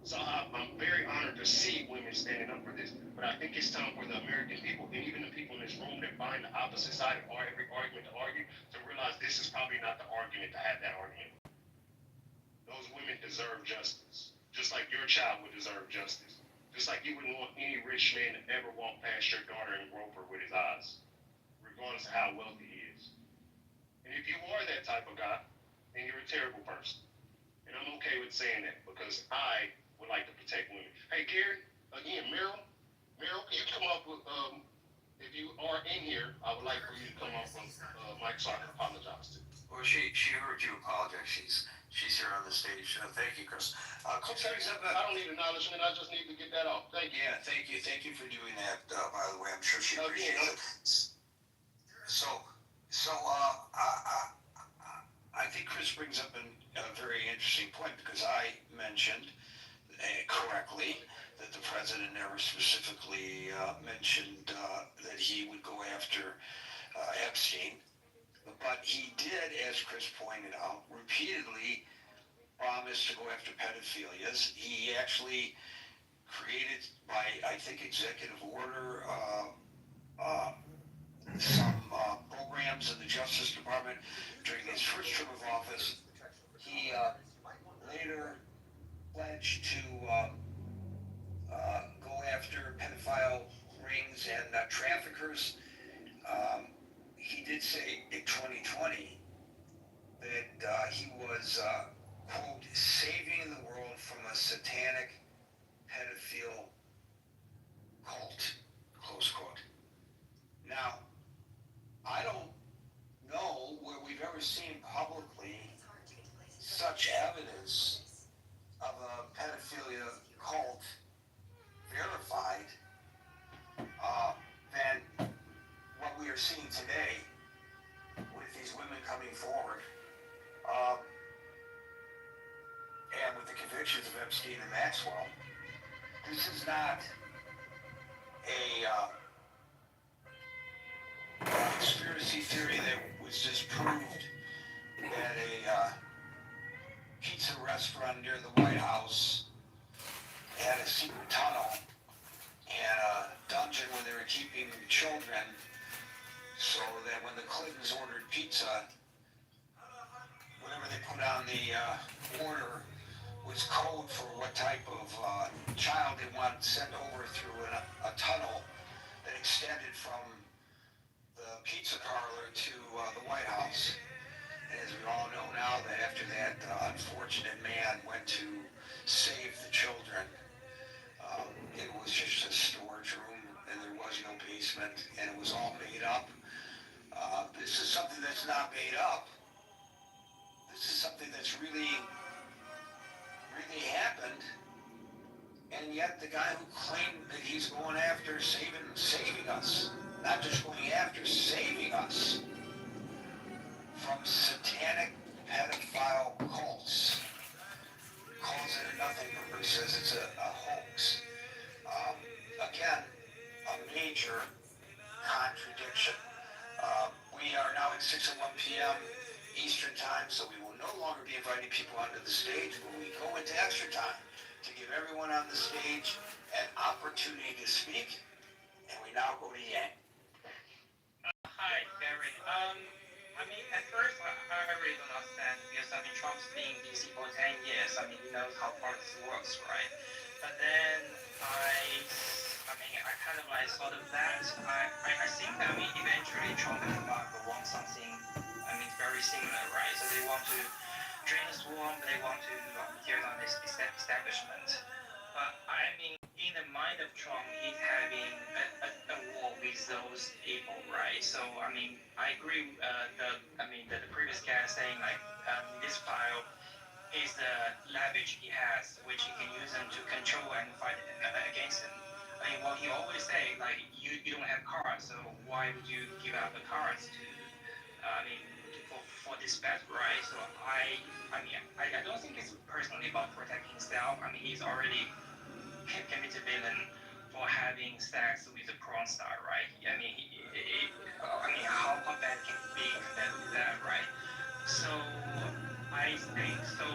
So I'm very honored to see women standing up for this, but I think it's time for the American people and even the people in this room that find the opposite side of every argument to argue to realize this is probably not the argument to have that argument. Those women deserve justice, just like your child would deserve justice. Just like you wouldn't want any rich man to ever walk past your daughter and grope her with his eyes, regardless of how wealthy he is. And if you are that type of guy, then you're a terrible person. And I'm okay with saying that because I would like to protect women. Hey, Gary, again, Meryl, can you come up with, if you are in here, I would like for you to come up with Mike so I can apologize to. Well, she heard you apologize. She's here on the stage. Thank you, Chris. Chris, I don't need acknowledgement. I just need to get that off. Thank you. Yeah, thank you. Thank you for doing that, by the way. I'm sure she appreciates it. I think Chris brings up a very interesting point because I mentioned correctly that the president never specifically mentioned that he would go after Epstein. But he did, as Chris pointed out, repeatedly promised to go after pedophilias. He actually created, by, I think, executive order, some programs in the Justice Department during his first term of office. He later pledged to go after pedophile rings and traffickers. He did say in 2020 that he was, quote, saving the world from a satanic pedophile cult, close quote. Now, I don't know where we've ever seen publicly such evidence of a pedophilia cult verified than what we are seeing today with these women coming forward and with the convictions of Epstein and Maxwell. This is not a conspiracy theory that was disproved at a pizza restaurant near the White House had a secret tunnel and a dungeon where they were keeping children so that when the Clintons ordered pizza, whatever they put on the order was code for what type of child they wanted sent over through a tunnel that extended from the pizza parlor to the White House. And as we all know now, that after that unfortunate man went to save the children, it was just a storage room and there was no basement and it was all made up. This is something that's not made up. This is something that's really happened. And yet the guy who claimed that he's going after saving us, not just going after, saving us from satanic pedophile cults, calls it a nothing burger, says it's a hoax. Again, a major contradiction. We are now at 6:01 p.m. Eastern time, so we will no longer be inviting people onto the stage, but we go into extra time to give everyone on the stage an opportunity to speak, and we now go to Yang. Hi, Gary. I mean, at first, I really don't understand because, I mean, Trump's been in DC for 10 years. I mean, he knows how politics works, right? But then I kind of like thought of that. I think that, I mean, eventually Trump and Obama will want something, I mean, very similar, right? So they want to drain the swamp, they want to tear down this establishment. But I mean, in the mind of Trump, he's having a war with those people, right? So I mean, I agree. The previous guy saying like this file is the leverage he has, which he can use them to control and fight against him. I mean, well, he always say like you don't have cards, so why would you give out the cards to? For this bet, right? So I don't think it's personally about protecting himself. I mean, he's already committed villain for having sex with a porn star, right? I mean, how bad can it be compared to that, right? So I think so.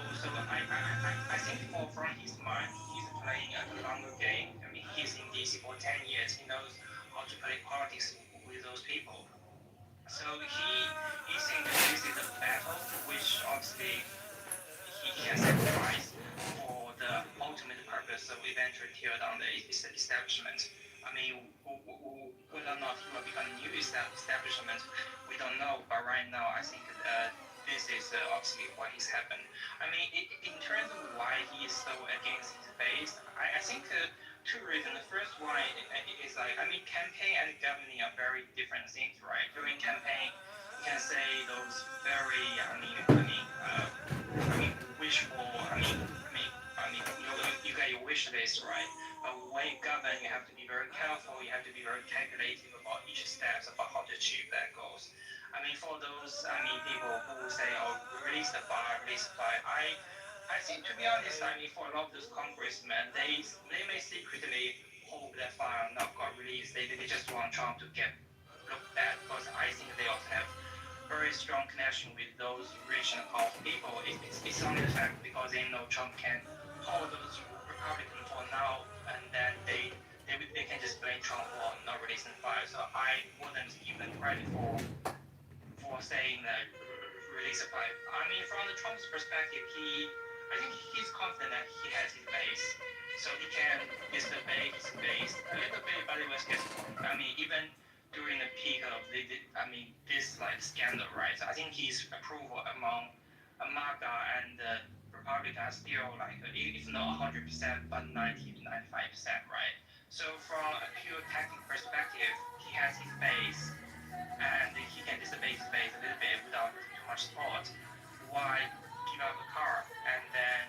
I think from his mind, he's playing a longer game. I mean, he's in DC for 10 years. He knows how to play politics with those people. So he thinks this is a battle, which obviously he can sacrifice for the ultimate purpose of eventually tear down the establishment. I mean, whether or not he will become a new establishment, we don't know. But right now, I think this is obviously what has happened. I mean, in terms of why he is so against his base, I think two reasons. The first one is like, I mean, campaign and governing are very different things, right? During campaign, you can say those very, wishful. You got your wish list, right? But when you govern, you have to be very careful. You have to be very calculative about each step about how to achieve that goals. I mean, for those, people who say, "Oh, release the fire, release the fire," I think, to be honest, I mean, for a lot of those congressmen, they may secretly hope that fire not got released. They just want Trump to get looked bad because I think they also have very strong connection with those rich and powerful people. It's only the fact because they know Trump can hold those Republicans for now, and then they can just blame Trump for not releasing the fire. So I wouldn't give them credit for saying that release the fire. I mean, from the Trump's perspective, I think he's confident that he has his base, so he can disobey his base a little bit, but it was just, even during the peak of this like scandal, right? So I think his approval among MAGA and Republicans still like, if not 100%, but 90 to 95%, right? So from a pure tactical perspective, he has his base, and he can disobey his base a little bit without too much thought. Why give up the car and then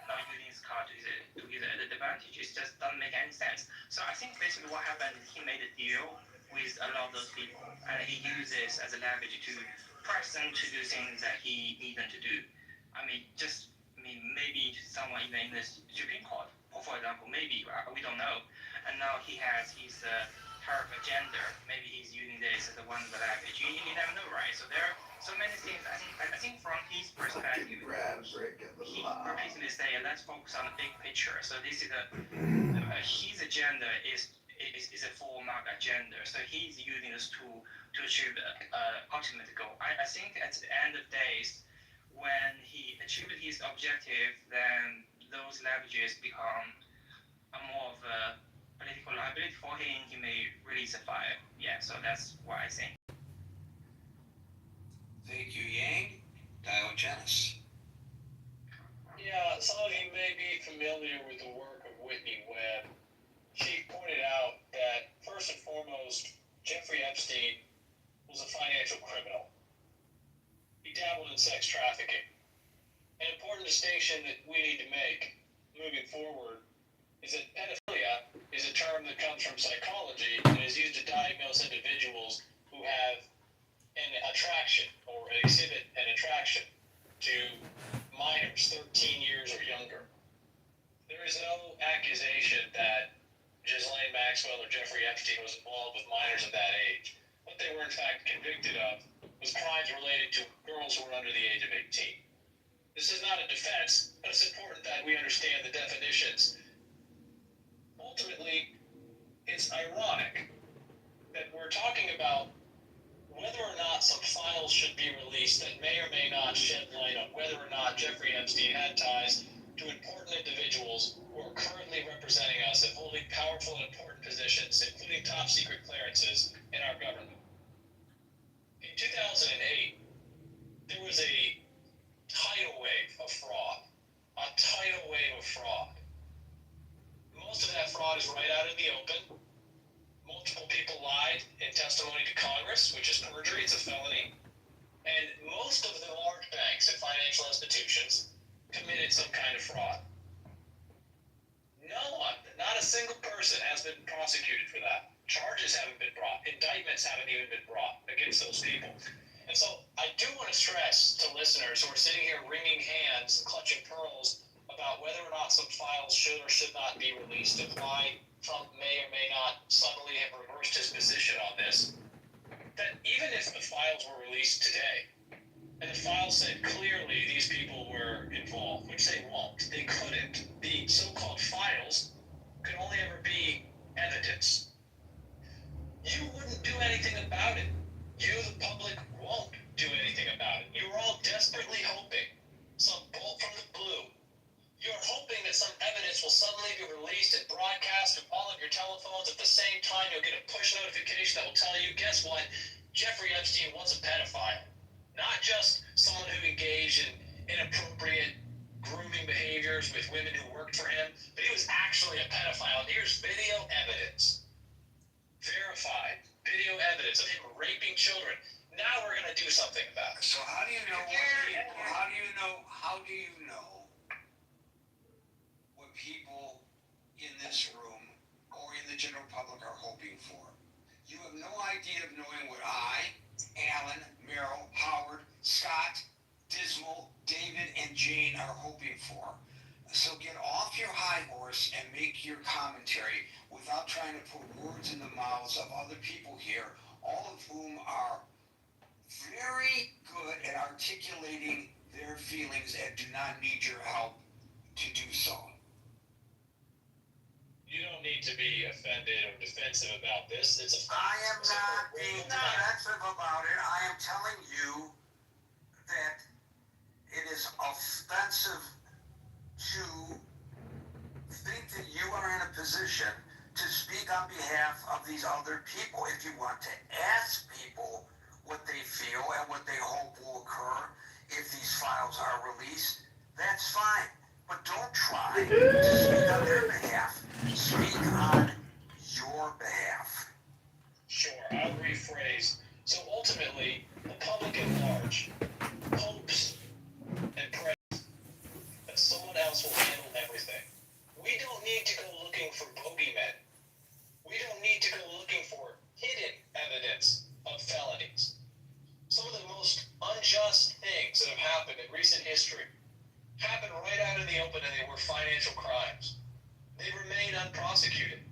not using his car to his advantage? It just doesn't make any sense. So I think basically what happened is he made a deal with a lot of those people, and he used this as a leverage to press them to do things that he needs them to do. Maybe someone even in the Supreme Court, for example, maybe, we don't know. And now he has his tariff agenda. Maybe he's using this as one of the leverage. You never know, right? So there are so many things. I think from his perspective, he repeatedly say, let's focus on the big picture. So this is his agenda is a full mark agenda. So he's using this tool to achieve the ultimate goal. I think at the end of days, when he achieved his objective, then those leverages become more of a political liability for him. He may release a fire. Yeah, so that's what I think. Thank you, Yang. Diogenes. Yeah, some of you may be familiar with the work of Whitney Webb. She pointed out that, first and foremost, Jeffrey Epstein was a financial criminal. He dabbled in sex trafficking. An important distinction that we need to make moving forward is that pedophilia is a term that comes from psychology and is used to diagnose individuals who have an attraction or exhibit an attraction to minors 13 years or younger. There is no accusation that Ghislaine Maxwell or Jeffrey Epstein was involved with minors of that age. What they were in fact convicted of was crimes related to girls who were under the age of 18. This is not a defense, but it's important that we understand the definitions. Ultimately, it's ironic that we're talking about whether or not some files should be released that may or may not shed light on whether or not Jeffrey Epstein had ties to important individuals who are currently representing us and holding powerful and important positions, including top secret clearances in our government. In 2008, there was a tidal wave of fraud. A tidal wave of fraud. Most of that fraud is right out in the open. Multiple people lied in testimony to Congress, which is perjury, it's a felony. And most of the large banks and financial institutions committed some kind of fraud. No one, not a single person has been prosecuted for that. Charges haven't been brought. Indictments haven't even been brought against those people. And so I do want to stress to listeners who are sitting here wringing hands, clutching pearls about whether or not some files should or should not be released and why Trump may or may not suddenly have reversed his position on this, that even if the files were released today, And the file said clearly these people were involved, which they won't. They couldn't. The so-called files could only ever be evidence. You wouldn't do anything about it. You, the public, won't do anything about it. You're all desperately hoping some bolt from the blue. You're hoping that some evidence will suddenly be released and broadcast from all of your telephones at the same time. You'll get a push notification that will tell you, guess what? Jeffrey Epstein was a pedophile. Not just someone who engaged in inappropriate grooming behaviors with women who worked for him, but he was actually a pedophile. And here's video evidence. Verified video evidence of him raping children. Now we're going to do something about it. So how do you know what people in this room or in the general public are hoping for? You have no idea of knowing what I, Alan, Merrill, Howard, Scott, Dismal, David, and Jane are hoping for. So get off your high horse and make your commentary without trying to put words in the mouths of other people here, all of whom are very good at articulating their feelings and do not need your help to do so. You don't need to be offended or defensive about this. It's a I am not being defensive about it. I am telling you that it is offensive to think that you are in a position to speak on behalf of these other people. If you want to ask people what they feel and what they hope will occur if these files are released, that's fine. But don't try to speak on their behalf. Speak on your behalf. Sure, I'll rephrase. So ultimately, the public at large hopes and prays that someone else will handle everything. We don't need to go looking for bogeymen. We don't need to go looking for hidden evidence of felonies. Some of the most unjust things that have happened in recent history happened right out in the open, and they were financial crimes. They remain unprosecuted.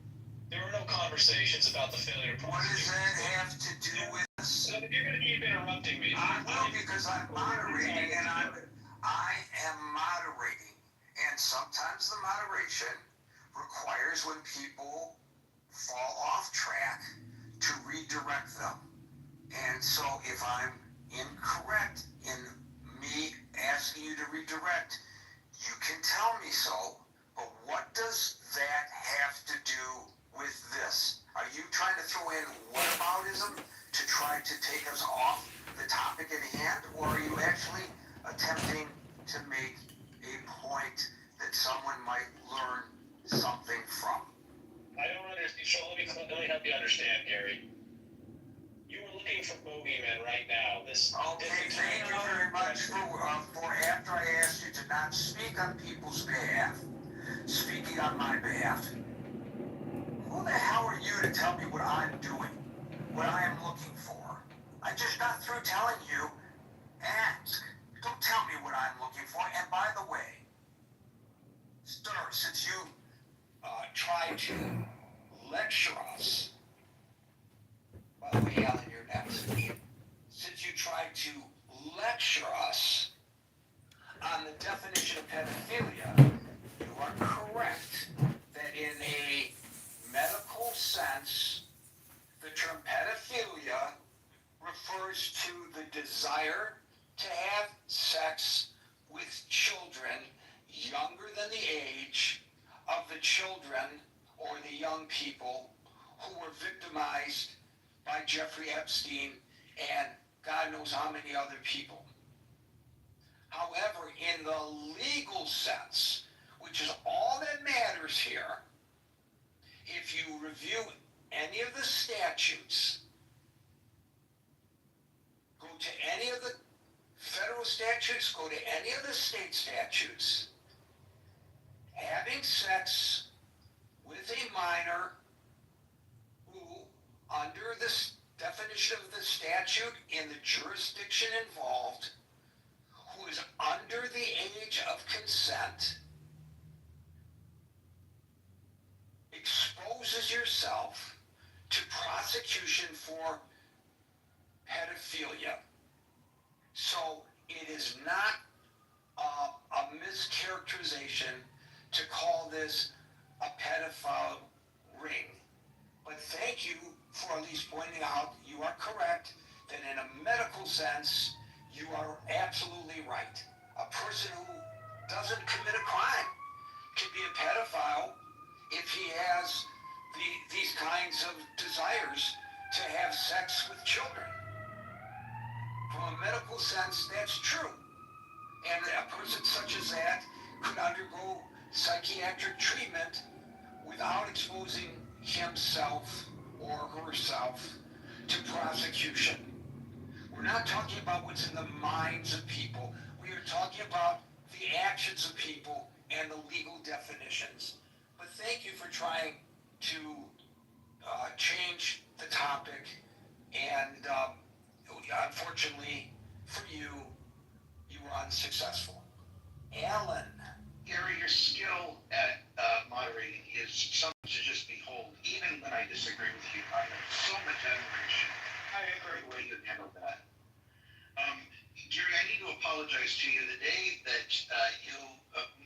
There were no conversations about the failure to prosecute. What does that have to do with us? So if you're going to keep interrupting me, I will, because I'm moderating, and I am moderating. And sometimes the moderation requires when people fall off track to redirect them. And so if I'm incorrect in me asking you to redirect, you can tell me so, but what does that have to do with this? Are you trying to throw in whataboutism to try to take us off the topic at hand, or are you actually attempting to make a point that someone might learn something from? I don't understand. So let me help you understand, Gary. You were looking for bogeymen right now. Okay, thank you very much for after I asked you to not speak on people's behalf, speaking on my behalf. Who the hell are you to tell me what I'm doing, what I am looking for? I just got through telling you, ask. Don't tell me what I'm looking for. And by the way, sir, since you tried to lecture us, by the way, Alan, you're next. Since you tried to lecture us on the definition of pedophilia, you are correct that in a medical sense, the term pedophilia refers to the desire to have sex with children younger than the age of the children or the young people who were victimized by Jeffrey Epstein and God knows how many other people. However, in the legal sense, which is all that matters here, if you review any of the statutes, go to any of the federal statutes, go to any of the state statutes, having sex with a minor who, under this definition of the statute in the jurisdiction involved, who is under the age of consent, exposes yourself to prosecution for pedophilia. So it is not a mischaracterization to call this a pedophile ring. But thank you for at least pointing out you are correct that in a medical sense, you are absolutely right. A person who doesn't commit a crime can be a pedophile if he has these kinds of desires to have sex with children. From a medical sense, that's true. And a person such as that could undergo psychiatric treatment without exposing himself or herself to prosecution. We're not talking about what's in the minds of people. We are talking about the actions of people and the legal definitions. But thank you for trying to change the topic. And unfortunately for you, you were unsuccessful. Alan. Gary, your skill at moderating is something to just behold. Even when I disagree with you, I have so much admiration. I agree the way you handled that. Gary, I need to apologize to you. The day that you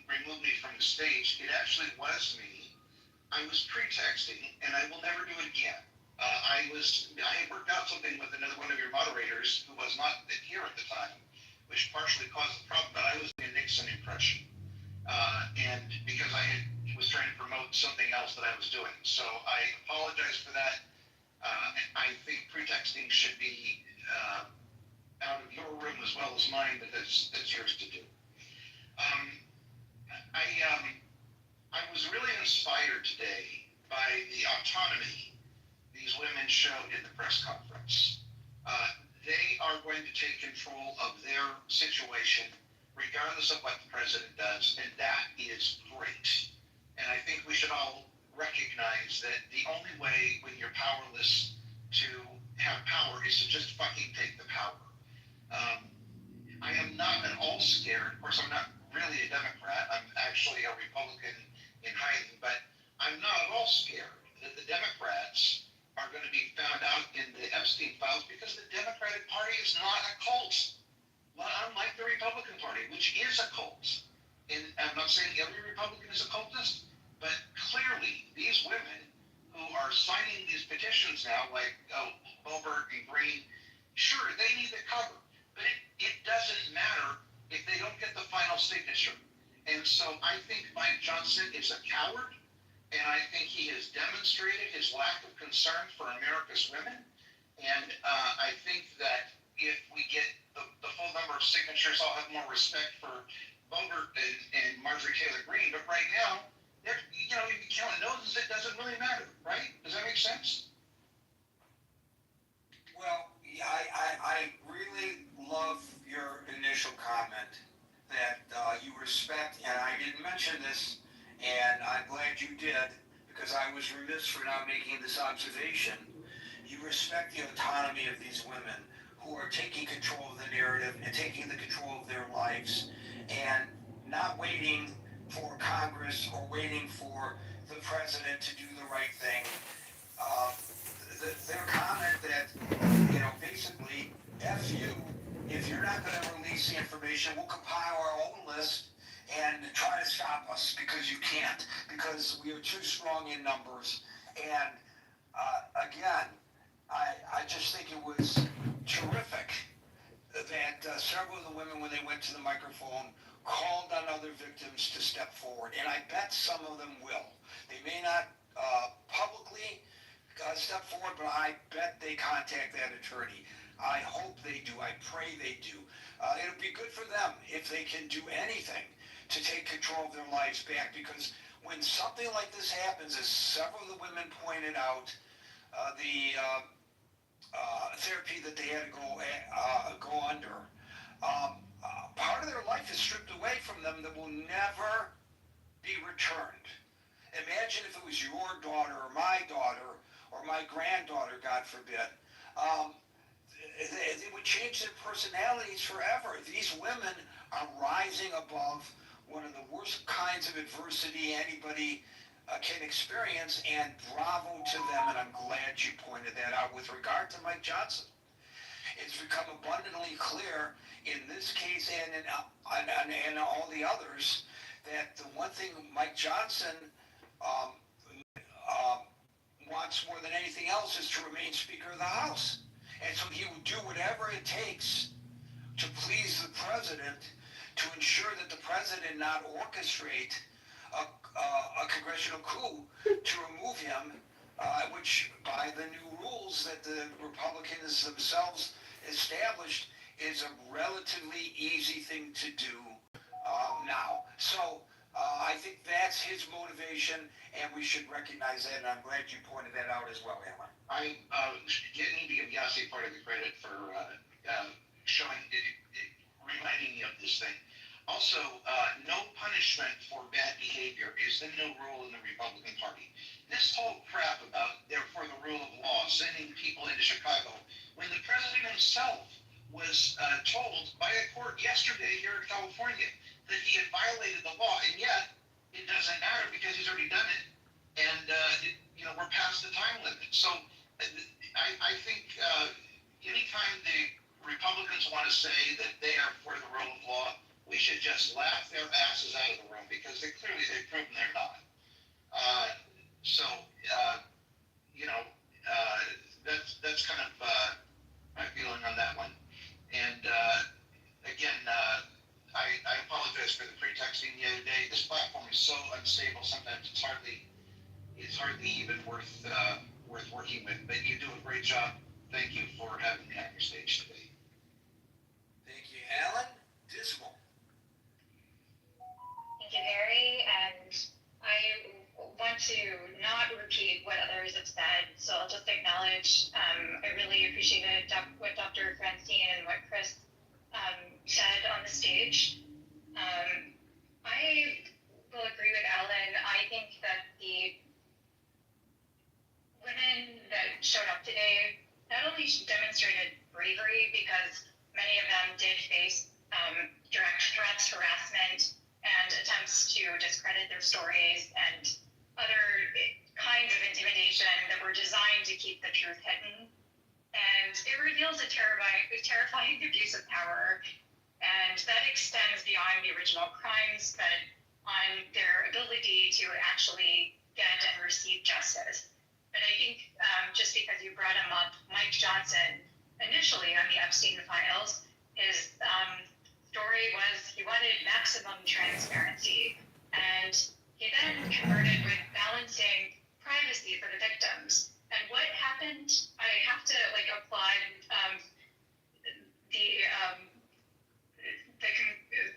removed me from the stage, it actually was me. I was pretexting, and I will never do it again. I had worked out something with another one of your moderators who was not here at the time, which partially caused the problem, but I was doing a Nixon impression. And because was trying to promote something else that I was doing. So I apologize for that. I think pretexting should be out of your room as well as mine, but that's yours to do. I was really inspired today by the autonomy these women showed in the press conference. They are going to take control of their situation regardless of what the president does, and that is great. And I think we should all recognize that the only way when you're powerless to have power is to just fucking take the power. I am not at all scared. Of course, I'm not really a Democrat. I'm actually a Republican in hiding, but I'm not at all scared that the Democrats are going to be found out in the Epstein files because the Democratic Party is not a cult. Well, unlike the Republican Party, which is a cult. And I'm not saying every Republican is a cultist, but clearly these women who are signing these petitions now, like Boebert and Green, sure, they need the cover, but it doesn't matter if they don't get the final signature. And so I think Mike Johnson is a coward, and I think he has demonstrated his lack of concern for America's women. And I think that if we get the full number of signatures, I'll have more respect for Boebert and Marjorie Taylor Greene. But right now, you can count noses, it doesn't really matter, right? Does that make sense? Well, I really love your initial comment that you respect, and I didn't mention this, and I'm glad you did, because I was remiss for not making this observation. You respect the autonomy of these women who are taking control of the narrative and taking the control of their lives and not waiting for Congress or waiting for the president to do the right thing. Their comment that, basically, F you, if you're not going to release the information, we'll compile our own list and try to stop us because you can't, because we are too strong in numbers. And again, I just think it was terrific that several of the women, when they went to the microphone, called on other victims to step forward. And I bet some of them will. They may not publicly step forward, but I bet they contact that attorney. I hope they do. I pray they do. It'll be good for them if they can do anything to take control of their lives back, because when something like this happens, as several of the women pointed out, the therapy that they had to go under, part of their life is stripped away from them that will never be returned. Imagine if it was your daughter or my granddaughter, God forbid. They would change their personalities forever. These women are rising above one of the worst kinds of adversity anybody can experience, and bravo to them, and I'm glad you pointed that out with regard to Mike Johnson. it's become abundantly clear in this case and in all the others that the one thing Mike Johnson wants more than anything else is to remain Speaker of the House. And so he would do whatever it takes to please the president, to ensure that the president not orchestrate a congressional coup to remove him, which by the new rules that the Republicans themselves established is a relatively easy thing to do now. So I think that's his motivation, and we should recognize that, and I'm glad you pointed that out as well, Alan. I need to give Yossi part of the credit for showing, reminding me of this thing. Also, no punishment for bad behavior is the new rule in the Republican Party. This whole crap about, therefore, the rule of law, sending people into Chicago, when the president himself was told by a court yesterday here in California that he had violated the law, and yet it doesn't matter because he's already done it, and we're past the time limit. So I think anytime the Republicans want to say that they are for the rule of law, we should just laugh their asses out of the room because they've proven they're not. That's kind of my feeling on that one. And again, I apologize for the pretexting the other day. This platform is so unstable. Sometimes it's hardly even worth working with. But you do a great job. Thank you for having me on your stage today. Thank you, Alan. Dismal. Thank you, Harry, and I want to not repeat what others have said, so I'll just acknowledge I really appreciated what Dr. Francine and what Chris said on the stage. I will agree with Alan. I think that the women that showed up today not only demonstrated bravery because many of them did face direct threats, harassment, and attempts to discredit their stories and other kinds of intimidation that were designed to keep the truth hidden. And it reveals a terrifying abuse of power, and that extends beyond the original crimes, but on their ability to actually get and receive justice. But I think just because you brought him up, Mike Johnson, initially on the Epstein files, his story was he wanted maximum transparency, and he then converted with balancing privacy for the victims. And what happened, I have to applaud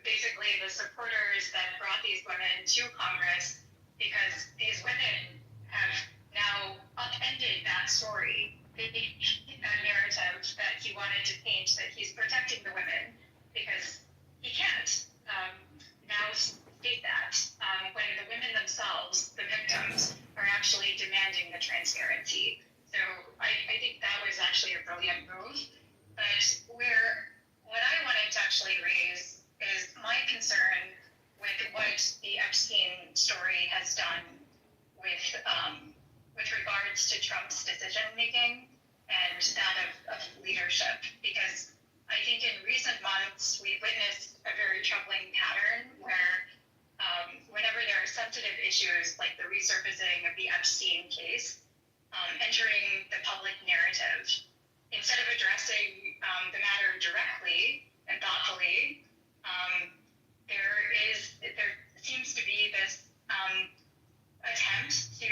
basically the supporters that brought these women to Congress, because these women have now upended that story, that narrative that he wanted to paint, that he's protecting the women, because he can't now state that when the women themselves, the victims, are actually demanding the transparency. So I think that was actually a brilliant move. But what I wanted to actually raise is my concern with what the Epstein story has done with regards to Trump's decision making and that of leadership, because I think in recent months we've witnessed a very troubling pattern where whenever there are sensitive issues like the resurfacing of the Epstein case entering the public narrative, instead of addressing the matter directly and thoughtfully, there seems to be this attempt to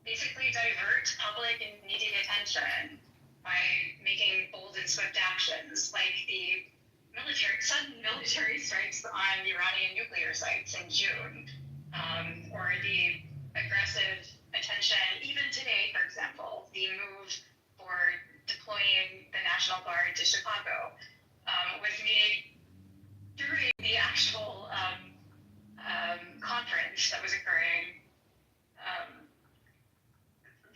basically divert public and media attention by making bold and swift actions like the sudden military strikes on the Iranian nuclear sites in June, or the aggressive attention, even today, for example, the move for deploying the National Guard to Chicago was made during the actual conference that was occurring.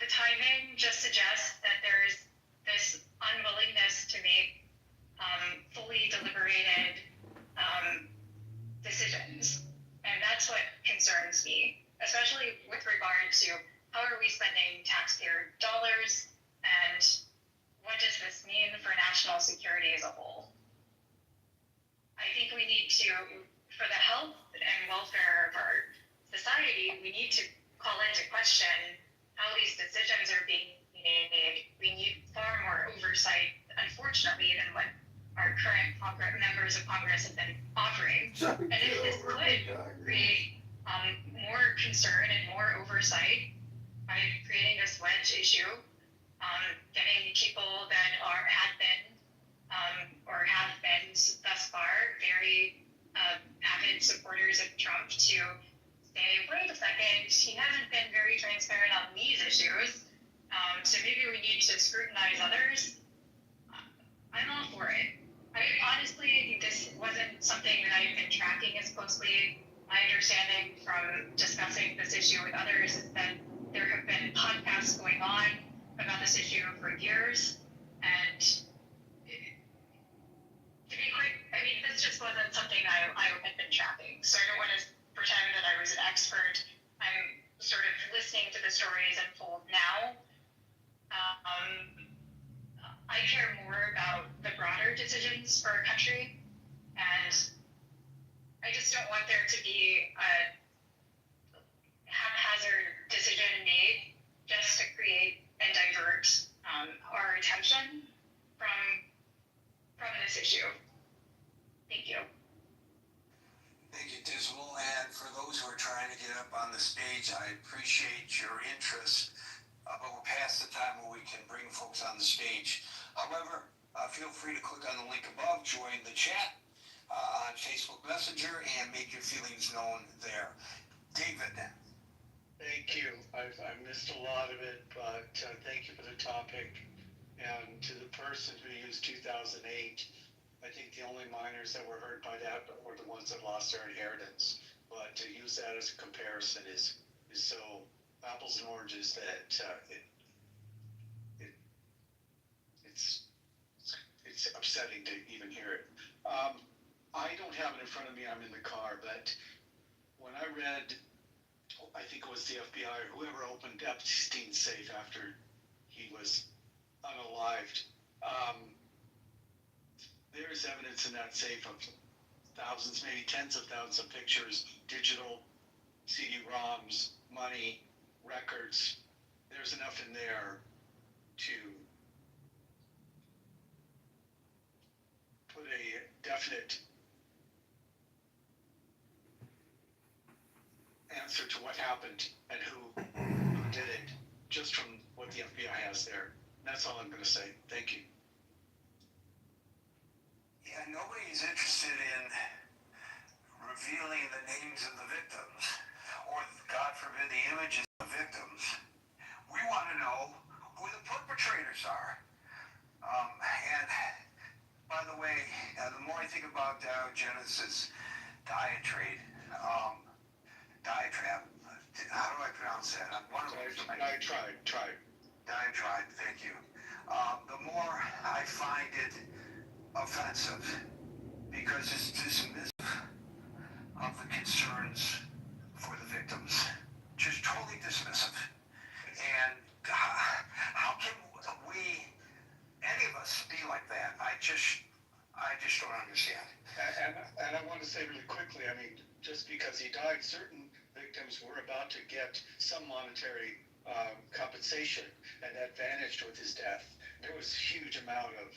The timing just suggests that there's this unwillingness to make fully deliberated decisions. And that's what concerns me, especially with regard to how are we spending taxpayer dollars and what does this mean for national security as a whole? I think we need to, for the health and welfare of our society, we need to call into question how these decisions are being made. We need far more oversight, unfortunately, than what our current members of Congress have been offering. And if this could create more concern and more oversight by creating this wedge issue, getting people that have been thus far very avid supporters of Trump to say, wait a second, he hasn't been very transparent on these issues, so maybe we need to scrutinize others. I'm all for it. Honestly, this wasn't something that I've been tracking as closely. My understanding from discussing this issue with others is that there have been podcasts going on about this issue for years, and to be quick, I mean, this just wasn't something I had been tracking, so I don't want to pretend that I was an expert. I'm sort of listening to the stories unfold now. I care more about the broader decisions for our country, and I just don't want there to be a haphazard decision made just to create and divert our attention from this issue. Thank you. Thank you, Dismal. And for those who are trying to get up on the stage, I appreciate your interest, but we're past the time where we can bring folks on the stage. However, feel free to click on the link above, join the chat on Facebook Messenger, and make your feelings known there. David. Thank you. I missed a lot of it, but thank you for the topic. And to the person who used 2008, I think the only minors that were hurt by that were the ones that lost their inheritance. But to use that as a comparison is so apples and oranges that it's upsetting to even hear it. I don't have it in front of me. I'm in the car, but when I read, I think it was the FBI or whoever opened Epstein's safe after he was unalived. There's evidence in that safe of thousands, maybe tens of thousands of pictures, digital CD-ROMs, money, records. There's enough in there to put a definite answer to what happened and who did it, just from what the FBI has there. That's all I'm going to say. Thank you. Yeah, nobody is interested in revealing the names of the victims, or, God forbid, the images of the victims. We want to know who the perpetrators are. And, by the way, the more I think about Dow Genesis diatribe, how do I pronounce that? Diatribe, thank you. The more I find it offensive, because it's dismissive of the concerns for the victims. Just totally dismissive. And how can we, any of us, be like that? I just don't understand. And I want to say really quickly, I mean, just because he died, certain victims were about to get some monetary compensation, and that vanished with his death. There was a huge amount of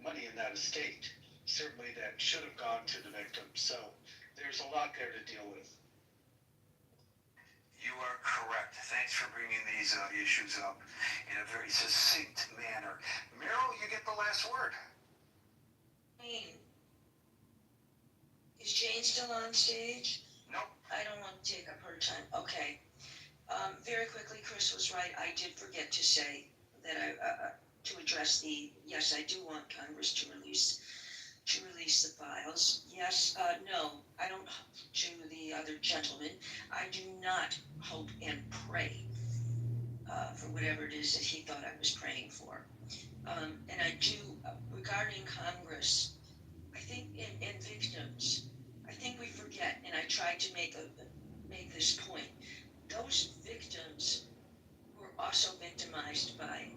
money in that estate, certainly that should have gone to the victim. So there's a lot there to deal with. You are correct. Thanks for bringing these issues up in a very succinct manner. Meryl, you get the last word. Is Jane still on stage? No. I don't want to take up her time. Okay. Very quickly, Chris was right. I did forget to say that to address yes, I do want Congress to release the files. Yes, no, I don't, to the other gentleman, I do not hope and pray for whatever it is that he thought I was praying for. And I do, regarding Congress, I think, and victims, I think we forget, and I tried to make this point, those victims were also victimized by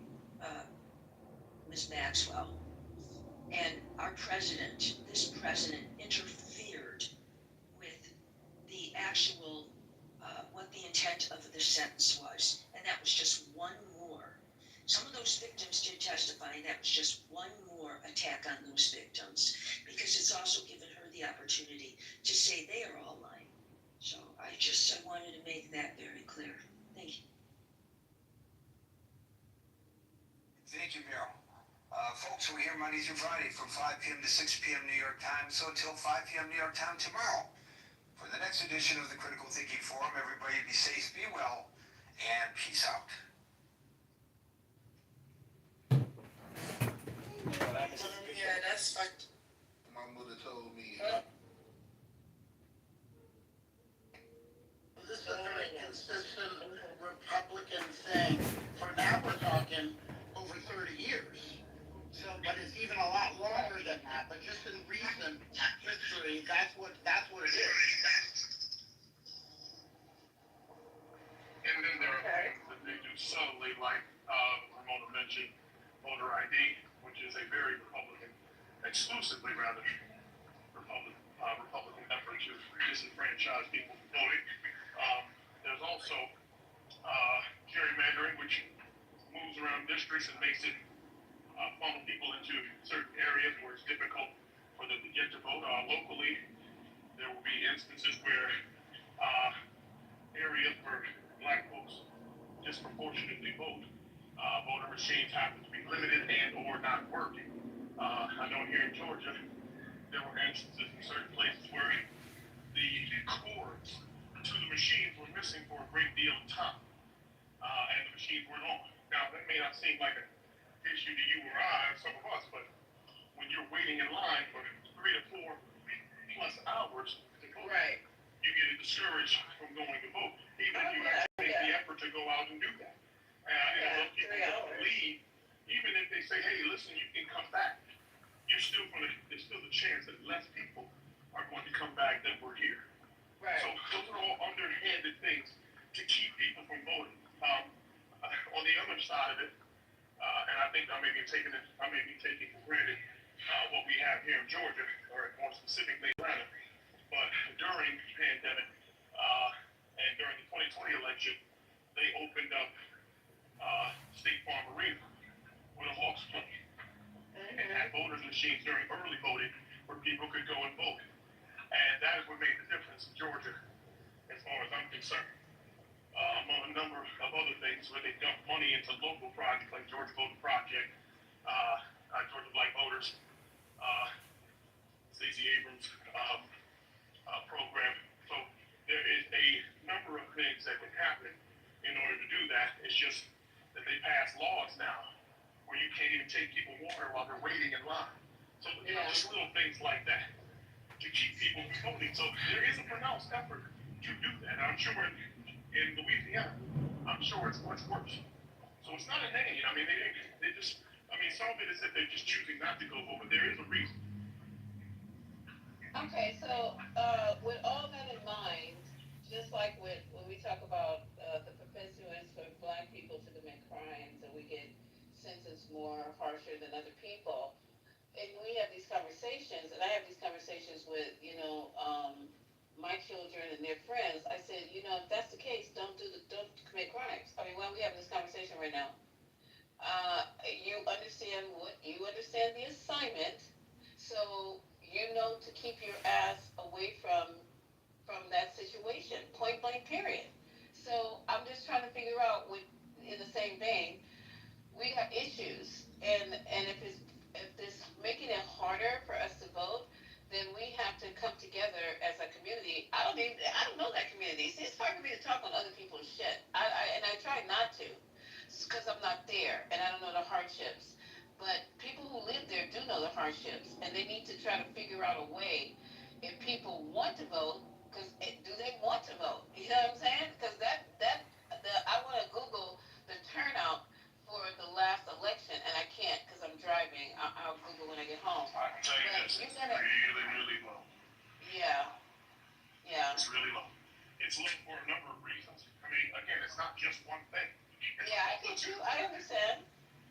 the sentence was, and that was just one more. Some of those victims did testify, and that was just one more attack on those victims, because it's also given her the opportunity to say they are all lying. So I wanted to make that very clear. Thank you. Thank you, Meryl. Folks, we're here Monday through Friday from 5 p.m. to 6 p.m. New York time, so until 5 p.m. New York time tomorrow. For the next edition of the Critical Thinking Forum, everybody be safe, be well, and peace out. Yeah, that's fucked. My mother told me. This is a very consistent Republican thing. For now, we're talking over 30 years. So, but it's even a lot longer than that. But just in recent history, that's what it is. And then there are things that they do subtly, like Ramona mentioned, voter ID, which is a very exclusively rather, Republican effort to disenfranchise people from voting. There's also gerrymandering, which moves around districts and makes it funnel people into certain areas where it's difficult for them to get to vote. Locally, there will be instances where areas where black folks disproportionately vote, voter machines happen to be limited and or not working. I know here in Georgia, there were instances in certain places where the cords to the machines were missing for a great deal of time, and the machines weren't on. Now, that may not seem like an issue to you or I, or some of us, but when you're waiting in line for 3 to 4 plus hours to vote, right, you get discouraged from going to vote, even if you actually make the effort to go out and do that. And those people don't leave, even if they say, hey, listen, you can come back, there's still the chance that less people are going to come back than were here. Right. So those are all underhanded things to keep people from voting. On the other side of it, and I think I may be taking for granted what we have here in Georgia, or more specifically Atlanta, but during the pandemic and during the 2020 election, they opened up State Farm Arena with a Hawks play, and had voters machines during early voting where people could go and vote. And that is what made the difference in Georgia, as far as I'm concerned. Among a number of other things where they dumped money into local projects like Georgia Voter Project, Georgia Black Voters, Stacey Abrams program. So there is a number of things that can happen in order to do that. It's just that they pass laws now where you can't even take people water while they're waiting in line. So, just little things like that to keep people from voting. So there is a pronounced effort to do that. I'm sure in Louisiana, I'm sure it's much worse. So it's not a name. I mean, they just, some of it is that they're just choosing not to go vote, but there is a reason. Okay, so with all that in mind, just like when we talk about the propensity for black people to commit crimes and we get sentenced more harsher than other people, and we have these conversations, and I have these conversations with, my children and their friends. I said, if that's the case, don't commit crimes. I mean, why are we having this conversation right now? You understand the assignment, so you know to keep your ass away from that situation, point blank period. So I'm just trying to figure out, in the same vein, we have issues, and if it's making it harder for us to vote, then we have to come together as a community. I don't know that community. See, it's hard for me to talk on other people's shit. I try not to, because I'm not there and I don't know the hardships. But people who live there do know the hardships, and they need to try to figure out a way, if people want to vote, because do they want to vote? You know what I'm saying? Because I want to Google the turnout for the last election, and I can't because I'm driving. I'll Google when I get home. I can tell you this, it's really, really low. Yeah. It's really low. It's low for a number of reasons. I mean, again, it's not just one thing. I get you. I understand.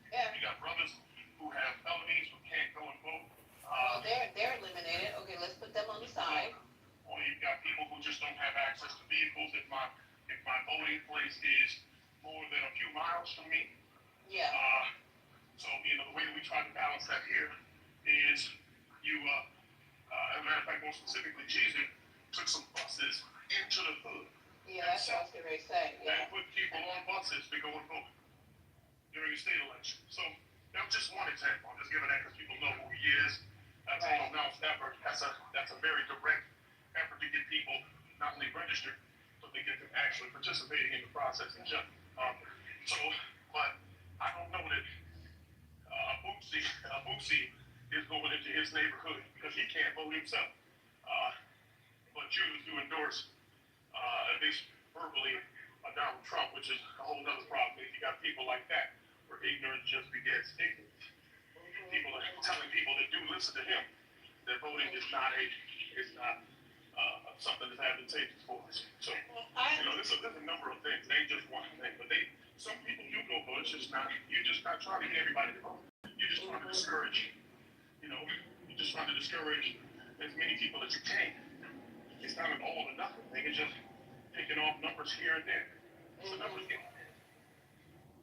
Yeah. You got brothers who have felonies who can't go and vote. Well, they're eliminated. Okay, let's put them on the side. Or you've got people who just don't have access to vehicles. If my voting place place is more than a few miles from me. Yeah. So, the way that we try to balance that here is you, as a matter of fact, more specifically, Jesus took some buses into the hood. Yeah, that's what I was going to say. And put people on buses to go and vote during the state election. So that's just one example. I'm just giving that because people know who he is. That's a pronounced effort. That's a very direct effort to get people not only registered, but they get them actually participating in the process in general. But I don't know that Bootsy is going into his neighborhood because he can't vote himself. But choose to endorse, at least verbally, Donald Trump, which is a whole other problem. If you got people like that, where ignorance just begets ignorance. People are telling people that do listen to him that voting is not something that's advantageous for us. So, there's a number of things. They just one thing, but some people do go vote. It's just not. You're just not trying to get everybody to vote. You're just trying to discourage. You're just trying to discourage as many people as you can. It's not an all or nothing thing. It's just picking off numbers here and there. It's a numbers game.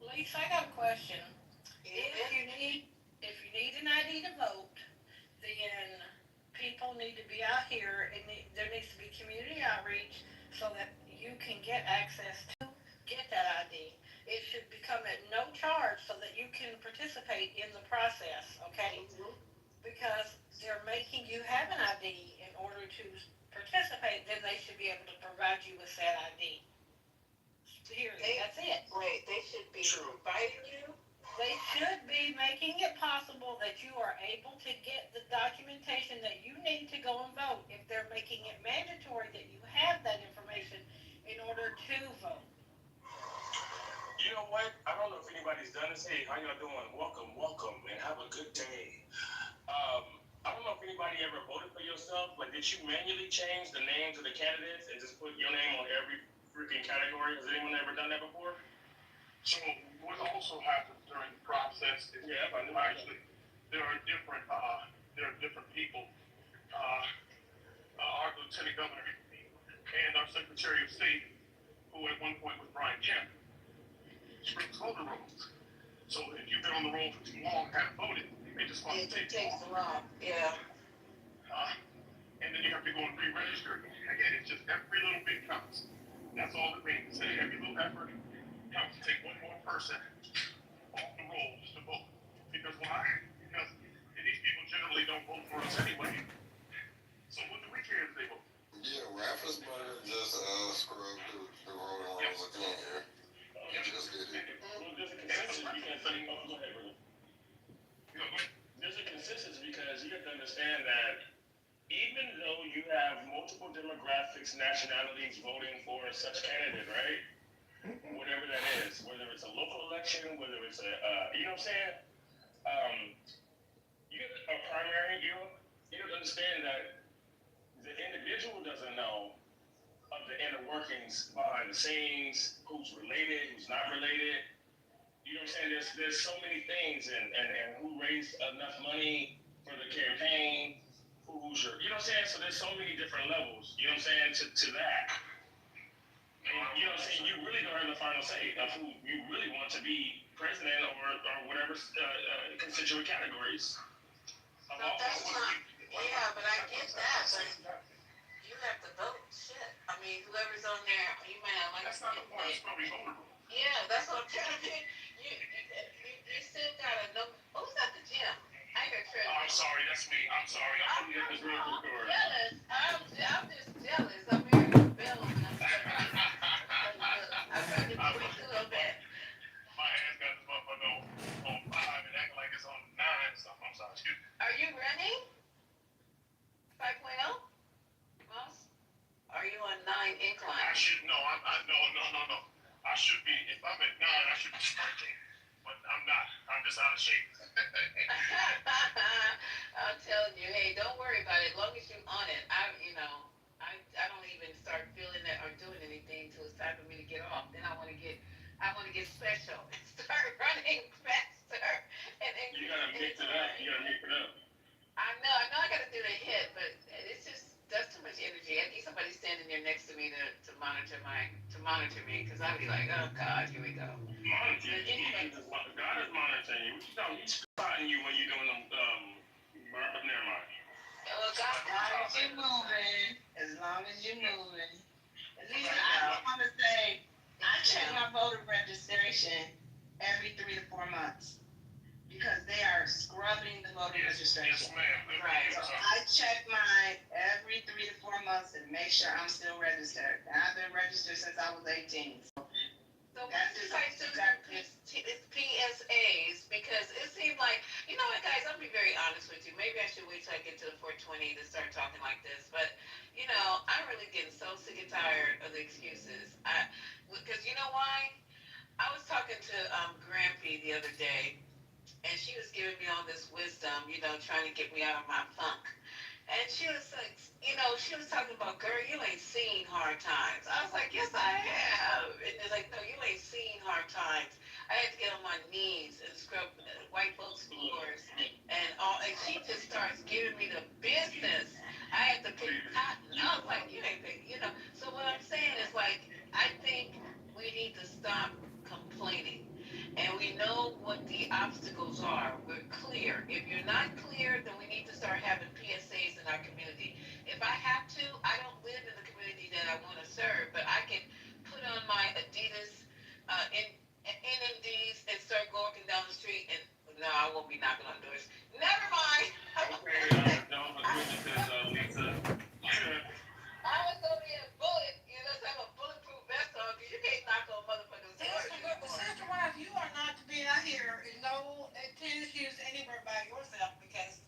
Lisa, I got a question. If you need an ID to vote, then people need to be out here, and there needs to be community outreach so that you can get access to get that ID. It should become at no charge so that you can participate in the process, okay? Because they're making you have an ID in order to participate, then they should be able to provide you with that ID. That's it. Wait, they should be providing you? They should be making it possible that you are able to get the documentation that you need to go and vote. If they're making it mandatory that you have that information in order to vote. You know what? I don't know if anybody's done this. Hey, how y'all doing? Welcome, and have a good day. I don't know if anybody ever voted for yourself. Like, did you manually change the names of the candidates and just put your name on every freaking category? Has anyone ever done that before? So what also happens during the process is actually there are different people. Our Lieutenant Governor and our Secretary of State, who at one point was Brian Kemp, scripts voter rolls. So if you've been on the roll for too long, haven't voted, they just want to take too long. Yeah. And then you have to go and re-register. Again, it's just every little bit counts. That's all it means. Every little effort counts to take one more person off the roll just to vote. Because why? Because these people generally don't vote for us anyway. So what do we care if they vote? Yeah, rappers better just scrub the voting rolls again here. Just did it. Well, there's a consensus because you have to understand that even though you have multiple demographics, nationalities voting for such candidate, right? Whatever that is, whether it's a local election, whether it's you know what I'm saying? You get a primary, you have to understand that the individual doesn't know of the inner workings behind the scenes, who's related, who's not related. You know what I'm saying? There's so many things and who raised enough money for the campaign, who's your, you know what I'm saying? So there's so many different levels, you know what I'm saying, to that. And you know what I'm saying? You really don't have the final say of who you really want to be president or whatever constituent categories. So that's not, yeah, but I get that, but you have to vote, shit. I mean, whoever's on there, you might not like. That's not the point, it's probably vulnerable. Yeah, that's what I'm trying to do. You still gotta know, who's at the gym? I got tripped. I'm sorry, that's me. I'm sorry. I'm putting this real quick. Jealous. I'm just jealous. I'm here to bill and stuff. I'm trying to tweak a little bit. My hands got this motherfucker on 5 and acting like it's on 9 or something. I'm sorry, excuse me. Are you running? 5.0? Mouse? Are you on 9 incline? I should, no. I should be, if I'm at 9, I should be sprinting. But I'm not. I'm just out of shape. I'm telling you, hey, don't worry about it. As long as you're on it, I don't even start feeling that or doing anything till it's time for me to get off. Then I want to get special and start running faster. You gotta mix it up. I know I gotta do the hit, but it's just that's too much energy. I need somebody standing there next to me to monitor my monitor me because I'd be like, oh God, here we go. Monitor But you. anyway, God is monitoring you. What you know, he's spotting you when you're doing them. Never mind. well, God, As long as you're moving, as long as you're moving. Lisa, I just want to say, I check my voter registration every 3 to 4 months because they are scrubbing the voter registration. Yes, ma'am. Right. So I check mine every 3 to 4 months and make sure I'm still registered. And I've been registered since I was 18. So That's you just guys do it's PSAs because it seemed like, you know what, guys, I'll be very honest with you. Maybe I should wait till I get to the 420 to start talking like this. But, you know, I'm really getting so sick and tired of the excuses. Because you know why? I was talking to Grampy the other day, and she was giving me all this wisdom, you know, trying to get me out of my funk. And she was like, you know, she was talking about, girl, you ain't seen hard times. I was like, yes, I have. And they're like, no, you ain't seen hard times. I had to get on my knees and scrub white folks' floors and all. And she just starts giving me the business. I had to pick cotton. I was like, you ain't pick, you know. So what I'm saying is like, I think we need to stop complaining and we know what the obstacles are. We're clear. If you're not clear, then we need to start having PSAs in our community. If I have to, I don't live in the community that I want to serve, but I can put on my Adidas NMDs and start walking down the street and no, I won't be knocking on doors. Never mind. Okay, don't agree because Lisa. I was over here bullet, you know, have a bulletproof vest on because you can't knock on motherfuckers' doors anymore. Sister Wife, you are not to be out here in no tennis shoes anywhere by yourself because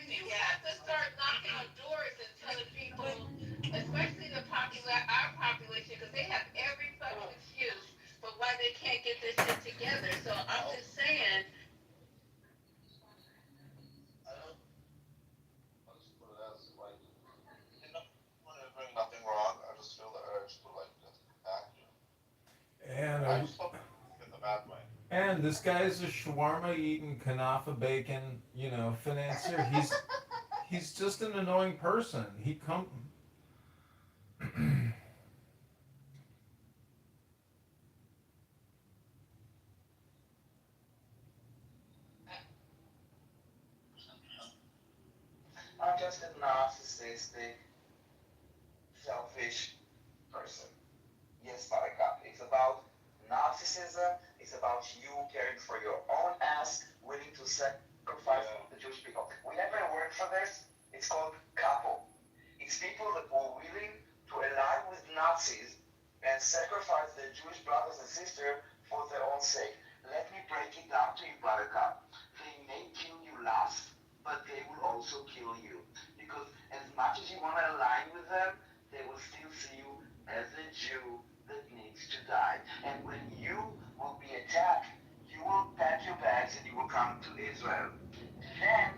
You have to start knocking on doors and telling people, especially our population, because they have every fucking excuse for why they can't get this shit together. So I'm just saying, Nothing wrong. I just feel the urge to like just act. And I just hope in the bad way. and this guy is a shawarma eating kanafa bacon, financier. He's just an annoying person. He come. I'm just a narcissistic, selfish person. Yes, Buttercup. It's about narcissism. It's about you caring for your own ass, willing to sacrifice the Jewish people. We never work for this. It's called couple. It's people that were willing to align with Nazis and sacrifice their Jewish brothers and sisters for their own sake. Let me break it down to you, Buttercup. They may kill you last, but they will also kill you. Because as much as you want to align with them, they will still see you as a Jew that needs to die. And when you will be attacked, you will pack your bags and you will come to Israel. Then,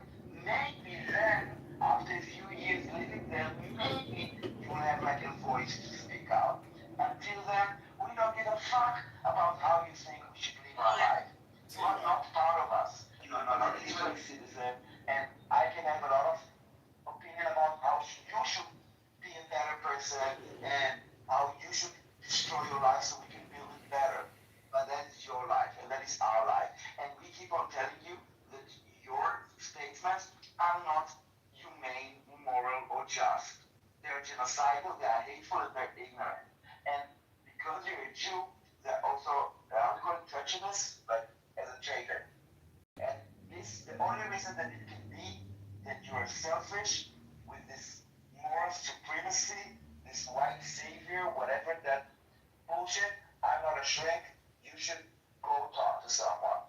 maybe then, after a few years living there, maybe you will have like a voice to speak out. Until then, we don't give a fuck about how you think we should live our life. You are not part of us. You are not an Israeli citizen, and I can have a lot of opinion about how you should be a better person and how you should destroy your life so we can build it better. But that is your life and that is our life. And we keep on telling you that your statements are not humane, moral, or just. They're genocidal, they are hateful, and they're ignorant. And because you're a Jew, they're also undergoing treacherous, like as a traitor. And this, the only reason that it can be that you are selfish with this moral supremacy, this white savior, whatever that bullshit. I'm not a shrink. You should go talk to someone.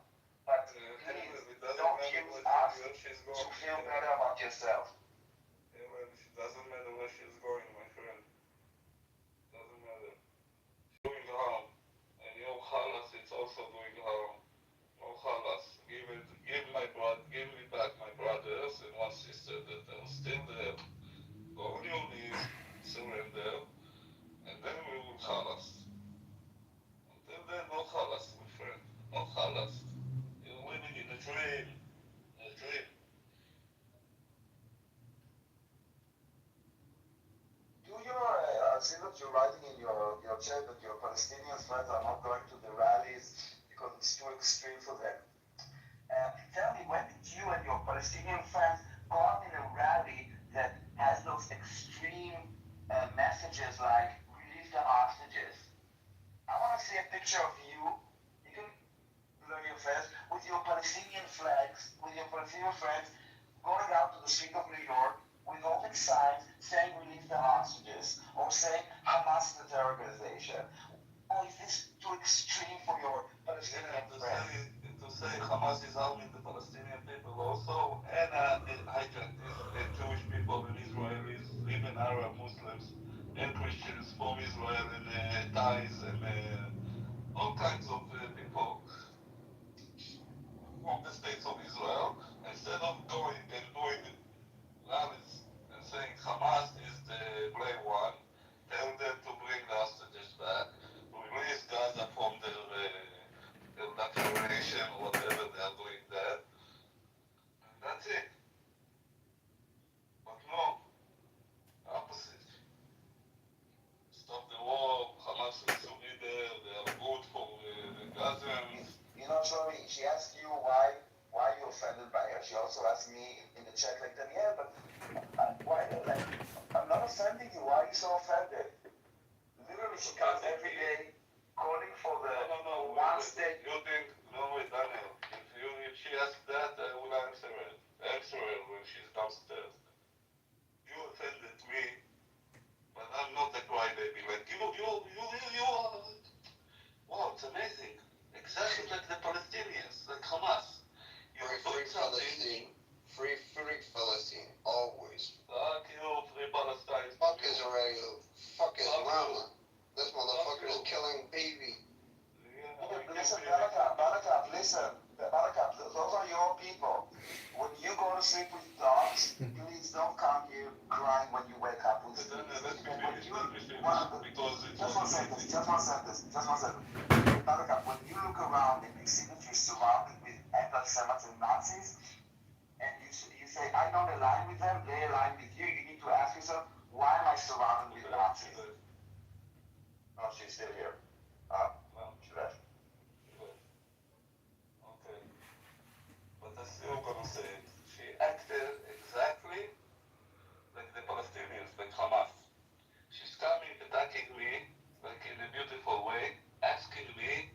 But please, don't use us to feel better about yourself. Yeah, well, it doesn't matter where she's going, my friend. Doesn't matter. Doing harm. And your halas, it's also doing harm. No halas. Give me back my brothers and one sister that are still there. Go on your knees, surrender, and then we will halas. Until then, no halas, my friend. No halas. You're living in a dream. A dream. Palestinian friends are not going to the rallies because it's too extreme for them. Tell me, when did you and your Palestinian friends go out in a rally that has those extreme messages like release the hostages? I want to see a picture of you. You can learn your face with your Palestinian flags, with your Palestinian friends, going out to the street of New York with all these signs saying release the hostages or saying Hamas is a terror organization. Or is this too extreme for your Palestinian friends? To say Hamas is harming the Palestinian people also, and the Jewish people and Israelis, even Arab Muslims and Christians from Israel and Thais and all kinds of people from the states of Israel, instead of going and doing rallies and saying Hamas is the brave one, tell them to bring the hostages back, release Gaza from their declaration or whatever they are doing there, and that's it. But no, opposite. Stop the war, Hamas needs to be there, they are good for the Gazans. You know, Shlomi, she asked you why you offended by her. She also asked me in the chat like, Danielle, but why, like, I'm not offending you. Why are you so offended? Literally, she comes every day calling for the one state. You think, no, wait, Daniel, if she asks that, I will answer her when she's downstairs. You offended me, but I'm not a crybaby. Like, you are, wow, it's amazing. Exactly like the Palestinians, like Hamas. Free Palestine. Free Palestine. Always. Fuck you, free Palestine. Fuck Israel. Fuck his mama. This motherfucker is killing baby. Listen, Barakat, listen. Barakat, those are your people. When you go to sleep with dogs, please don't come here crying when you wake up with sleep. Just one sentence. Barakat, when you look around and you see that you're surrounded with anti-Semites and Nazis, and you say, I don't align with them, they align with you, you need to ask yourself, why am I surrounded with Nazis? Oh, she's still here. No, she left. Okay. But I'm still gonna say it. She acted exactly like the Palestinians, like Hamas. She's coming, attacking me, like in a beautiful way, asking me,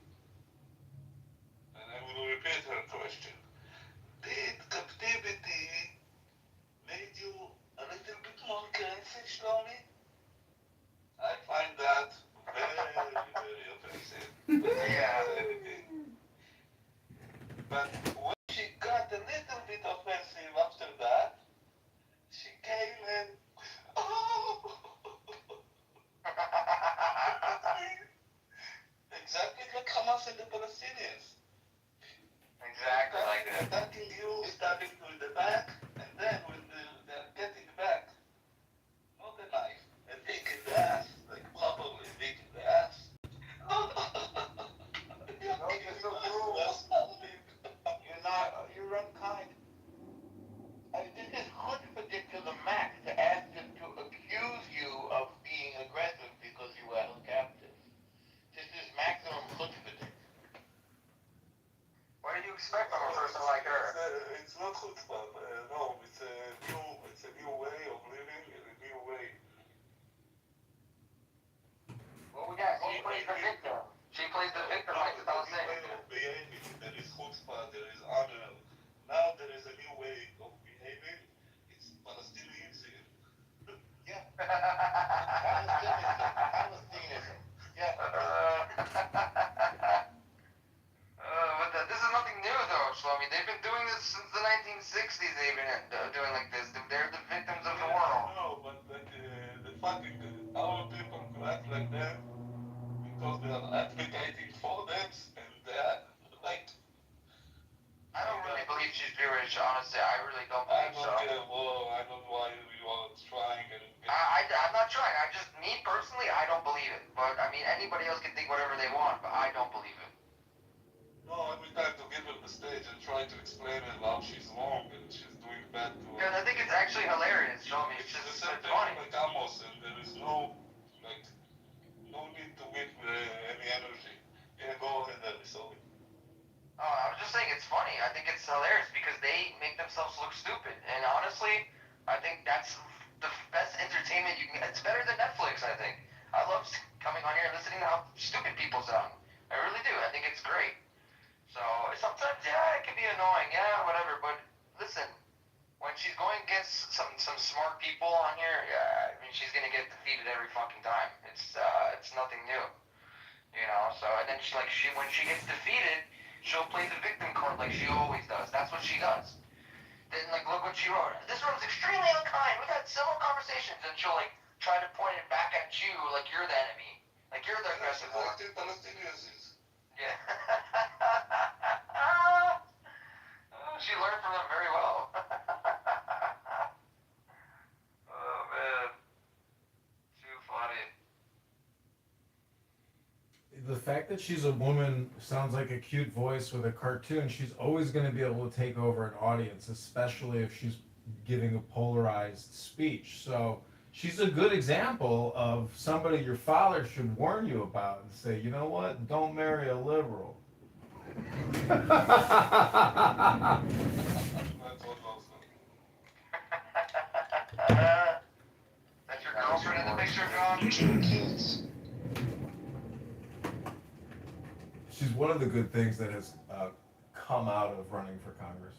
and I will repeat her question. Did captivity made you a little bit more crazy, Shlomi? I find that very offensive. But when she got a little bit offensive after that, she came and, oh, exactly like Hamas and the Palestinians. Exactly like that. Attacking you, stabbing you in the back, and then when they're getting back, not a knife, a dick in the ass, like properly dick in the ass. No, you're so cruel. You're unkind. This is chutzpah to the max to ask them to accuse you of being aggressive because you were held captive. This is maximum chutzpah. What do you expect from a person like her? It's not chutzpah, no, it's a new way of living, a new way. Well, yeah, she plays the victim. She plays the victim like the Palestinians. There is behaving, there is chutzpah, there is honor. Now there is a new way of behaving. It's Palestinianism. Yeah. Palestinianism. Yeah. But this is nothing new, though, Shlomi. They've been doing this since the 1960s. They've been doing like this. They're the victims of the world. No, but like the fucking our people could act like them because they are advocating for them, and they are like. I don't really believe she's Jewish, honestly. I really don't believe so. I don't know why you are trying and. I'm not trying. Me personally, I don't believe it. But I mean, anybody else can think whatever they want, but I don't believe it. No, every time to give her the stage and try to explain her how she's wrong and she's doing bad to her. Because I think it's actually hilarious, show me. It's just the same thing funny. like Amos, and there is no need to give saying it's funny. I think it's hilarious because they make themselves look stupid. And honestly, I think that's the best entertainment you can get. It's better than Netflix, I think. I love coming on here and listening to how stupid people sound. I really do. I think it's great. So sometimes, yeah, it can be annoying, yeah, whatever. But listen, when she's going against some smart people on here, yeah, I mean, she's gonna get defeated every fucking time. It's nothing new, you know. So and then when she gets defeated, she'll play the victim card like she always does. That's what she does. Then look what she wrote. This room's extremely unkind. We've had several conversations, and she'll try to point it back at you like you're the enemy, like you're the aggressive one. Yeah. She learned from them very well. Oh man, too funny. The fact that she's a woman sounds like a cute voice with a cartoon. She's always going to be able to take over an audience, especially if she's giving a polarized speech. So she's a good example of somebody your father should warn you about and say, you know what, don't marry a liberal. That's your girlfriend in the picture, John? She's one of the good things that has come out of running for Congress.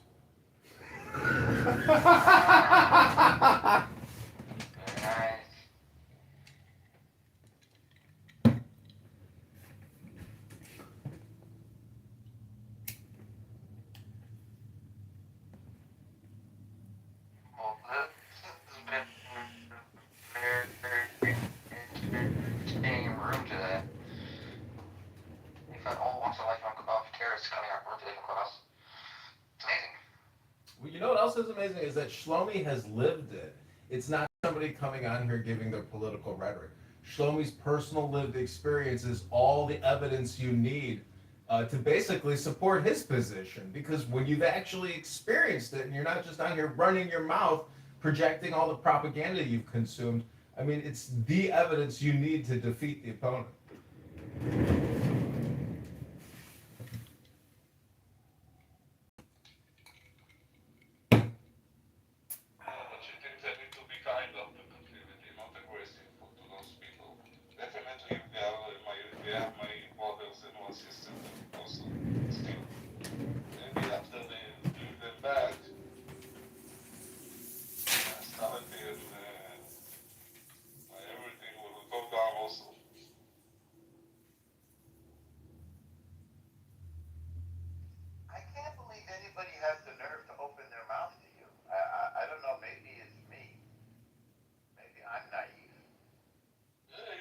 Very nice. Well, this has been very interesting room today. We've had all walks of life of terrorists coming out room today from Clubhouse. It's amazing. Well, you know what else is amazing is that Shlomi has lived it. It's not somebody coming on here giving their political rhetoric. Shlomi's personal lived experience is all the evidence you need to basically support his position. Because when you've actually experienced it and you're not just on here running your mouth, projecting all the propaganda you've consumed, I mean, it's the evidence you need to defeat the opponent. I can't believe anybody has the nerve to open their mouth to you. I don't know, maybe it's me. Maybe I'm naive.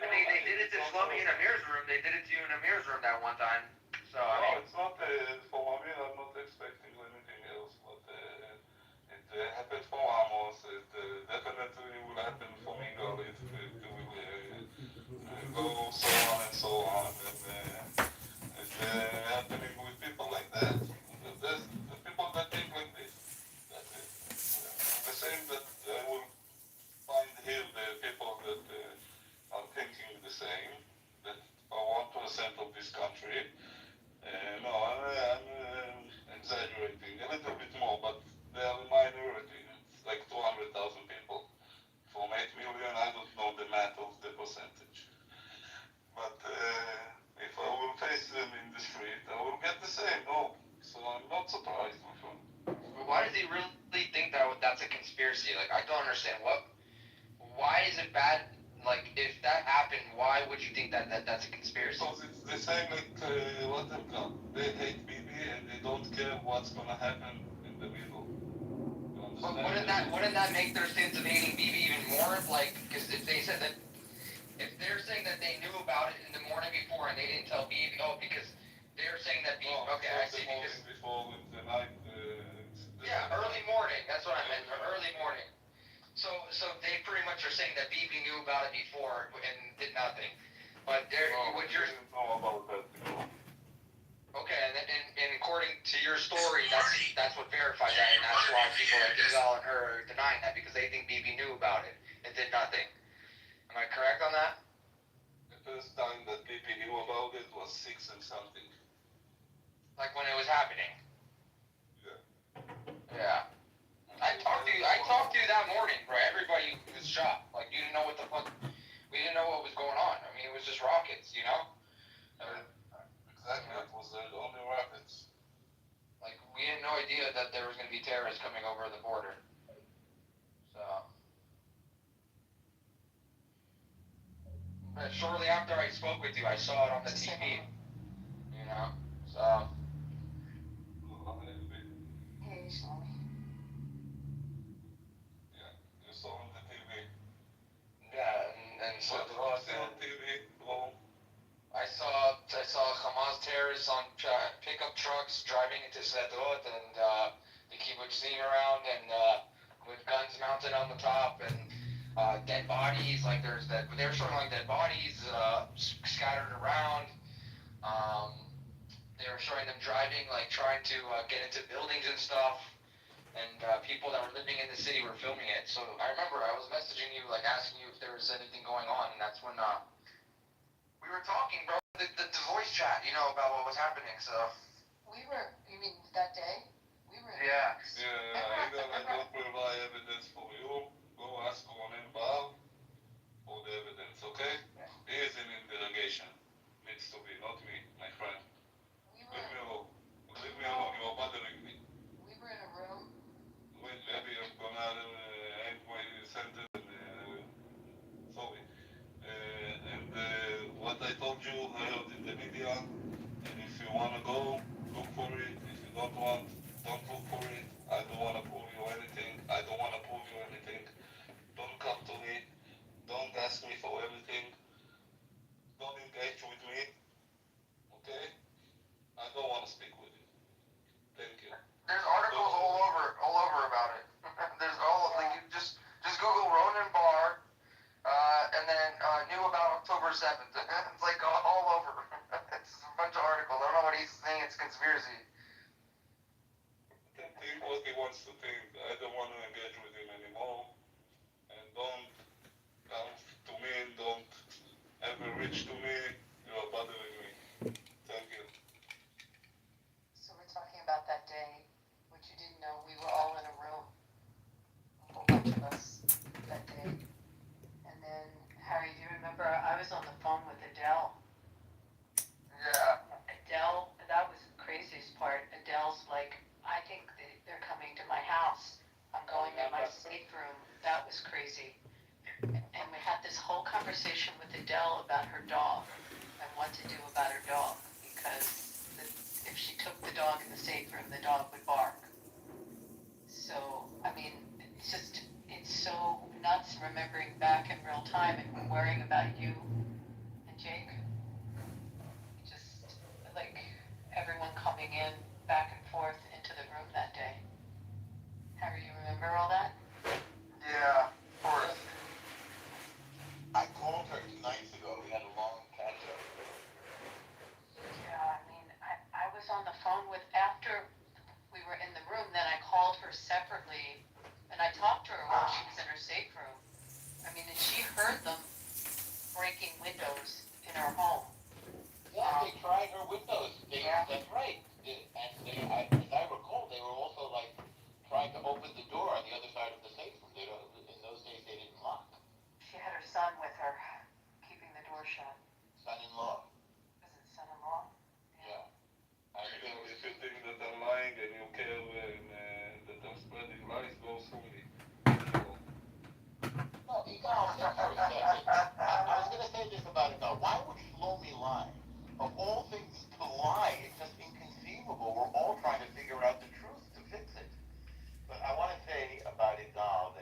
And they did it to Shlomi in Amir's room. They did it to you in Amir's room that one time. So, I mean, it's not for Amir. I'm not expecting anything else, but it happened for Amos. It definitely will happen for Miguel if it will go so on and so on. And it's happening with people like that. There's the people that think like this. That's it. The same that I will find here the people that are thinking the same, that are 1% of this country. No, I'm exaggerating a little bit more, but they are a minority. It's like 200,000 people. From 8 million, I don't know the math of the percentage. But if I will face them in the street, I will get the same. No, so I'm not surprised, my friend. why does he really think that's a conspiracy? Like, I don't understand. Why is it bad? Like, if that happened, why would you think that's a conspiracy? Because it's the same like what they've got. They hate Bibi and they don't care what's gonna happen in the middle. But wouldn't that make their sense of hating Bibi even more? Like, because if they said that, if they're saying that they knew about it in the morning before and they didn't tell Bibi, because they're saying that Bibi, okay, I see, because before with the night. Yeah, early morning. That's what I meant. Early morning. So they pretty much are saying that Bibi knew about it before and did nothing. But what you're didn't know about that before. Okay, and according to your story, that's what verifies that, and that's why people like Giselle and her are denying that because they think Bibi knew about it and did nothing. Am I correct on that? The first time that Bibi knew about it was 6 and something. Like when it was happening. Yeah. I talked to you that morning, bro. Everybody was shocked. Like, you didn't know what the fuck, we didn't know what was going on. I mean, it was just rockets, you know? Exactly, it was the only rockets. Like, we had no idea that there was going to be terrorists coming over the border. So. But shortly after I spoke with you, I saw it on the TV. You know? So. Hey, Shlomi. Yeah, you saw on the TV. Yeah, and so What did you see on TV, bro? I saw Hamas terrorists on pickup trucks driving into Sderot and the kibbutzim around and with guns mounted on the top and dead bodies. Like they were showing like dead bodies scattered around. They were showing them driving, like trying to get into buildings and stuff. And people that were living in the city were filming it. So I remember I was messaging you, like asking you if there was anything going on, and that's when we were talking, bro. The voice chat, you know, about what was happening. So. You mean that day? We were. Yeah. Yeah, either I don't provide evidence for you, go ask Ronen Bar for the evidence, okay? Yeah. He is in interrogation. Needs to be, not me, my friend. Leave me alone. Leave me alone, you're bothering me. We were in a room. Wait, maybe I'm gonna end my sentence. Sorry. And what I told you, I heard in the media, and if you wanna go, look for it. If you don't want, don't look for it. I don't wanna prove you anything. I don't wanna prove you anything. Don't come to me. Don't ask me for everything. Don't engage with me. Okay? I don't wanna speak with you. Thank you. There's articles all over about it. There's like you just Google Ronan Barr, and then knew about October 7th. It's like all over. It's a bunch of articles. I don't know what he's saying. It's conspiracy. He can think what he wants to think. I don't want to engage with him anymore. And don't come to me and don't ever reach to me. You are bothering me. Thank you. So we're talking about that day, which you didn't know. We were all in a room, a whole bunch of us that day. And then, Harry, do you remember? I was on the phone with Adele. Yeah. Adele, that was the craziest part. Adele's like, I think they're coming to my house. I'm going in my safe room. That was crazy. And we had this whole conversation with Adele about her dog and what to do about her dog, because if she took the dog in the safe room, the dog would bark. So, I mean, it's so nuts remembering back in real time and worrying about you and Jake. Just like everyone coming in back and forth into the room that day. Harry, you remember all that? Yeah, of course. I called her 2 nights ago. We had a long catch up. Yeah, I mean, I was on the phone with, after we were in the room, then I called her separately, and I talked to her while she was in her safe room. I mean, and she heard them breaking windows in her home. Yeah, they tried her windows. That's right. As I recall, they were also like trying to open the door on the other side of the safe room. In those days, they didn't lock. She had her son with her, keeping the door shut. Son-in-law. Was it son-in-law? Yeah. If you think that I'm lying and you care and that I'm spreading lies, go through me. No, Igal, think for a second. I was going to say this about Igal. Why would Shlomi lie? Of all things to lie, it's just inconceivable. We're all trying to figure out the truth to fix it. But I want to say about Igal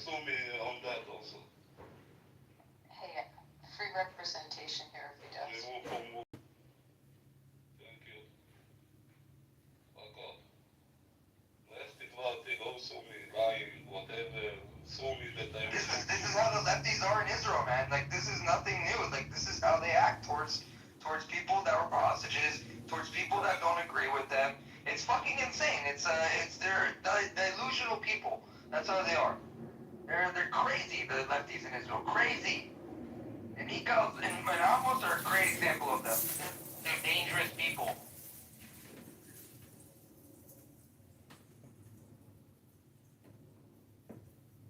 sue me on that also. Hey, free representation here if he does. Remove from work. Thank you. Fuck off. Lefty Dvati, go sue me, lying, whatever. Sue me that I This is how the lefties are in Israel, man. Like, this is nothing new. Like, this is how they act towards people that were hostages, towards people that don't agree with them. It's fucking insane. They're delusional people. That's how they are. They're crazy, the lefties in Israel. Crazy. And Ecos and Amos are a great example of them. They're dangerous people.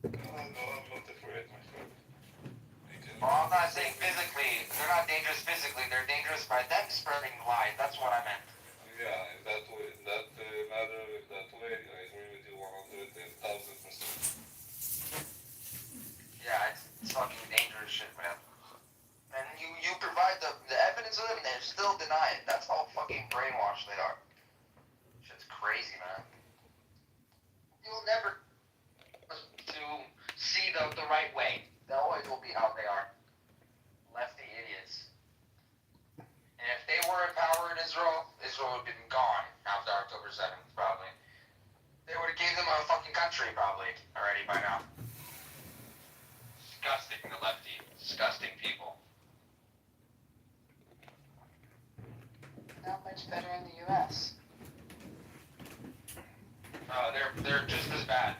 No, I'm not afraid, my friend. Well, I'm not saying physically. They're not dangerous physically. They're dangerous by them spreading lies. That's what I meant. Yeah, in that way, in that matter, in that way, I agree with you 100,000%. Yeah, it's fucking dangerous shit, man. And you provide the evidence of it, and they still deny it. That's how fucking brainwashed they are. Shit's crazy, man. You'll never to see the right way. They always will be how they are. Lefty idiots. And if they were in power in Israel, Israel would have been gone after October 7th, probably. They would have gave them a fucking country, probably, already by now. Disgusting, the lefty. Disgusting people. Not much better in the U.S. They're just as bad.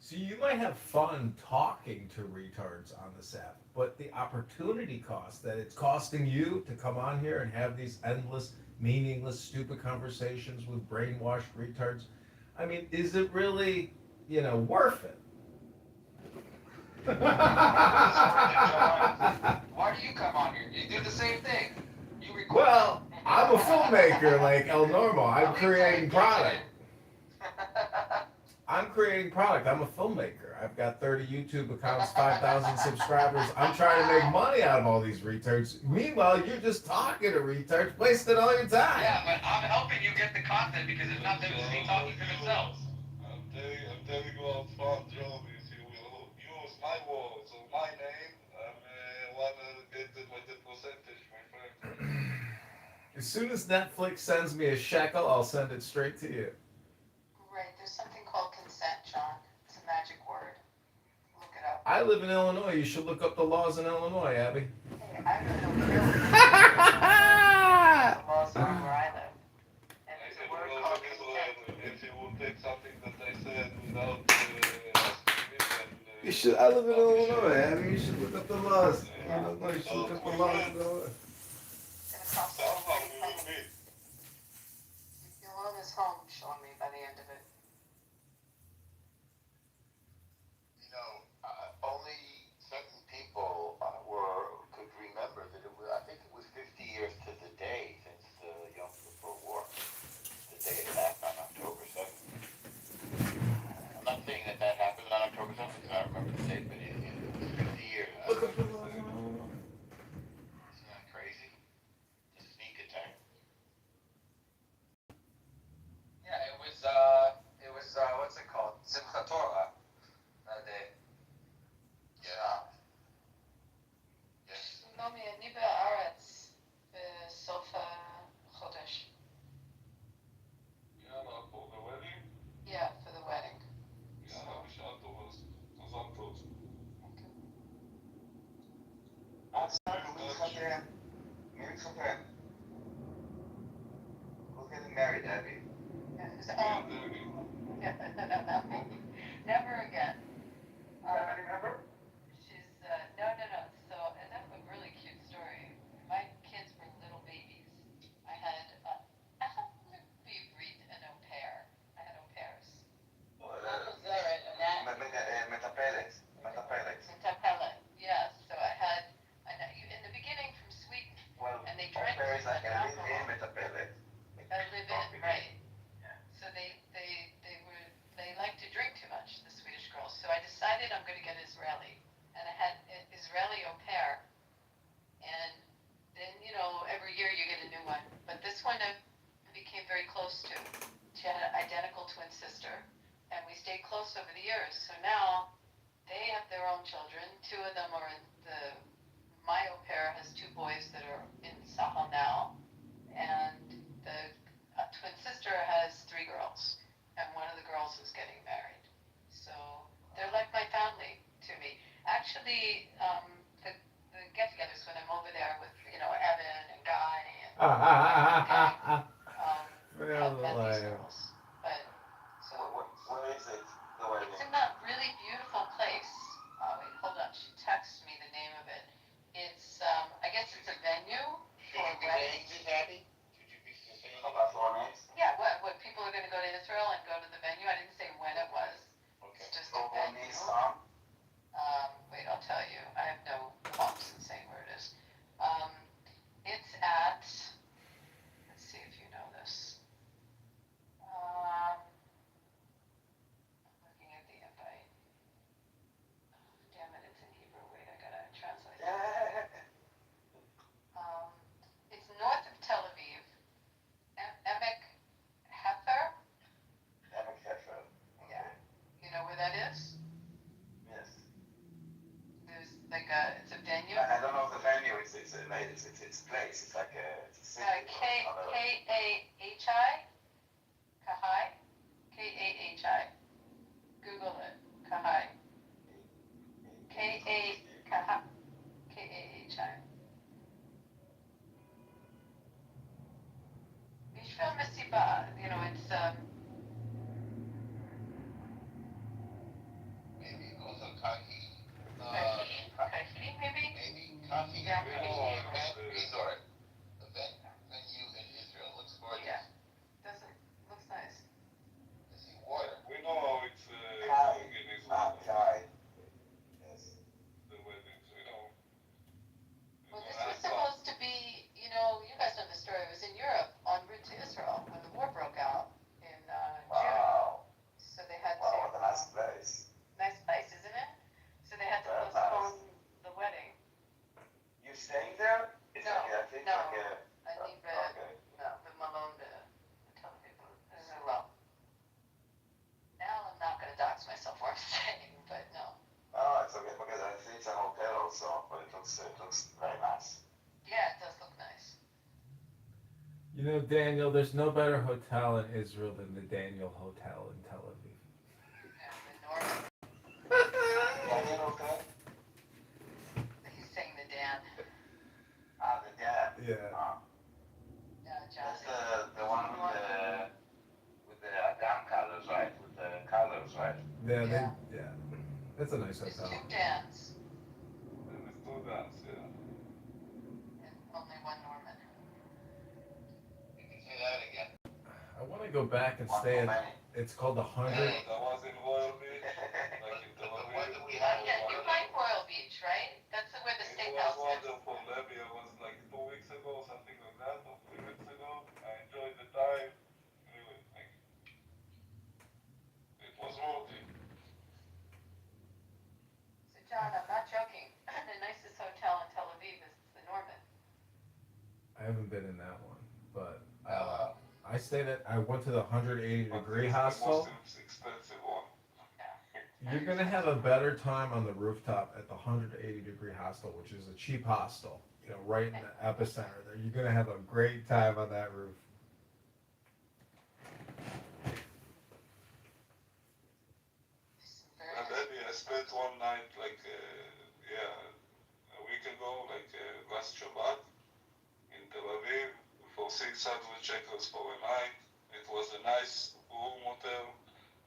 So you might have fun talking to retards on this app, but the opportunity cost that it's costing you to come on here and have these endless, meaningless, stupid conversations with brainwashed retards, I mean, is it really, worth it? Why do you come on here? You do the same thing. You record. Well, I'm a filmmaker like El Normo. I'm creating product. I'm creating product. I'm a filmmaker. I've got 30 YouTube accounts, 5,000 subscribers. I'm trying to make money out of all these retards. Meanwhile, you're just talking to retards, wasting all your time. Yeah, but I'm helping you get the content because if not, they're just talking to themselves. I'm telling you out front, Joe, if you will use my words or my name, I'm wanna get it with the percentage, my friend. As soon as Netflix sends me a shekel, I'll send it straight to you. Right, there's something called consent, John. It's a magic word. Look it up. I live in Illinois. You should look up the laws in Illinois, Abby. Hey, I really don't care. The laws are where I live. And there's a word called consent. If you will take something that I said without asking me, then... You should. I live in Illinois, Abby. You should look up the laws. You should look up the laws in Illinois. It's gonna cost you. You'll own this home, showing me by the end of it. Only certain people could remember that it was, I think it was 50 years to the day since the Yom Kippur War, the day it happened on October 7th. I'm not saying that happened on October 7th because I don't remember the date, but it was 50 years. Look up the laws in Illinois. Isn't that crazy? The sneak attack. Yeah, it was what's it called? Simchat Torah that day. Yeah. Yes. נעמי, אני בארץ בסוף החודש. יאללה, for the wedding? Yeah, for the wedding. יאללה, בשעה טובה, מזל טוב. Who's getting married, Abby? Yeah, no, not me. Never again. Family member? She's, no. So, and that's a really cute story. My kids were little babies. I had, Ivrit and au pair. I had au pairs. מטפלת. Metapele. Yeah, so I had, in the beginning from Sweden, Well, and they drank au pair is like a alcohol. live-in metapelet. I live in, right. So they like to drink too much, the Swedish girls. So I decided I'm going to get Israeli. And I had an Israeli au pair. And then, every year you get a new one. But this one I became very close to. She had an identical twin sister. And we we stayed close over the years. So now they have their own children. Two of them are in my au pair has two boys that are in Sahel now, and the twin sister has three girls, and one of the girls is getting married. So they're like my family to me. Actually, the get-togethers when I'm over there with Evan and Guy and have met these girls. But so Where is it? The wedding? it's in that really beautiful place. Wait, hold on. She texted me the name of it. It's I guess it's a venue for weddings. Yeah, what people are going to go to Israel and go to the venue. I didn't say when it was. Okay. It's just a venue. Wait, I'll tell you. I have no qualms in saying where it is. It's at. Let's see if you know this. Looking at the invite. Damn it, it's in Hebrew. Wait, I gotta translate it. It's north of Tel Aviv. Emek Hefer. Emek Hefer. Yeah. You know where that is? Yes. There's it's a venue. I don't know the venue. It's a place. It's like it's a city. Kahi. Kahi. Google it. Kahi. Kahi. Bishvil Mesiba. It's Maybe also Kaki. Kahi, maybe? Maybe Kaki Yeah. Resort. The venue in Israel. Looks gorgeous. Yeah. Looks nice. I see water. We know how it's Kai. in Israel. Kai. Yes. The weddings, we know. Well, this was supposed to be, you guys know the story. It was in Europe en route to Israel when the war broke out in Wow. June. So they had Wow, what a nice place. nice place, isn't it? So they had to Very postpone nice. the wedding. You staying there? It's No, like I think no. like a. I need Okay. the Malone to tell people. Well, now I'm not going to dox myself where I'm staying, but no. Oh, it's okay because I think it's a hotel also, but it looks very nice. Yeah, it does look nice. Daniel, there's no better hotel in Israel than the Daniel Hotel in Tel Aviv. Yeah, the Norman. Daniel Hotel? He's saying the Dan. The Dan. Yeah. John. That's the one with the Adam colors, right? With the colors, right? Yeah. That's a nice There's hotel. two Dans There's two dance, yeah. and only one Norman. You can say that again. I want to go back and stay at. It's called the 100. That was in Royal Beach, like in Tel What Aviv. do we have? Yeah, you like Royal Beach, right? That's where the It steakhouse was is. wonderful, Debbie. It was like 2 weeks ago, something like that, or 3 weeks ago. I enjoyed the time. Really, it was worth it. So John, I'm not joking. The nicest hotel in Tel Aviv is the Norman. I haven't been in that one, but I stayed at. I went to the 180-degree hostel. It's expensive one. You're gonna have a better time on the rooftop at the 180-degree hostel, which is a cheap hostel. Right in the epicenter there. You're gonna have a great time on that roof. And then I spent one night, a week ago, last Shabbat, in Tel Aviv, for 600 shekels for a night. It was a nice room hotel,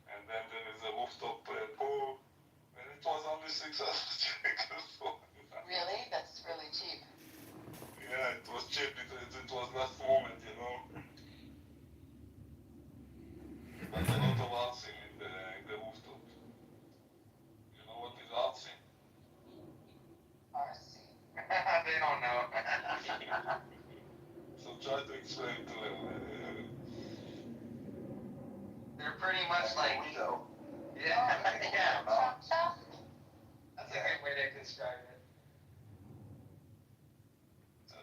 and then there is a rooftop pool, and it was only 600 shekels for a night. Really? That's really cheap. Yeah, it was cheap, it was last moment, But a lot of artsing in the rooftop. You know what is artsing? RC. They don't know. So try to explain to them. They're pretty much like. Window. Yeah. Yeah. Chop chop. That's a good way to describe it.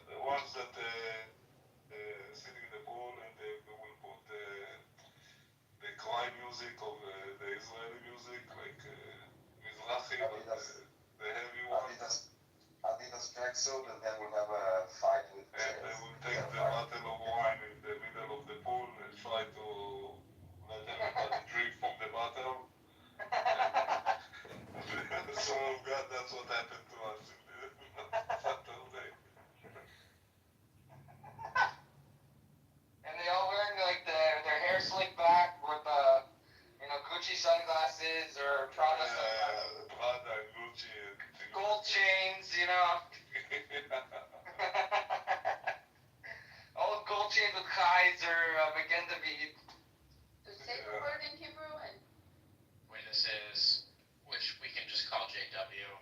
The ones that sit in the pool and they will put the fly music of the Israeli music, like Mizrahi, but the heavy ones. Adidas tracksuit, and then we'll have a fight with and they will take the bottle of wine in the middle of the pool and try to let everybody drink from the bottle. So God, that's what happened to us in Saturday. And they all wearing like their hair slicked back with Gucci sunglasses or Prada sunglasses. Prada and Gucci and Gold chains, all gold chains with Kaiser, Magen David. So say the word in Hebrew and Witnesses, which we can just call JW,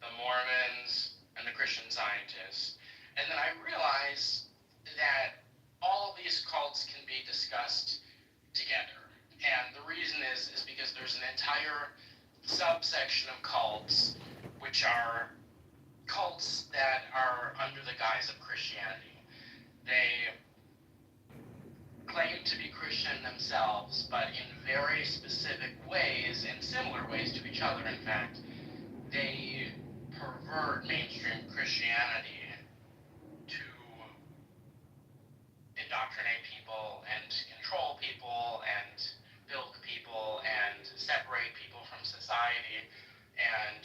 the Mormons, and the Christian Scientists. And then I realized that all of these cults can be discussed together. And the reason is because there's an entire subsection of cults which are cults that are under the guise of Christianity. They claim to be Christian themselves, but in very specific ways, in similar ways to each other, in fact, they pervert mainstream Christianity to indoctrinate people and control people and bilk people and separate people from society and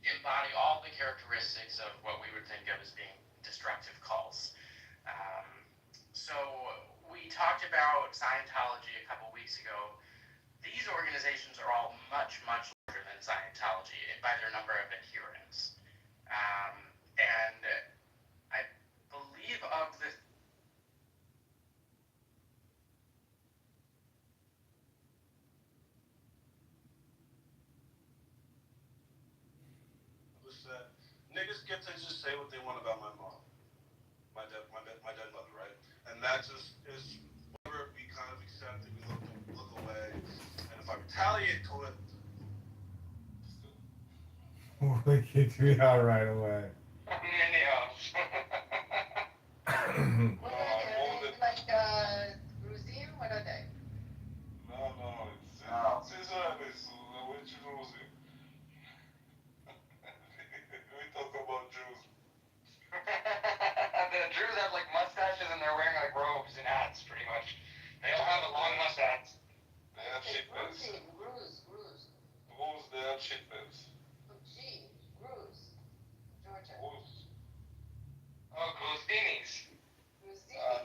embody all the characteristics of what we would think of as being destructive cults. So we talked about Scientology a couple weeks ago. These organizations are all much, much larger than Scientology by their number of adherents. And I believe of the that niggas get to just say what they want about my mom, my dead mother, right? And that just is whatever we kind of accept and we look away. And if I retaliate to it, we kicked me out right away. what are they like Gruzin? What are they? No, it's Israelis, which Jews? We talk about Jews. The Jews have like mustaches and they're wearing like robes and hats, pretty much. They all have a long mustache. They have shipments. Gruz. Druze, they have shipments. G, Gruz, Georgia. Druze. Oh, Gruzinis.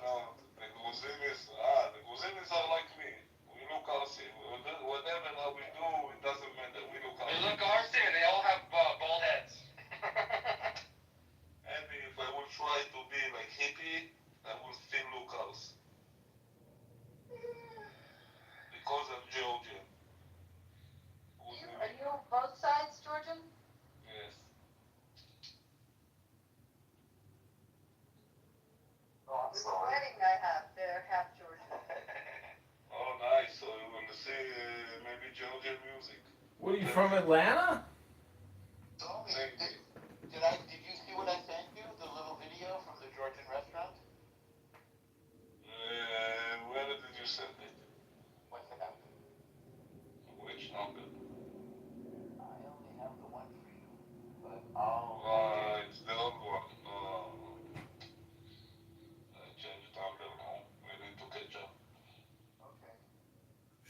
No, the Gruzinis are like me. We look Arsi. Whatever we do, it doesn't matter. We look Arsi. They look Arsi and they all have bald heads. And if I would try to be like hippie, I will still look Arsi. Because I'm Georgian. Are you both sides Georgian? Yes. This wedding I have, they're half Georgian. Oh, nice. So you want to see maybe Georgian music? What are you from, Atlanta? Did you see what I sent you? The little video from the Georgian restaurant? Where did you send it? What's the number? Which number? I only have the one for you, but It's the old one. No. I changed number now. We need to catch up. Okay.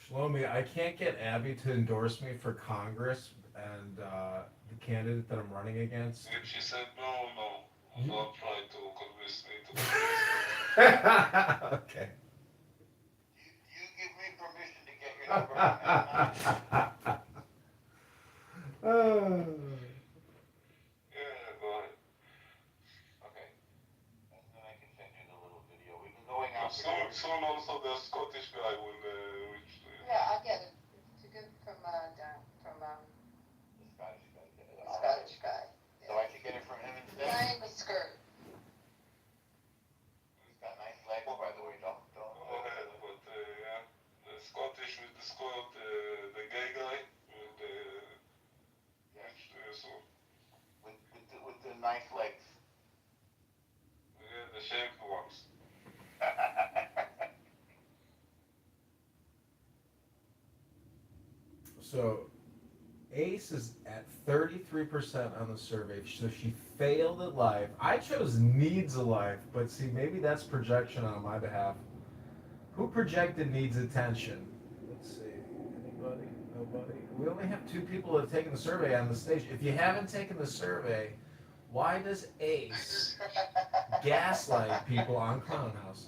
Shlomi, I can't get Abby to endorse me for Congress and the candidate that I'm running against. If she said no, don't try to convince me to Okay. You give me permission to get your number from Yeah, go ahead. Okay. And then I can send you the little video. We've been going out. Soon also the Scottish guy will reach to you. Yeah, I get it. It's good from down from The Scottish guy. the Scottish guy. So I should get it from him instead? Wearing the skirt. He's got nice legs, by the way. Don't. Go ahead, but yeah, the Scottish with the Scot, the gay So Ace is at 33% on the survey, so she failed at life. I chose needs a life, but see, maybe that's projection on my behalf. Who projected needs attention? Let's see. Anybody? Nobody? We only have 2 people that have taken the survey on the stage. If you haven't taken the survey, why does Ace gaslight people on Clown House?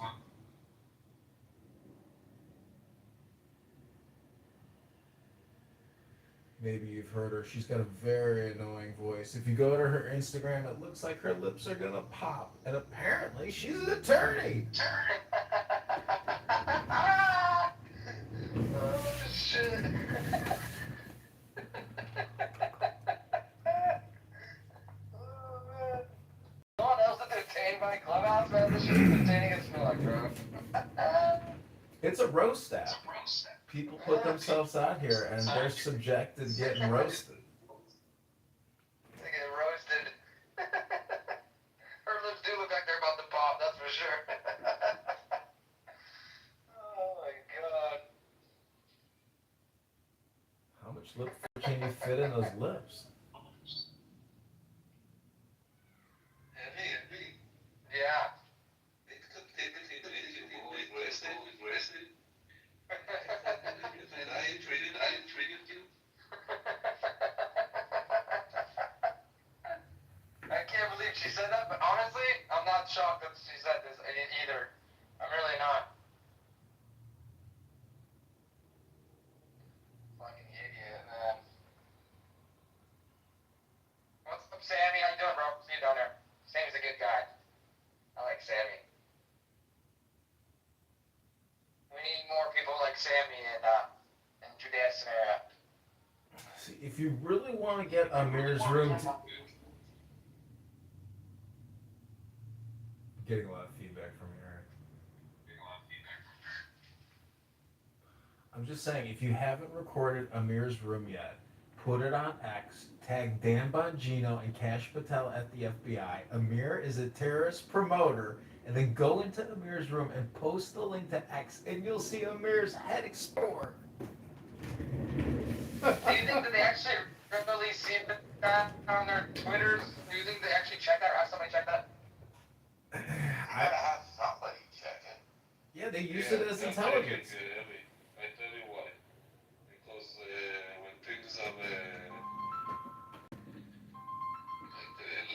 Maybe you've heard her. She's got a very annoying voice. If you go to her Instagram, it looks like her lips are gonna pop. And apparently, she's an attorney. Oh, shit. Oh, man. No one else is entertained by Clubhouse, man. This shit is entertaining as fuck, bro. It's a roast app. People put themselves out here, and they're subjected to getting roasted. They get roasted. Her lips do look like they're about to pop, that's for sure. Oh my god. How much lip can you fit in those lips? Yeah. I can't believe she said that, but honestly, I'm not shocked that she said this either. I'm really not. Fucking idiot, man. What's up, Sammy? How you doing, bro? See you down there. Sammy's a good guy. I like Sammy. We need more people like Sammy in Judea's scenario. See, if you really want to get Amir's room to... Getting a lot of feedback from here. I'm just saying, if you haven't recorded Amir's room yet, put it on X, tag Dan Bongino and Cash Patel at the FBI. Amir is a terrorist promoter, and then go into Amir's room and post the link to X, and you'll see Amir's head explode. Do you think that they actually really see that on their Twitters? Do you think they actually check that or have somebody check that? You gotta have somebody check it. Yeah, they use it as intelligence. I tell you why. Because when things are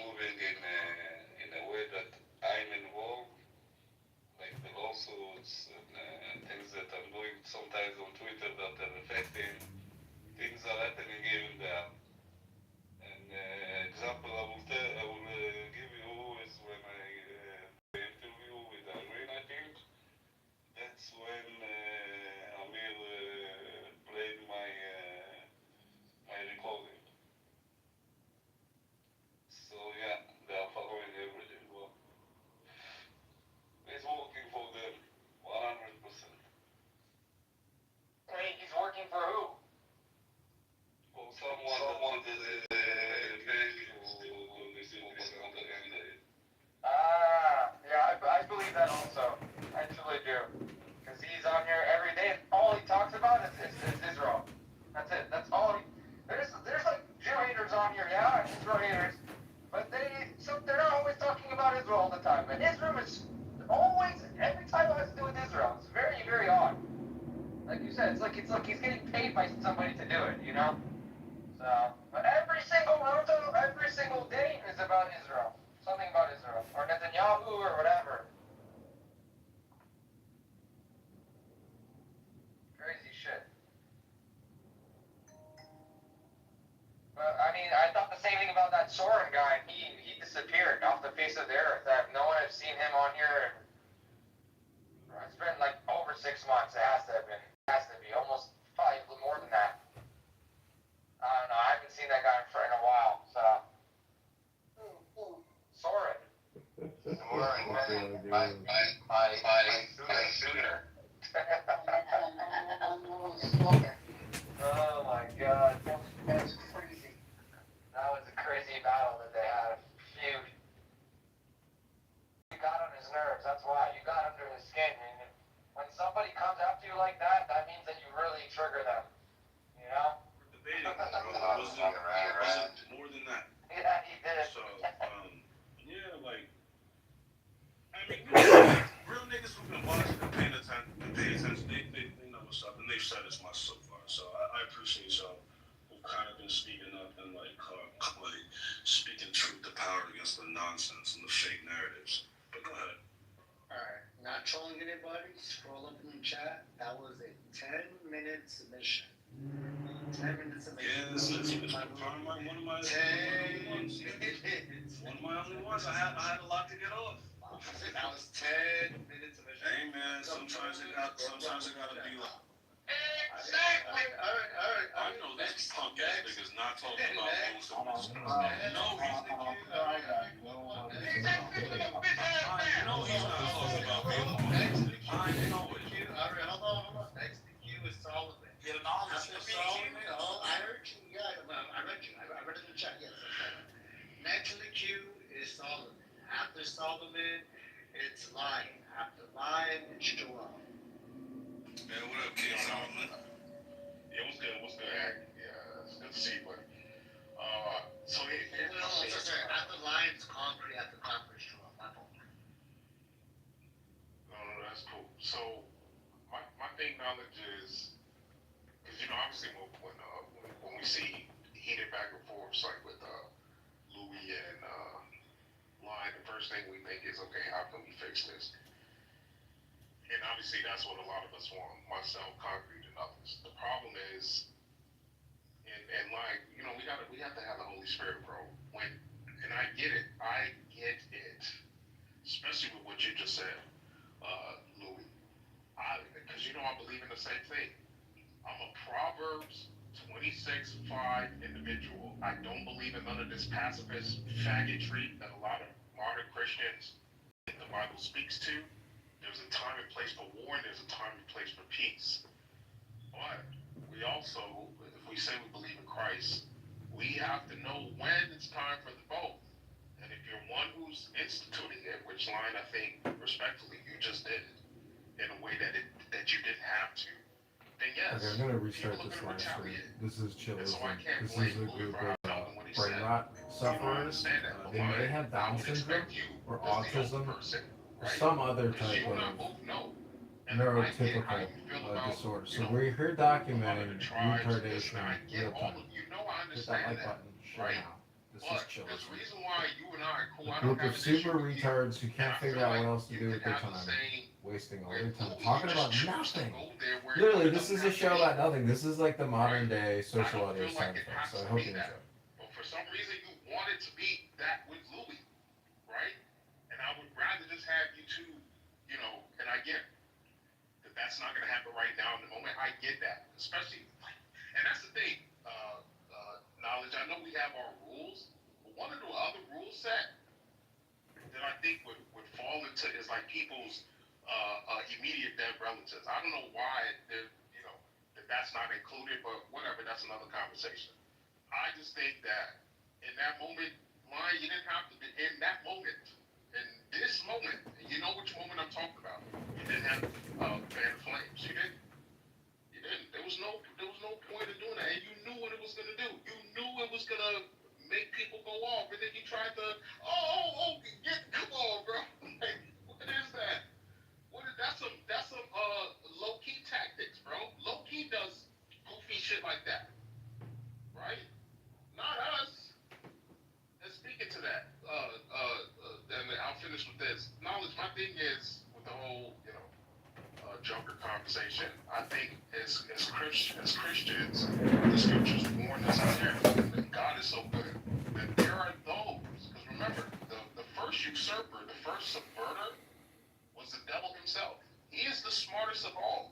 moving in a way that I'm involved, like the lawsuits and things that I'm doing sometimes on Twitter that are affecting, things are happening here and there. An example I will give you is when I interview with Irene, I think. That's when Amir played my recording. So yeah, they are following everything. Well, he's working for them 100%. Wait, he's working for who? For someone that is paying to listen to this on the internet. Yeah, I believe that also. I truly do. Because he's on here every day and all he talks about is Israel. That's it. That's all he... There's like Jew haters on here, yeah, and Israel haters. But they're not always talking about Israel all the time. And Israel is always, every time it has to do with Israel. It's very, very odd. Like you said, it's like he's getting paid by somebody to do it, you know? So, but every single roto, every single day is about Israel. Something about Israel. Or Netanyahu or whatever. Crazy shit. But, I mean, I thought the same thing about that Soren guy. He disappeared off the face of the earth. No one has seen him on here. It's been like over 6 months. It has to have been. It has to be. Almost 5, more than that. I don't know. I haven't seen that guy in a while, so. Soren. My shooter. Oh my god. That's crazy. That was a crazy battle that they had. Feud. He got on his nerves, that's that's my soapbox. So I appreciate y'all who've kind of been speaking up and like speaking truth to power against the nonsense and the fake narratives. But go ahead. Alright, not trolling anybody, scroll up in the chat. That was a 10-minute submission. 10 minutes submission. Yes, it's one of my 10 ones. minutes. One of my only ones. I had a lot to get off. That was 10 minutes submission. Hey man, sometimes it gotta be like. Exactly. Alright. I know this punk ass nigga's not talking about bullshit. No, he's the kid. I know he's not talking about bullshit. I know it. Alright, hold on. Next to you is Solomon. Get an honest Solomon. I heard you. Yeah, I read you. I read it in the chat. Yes, that's right. Next to the queue is Solomon. After Solomon, it's Lion. After Lion, it's Joel. Man, what up, kid Solomon? Yeah, what's good? Yeah, it's good to see you, buddy. So after Lion's Concrete, after Conference, Joel. My fault. No, that's cool. So my thing, knowledge is, because obviously when we see heated back and forth, like with Louis and Lion, the first thing we think is, okay, how can we fix this? And obviously that's what a lot of us want, myself, Concrete, and others. The problem is, and like, we have to have the Holy Spirit, bro. And I get it, especially with what you just said, Louis. Because I believe in the same thing. I'm a Proverbs 26:5 individual. I don't believe in none of this pacifist faggotry that a lot of modern Christians think the Bible speaks to. There's a time and place for war, and there's a time and place for peace. But we also, if we say we believe in Christ, we have to know when it's time for the both. And if you're one who's instituting it, which Line, I think, respectfully, you just did it in a way that you didn't have to, then yes. Okay, I'm gonna restart this live stream. This is Chillism. This is a group of brain rot sufferers. They may have Down syndrome or autism or some other type of neurotypical disorder. So we're here documenting retardation real time. Hit that like button, share now. This is Chillism. A group of super retards who can't figure out what else to do with their time, wasting all their time talking about nothing. Literally, this is a show about nothing. This is like the modern day social audio side effect. So I hope you enjoy. But for some reason, you wanted to be that with Louis, right? And I would rather just have you two, and I get that that's not going to happen right now in the moment. I get that, especially, and that's the thing. Knowledge. I know we have our rules, but one of the other rules set that I think would fall into is like people's immediate dead relatives. I don't know why that's not included, but whatever. That's another conversation. I just think that in that moment, Lion, you didn't have to be in that moment. In this moment, you know which moment I'm talking about. You didn't have fan flames. You didn't. There was no point in doing that, and you knew what it was gonna do. You knew it was gonna make people go off, and then you tried to, come on, bro. Like, what is that? That's some low key tactics, bro. Low key does goofy shit like that, right? Not us. And speaking to that, and I'll finish with this. Knowledge. My thing is with the whole, Joker conversation. I think as Christians, the scriptures warn us that God is so good that there are those. Because remember, the first usurper, the first subverter, was the devil himself. He is the smartest of all.